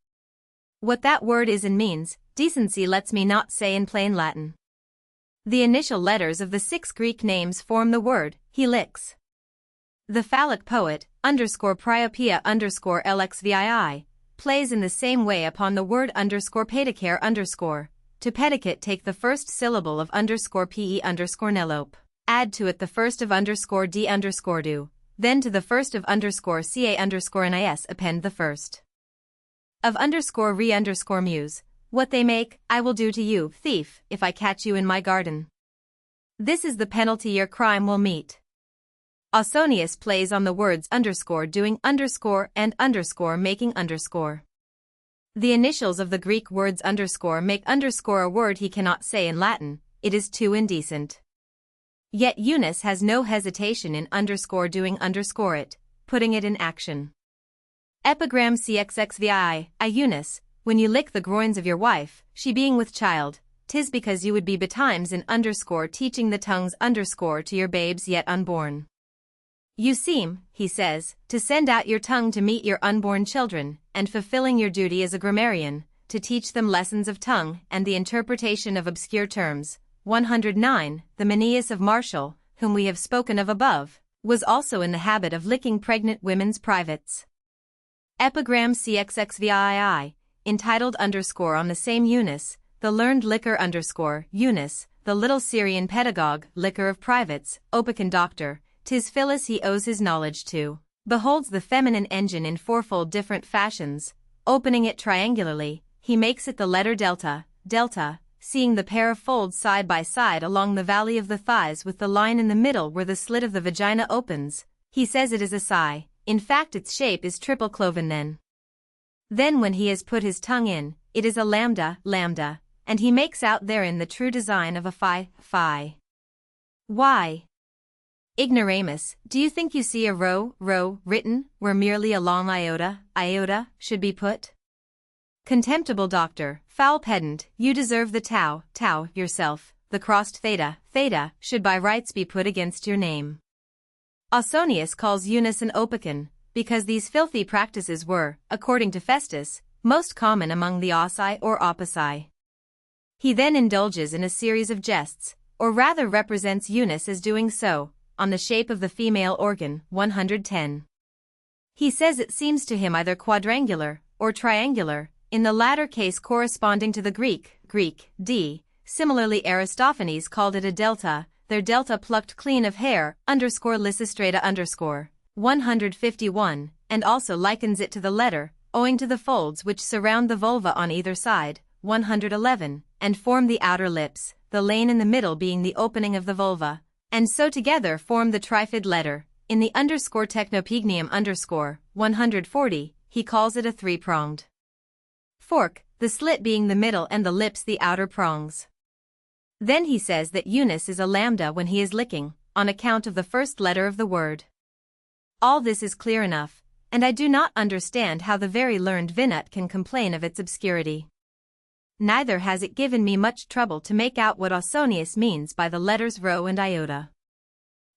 What that word is and means, decency lets me not say in plain Latin. The initial letters of the 6 Greek names form the word, he licks. The phallic poet, _priopia _lxvii, plays in the same way upon the word _pedicare To pedicate take the first syllable of _pe _nelope, add to it the first of _d _do, then to the first of _ca _nis append the first of _re _muse. What they make, I will do to you, thief, if I catch you in my garden. This is the penalty your crime will meet. Ausonius plays on the words doing and making The initials of the Greek words make a word he cannot say in Latin, it is too indecent. Yet Eunice has no hesitation in doing it, putting it in action. Epigram CXXVI, Eunice, when you lick the groins of your wife, she being with child, 'tis because you would be betimes in teaching the tongues to your babes yet unborn. You seem, he says, to send out your tongue to meet your unborn children, and fulfilling your duty as a grammarian, to teach them lessons of tongue and the interpretation of obscure terms. 109, the Manius of Martial, whom we have spoken of above, was also in the habit of licking pregnant women's privates. Epigram CXXVII, entitled on the same Eunice, the learned liquor Eunice, the little Syrian pedagogue, liquor of privates, Opicon doctor, 'tis Phyllis he owes his knowledge to, beholds the feminine engine in fourfold different fashions, opening it triangularly, he makes it the letter delta, seeing the pair of folds side by side along the valley of the thighs with the line in the middle where the slit of the vagina opens, he says it is a sigh, in fact its shape is triple cloven then. Then when he has put his tongue in, it is a lambda, and he makes out therein the true design of a phi. Why? Ignoramus, do you think you see a rho, written, where merely a long iota, should be put? Contemptible doctor, foul pedant, you deserve the tau, yourself, the crossed theta, theta, should by rights be put against your name. Ausonius calls Eunice an opicon, because these filthy practices were, according to Festus, most common among the Ossi or Oppici. He then indulges in a series of jests, or rather represents Eunice as doing so, on the shape of the female organ, 110. He says it seems to him either quadrangular, or triangular, in the latter case corresponding to the Greek D. Similarly Aristophanes called it a delta, their delta plucked clean of hair, Lysistrata 151, and also likens it to the letter, owing to the folds which surround the vulva on either side, 111, and form the outer lips, the lane in the middle being the opening of the vulva, and so together form the trifid letter. In the _technopygnium 140, he calls it a three-pronged fork, the slit being the middle and the lips the outer prongs. Then he says that Eunice is a lambda when he is licking, on account of the first letter of the word. All this is clear enough, and I do not understand how the very learned Vinut can complain of its obscurity. Neither has it given me much trouble to make out what Ausonius means by the letters rho and iota.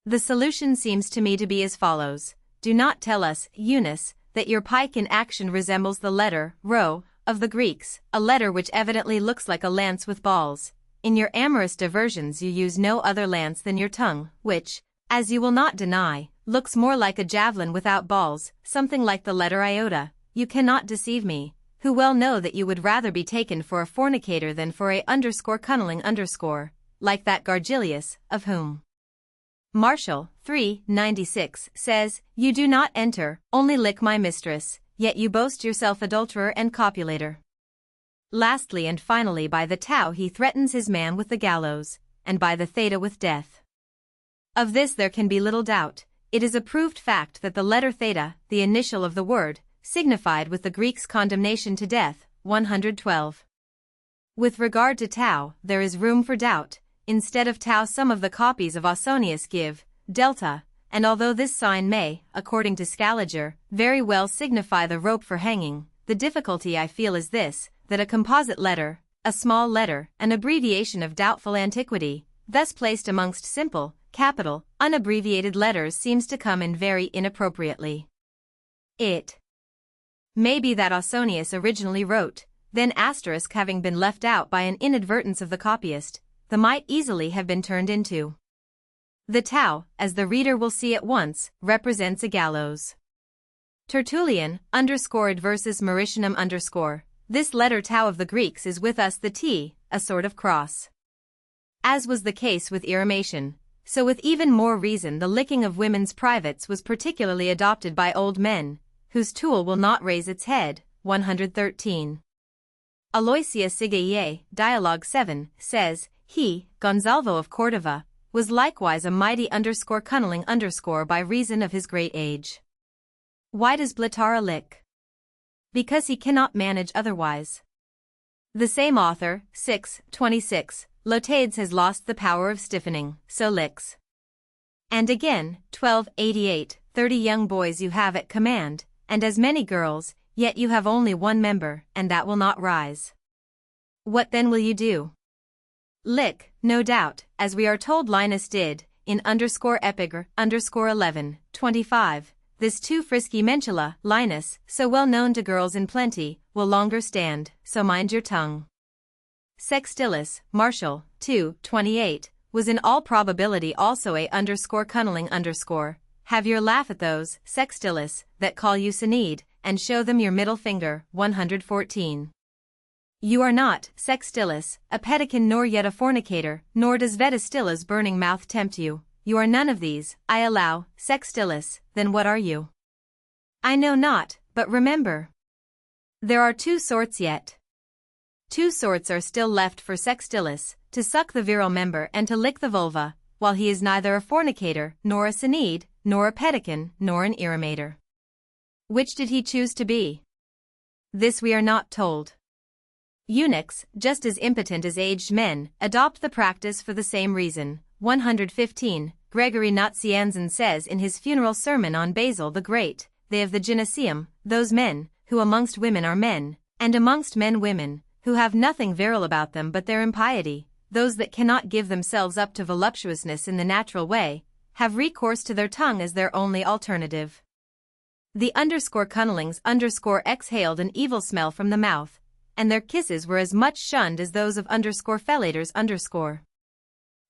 The solution seems to me to be as follows. Do not tell us, Eunice, that your pike in action resembles the letter rho of the Greeks, a letter which evidently looks like a lance with balls. In your amorous diversions you use no other lance than your tongue, which, as you will not deny, looks more like a javelin without balls, something like the letter iota. You cannot deceive me, who well know that you would rather be taken for a fornicator than for a cunniling like that Gargilius, of whom Martial, 396, says, "You do not enter, only lick my mistress, yet you boast yourself adulterer and copulator." Lastly and finally by the tau he threatens his man with the gallows, and by the theta with death. Of this there can be little doubt. It is a proved fact that the letter theta, the initial of the word, signified with the Greeks condemnation to death, 112. With regard to tau, there is room for doubt. Instead of tau some of the copies of Ausonius give delta, and although this sign may, according to Scaliger, very well signify the rope for hanging, the difficulty I feel is this, that a composite letter, a small letter, an abbreviation of doubtful antiquity, thus placed amongst simple, capital, unabbreviated letters seems to come in very inappropriately. It may be that Ausonius originally wrote, then asterisk having been left out by an inadvertence of the copyist, the might easily have been turned into. The tau, as the reader will see at once, represents a gallows. Tertullian, _versus Mauritianum_, this letter tau of the Greeks is with us the T, a sort of cross. As was the case with irrimation, so with even more reason the licking of women's privates was particularly adopted by old men, whose tool will not raise its head, 113. Aloysia Sigaye, Dialogue 7, says, he, Gonzalvo of Cordova, was likewise a mighty cunniling by reason of his great age. Why does Blatara lick? Because he cannot manage otherwise. The same author, 626, Lotades has lost the power of stiffening, so licks. And again, 1288, 30 young boys you have at command, and as many girls, yet you have only one member, and that will not rise. What then will you do? Lick, no doubt, as we are told Linus did, in _epigr, _11, 25, this too frisky Mentula, Linus, so well known to girls in plenty, will longer stand, so mind your tongue. Sextilis, Martial, 2, 28, was in all probability also a _cunniling_, have your laugh at those, Sextilis, that call you Sinead, and show them your middle finger, 114. You are not, Sextilis, a pedican nor yet a fornicator, nor does Vetistilla's burning mouth tempt you. You are none of these, I allow, Sextilis, then what are you? I know not, but remember. There are two sorts yet. Two sorts are still left for Sextilis, to suck the virile member and to lick the vulva, while he is neither a fornicator, nor a Sinead, nor a pedican, nor an irrimator. Which did he choose to be? This we are not told. Eunuchs, just as impotent as aged men, adopt the practice for the same reason. 115, Gregory Nazianzen says in his funeral sermon on Basil the Great, they of the Gymnasium, those men, who amongst women are men, and amongst men women, who have nothing virile about them but their impiety, those that cannot give themselves up to voluptuousness in the natural way, have recourse to their tongue as their only alternative. The _cunnlings exhaled an evil smell from the mouth, and their kisses were as much shunned as those of _fellators_.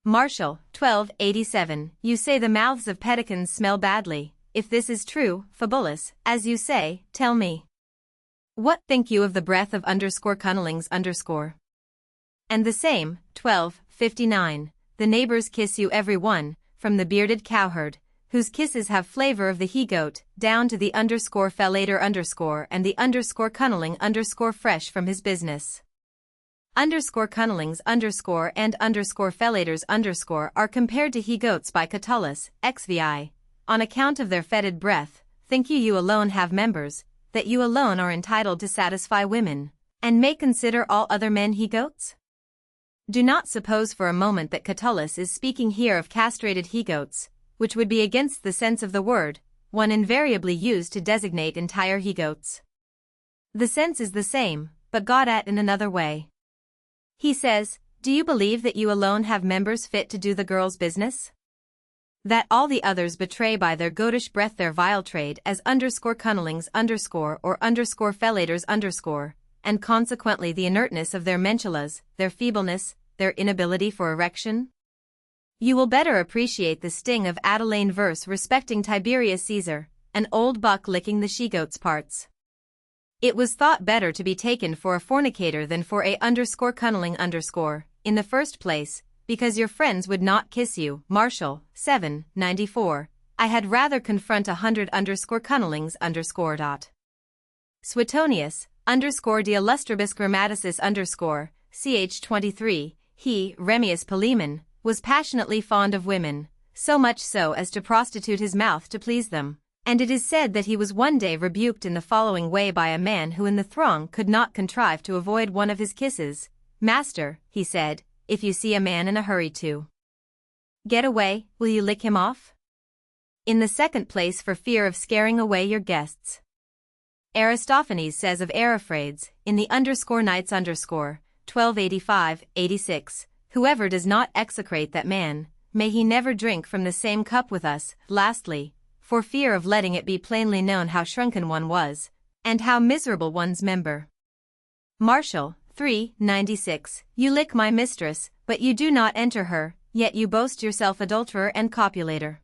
Martial, 1287. You say the mouths of pedicans smell badly. If this is true, fabulous, as you say, tell me. What think you of the breath of _cunnlings_? And the same, 1259. The neighbors kiss you every one, from the bearded cowherd, whose kisses have flavor of the he-goat, down to the _fellator_ and the _cunnling_ fresh from his business. _cunnlings_ and _fellators_ are compared to he-goats by Catullus, XVI. On account of their fetid breath, think you alone have members, that you alone are entitled to satisfy women, and may consider all other men he-goats? Do not suppose for a moment that Catullus is speaking here of castrated he-goats, which would be against the sense of the word, one invariably used to designate entire he-goats. The sense is the same, but got at in another way. He says, do you believe that you alone have members fit to do the girl's business? That all the others betray by their goatish breath their vile trade as _cunnlings_ or _fellators_, and consequently the inertness of their menchulas, their feebleness, their inability for erection? You will better appreciate the sting of Adelane verse respecting Tiberius Caesar, an old buck licking the she-goat's parts. It was thought better to be taken for a fornicator than for a _cunnling_, in the first place, because your friends would not kiss you. Martial, 794. I had rather confront 100 _cunnlings_. Suetonius, de illustribus grammaticis ch. 23, he, Remius Polemon, was passionately fond of women, so much so as to prostitute his mouth to please them, and it is said that he was one day rebuked in the following way by a man who in the throng could not contrive to avoid one of his kisses. Master, he said, if you see a man in a hurry to get away, will you lick him off? In the second place, for fear of scaring away your guests. Aristophanes says of Ariphrades, in the _Knights _ 1285-86, whoever does not execrate that man, may he never drink from the same cup with us. Lastly, for fear of letting it be plainly known how shrunken one was, and how miserable one's member. Martial, 396. You lick my mistress, but you do not enter her, yet you boast yourself adulterer and copulator.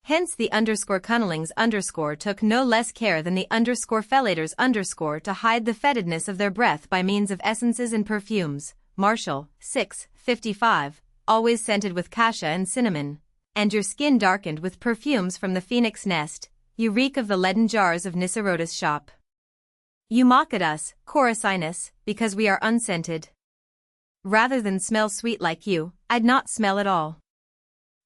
Hence the _cunnlings_ took no less care than the _fellators_ to hide the fetidness of their breath by means of essences and perfumes. Martial, 655, always scented with cassia and cinnamon, and your skin darkened with perfumes from the phoenix nest, you reek of the leaden jars of Nicerota's shop. You mock at us, Corycinus, because we are unscented. Rather than smell sweet like you, I'd not smell at all.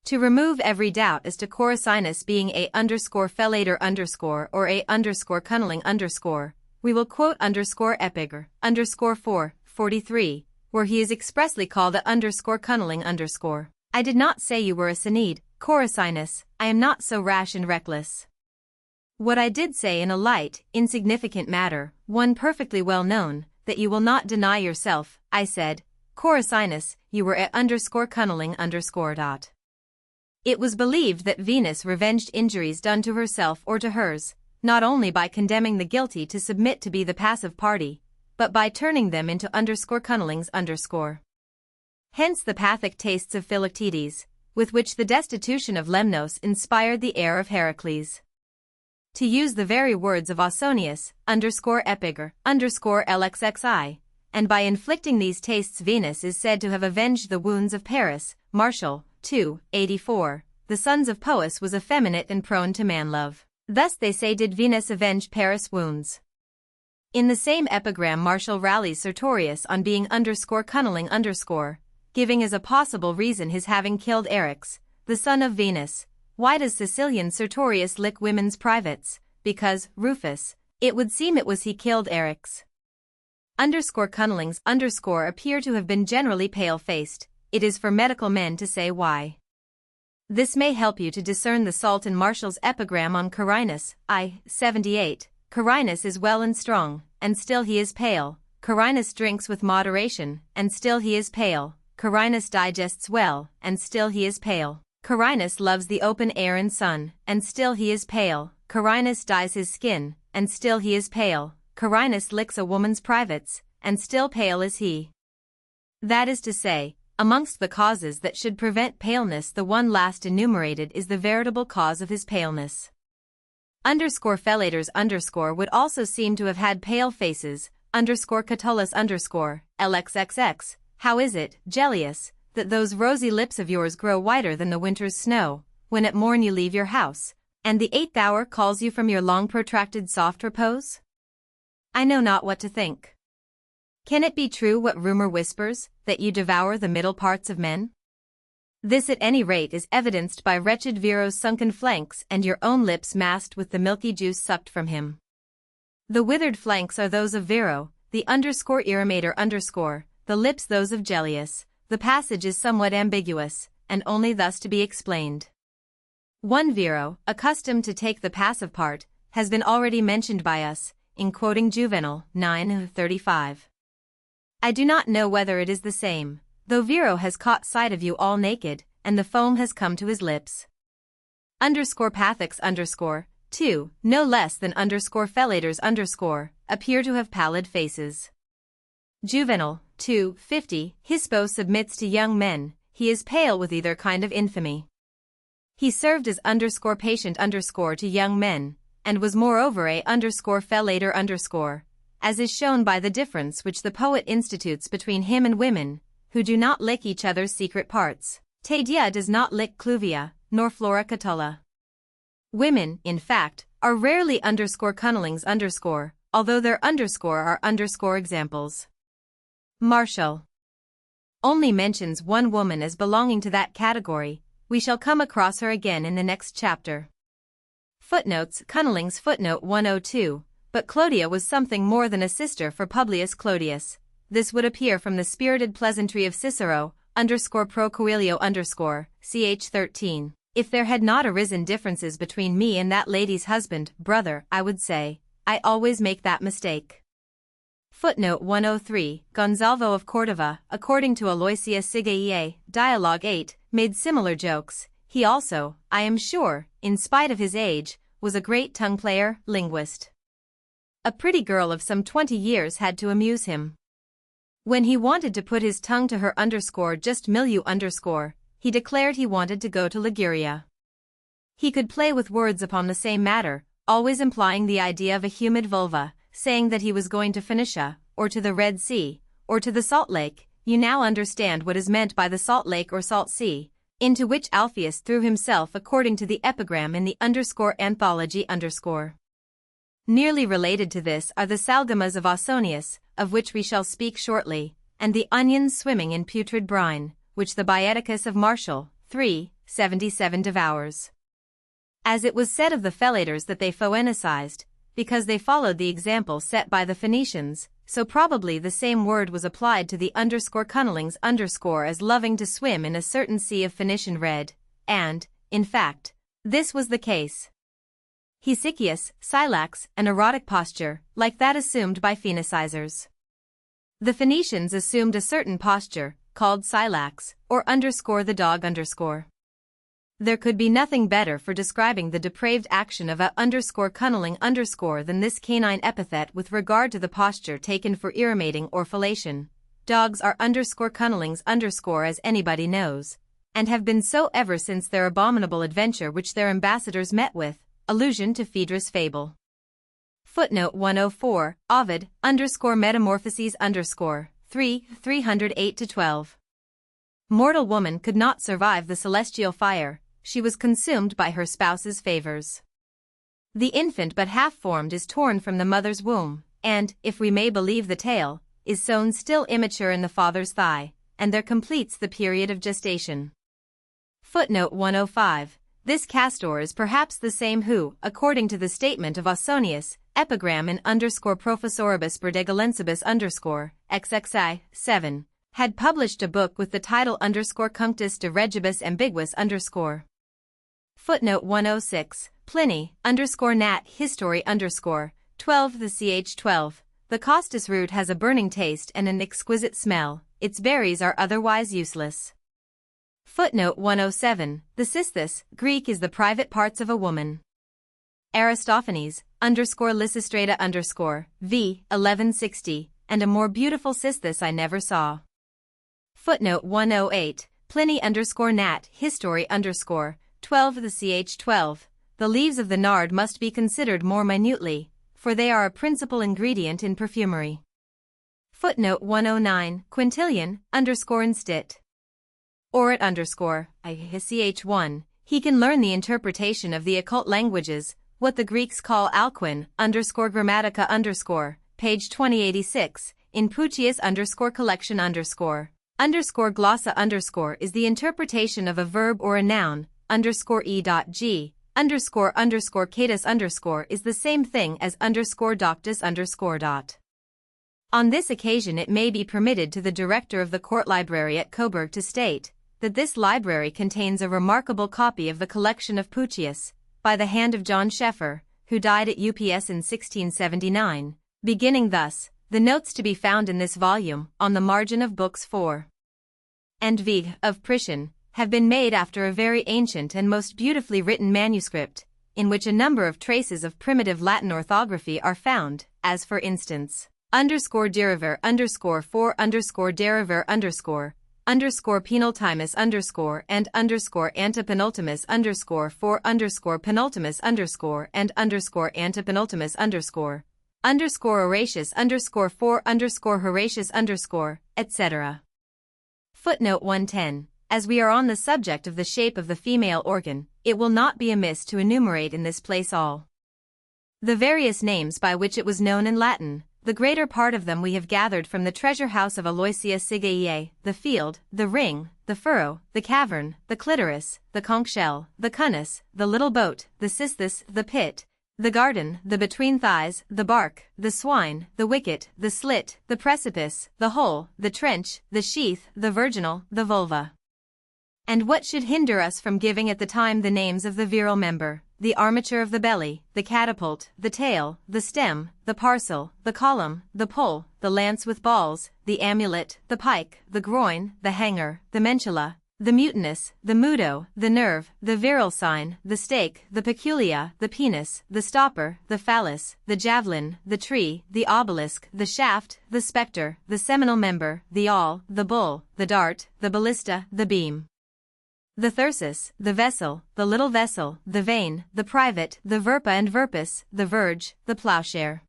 To remove every doubt as to Corycinus being a _fellator_ or a _cunnling_, we will quote _epigr, _443, where he is expressly called a _cunnling_. I did not say you were a Cynid, Corycinus, I am not so rash and reckless. What I did say in a light, insignificant matter, one perfectly well known, that you will not deny yourself, I said, Corycinus, you were a _cunnling_. It was believed that Venus revenged injuries done to herself or to hers, not only by condemning the guilty to submit to be the passive party, but by turning them into _cunnlings_. Hence the pathic tastes of Philoctetes, with which the destitution of Lemnos inspired the heir of Heracles. To use the very words of Ausonius, _epigr, _lxxi, and by inflicting these tastes Venus is said to have avenged the wounds of Paris. Martial, 284. The sons of Poes was effeminate and prone to man-love. Thus they say did Venus avenge Paris' wounds. In the same epigram Martial rallies Sertorius on being _cunnling_, giving as a possible reason his having killed Eryx, the son of Venus. Why does Sicilian Sertorius lick women's privates? Because, Rufus, it would seem it was he killed Eryx. _cunnlings_ appear to have been generally pale-faced. It is for medical men to say why. This may help you to discern the salt in Martial's epigram on Carinus, I. 78. Carinus is well and strong, and still he is pale. Carinus drinks with moderation, and still he is pale. Carinus digests well, and still he is pale. Carinus loves the open air and sun, and still he is pale. Carinus dyes his skin, and still he is pale. Carinus licks a woman's privates, and still pale is he. That is to say, amongst the causes that should prevent paleness, the one last enumerated is the veritable cause of his paleness. Fellators would also seem to have had pale faces, Catullus LXXX. How is it, Gellius, that those rosy lips of yours grow whiter than the winter's snow, when at morn you leave your house, and the 8th hour calls you from your long protracted soft repose? I know not what to think. Can it be true what rumor whispers, that you devour the middle parts of men? This at any rate is evidenced by wretched Viro's sunken flanks and your own lips masked with the milky juice sucked from him. The withered flanks are those of Viro, the _irrimator_, the lips those of Gellius. The passage is somewhat ambiguous, and only thus to be explained. 1. Viro, accustomed to take the passive part, has been already mentioned by us, in quoting Juvenal 9:35. I do not know whether it is the same, though Viro has caught sight of you all naked, and the foam has come to his lips. Pathics 2, no less than fellators appear to have pallid faces. Juvenal 2:50, Hispo submits to young men, he is pale with either kind of infamy. He served as patient to young men, and was moreover a fellator as is shown by the difference which the poet institutes between him and women, who do not lick each other's secret parts. Tadia does not lick Cluvia, nor Flora Catulla. Women, in fact, are rarely cunnellings although their are examples. Martial only mentions one woman as belonging to that category. We shall come across her again in the next chapter. Footnotes Cunnellings Footnote 102, but Clodia was something more than a sister for Publius Clodius. This would appear from the spirited pleasantry of Cicero, _pro Coelio ch. 13. If there had not arisen differences between me and that lady's husband, brother, I would say, I always make that mistake. Footnote 103, Gonzalvo of Cordova, according to Aloysia Sigae, Dialogue 8, made similar jokes. He also, I am sure, in spite of his age, was a great tongue player, linguist. A pretty girl of some 20 years had to amuse him. When he wanted to put his tongue to her just milieu he declared he wanted to go to Liguria. He could play with words upon the same matter, always implying the idea of a humid vulva, saying that he was going to Phoenicia, or to the Red Sea, or to the Salt Lake. You now understand what is meant by the Salt Lake or Salt Sea, into which Alpheus threw himself according to the epigram in the _anthology _. Nearly related to this are the Salgamas of Ausonius, of which we shall speak shortly, and the onions swimming in putrid brine, which the Boeticus of Martial 3:77 devours. As it was said of the fellators that they phoenicized, because they followed the example set by the Phoenicians, so probably the same word was applied to the cunnellings as loving to swim in a certain sea of Phoenician red, and, in fact, this was the case. Hesychius, silax, an erotic posture, like that assumed by phoenicizers. The Phoenicians assumed a certain posture, called silax, or the dog There could be nothing better for describing the depraved action of a cunnelling than this canine epithet with regard to the posture taken for irrimating or fellation. Dogs are cunnellings as anybody knows, and have been so ever since their abominable adventure which their ambassadors met with. Allusion to Phaedra's fable. Footnote 104, Ovid, Metamorphoses 3:308-12. Mortal woman could not survive the celestial fire, she was consumed by her spouse's favors. The infant but half-formed is torn from the mother's womb, and, if we may believe the tale, is sown still immature in the father's thigh, and there completes the period of gestation. Footnote 105. This Castor is perhaps the same who, according to the statement of Ausonius, epigram in _professoribus Berdegalensibus XXI 7, had published a book with the title Cunctus de Regibus Ambiguus Footnote 106, Pliny, Nat History 12 the ch. 12, the costus root has a burning taste and an exquisite smell, its berries are otherwise useless. Footnote 107. The cysthis, Greek, is the private parts of a woman. Aristophanes, Lysistrata v. 1160, and a more beautiful cysthis I never saw. Footnote 108. Pliny Nat History 12 the ch 12. The leaves of the nard must be considered more minutely, for they are a principal ingredient in perfumery. Footnote 109. Quintilian instit. Orat ch 1. He can learn the interpretation of the occult languages, what the Greeks call alquin grammatica page 2086, in Puccius collection glossa is the interpretation of a verb or a noun, e.g, catus is the same thing as doctus . On this occasion it may be permitted to the director of the court library at Coburg to state that this library contains a remarkable copy of the collection of Puccius, by the hand of John Scheffer, who died at UPS in 1679, beginning thus, the notes to be found in this volume, on the margin of books 4 and V of Priscian, have been made after a very ancient and most beautifully written manuscript, in which a number of traces of primitive Latin orthography are found, as for instance, deriver _4 deriver penultimus and antepenultimus 4 penultimus and antepenultimus Horatius 4 Horatius etc. Footnote 110. As we are on the subject of the shape of the female organ, it will not be amiss to enumerate in this place all the various names by which it was known in Latin. The greater part of them we have gathered from the treasure house of Aloysia Sigae, the field, the ring, the furrow, the cavern, the clitoris, the conch shell, the cunus, the little boat, the cysthis, the pit, the garden, the between thighs, the bark, the swine, the wicket, the slit, the precipice, the hole, the trench, the sheath, the virginal, the vulva. And what should hinder us from giving at the time the names of the virile member, the armature of the belly, the catapult, the tail, the stem, the parcel, the column, the pole, the lance with balls, the amulet, the pike, the groin, the hanger, the mentula, the mutinous, the mudo, the nerve, the virile sign, the stake, the peculia, the penis, the stopper, the phallus, the javelin, the tree, the obelisk, the shaft, the spectre, the seminal member, the awl, the bull, the dart, the ballista, the beam, the thyrsus, the vessel, the little vessel, the vein, the private, the verpa and verpus, the verge, the plowshare.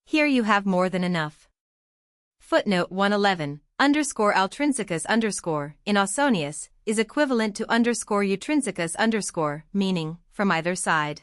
Here you have more than enough. Footnote 111. Altrinsicus in Ausonius is equivalent to utrinsicus meaning from either side.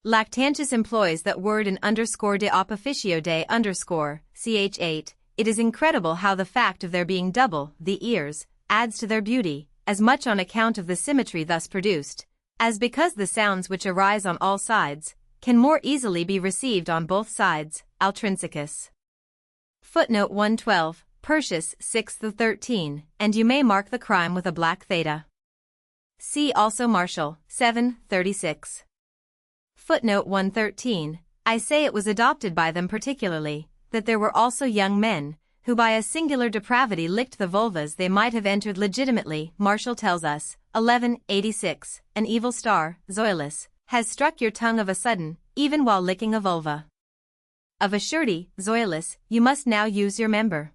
Lactantius employs that word in de op officio de ch8. It is incredible how the fact of their being double, the ears, adds to their beauty, as much on account of the symmetry thus produced, as because the sounds which arise on all sides can more easily be received on both sides. Altrinsicus. Footnote 112. Persius 6-13, and you may mark the crime with a black theta. See also Martial 7:36. Footnote 113. I say it was adopted by them particularly, that there were also young men, who by a singular depravity licked the vulvas they might have entered legitimately. Martial tells us, 1186, an evil star, Zoilus, has struck your tongue of a sudden, even while licking a vulva. Of a surety, Zoilus, you must now use your member.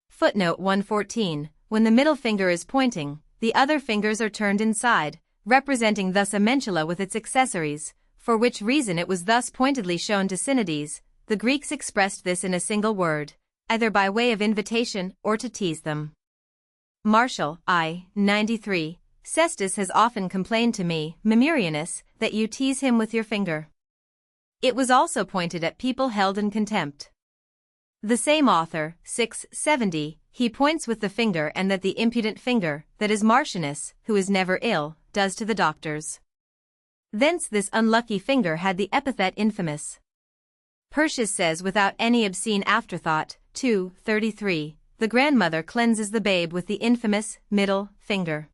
Footnote 114. When the middle finger is pointing, the other fingers are turned inside, representing thus a mentula with its accessories, for which reason it was thus pointedly shown to Synodes. The Greeks expressed this in a single word, either by way of invitation or to tease them. Martial, 93. Cestus has often complained to me, Memurianus, that you tease him with your finger. It was also pointed at people held in contempt. The same author, 670, he points with the finger and that the impudent finger, that is Martianus, who is never ill, does to the doctors. Thence this unlucky finger had the epithet infamous. Persius says without any obscene afterthought, 2:33, the grandmother cleanses the babe with the infamous, middle, finger.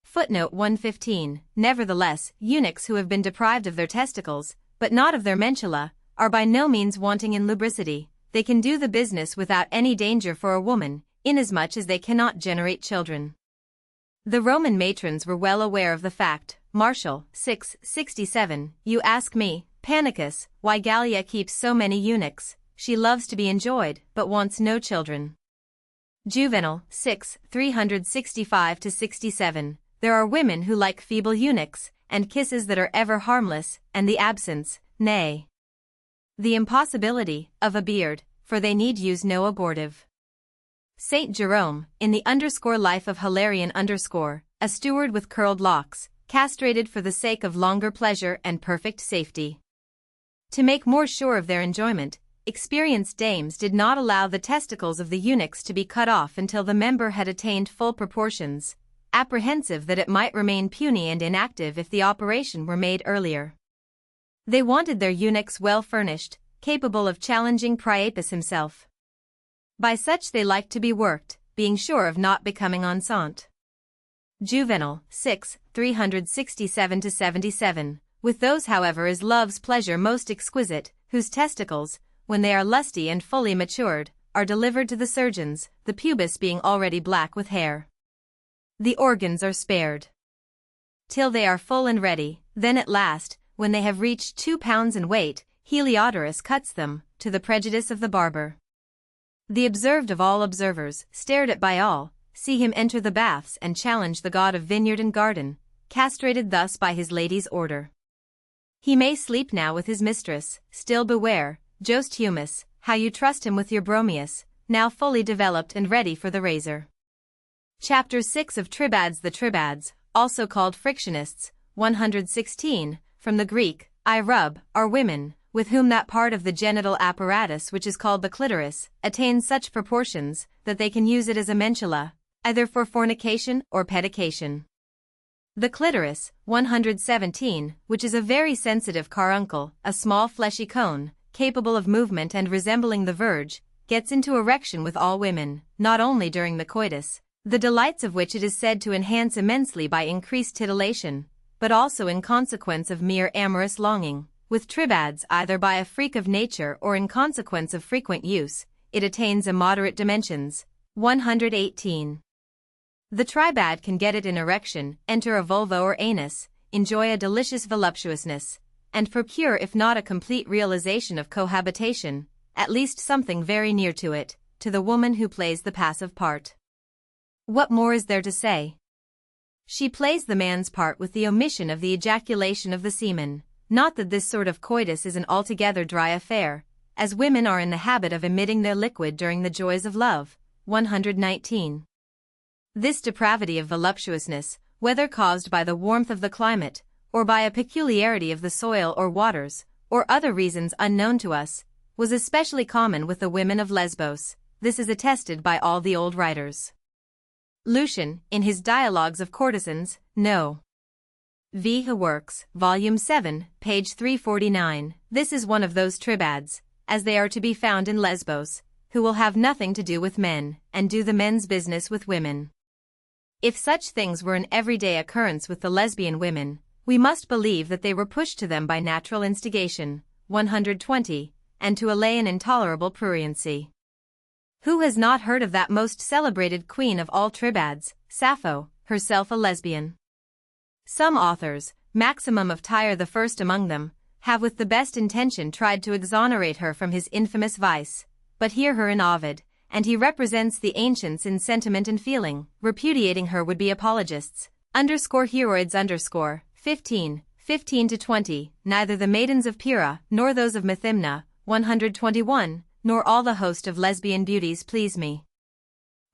Footnote 115, nevertheless, eunuchs who have been deprived of their testicles, but not of their mentula, are by no means wanting in lubricity, they can do the business without any danger for a woman, inasmuch as they cannot generate children. The Roman matrons were well aware of the fact. Martial, 667. You ask me, Panicus, why Gallia keeps so many eunuchs. She loves to be enjoyed, but wants no children. Juvenal, 365-67. There are women who like feeble eunuchs, and kisses that are ever harmless, and the absence, nay, the impossibility, of a beard, for they need use no abortive. Saint Jerome, in the _life of Hilarion _, a steward with curled locks, castrated for the sake of longer pleasure and perfect safety. To make more sure of their enjoyment, experienced dames did not allow the testicles of the eunuchs to be cut off until the member had attained full proportions, apprehensive that it might remain puny and inactive if the operation were made earlier. They wanted their eunuchs well furnished, capable of challenging Priapus himself. By such they liked to be worked, being sure of not becoming enceinte. Juvenal, 367-77. With those, however, is love's pleasure most exquisite, whose testicles, when they are lusty and fully matured, are delivered to the surgeons, the pubis being already black with hair. The organs are spared till they are full and ready, then at last, when they have reached 2 pounds in weight, Heliodorus cuts them, to the prejudice of the barber. The observed of all observers, stared at by all, see him enter the baths and challenge the god of vineyard and garden, castrated thus by his lady's order. He may sleep now with his mistress, still beware, Jost Humus, how you trust him with your Bromius, now fully developed and ready for the razor. Chapter 6 of Tribads. The Tribads, also called frictionists, 116, from the Greek, I rub, are women, with whom that part of the genital apparatus which is called the clitoris, attains such proportions, that they can use it as a mentula, either for fornication or pedication. The clitoris, 117, which is a very sensitive caruncle, a small fleshy cone, capable of movement and resembling the verge, gets into erection with all women, not only during the coitus, the delights of which it is said to enhance immensely by increased titillation, but also in consequence of mere amorous longing. With tribads, either by a freak of nature or in consequence of frequent use, it attains immoderate dimensions. 118. The tribad can get it in erection, enter a vulva or anus, enjoy a delicious voluptuousness, and procure if not a complete realization of cohabitation, at least something very near to it, to the woman who plays the passive part. What more is there to say? She plays the man's part with the omission of the ejaculation of the semen. Not that this sort of coitus is an altogether dry affair, as women are in the habit of emitting their liquid during the joys of love. 119. This depravity of voluptuousness, whether caused by the warmth of the climate, or by a peculiarity of the soil or waters, or other reasons unknown to us, was especially common with the women of Lesbos. This is attested by all the old writers. Lucian, in his Dialogues of Courtesans, No. V. Works, Volume 7, page 349. This is one of those tribads, as they are to be found in Lesbos, who will have nothing to do with men, and do the men's business with women. If such things were an everyday occurrence with the lesbian women, we must believe that they were pushed to them by natural instigation. 120, and to allay an intolerable pruriency. Who has not heard of that most celebrated queen of all tribads, Sappho, herself a lesbian? Some authors, Maximum of Tyre the first among them, have with the best intention tried to exonerate her from his infamous vice, but hear her in Ovid, and he represents the ancients in sentiment and feeling. Repudiating her would be apologists. Heroids 15:15-20, neither the maidens of Pyrrha, nor those of Methymna, 121, nor all the host of lesbian beauties please me.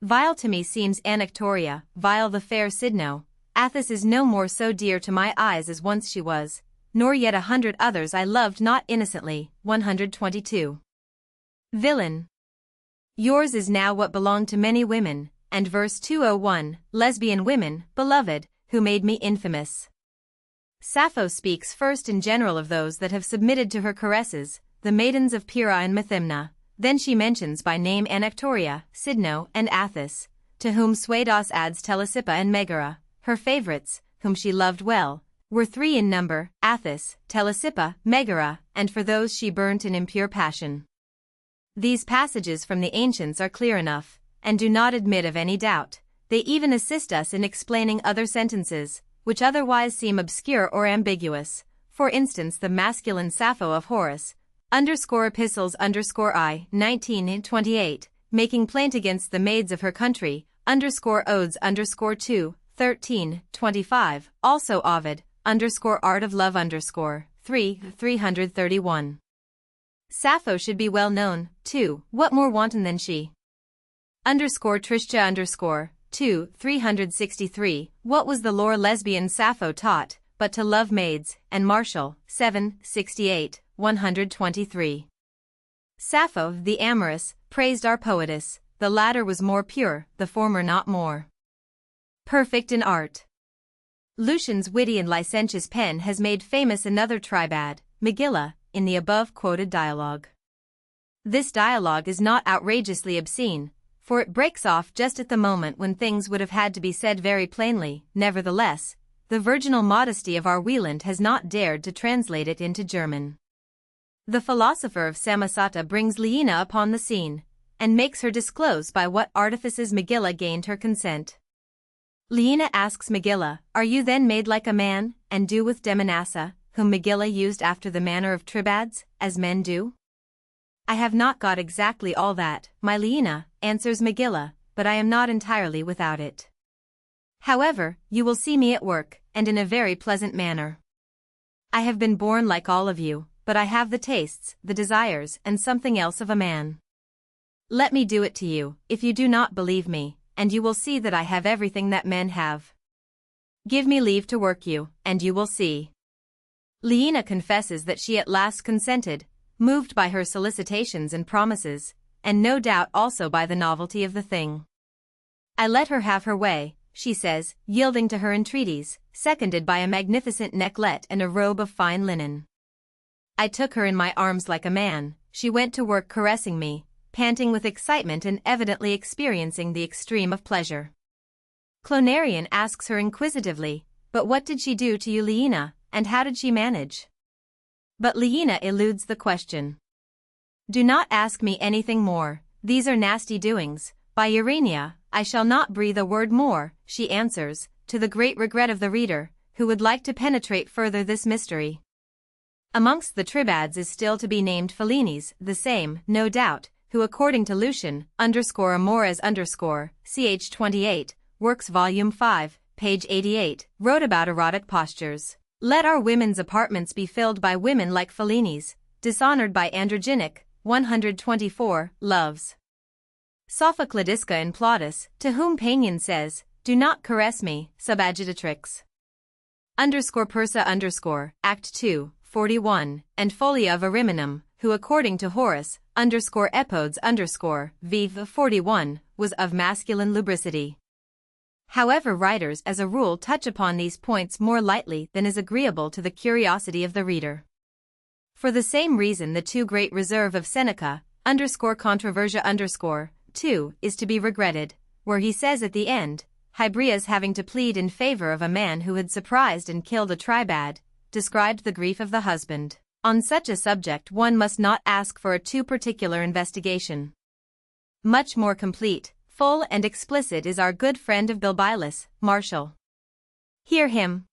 Vile to me seems Anactoria, vile the fair Cydno. Athos is no more so dear to my eyes as once she was, nor yet 100 others I loved not innocently. 122. Villain. Yours is now what belonged to many women, and verse 201, lesbian women, beloved, who made me infamous. Sappho speaks first in general of those that have submitted to her caresses, the maidens of Pyrrha and Methymna, then she mentions by name Anactoria, Cydno, and Athos, to whom Suidas adds Telesippa and Megara, her favorites, whom she loved well, were 3 in number, Athos, Telesippa, Megara, and for those she burnt in impure passion. These passages from the ancients are clear enough, and do not admit of any doubt. They even assist us in explaining other sentences, which otherwise seem obscure or ambiguous. For instance, the masculine Sappho of Horace, epistles I, 19-28, making plaint against the maids of her country, odes 2, 13-25, also Ovid, art of love 3, 331. Sappho should be well known, too, what more wanton than she? Tristia 2, 363, what was the lore lesbian Sappho taught, but to love maids, and Martial, 7, 68, 123. Sappho, the amorous, praised our poetess, the latter was more pure, the former not more perfect in art. Lucian's witty and licentious pen has made famous another tribad, Megillah, in the above-quoted dialogue. This dialogue is not outrageously obscene, for it breaks off just at the moment when things would have had to be said very plainly. Nevertheless, the virginal modesty of our Wieland has not dared to translate it into German. The philosopher of Samosata brings Liina upon the scene, and makes her disclose by what artifices Megillah gained her consent. Liina asks Megillah, "Are you then made like a man, and do with Demonassa, whom Megillah used after the manner of tribads, as men do?" "I have not got exactly all that, my Liina," answers Megillah, "but I am not entirely without it. However, you will see me at work, and in a very pleasant manner. I have been born like all of you, but I have the tastes, the desires, and something else of a man. Let me do it to you, if you do not believe me, and you will see that I have everything that men have. Give me leave to work you, and you will see." Liina confesses that she at last consented, moved by her solicitations and promises, and no doubt also by the novelty of the thing. "I let her have her way," she says, yielding to her entreaties, seconded by a magnificent necklet and a robe of fine linen. "I took her in my arms like a man, she went to work caressing me, panting with excitement and evidently experiencing the extreme of pleasure." Clonarion asks her inquisitively, "But what did she do to you, Liina, and how did she manage?" But Liina eludes the question. "Do not ask me anything more, these are nasty doings. By Urania, I shall not breathe a word more," she answers, to the great regret of the reader, who would like to penetrate further this mystery. Amongst the tribads is still to be named Philenes, the same, no doubt, who according to Lucian, Amores ch. 28, Works Volume 5, page 88, wrote about erotic postures. "Let our women's apartments be filled by women like Philenes, dishonored by androgynic, 124, loves." Sophoclediska in Plautus, to whom Panion says, "Do not caress me, subagitatrix." Persa Act 2, 41, and Folia of Ariminum, who according to Horace, epodes vive 41, was of masculine lubricity. However, writers as a rule touch upon these points more lightly than is agreeable to the curiosity of the reader. For the same reason the too great reserve of Seneca, controversia 2, is to be regretted, where he says at the end, Hybria's having to plead in favor of a man who had surprised and killed a tribad, described the grief of the husband. On such a subject one must not ask for a too particular investigation. Much more complete, full and explicit is our good friend of Bilbilus, Martial. Hear him.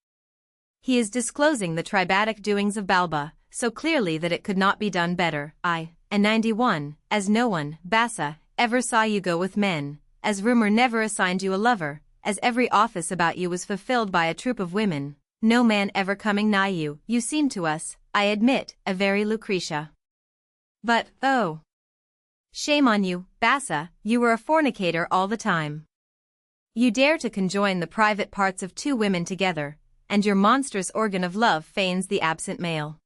He is disclosing the tribadic doings of Balba, so clearly that it could not be done better. And 91, as no one, Bassa, ever saw you go with men, as rumor never assigned you a lover, as every office about you was fulfilled by a troop of women, no man ever coming nigh you, you seem to us, I admit, a very Lucretia. But, oh! Shame on you, Bassa, you were a fornicator all the time. You dare to conjoin the private parts of two women together, and your monstrous organ of love feigns the absent male.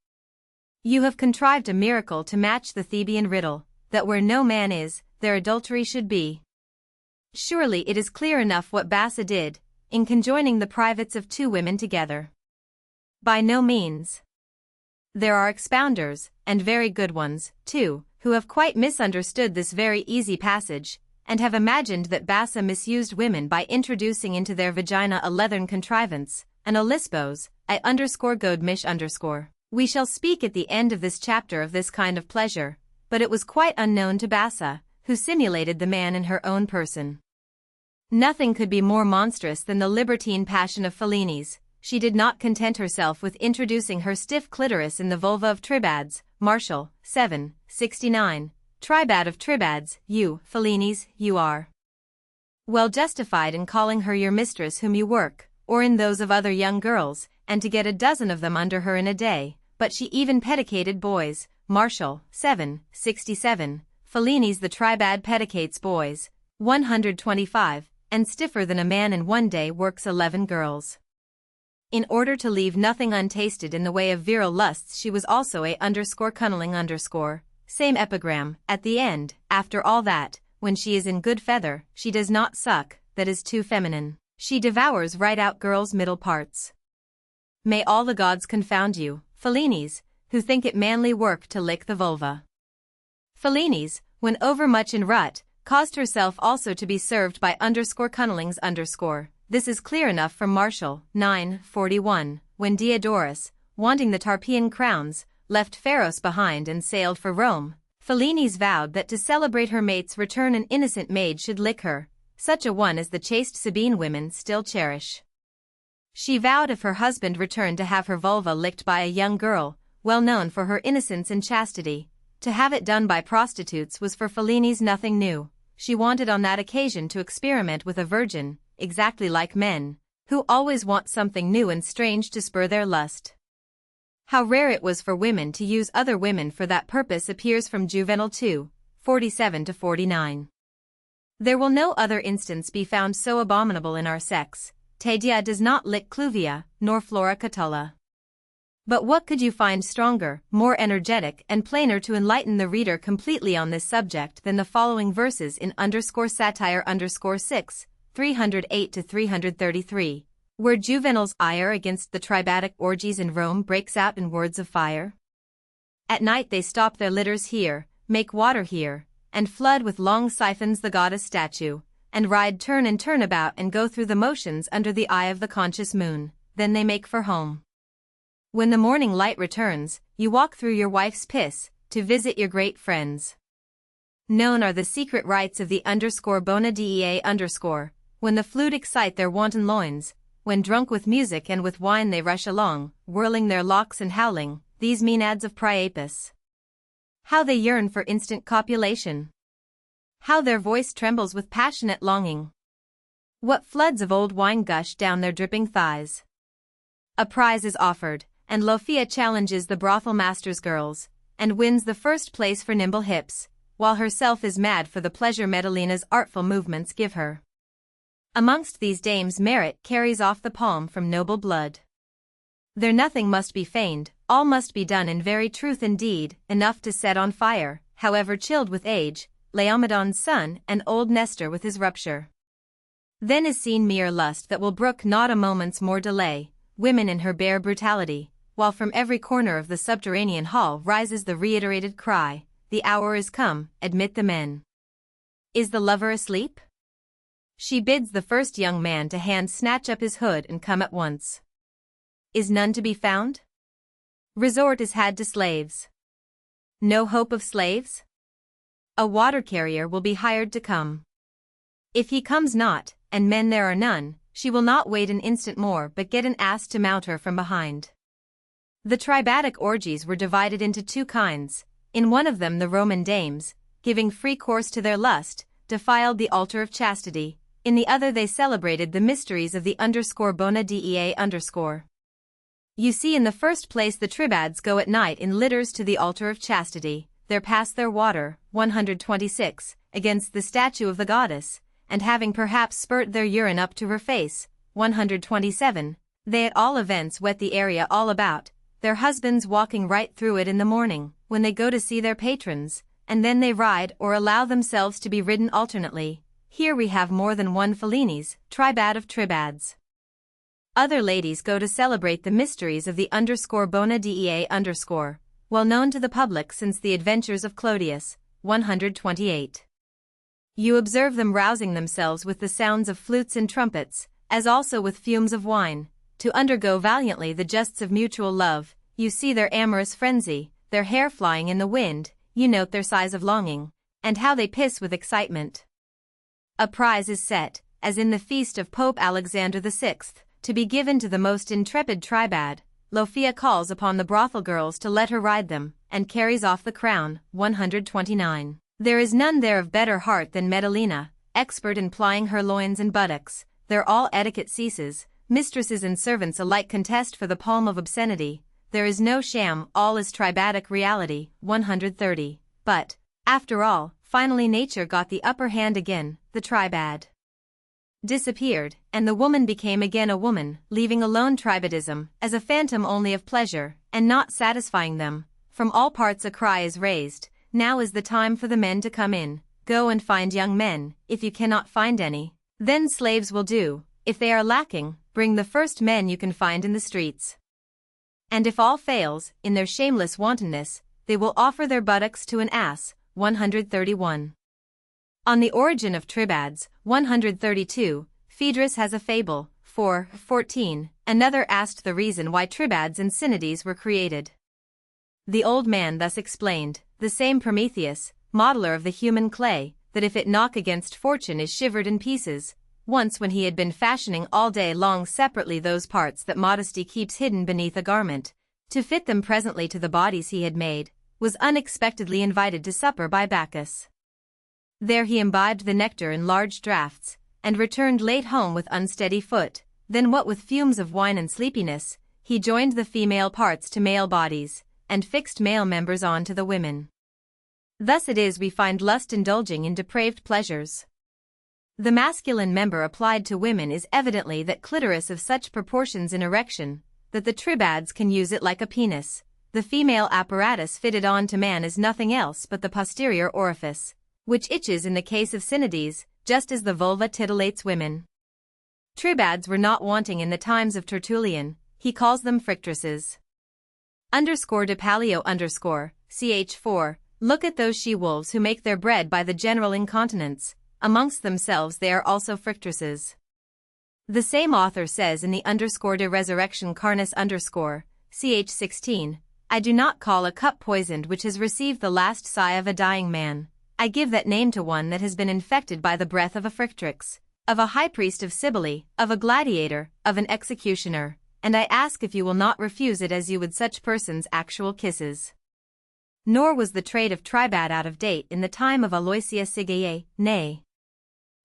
You have contrived a miracle to match the Theban riddle, that where no man is, there adultery should be. Surely it is clear enough what Bassa did, in conjoining the privates of two women together. By no means. There are expounders, and very good ones, too, who have quite misunderstood this very easy passage, and have imagined that Bassa misused women by introducing into their vagina a leathern contrivance, an olispos, godmish. We shall speak at the end of this chapter of this kind of pleasure, but it was quite unknown to Bassa, who simulated the man in her own person. Nothing could be more monstrous than the libertine passion of Fellini's. She did not content herself with introducing her stiff clitoris in the vulva of Tribads, Martial, 7, 69, Tribad of Tribads, you, Fellini's, you are well justified in calling her your mistress whom you work, or in those of other young girls, and to get a dozen of them under her in a day, but she even peticated boys, Martial, 7, 67, Fellini's the Tribad peticates boys, 125, and stiffer than a man in one day works 11 girls. In order to leave nothing untasted in the way of virile lusts, she was also a _cunniling _ same epigram, at the end. After all that, when she is in good feather, she does not suck, that is too feminine. She devours right out girls' middle parts. May all the gods confound you, Fellini's, who think it manly work to lick the vulva. Fellini's, when overmuch in rut, caused herself also to be served by _cunnilings _ This is clear enough from Martial, 9:41, when Diodorus, wanting the Tarpeian crowns, left Pharos behind and sailed for Rome. Fellini's vowed that to celebrate her mate's return an innocent maid should lick her, such a one as the chaste Sabine women still cherish. She vowed if her husband returned to have her vulva licked by a young girl, well known for her innocence and chastity. To have it done by prostitutes was for Fellini's nothing new. She wanted on that occasion to experiment with a virgin, exactly like men, who always want something new and strange to spur their lust. How rare it was for women to use other women for that purpose appears from Juvenal 2, 47-49. There will no other instance be found so abominable in our sex. Tadia does not lick Cluvia, nor Flora Catulla. But what could you find stronger, more energetic and plainer to enlighten the reader completely on this subject than the following verses in _satire _6, 308-333, where Juvenal's ire against the tribadic orgies in Rome breaks out in words of fire? At night they stop their litters here, make water here, and flood with long siphons the goddess statue, and ride turn and turn about and go through the motions under the eye of the conscious moon. Then they make for home. When the morning light returns, you walk through your wife's piss, to visit your great friends. Known are the secret rites of the _bona dea _ when the flute excite their wanton loins, when drunk with music and with wine they rush along, whirling their locks and howling, these Maenads of Priapus. How they yearn for instant copulation! How their voice trembles with passionate longing! What floods of old wine gush down their dripping thighs! A prize is offered, and Lofia challenges the brothel master's girls, and wins the first place for nimble hips, while herself is mad for the pleasure Medellina's artful movements give her. Amongst these dames merit carries off the palm from noble blood. There nothing must be feigned, all must be done in very truth indeed, enough to set on fire, however chilled with age, Laomedon's son and old Nestor with his rupture. Then is seen mere lust that will brook not a moment's more delay, women in her bare brutality, while from every corner of the subterranean hall rises the reiterated cry, the hour is come, admit the men. Is the lover asleep? She bids the first young man to hand snatch up his hood and come at once. Is none to be found? Resort is had to slaves. No hope of slaves? A water carrier will be hired to come. If he comes not, and men there are none, she will not wait an instant more but get an ass to mount her from behind. The tribadic orgies were divided into two kinds. In one of them the Roman dames, giving free course to their lust, defiled the altar of chastity. In the other they celebrated the mysteries of the _bona dea _ You see, in the first place the tribads go at night in litters to the altar of chastity, there pass their water, 126, against the statue of the goddess, and having perhaps spurt their urine up to her face, 127, they at all events wet the area all about, their husbands walking right through it in the morning, when they go to see their patrons, and then they ride or allow themselves to be ridden alternately. Here we have more than one Fellini's, tribad of tribads. Other ladies go to celebrate the mysteries of the _bona dea _ well known to the public since the adventures of Clodius, 128. You observe them rousing themselves with the sounds of flutes and trumpets, as also with fumes of wine, to undergo valiantly the justs of mutual love. You see their amorous frenzy, their hair flying in the wind, you note their sighs of longing, and how they piss with excitement. A prize is set, as in the feast of Pope Alexander VI, to be given to the most intrepid tribad. Lofia calls upon the brothel girls to let her ride them, and carries off the crown. 129. There is none there of better heart than Medalina, expert in plying her loins and buttocks. There all etiquette ceases, mistresses and servants alike contest for the palm of obscenity. There is no sham, all is tribadic reality. 130. But, after all, finally nature got the upper hand again, the tribad disappeared, and the woman became again a woman, leaving alone tribadism, as a phantom only of pleasure, and not satisfying them. From all parts a cry is raised, now is the time for the men to come in. Go and find young men, if you cannot find any, then slaves will do. If they are lacking, bring the first men you can find in the streets. And if all fails, in their shameless wantonness, they will offer their buttocks to an ass. 131. On the origin of tribads. 132, Phaedrus has a fable. 14. Another asked the reason why tribads and synodies were created. The old man thus explained, the same Prometheus, modeler of the human clay, that if it knock against fortune is shivered in pieces. Once when he had been fashioning all day long separately those parts that modesty keeps hidden beneath a garment, to fit them presently to the bodies he had made, was unexpectedly invited to supper by Bacchus. There he imbibed the nectar in large draughts, and returned late home with unsteady foot. Then what with fumes of wine and sleepiness, he joined the female parts to male bodies, and fixed male members on to the women. Thus it is we find lust indulging in depraved pleasures. The masculine member applied to women is evidently that clitoris of such proportions in erection, that the tribads can use it like a penis. The female apparatus fitted on to man is nothing else but the posterior orifice, which itches in the case of synodies, just as the vulva titillates women. Tribads were not wanting in the times of Tertullian, he calls them frictresses. De Palio _ch4, look at those she-wolves who make their bread by the general incontinence, amongst themselves they are also frictresses. The same author says in the _de resurrection carnis _ch16, I do not call a cup poisoned which has received the last sigh of a dying man. I give that name to one that has been infected by the breath of a frictrix, of a high priest of Cybele, of a gladiator, of an executioner, and I ask if you will not refuse it as you would such persons actual kisses. Nor was the trade of tribad out of date in the time of Aloysia Sigaye, nay.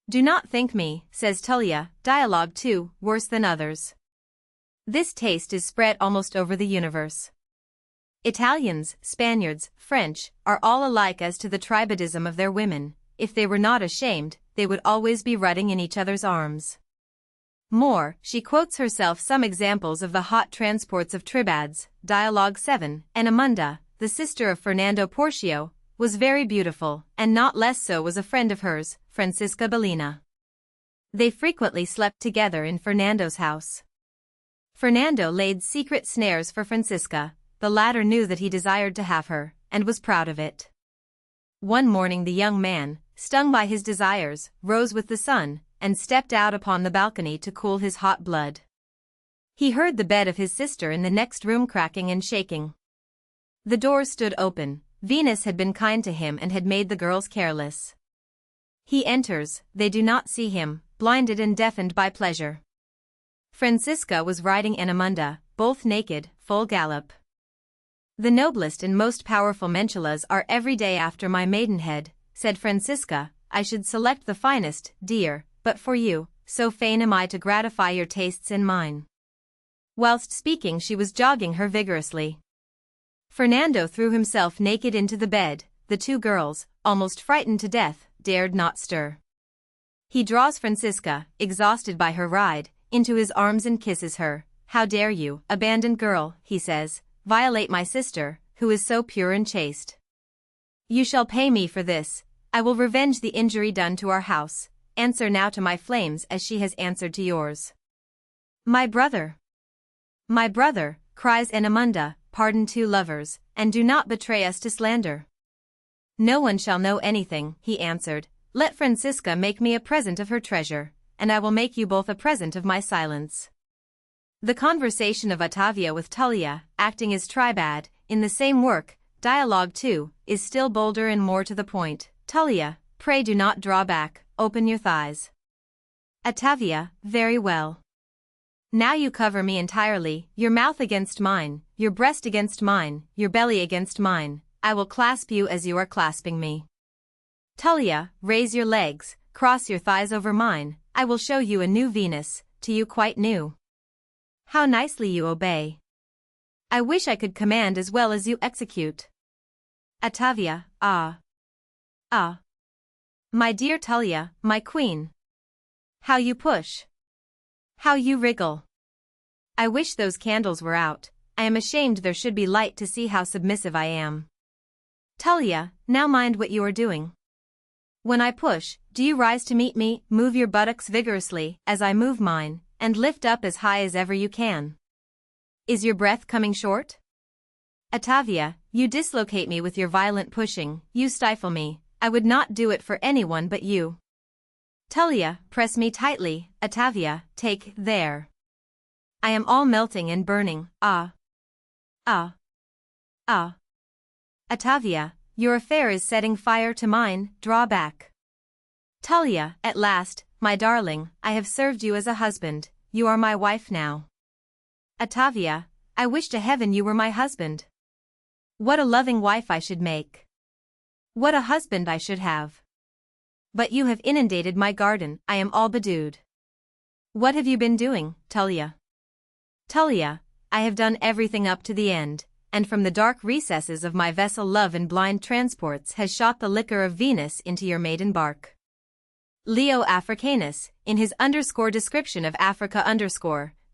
Do not think me, says Tullia, Dialogue 2, worse than others. This taste is spread almost over the universe. Italians, Spaniards, French, are all alike as to the tribadism of their women. If they were not ashamed, they would always be rutting in each other's arms. More, she quotes herself some examples of the hot transports of tribads. Dialogue 7, Enamunda, the sister of Fernando Porcio, was very beautiful, and not less so was a friend of hers, Francisca Bellina. They frequently slept together in Fernando's house. Fernando laid secret snares for Francisca. The latter knew that he desired to have her, and was proud of it. One morning the young man, stung by his desires, rose with the sun, and stepped out upon the balcony to cool his hot blood. He heard the bed of his sister in the next room cracking and shaking. The doors stood open. Venus had been kind to him and had made the girls careless. He enters, they do not see him, blinded and deafened by pleasure. Francisca was riding Enamunda, both naked, full gallop. The noblest and most powerful Menchulas are every day after my maidenhead, said Francisca. I should select the finest, dear, but for you, so fain am I to gratify your tastes and mine. Whilst speaking she was jogging her vigorously. Fernando threw himself naked into the bed. The two girls, almost frightened to death, dared not stir. He draws Francisca, exhausted by her ride, into his arms and kisses her. How dare you, abandoned girl, he says, violate my sister, who is so pure and chaste. You shall pay me for this. I will revenge the injury done to our house. Answer now to my flames as she has answered to yours. My brother, cries Enamunda, pardon two lovers, and do not betray us to slander. No one shall know anything, he answered. Let Francisca make me a present of her treasure, and I will make you both a present of my silence. The conversation of Ottavio with Tullia, acting as tribad, in the same work, Dialogue 2, is still bolder and more to the point. Tullia, pray do not draw back, open your thighs. Attavia, very well. Now you cover me entirely, your mouth against mine, your breast against mine, your belly against mine, I will clasp you as you are clasping me. Tullia, raise your legs, cross your thighs over mine, I will show you a new Venus, to you quite new. How nicely you obey. I wish I could command as well as you execute. Attavia, ah. Ah. My dear Tullia, my queen. How you push. How you wriggle. I wish those candles were out, I am ashamed there should be light to see how submissive I am. Tullia, now mind what you are doing. When I push, do you rise to meet me, move your buttocks vigorously, as I move mine, and lift up as high as ever you can. Is your breath coming short? Attavia, you dislocate me with your violent pushing, you stifle me, I would not do it for anyone but you. Tullia, press me tightly, Attavia, take, there. I am all melting and burning, ah. Ah. Ah. Attavia, your affair is setting fire to mine, draw back. Tullia, at last, my darling, I have served you as a husband, you are my wife now. Attavia, I wish to heaven you were my husband. What a loving wife I should make. What a husband I should have. But you have inundated my garden, I am all bedewed. What have you been doing, Tullia? Tullia, I have done everything up to the end, and from the dark recesses of my vessel love in blind transports has shot the liquor of Venus into your maiden bark. Leo Africanus, in his description of Africa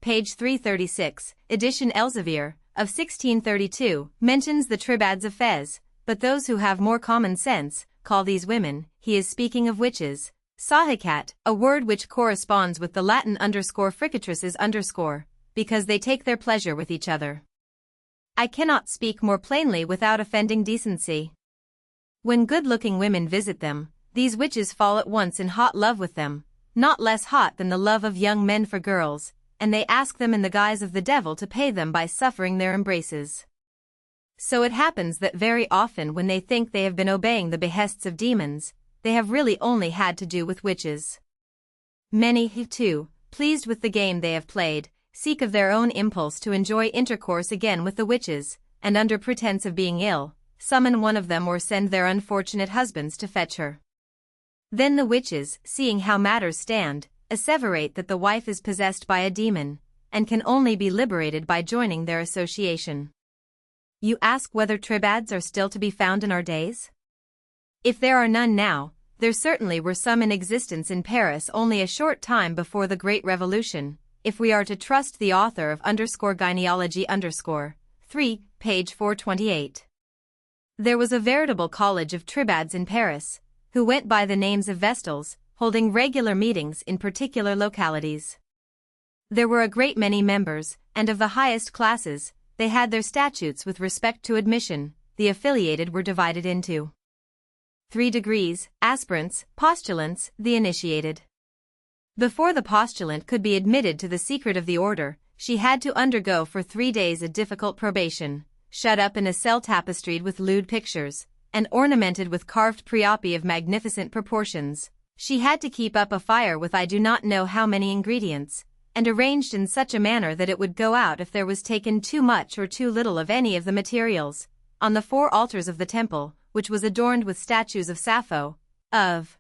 page 336, edition Elsevier, of 1632, mentions the tribads of Fez, but those who have more common sense, call these women, he is speaking of witches, sahicat, a word which corresponds with the Latin fricatrices because they take their pleasure with each other. I cannot speak more plainly without offending decency. When good-looking women visit them, these witches fall at once in hot love with them, not less hot than the love of young men for girls, and they ask them in the guise of the devil to pay them by suffering their embraces. So it happens that very often when they think they have been obeying the behests of demons, they have really only had to do with witches. Many, too, pleased with the game they have played, seek of their own impulse to enjoy intercourse again with the witches, and under pretense of being ill, summon one of them or send their unfortunate husbands to fetch her. Then the witches, seeing how matters stand, asseverate that the wife is possessed by a demon, and can only be liberated by joining their association. You ask whether tribads are still to be found in our days? If there are none now, there certainly were some in existence in Paris only a short time before the Great Revolution, if we are to trust the author of _gyneology_, 3, page 428. There was a veritable college of tribads in Paris, who went by the names of Vestals, holding regular meetings in particular localities. There were a great many members, and of the highest classes, they had their statutes with respect to admission, the affiliated were divided into 3 degrees, aspirants, postulants, the initiated. Before the postulant could be admitted to the secret of the order, she had to undergo for 3 days a difficult probation, shut up in a cell tapestried with lewd pictures, and ornamented with carved priapi of magnificent proportions. She had to keep up a fire with I do not know how many ingredients, and arranged in such a manner that it would go out if there was taken too much or too little of any of the materials, on the 4 altars of the temple, which was adorned with statues of Sappho, of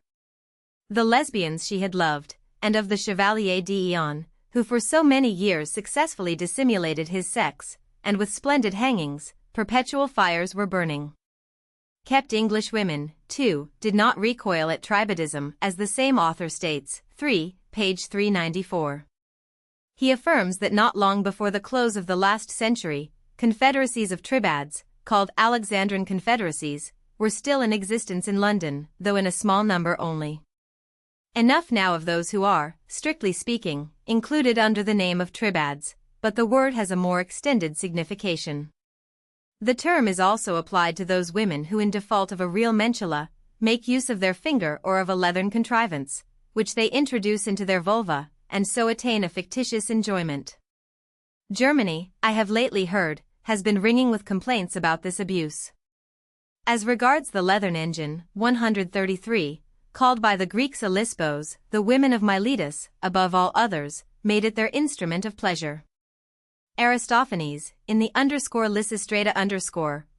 the lesbians she had loved, and of the Chevalier d'Eon, who for so many years successfully dissimulated his sex, and with splendid hangings, perpetual fires were burning. Kept English women, too, did not recoil at tribadism, as the same author states, 3, page 394. He affirms that not long before the close of the last century, confederacies of tribads, called Alexandrine confederacies, were still in existence in London, though in a small number only. Enough now of those who are, strictly speaking, included under the name of tribads, but the word has a more extended signification. The term is also applied to those women who in default of a real mentula, make use of their finger or of a leathern contrivance, which they introduce into their vulva, and so attain a fictitious enjoyment. Germany, I have lately heard, has been ringing with complaints about this abuse. As regards the leathern engine, 133, called by the Greeks Alisbos, the women of Miletus, above all others, made it their instrument of pleasure. Aristophanes, in the Lysistrata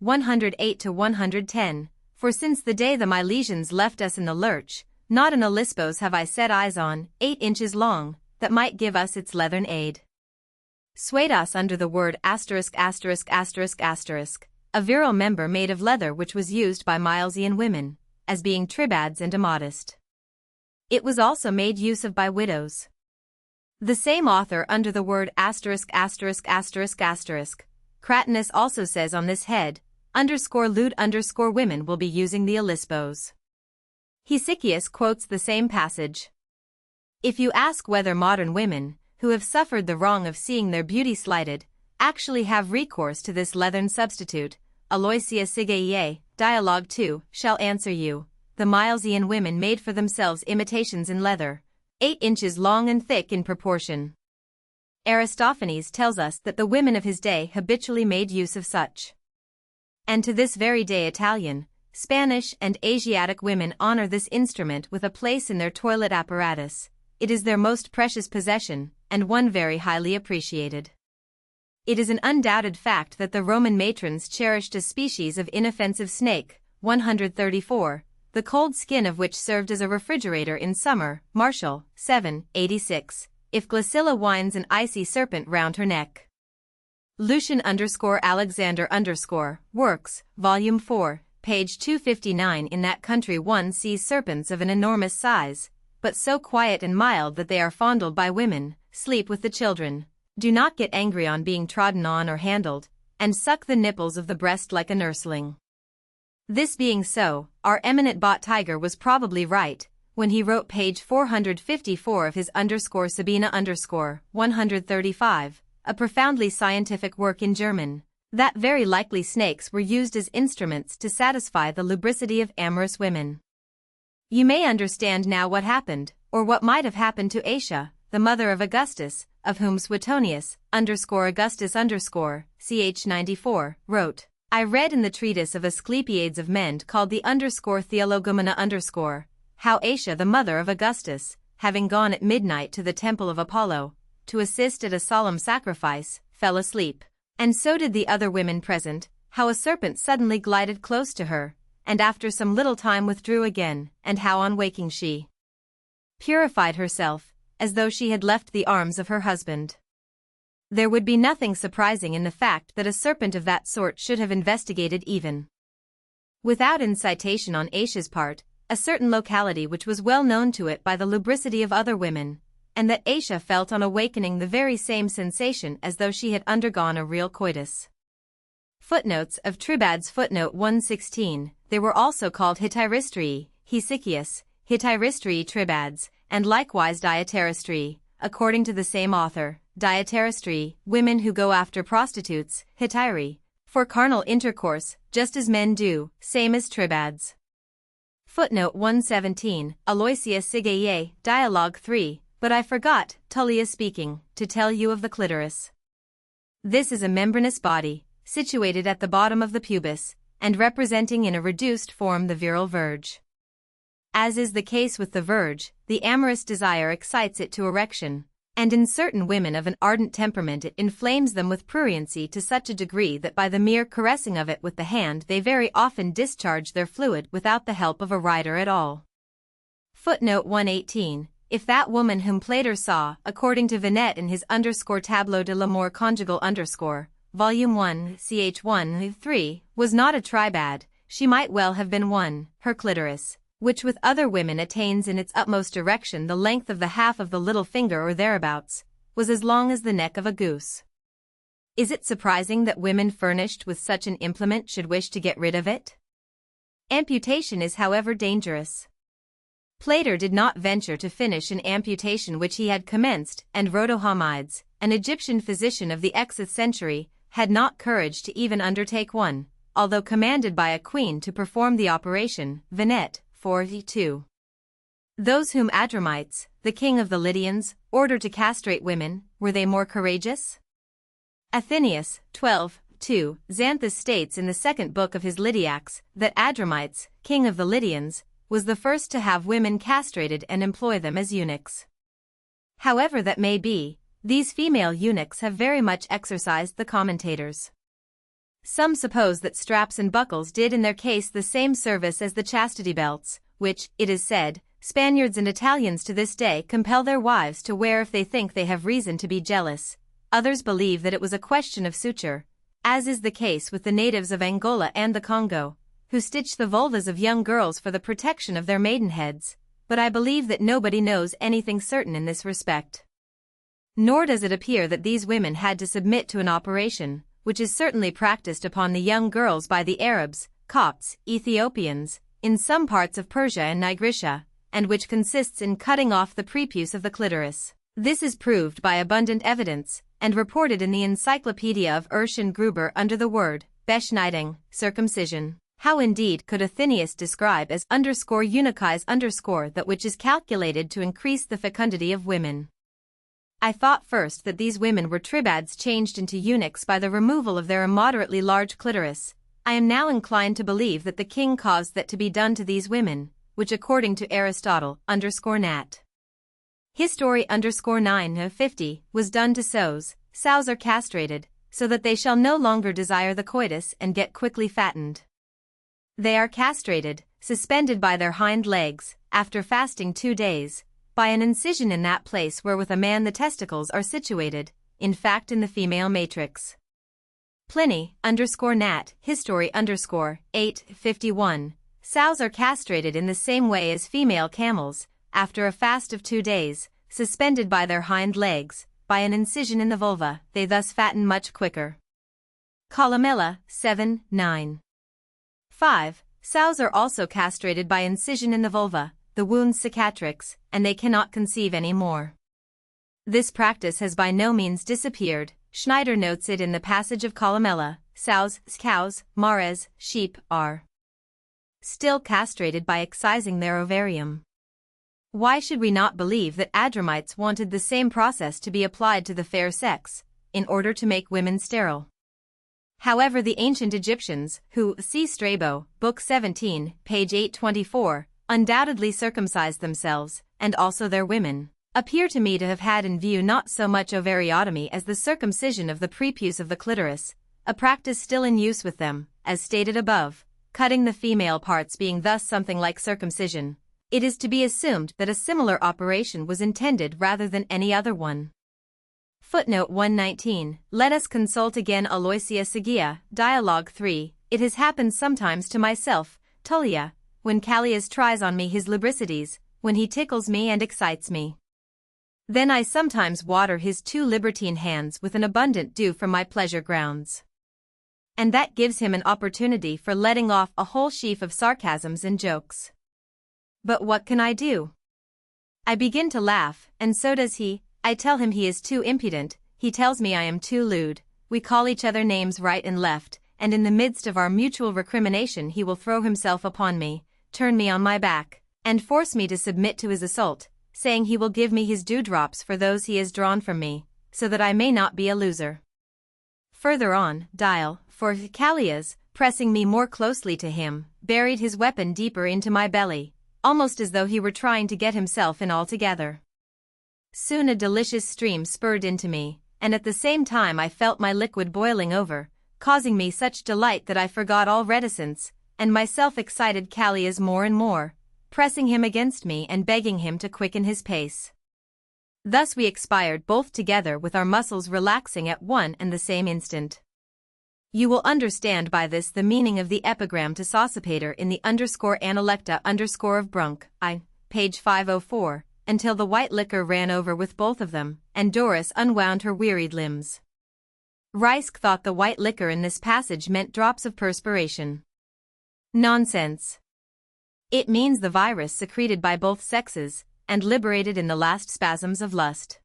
108-110, for since the day the Milesians left us in the lurch, not an Alisbos have I set eyes on, 8 inches long, that might give us its leathern aid. Swayed us under the word ********, a virile member made of leather which was used by Milesian women, as being tribads and immodest. It was also made use of by widows. The same author under the word *********, Cratinus also says on this head, _lewd _women will be using the Alisbos. Hesychius quotes the same passage. If you ask whether modern women, who have suffered the wrong of seeing their beauty slighted, actually have recourse to this leathern substitute, Aloysia Sigeiae, Dialogue 2, shall answer you, the Milesian women made for themselves imitations in leather, 8 inches long and thick in proportion. Aristophanes tells us that the women of his day habitually made use of such. And to this very day Italian, Spanish and Asiatic women honor this instrument with a place in their toilet apparatus. It is their most precious possession, and one very highly appreciated. It is an undoubted fact that the Roman matrons cherished a species of inoffensive snake, 134, the cold skin of which served as a refrigerator in summer. Martial, 7, 86, if Glycilla winds an icy serpent round her neck. Lucian_Alexander_ Works, Volume 4, page 259. In that country one sees serpents of an enormous size, but so quiet and mild that they are fondled by women, sleep with the children, do not get angry on being trodden on or handled, and suck the nipples of the breast like a nursling. This being so, our eminent bot tiger was probably right, when he wrote page 454 of his Sabina 135, a profoundly scientific work in German, that very likely snakes were used as instruments to satisfy the lubricity of amorous women. You may understand now what happened, or what might have happened to Asia, the mother of Augustus, of whom Suetonius, Augustus, ch. 94, wrote. I read in the treatise of Asclepiades of Mende called the Theologomena how Asia the mother of Augustus, having gone at midnight to the temple of Apollo, to assist at a solemn sacrifice, fell asleep, and so did the other women present, how a serpent suddenly glided close to her, and after some little time withdrew again, and how on waking she purified herself, as though she had left the arms of her husband. There would be nothing surprising in the fact that a serpent of that sort should have investigated even without incitation on Aisha's part, a certain locality which was well known to it by the lubricity of other women, and that Aisha felt on awakening the very same sensation as though she had undergone a real coitus. Footnotes of Tribads. Footnote 116, they were also called Hetairistrii, Hesychius, Hetairistrii tribads, and likewise Diateristrii, according to the same author. Diateristrii, women who go after prostitutes, hetairi, for carnal intercourse, just as men do, same as tribads. Footnote 117, Aloysia Sigeiae, Dialogue 3, but I forgot, Tullia speaking, to tell you of the clitoris. This is a membranous body, situated at the bottom of the pubis, and representing in a reduced form the virile verge. As is the case with the verge, the amorous desire excites it to erection, and in certain women of an ardent temperament it inflames them with pruriency to such a degree that by the mere caressing of it with the hand they very often discharge their fluid without the help of a rider at all. Footnote 118, if that woman whom Plater saw, according to Venet in his _Tableau de l'amour conjugal Volume 1, ch. 1, 3, was not a tribad, she might well have been one, her clitoris, which with other women attains in its utmost erection the length of the half of the little finger or thereabouts, was as long as the neck of a goose. Is it surprising that women furnished with such an implement should wish to get rid of it? Amputation is however dangerous. Plater did not venture to finish an amputation which he had commenced, and Rhodohamides, an Egyptian physician of the 6th century, had not courage to even undertake one, although commanded by a queen to perform the operation. Venet, 42. Those whom Adramites, the king of the Lydians, ordered to castrate women, were they more courageous? Athenaeus, 12, 2, Xanthus states in the second book of his Lydiacs that Adramites, king of the Lydians, was the first to have women castrated and employ them as eunuchs. However that may be, these female eunuchs have very much exercised the commentators. Some suppose that straps and buckles did in their case the same service as the chastity belts, which, it is said, Spaniards and Italians to this day compel their wives to wear if they think they have reason to be jealous. Others believe that it was a question of suture, as is the case with the natives of Angola and the Congo, who stitch the vulvas of young girls for the protection of their maidenheads, but I believe that nobody knows anything certain in this respect. Nor does it appear that these women had to submit to an operation, which is certainly practiced upon the young girls by the Arabs, Copts, Ethiopians, in some parts of Persia and Nigritia, and which consists in cutting off the prepuce of the clitoris. This is proved by abundant evidence, and reported in the Encyclopedia of Ursch and Gruber under the word, Beschneidung, circumcision. How indeed could Athenaeus describe as _eunuchize_ that which is calculated to increase the fecundity of women? I thought first that these women were tribads changed into eunuchs by the removal of their immoderately large clitoris. I am now inclined to believe that the king caused that to be done to these women, which according to Aristotle, _nat. History _950, was done to sows. Sows are castrated, so that they shall no longer desire the coitus and get quickly fattened. They are castrated, suspended by their hind legs, after fasting 2 days, by an incision in that place where with a man the testicles are situated, in fact in the female matrix. Pliny, _nat, History _851, sows are castrated in the same way as female camels, after a fast of 2 days, suspended by their hind legs, by an incision in the vulva, they thus fatten much quicker. Columella, 7, 9. 5. Sows are also castrated by incision in the vulva, the wound's cicatrix, and they cannot conceive any more. This practice has by no means disappeared. Schneider notes it in the passage of Columella. Sows, cows, mares, sheep, are still castrated by excising their ovarium. Why should we not believe that Adramites wanted the same process to be applied to the fair sex, in order to make women sterile? However, the ancient Egyptians, who, see Strabo, Book 17, page 824, undoubtedly circumcised themselves, and also their women, appear to me to have had in view not so much ovariotomy as the circumcision of the prepuce of the clitoris, a practice still in use with them, as stated above, cutting the female parts being thus something like circumcision. It is to be assumed that a similar operation was intended rather than any other one. Footnote 119. Let us consult again Aloysia Sagia, Dialogue 3. It has happened sometimes to myself, Tullia, when Callias tries on me his lubricities, when he tickles me and excites me. Then I sometimes water his 2 libertine hands with an abundant dew from my pleasure grounds. And that gives him an opportunity for letting off a whole sheaf of sarcasms and jokes. But what can I do? I begin to laugh, and so does he. I tell him he is too impudent, he tells me I am too lewd, we call each other names right and left, and in the midst of our mutual recrimination he will throw himself upon me, turn me on my back, and force me to submit to his assault, saying he will give me his dewdrops for those he has drawn from me, so that I may not be a loser. Further on, Dial, for Callias, pressing me more closely to him, buried his weapon deeper into my belly, almost as though he were trying to get himself in altogether. Soon a delicious stream spurred into me, and at the same time I felt my liquid boiling over, causing me such delight that I forgot all reticence, and myself excited Callias more and more, pressing him against me and begging him to quicken his pace. Thus we expired both together with our muscles relaxing at one and the same instant. You will understand by this the meaning of the epigram to Sosipater in the _analecta of Brunk, page 504, until the white liquor ran over with both of them, and Doris unwound her wearied limbs. Reisk thought the white liquor in this passage meant drops of perspiration. Nonsense. It means the virus secreted by both sexes, and liberated in the last spasms of lust.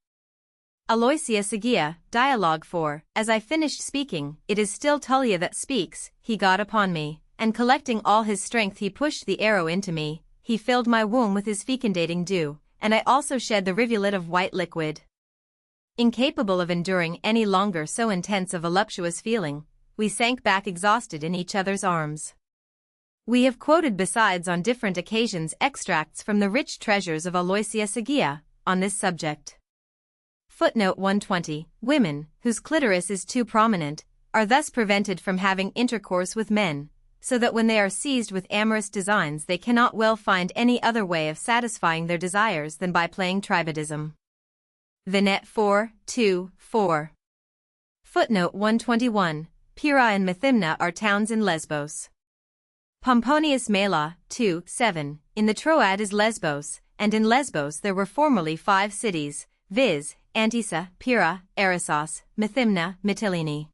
Aloysia Sagia, Dialogue 4. As I finished speaking, it is still Tullia that speaks. He got upon me, and collecting all his strength he pushed the arrow into me, he filled my womb with his fecundating dew, and I also shed the rivulet of white liquid. Incapable of enduring any longer so intense a voluptuous feeling, we sank back exhausted in each other's arms. We have quoted besides on different occasions extracts from the rich treasures of Aloysia Sagia on this subject. Footnote 120. Women, whose clitoris is too prominent, are thus prevented from having intercourse with men, so that when they are seized with amorous designs they cannot well find any other way of satisfying their desires than by playing tribadism. Vignette 4:2-4. Footnote 121. Pyrrha and Methymna are towns in Lesbos. Pomponius Mela, 2:7. In the Troad is Lesbos, and in Lesbos there were formerly 5 cities, viz., Antissa, Pyrrha, Erissos, Methymna, Mytilene.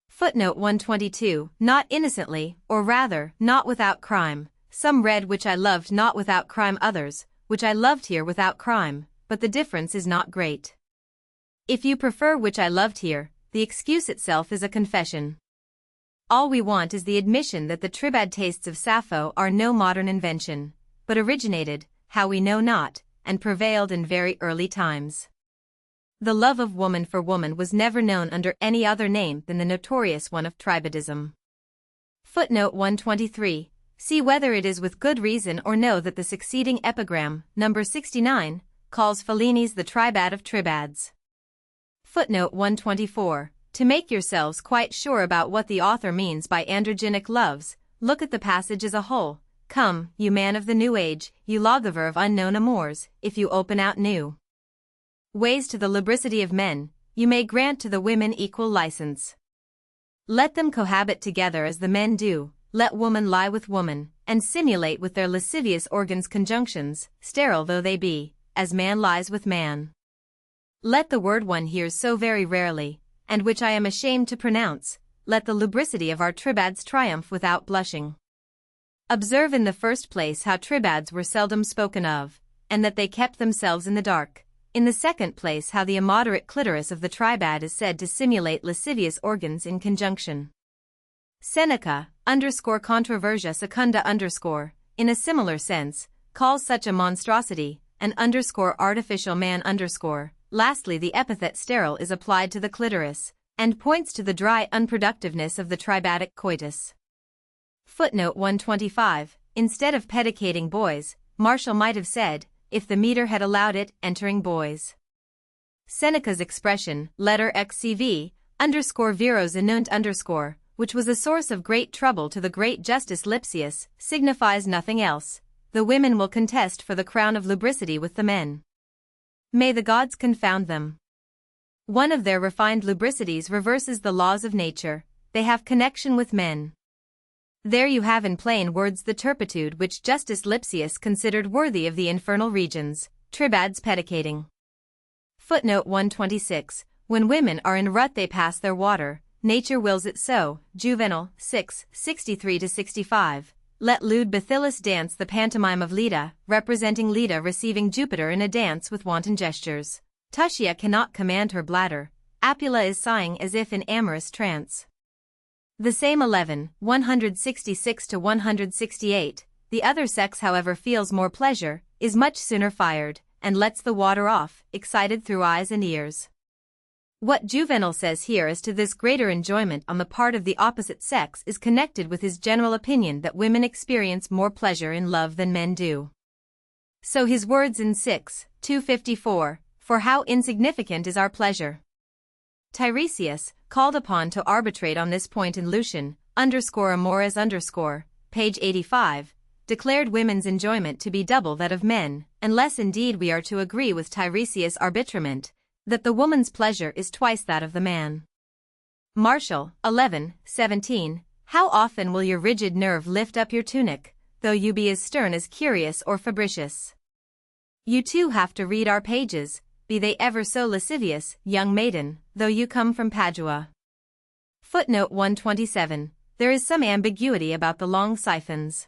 Footnote 122. Not innocently, or rather, not without crime. Some read which I loved not without crime, others, which I loved here without crime, but the difference is not great. If you prefer which I loved here, the excuse itself is a confession. All we want is the admission that the tribad tastes of Sappho are no modern invention, but originated, how we know not, and prevailed in very early times. The love of woman for woman was never known under any other name than the notorious one of tribadism. Footnote 123. See whether it is with good reason or no that the succeeding epigram, number 69, calls Felines the tribad of tribads. Footnote 124. To make yourselves quite sure about what the author means by androgynic loves, look at the passage as a whole. Come, you man of the new age, you lawgiver of unknown amours, if you open out new ways to the lubricity of men, you may grant to the women equal license. Let them cohabit together as the men do, let woman lie with woman, and simulate with their lascivious organs conjunctions, sterile though they be, as man lies with man. Let the word one hears so very rarely, and which I am ashamed to pronounce, let the lubricity of our tribads triumph without blushing. Observe in the first place how tribads were seldom spoken of, and that they kept themselves in the dark. In the second place how the immoderate clitoris of the tribad is said to simulate lascivious organs in conjunction. Seneca, _controversia secunda _, in a similar sense, calls such a monstrosity, an _artificial man _. Lastly, the epithet sterile is applied to the clitoris, and points to the dry unproductiveness of the tribadic coitus. Footnote 125. Instead of pedicating boys, Martial might have said, if the meter had allowed it, entering boys. Seneca's expression, letter XCV, _viros enunt which was a source of great trouble to the great Justice Lipsius, signifies nothing else. The women will contest for the crown of lubricity with the men. May the gods confound them. One of their refined lubricities reverses the laws of nature, they have connection with men. There you have in plain words the turpitude which Justice Lipsius considered worthy of the infernal regions, tribads pedicating. Footnote 126. When women are in rut they pass their water, nature wills it so, Juvenal, 6, 63-65. Let lewd Bathyllus dance the pantomime of Leda, representing Leda receiving Jupiter in a dance with wanton gestures. Tushia cannot command her bladder, Apula is sighing as if in amorous trance. The same 11, 166-168, the other sex however feels more pleasure, is much sooner fired, and lets the water off, excited through eyes and ears. What Juvenal says here as to this greater enjoyment on the part of the opposite sex is connected with his general opinion that women experience more pleasure in love than men do. So his words in 6:254, for how insignificant is our pleasure. Tiresias, called upon to arbitrate on this point in Lucian, _Amores page 85, declared women's enjoyment to be double that of men, unless indeed we are to agree with Tiresias' arbitrament, that the woman's pleasure is twice that of the man. Martial, 11:17, how often will your rigid nerve lift up your tunic, though you be as stern as Curius or Fabricius? You too have to read our pages, be they ever so lascivious, young maiden, though you come from Padua. Footnote 127. There is some ambiguity about the long siphons.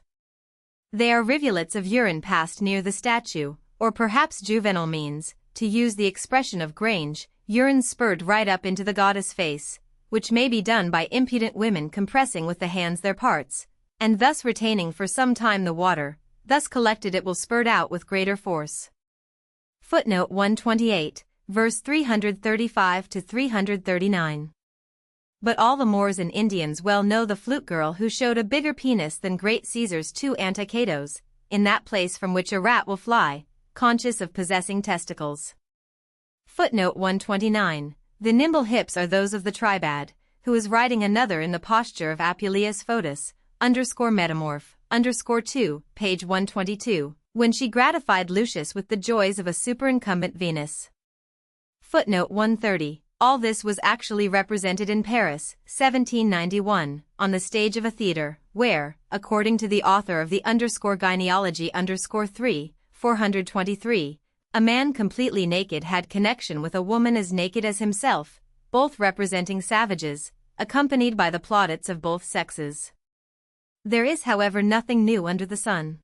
They are rivulets of urine passed near the statue, or perhaps Juvenal means, to use the expression of Grange, urine spurred right up into the goddess' face, which may be done by impudent women compressing with the hands their parts, and thus retaining for some time the water, thus collected it will spurt out with greater force. Footnote 128, verse 335-339. But all the Moors and Indians well know the flute girl who showed a bigger penis than great Caesar's 2 anticados, in that place from which a rat will fly, conscious of possessing testicles. Footnote 129. The nimble hips are those of the tribad, who is riding another in the posture of Apuleius Photis, _metamorph, _2, page 122, when she gratified Lucius with the joys of a superincumbent Venus. Footnote 130. All this was actually represented in Paris, 1791, on the stage of a theatre, where, according to the author of the _genealogy _3, 423, a man completely naked had connection with a woman as naked as himself, both representing savages, accompanied by the plaudits of both sexes. There is, however, nothing new under the sun.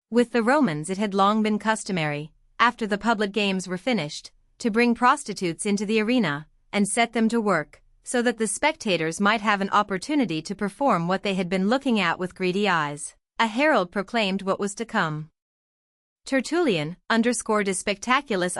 With the Romans it had long been customary, after the public games were finished, to bring prostitutes into the arena, and set them to work, so that the spectators might have an opportunity to perform what they had been looking at with greedy eyes. A herald proclaimed what was to come. Tertullian, _de spectaculis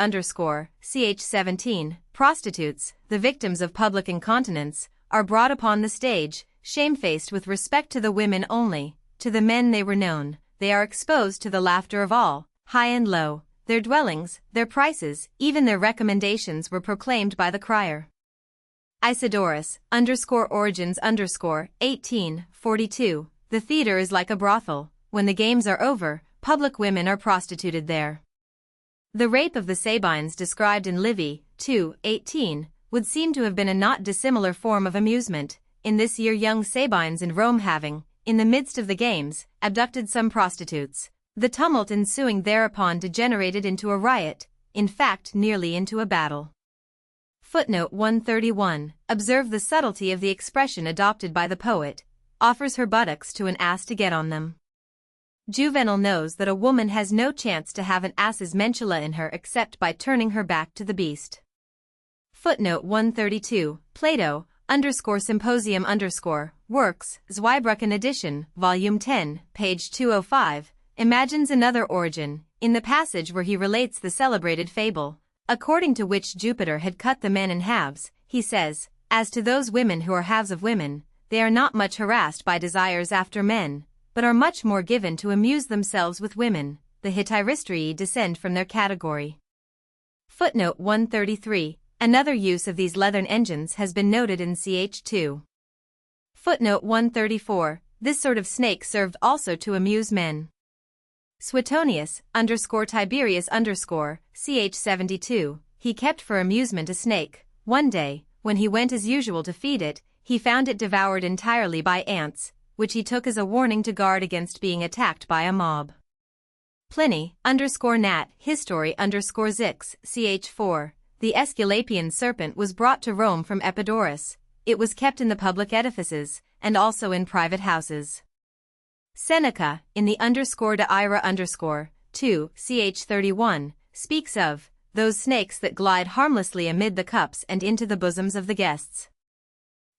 ch. 17, prostitutes, the victims of public incontinence, are brought upon the stage, shamefaced with respect to the women only, to the men they were known, they are exposed to the laughter of all, high and low, their dwellings, their prices, even their recommendations were proclaimed by the crier. Isidorus, _origins _ 1842, the theatre is like a brothel, when the games are over, public women are prostituted there. The rape of the Sabines described in Livy, 2:18, would seem to have been a not dissimilar form of amusement, in this year young Sabines in Rome having, in the midst of the games, abducted some prostitutes. The tumult ensuing thereupon degenerated into a riot, in fact nearly into a battle. Footnote 131. Observe the subtlety of the expression adopted by the poet, offers her buttocks to an ass to get on them. Juvenal knows that a woman has no chance to have an ass's mentula in her except by turning her back to the beast. Footnote 132. Plato, _symposium works, Zweibrücken edition, volume 10, page 205, imagines another origin, in the passage where he relates the celebrated fable, according to which Jupiter had cut the men in halves. He says, as to those women who are halves of women, they are not much harassed by desires after men, but are much more given to amuse themselves with women. The Hetairistrae descend from their category. Footnote 133. Another use of these leathern engines has been noted in ch. 2. Footnote 134. This sort of snake served also to amuse men. Suetonius, _Tiberius ch. 72, he kept for amusement a snake. One day, when he went as usual to feed it, he found it devoured entirely by ants, which he took as a warning to guard against being attacked by a mob. Pliny, _Nat. History _Zix, ch. 4, the Aesculapian serpent was brought to Rome from Epidaurus. It was kept in the public edifices, and also in private houses. Seneca, in the _de ira 2, ch. 31, speaks of those snakes that glide harmlessly amid the cups and into the bosoms of the guests.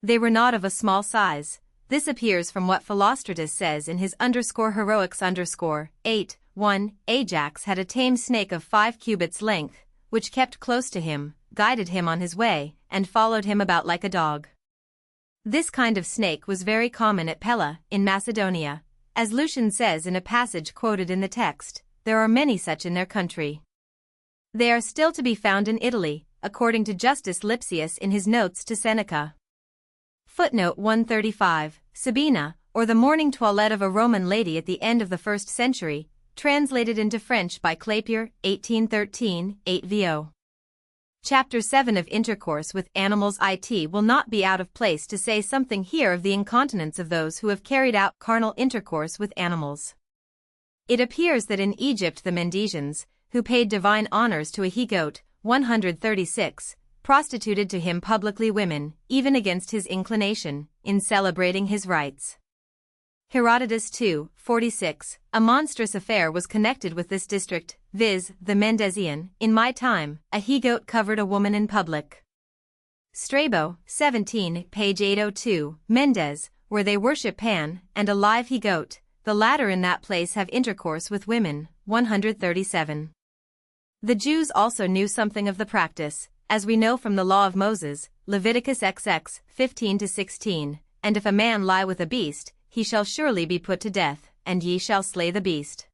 They were not of a small size. This appears from what Philostratus says in his _heroics 8, 1, Ajax had a tame snake of 5 cubits length, which kept close to him, guided him on his way, and followed him about like a dog. This kind of snake was very common at Pella, in Macedonia. As Lucian says in a passage quoted in the text, there are many such in their country. They are still to be found in Italy, according to Justus Lipsius in his notes to Seneca. Footnote 135. Sabina, or the morning toilette of a Roman lady at the end of the 1st century, translated into French by Clapier, 1813, 8 vo. Chapter 7 of Intercourse with Animals. It will not be out of place to say something here of the incontinence of those who have carried out carnal intercourse with animals. It appears that in Egypt the Mendesians, who paid divine honors to a he-goat, 136, prostituted to him publicly women, even against his inclination, in celebrating his rites. Herodotus 2:46, a monstrous affair was connected with this district, viz., the Mendesian. In my time, a he-goat covered a woman in public. Strabo, 17, page 802, Mendes, where they worship Pan, and a live he-goat, the latter in that place have intercourse with women, 137. The Jews also knew something of the practice, as we know from the law of Moses, Leviticus XX, 15-16, and if a man lie with a beast, he shall surely be put to death, and ye shall slay the beast.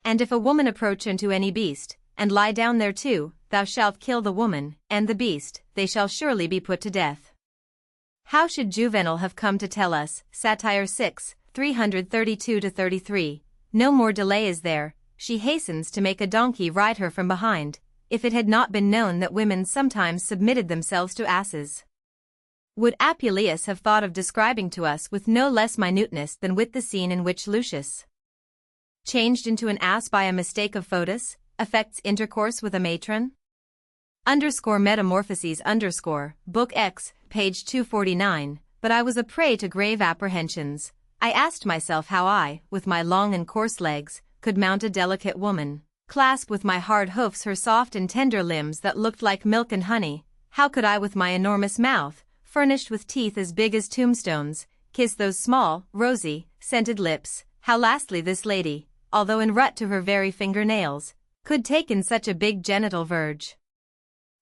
And if a woman approach unto any beast, and lie down thereto, thou shalt kill the woman, and the beast, they shall surely be put to death. How should Juvenal have come to tell us, Satire 6, 332-33, no more delay is there, she hastens to make a donkey ride her from behind, if it had not been known that women sometimes submitted themselves to asses. Would Apuleius have thought of describing to us with no less minuteness than with the scene in which Lucius, changed into an ass by a mistake of Fotis, affects intercourse with a matron? Metamorphoses Book X, page 249, but I was a prey to grave apprehensions. I asked myself how I, with my long and coarse legs, could mount a delicate woman, clasp with my hard hoofs her soft and tender limbs that looked like milk and honey. How could I with my enormous mouth, furnished with teeth as big as tombstones, kiss those small, rosy, scented lips? How lastly this lady, although in rut to her very fingernails, could take in such a big genital verge.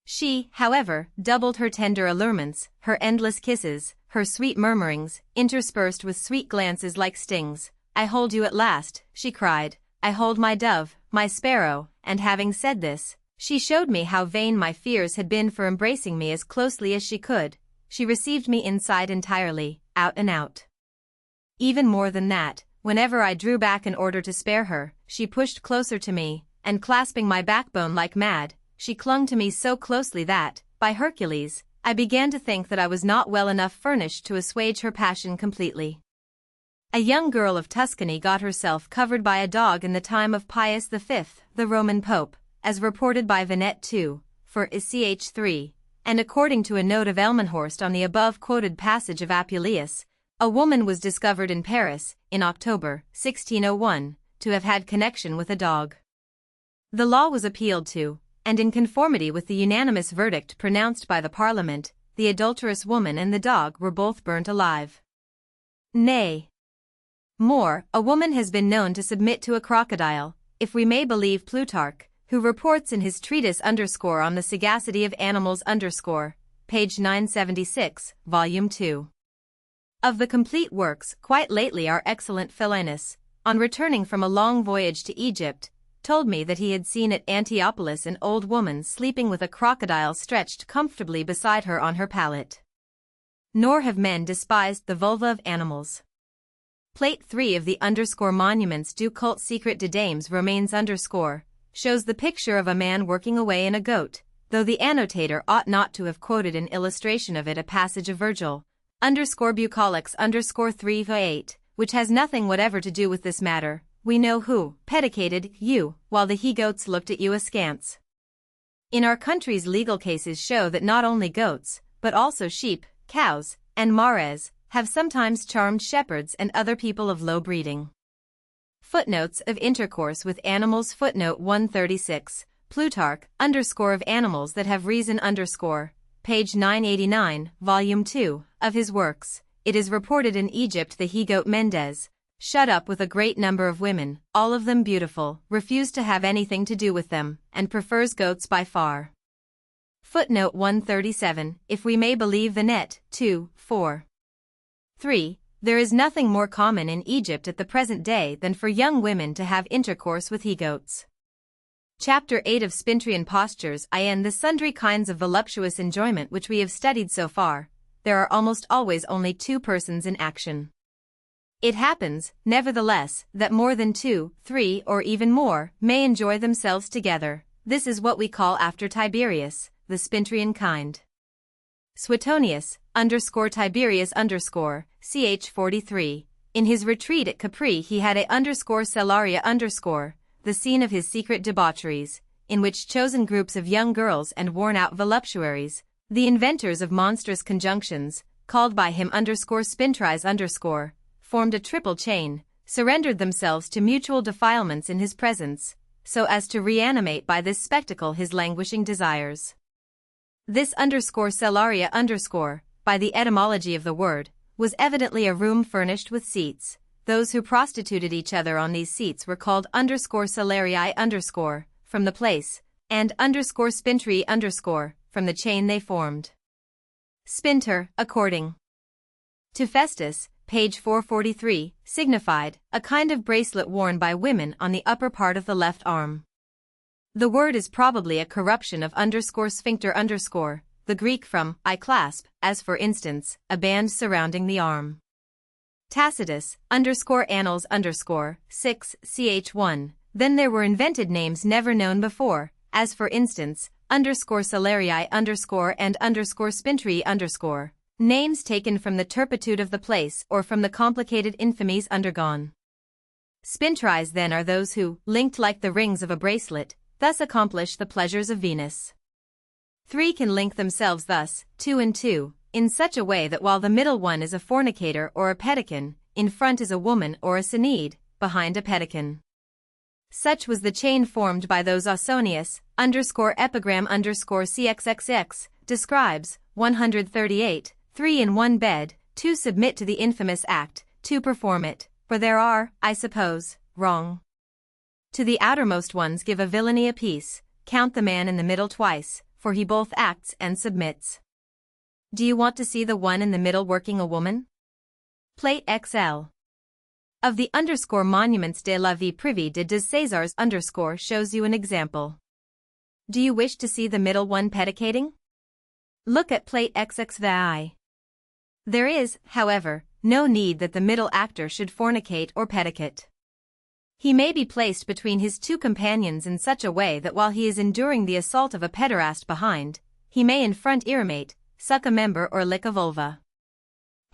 She, however, doubled her tender allurements, her endless kisses, her sweet murmurings, interspersed with sweet glances like stings. I hold you at last, she cried, I hold my dove, my sparrow, and having said this, she showed me how vain my fears had been for embracing me as closely as she could. She received me inside entirely, out and out. Even more than that, whenever I drew back in order to spare her, she pushed closer to me, and clasping my backbone like mad, she clung to me so closely that, by Hercules, I began to think that I was not well enough furnished to assuage her passion completely. A young girl of Tuscany got herself covered by a dog in the time of Pius V, the Roman Pope, as reported by Venet 2, for ch. 3, and according to a note of Elmenhorst on the above-quoted passage of Apuleius, a woman was discovered in Paris, in October, 1601, to have had connection with a dog. The law was appealed to, and in conformity with the unanimous verdict pronounced by the Parliament, the adulterous woman and the dog were both burnt alive. Nay, more, a woman has been known to submit to a crocodile, if we may believe Plutarch, who reports in his treatise on the sagacity of animals page 976, volume 2. Of the complete works, quite lately our excellent Philinus, on returning from a long voyage to Egypt, told me that he had seen at Antiopolis an old woman sleeping with a crocodile stretched comfortably beside her on her pallet. Nor have men despised the vulva of animals. Plate 3 of the Monuments du Culte Secret de Dames Romaines shows the picture of a man working away in a goat, though the annotator ought not to have quoted in illustration of it a passage of Virgil, Bucolics 3-8, which has nothing whatever to do with this matter. We know who pedicated you, while the he-goats looked at you askance. In our country's legal cases show that not only goats, but also sheep, cows, and mares, have sometimes charmed shepherds and other people of low breeding. Footnotes of intercourse with animals. Footnote 136, Plutarch, of animals that have reason page 989, volume 2, of his works. It is reported in Egypt the he-goat Mendes, shut up with a great number of women, all of them beautiful, refused to have anything to do with them, and prefers goats by far. Footnote 137, if we may believe Venet 2, 4. 3. There is nothing more common in Egypt at the present day than for young women to have intercourse with he-goats. Chapter 8 of Spintrian Postures. In the sundry kinds of voluptuous enjoyment which we have studied so far, there are almost always only two persons in action. It happens, nevertheless, that more than 2, 3, or even more, may enjoy themselves together. This is what we call after Tiberius, the Spintrian kind. Suetonius, Tiberius ch. 43, in his retreat at Capri he had a Cellaria the scene of his secret debaucheries, in which chosen groups of young girls and worn-out voluptuaries, the inventors of monstrous conjunctions, called by him Spintries formed a triple chain, surrendered themselves to mutual defilements in his presence, so as to reanimate by this spectacle his languishing desires. This Cellaria by the etymology of the word, was evidently a room furnished with seats. Those who prostituted each other on these seats were called Cellarii from the place, and Spintrii from from the chain they formed. Spinter, according to Festus, page 443, signified a kind of bracelet worn by women on the upper part of the left arm. The word is probably a corruption of _sphincter_, the Greek from I clasp, as for instance, a band surrounding the arm. Tacitus, _annals_, 6, ch1, then there were invented names never known before, as for instance, _salarii_ and _spintrii_, names taken from the turpitude of the place or from the complicated infamies undergone. Spintries then are those who, linked like the rings of a bracelet, thus accomplish the pleasures of Venus. 3 can link themselves thus, 2 and 2, in such a way that while the middle one is a fornicator or a pedican, in front is a woman or a Sinead, behind a pedican. Such was the chain formed by those Ausonius, _epigram _cxxx, describes, 138, 3 in one bed, to submit to the infamous act, to perform it, for there are, I suppose, wrong. To the outermost ones give a villainy apiece, count the man in the middle twice, for he both acts and submits. Do you want to see the one in the middle working a woman? Plate XL. Of the _monuments de la vie privée de des Césars shows you an example. Do you wish to see the middle one pedicating? Look at plate XXVI. There is, however, no need that the middle actor should fornicate or pedicate. He may be placed between his two companions in such a way that while he is enduring the assault of a pederast behind, he may in front irrimate, suck a member or lick a vulva.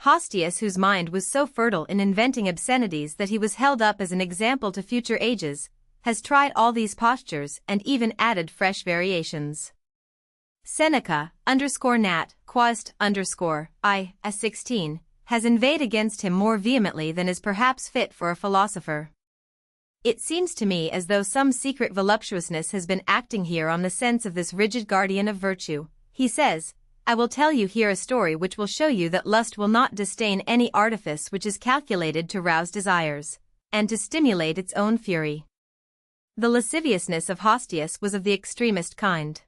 Hostius, whose mind was so fertile in inventing obscenities that he was held up as an example to future ages, has tried all these postures and even added fresh variations. Seneca, _nat, quast, I, a 16, has inveighed against him more vehemently than is perhaps fit for a philosopher. It seems to me as though some secret voluptuousness has been acting here on the sense of this rigid guardian of virtue. He says, I will tell you here a story which will show you that lust will not disdain any artifice which is calculated to rouse desires, and to stimulate its own fury. The lasciviousness of Hostius was of the extremest kind.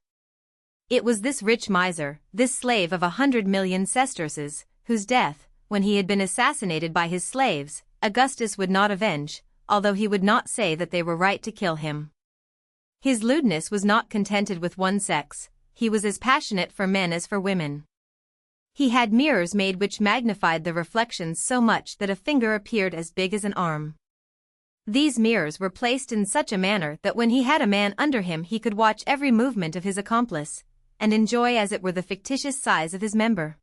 It was this rich miser, this slave of 100,000,000 sesterces, whose death, when he had been assassinated by his slaves, Augustus would not avenge, although he would not say that they were right to kill him. His lewdness was not contented with one sex, he was as passionate for men as for women. He had mirrors made which magnified the reflections so much that a finger appeared as big as an arm. These mirrors were placed in such a manner that when he had a man under him he could watch every movement of his accomplice, and enjoy as it were the fictitious size of his member.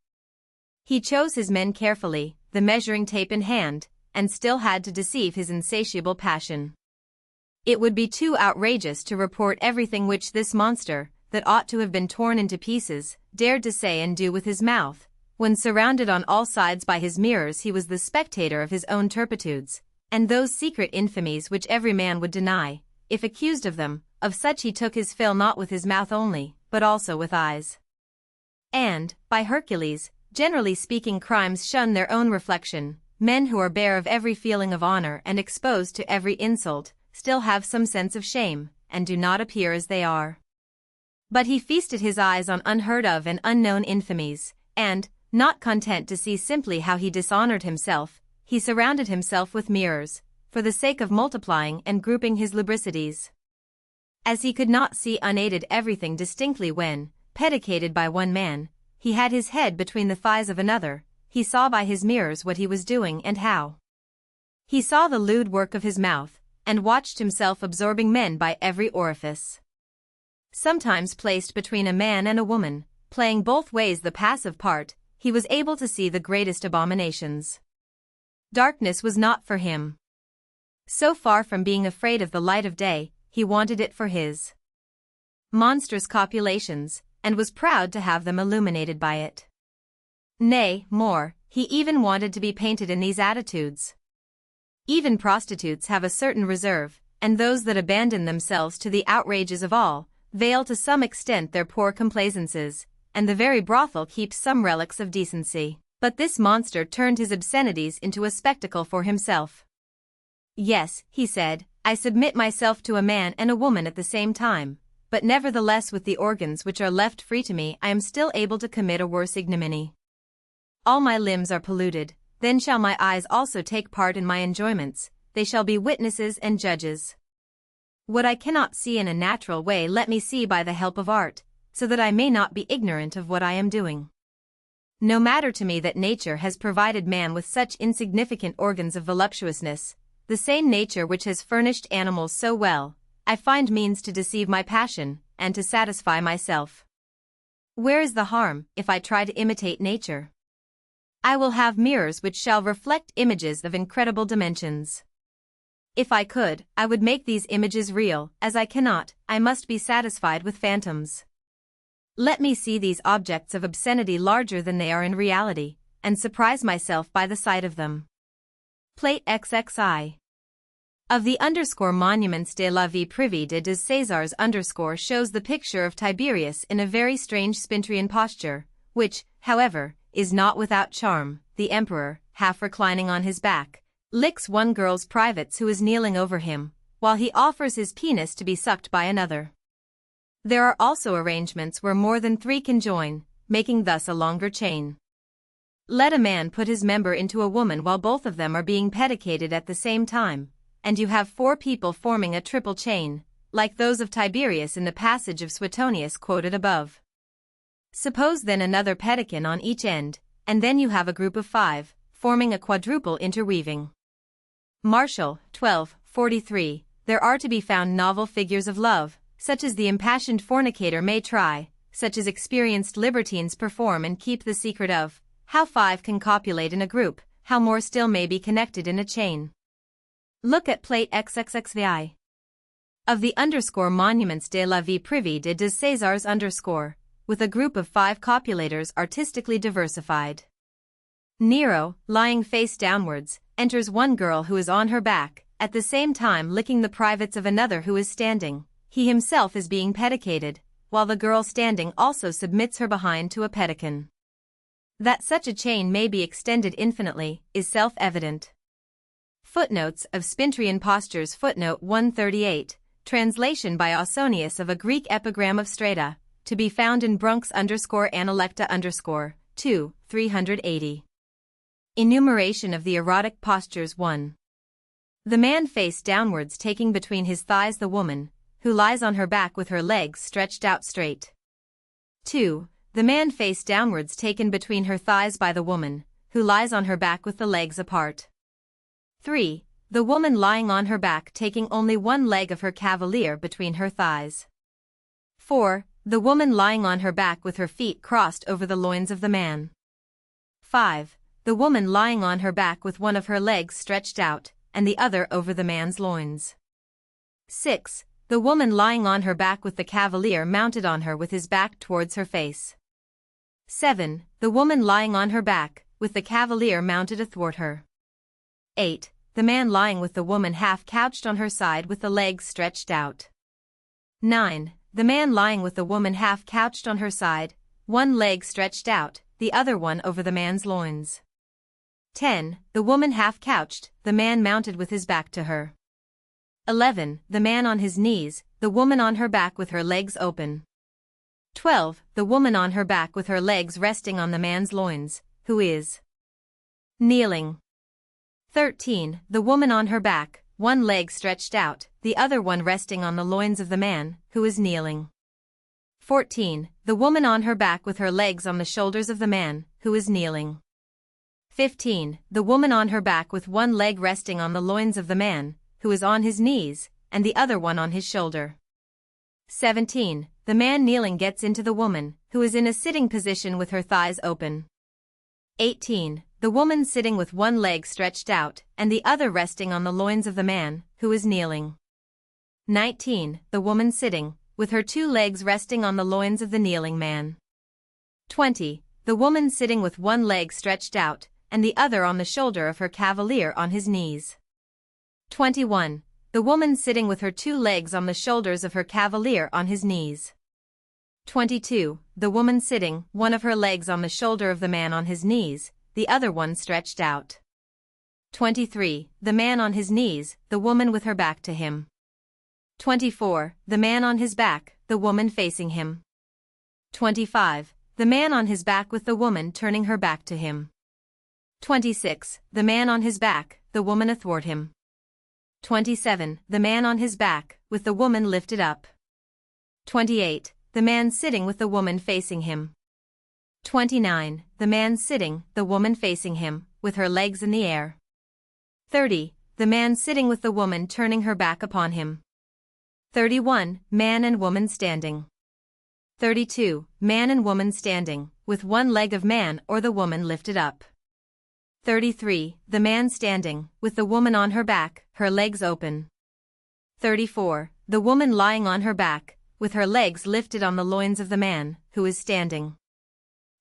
He chose his men carefully, the measuring tape in hand, and still had to deceive his insatiable passion. It would be too outrageous to report everything which this monster, that ought to have been torn into pieces, dared to say and do with his mouth. When surrounded on all sides by his mirrors he was the spectator of his own turpitudes, and those secret infamies which every man would deny, if accused of them, of such he took his fill not with his mouth only, but also with eyes. And, by Hercules, generally speaking crimes shun their own reflection. Men who are bare of every feeling of honor and exposed to every insult, still have some sense of shame, and do not appear as they are. But he feasted his eyes on unheard of and unknown infamies, and, not content to see simply how he dishonored himself, he surrounded himself with mirrors, for the sake of multiplying and grouping his lubricities. As he could not see unaided everything distinctly when, pedicated by one man, he had his head between the thighs of another, he saw by his mirrors what he was doing and how. He saw the lewd work of his mouth, and watched himself absorbing men by every orifice. Sometimes placed between a man and a woman, playing both ways the passive part, he was able to see the greatest abominations. Darkness was not for him. So far from being afraid of the light of day, he wanted it for his monstrous copulations, and was proud to have them illuminated by it. Nay, more, he even wanted to be painted in these attitudes. Even prostitutes have a certain reserve, and those that abandon themselves to the outrages of all, veil to some extent their poor complaisances, and the very brothel keeps some relics of decency. But this monster turned his obscenities into a spectacle for himself. Yes, he said, I submit myself to a man and a woman at the same time, but nevertheless with the organs which are left free to me I am still able to commit a worse ignominy. All my limbs are polluted, then shall my eyes also take part in my enjoyments, they shall be witnesses and judges. What I cannot see in a natural way let me see by the help of art, so that I may not be ignorant of what I am doing. No matter to me that nature has provided man with such insignificant organs of voluptuousness, the same nature which has furnished animals so well, I find means to deceive my passion, and to satisfy myself. Where is the harm, if I try to imitate nature? I will have mirrors which shall reflect images of incredible dimensions. If I could, I would make these images real, as I cannot, I must be satisfied with phantoms. Let me see these objects of obscenity larger than they are in reality, and surprise myself by the sight of them. Plate XXI. Of the Monuments de la vie privée de des Césars shows the picture of Tiberius in a very strange Spintrian posture, which, however, is not without charm. The emperor, half reclining on his back, licks one girl's privates who is kneeling over him, while he offers his penis to be sucked by another. There are also arrangements where more than three can join, making thus a longer chain. Let a man put his member into a woman while both of them are being pedicated at the same time, and you have four people forming a triple chain, like those of Tiberius in the passage of Suetonius quoted above. Suppose then another pedican on each end, and then you have a group of five, forming a quadruple interweaving. Martial, 1243. There are to be found novel figures of love, such as the impassioned fornicator may try, such as experienced libertines perform and keep the secret of, how five can copulate in a group, how more still may be connected in a chain. Look at plate XXXVI. Of the Monuments de la vie privée de des Césars with a group of five copulators artistically diversified. Nero, lying face downwards, enters one girl who is on her back, at the same time licking the privates of another who is standing. He himself is being pedicated, while the girl standing also submits her behind to a pedican. That such a chain may be extended infinitely, is self-evident. Footnotes of Spintrian postures. Footnote 138, translation by Ausonius of a Greek epigram of Strata, to be found in Brunks_Analecta_ 2, 380. Enumeration of the erotic postures. 1. The man face downwards taking between his thighs the woman, who lies on her back with her legs stretched out straight. 2. The man face downwards taken between her thighs by the woman, who lies on her back with the legs apart. 3. The woman lying on her back taking only one leg of her cavalier between her thighs. 4. The woman lying on her back with her feet crossed over the loins of the man. 5. The woman lying on her back with one of her legs stretched out, and the other over the man's loins. 6. The woman lying on her back with the cavalier mounted on her with his back towards her face. 7. The woman lying on her back, with the cavalier mounted athwart her. 8. The man lying with the woman half couched on her side with the legs stretched out. 9. The man lying with the woman half couched on her side, one leg stretched out, the other one over the man's loins. 10. The woman half couched, the man mounted with his back to her. 11. The man on his knees, the woman on her back with her legs open. 12. The woman on her back with her legs resting on the man's loins, who is kneeling. 13. The woman on her back, one leg stretched out, the other one resting on the loins of the man, who is kneeling. 14. The woman on her back with her legs on the shoulders of the man, who is kneeling. 15. The woman on her back with one leg resting on the loins of the man, who is on his knees, and the other one on his shoulder. 17. The man kneeling gets into the woman, who is in a sitting position with her thighs open. 18. The woman sitting with one leg stretched out, and the other resting on the loins of the man, who is kneeling. 19. The woman sitting, with her two legs resting on the loins of the kneeling man. 20. The woman sitting with one leg stretched out, and the other on the shoulder of her cavalier on his knees. 21. The woman sitting with her two legs on the shoulders of her cavalier on his knees. 22. The woman sitting, one of her legs on the shoulder of the man on his knees, the other one stretched out. 23. The man on his knees, the woman with her back to him. 24. The man on his back, the woman facing him. 25. The man on his back with the woman turning her back to him. 26. The man on his back, the woman athwart him. 27. The man on his back, with the woman lifted up. 28. The man sitting with the woman facing him. 29. The man sitting, the woman facing him, with her legs in the air. 30. The man sitting with the woman turning her back upon him. 31. Man and woman standing. 32. Man and woman standing, with one leg of man or the woman lifted up. 33. The man standing, with the woman on her back, her legs open. 34. The woman lying on her back, with her legs lifted on the loins of the man, who is standing.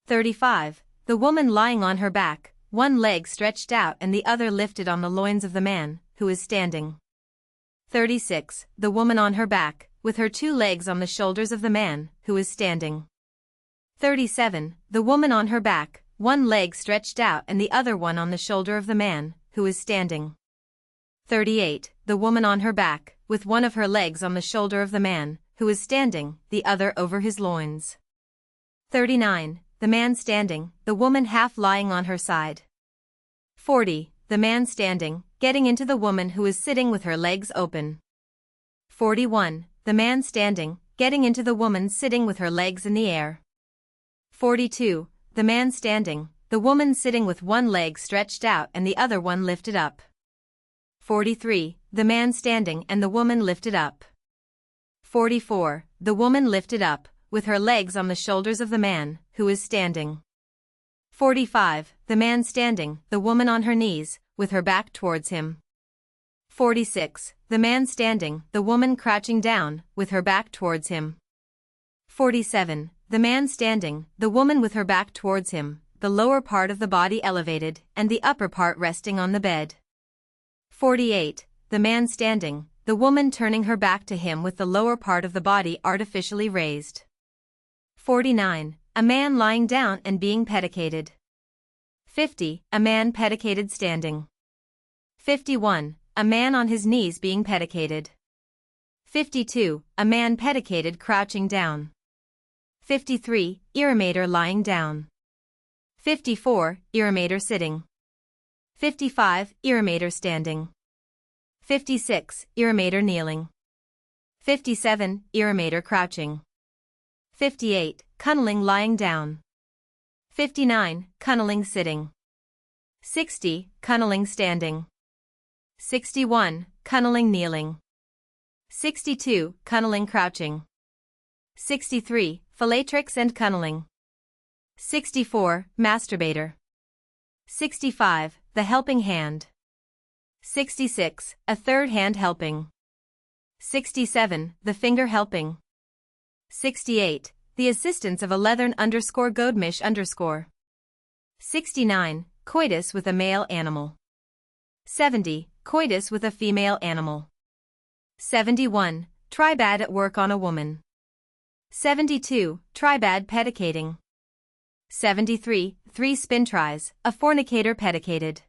35. The woman lying on her back, one leg stretched out and the other lifted on the loins of the man, who is standing. 36. The woman on her back, with her two legs on the shoulders of the man, who is standing. 37. The woman on her back, one leg stretched out and the other one on the shoulder of the man, who is standing. 38. The woman on her back, with one of her legs on the shoulder of the man, who is standing, the other over his loins. 39. The man standing, the woman half lying on her side. 40. The man standing, getting into the woman who is sitting with her legs open. 41. The man standing, getting into the woman sitting with her legs in the air. 42. The man standing, the woman sitting with one leg stretched out and the other one lifted up. 43. The man standing and the woman lifted up. 44. The woman lifted up, with her legs on the shoulders of the man, who is standing. 45. The man standing, the woman on her knees, with her back towards him. 46. The man standing, the woman crouching down, with her back towards him. 47. The man standing, the woman with her back towards him, the lower part of the body elevated, and the upper part resting on the bed. 48. The man standing, the woman turning her back to him with the lower part of the body artificially raised. 49. A man lying down and being pedicated. 50. A man pedicated standing. 51. A man on his knees being pedicated. 52. A man pedicated crouching down. 53. Irrimator lying down. 54. Irrimator sitting. 55. Irrimator standing. 56. Irrimator kneeling. 57. Irrimator crouching. 58. Cunniling lying down. 59. Cunniling sitting. 60. Cunniling standing. 61. Cunniling kneeling. 62. Cunniling crouching. 63. Filatrix and cunniling. 64. Masturbator. 65. The helping hand. 66. A third hand helping. 67. The finger helping. 68. The assistance of a leathern _godmish_. 69. Coitus with a male animal. 70. Coitus with a female animal. 71. Tribad at work on a woman. 72. Tribad pedicating. 73. 3 spin tries, a fornicator pedicated.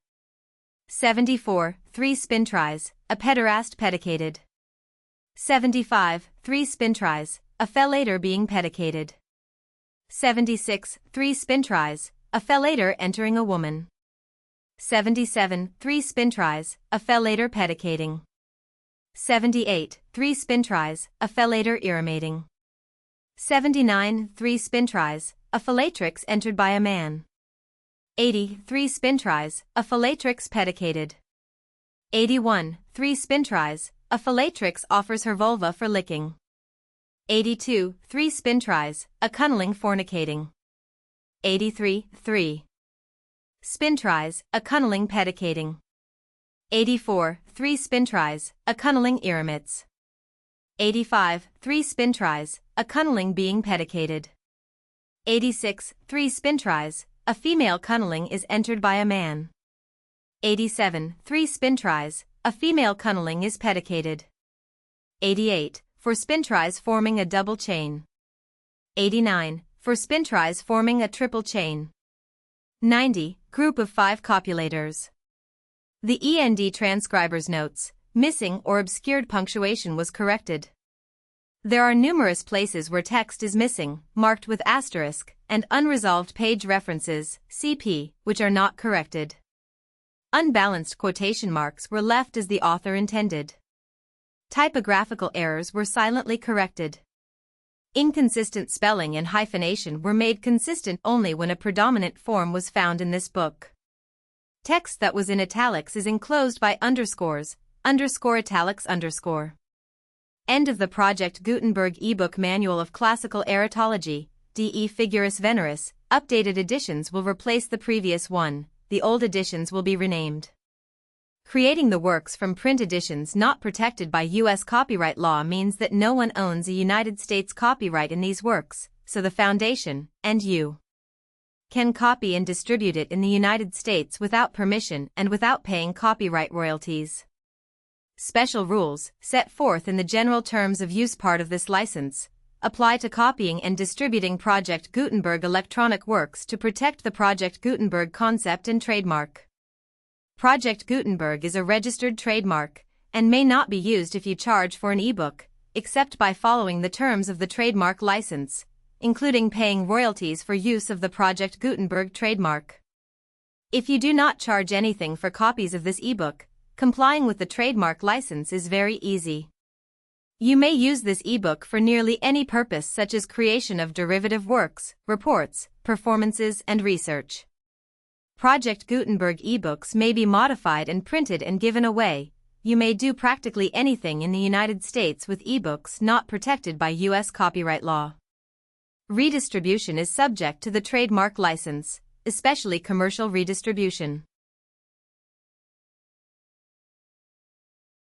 74. 3 spin tries, a pederast pedicated. 75. 3 spin tries, a fellator being pedicated. 76. 3 spin tries, a fellator entering a woman. 77. 3 spin tries, a fellator pedicating. 78. 3 spin tries, a fellator irrimating. 79. 3 spin tries, a filatrix entered by a man. 80. 3 spin tries, a filatrix pedicated. 81. 3 spin tries, a filatrix offers her vulva for licking. 82. 3 spin tries, a cunniling fornicating. 83. 3 spin tries, a cunniling pedicating. 84. 3 spin tries, a cunniling irrimates. 85. 3 spin tries, a cunniling being pedicated. 86. 3 spin tries, a female cunniling is entered by a man. 87. 3 spin tries, a female cunniling is pedicated. 88. For spin tries forming a double chain. 89. For spin tries forming a triple chain. 90. Group of 5 copulators. The END transcriber's notes. missing or obscured punctuation was corrected. There are numerous places where text is missing, marked with asterisk, and unresolved page references, CP, which are not corrected. Unbalanced quotation marks were left as the author intended. Typographical errors were silently corrected. Inconsistent spelling and hyphenation were made consistent only when a predominant form was found in this book. Text that was in italics is enclosed by underscores, _italics _. End of the Project Gutenberg ebook Manual of Classical Erotology, DE figuris Veneris. Updated editions will replace the previous one, the old editions will be renamed. Creating the works from print editions not protected by U.S. copyright law means that no one owns a United States copyright in these works, so the Foundation, and you, can copy and distribute it in the United States without permission and without paying copyright royalties. Special rules, set forth in the general terms of use part of this license, apply to copying and distributing Project Gutenberg electronic works to protect the Project Gutenberg concept and trademark. Project Gutenberg is a registered trademark, and may not be used if you charge for an ebook, except by following the terms of the trademark license, including paying royalties for use of the Project Gutenberg trademark. If you do not charge anything for copies of this ebook, complying with the trademark license is very easy. You may use this ebook for nearly any purpose such as creation of derivative works, reports, performances, and research. Project Gutenberg ebooks may be modified and printed and given away. You may do practically anything in the United States with ebooks not protected by U.S. copyright law. Redistribution is subject to the trademark license, especially commercial redistribution.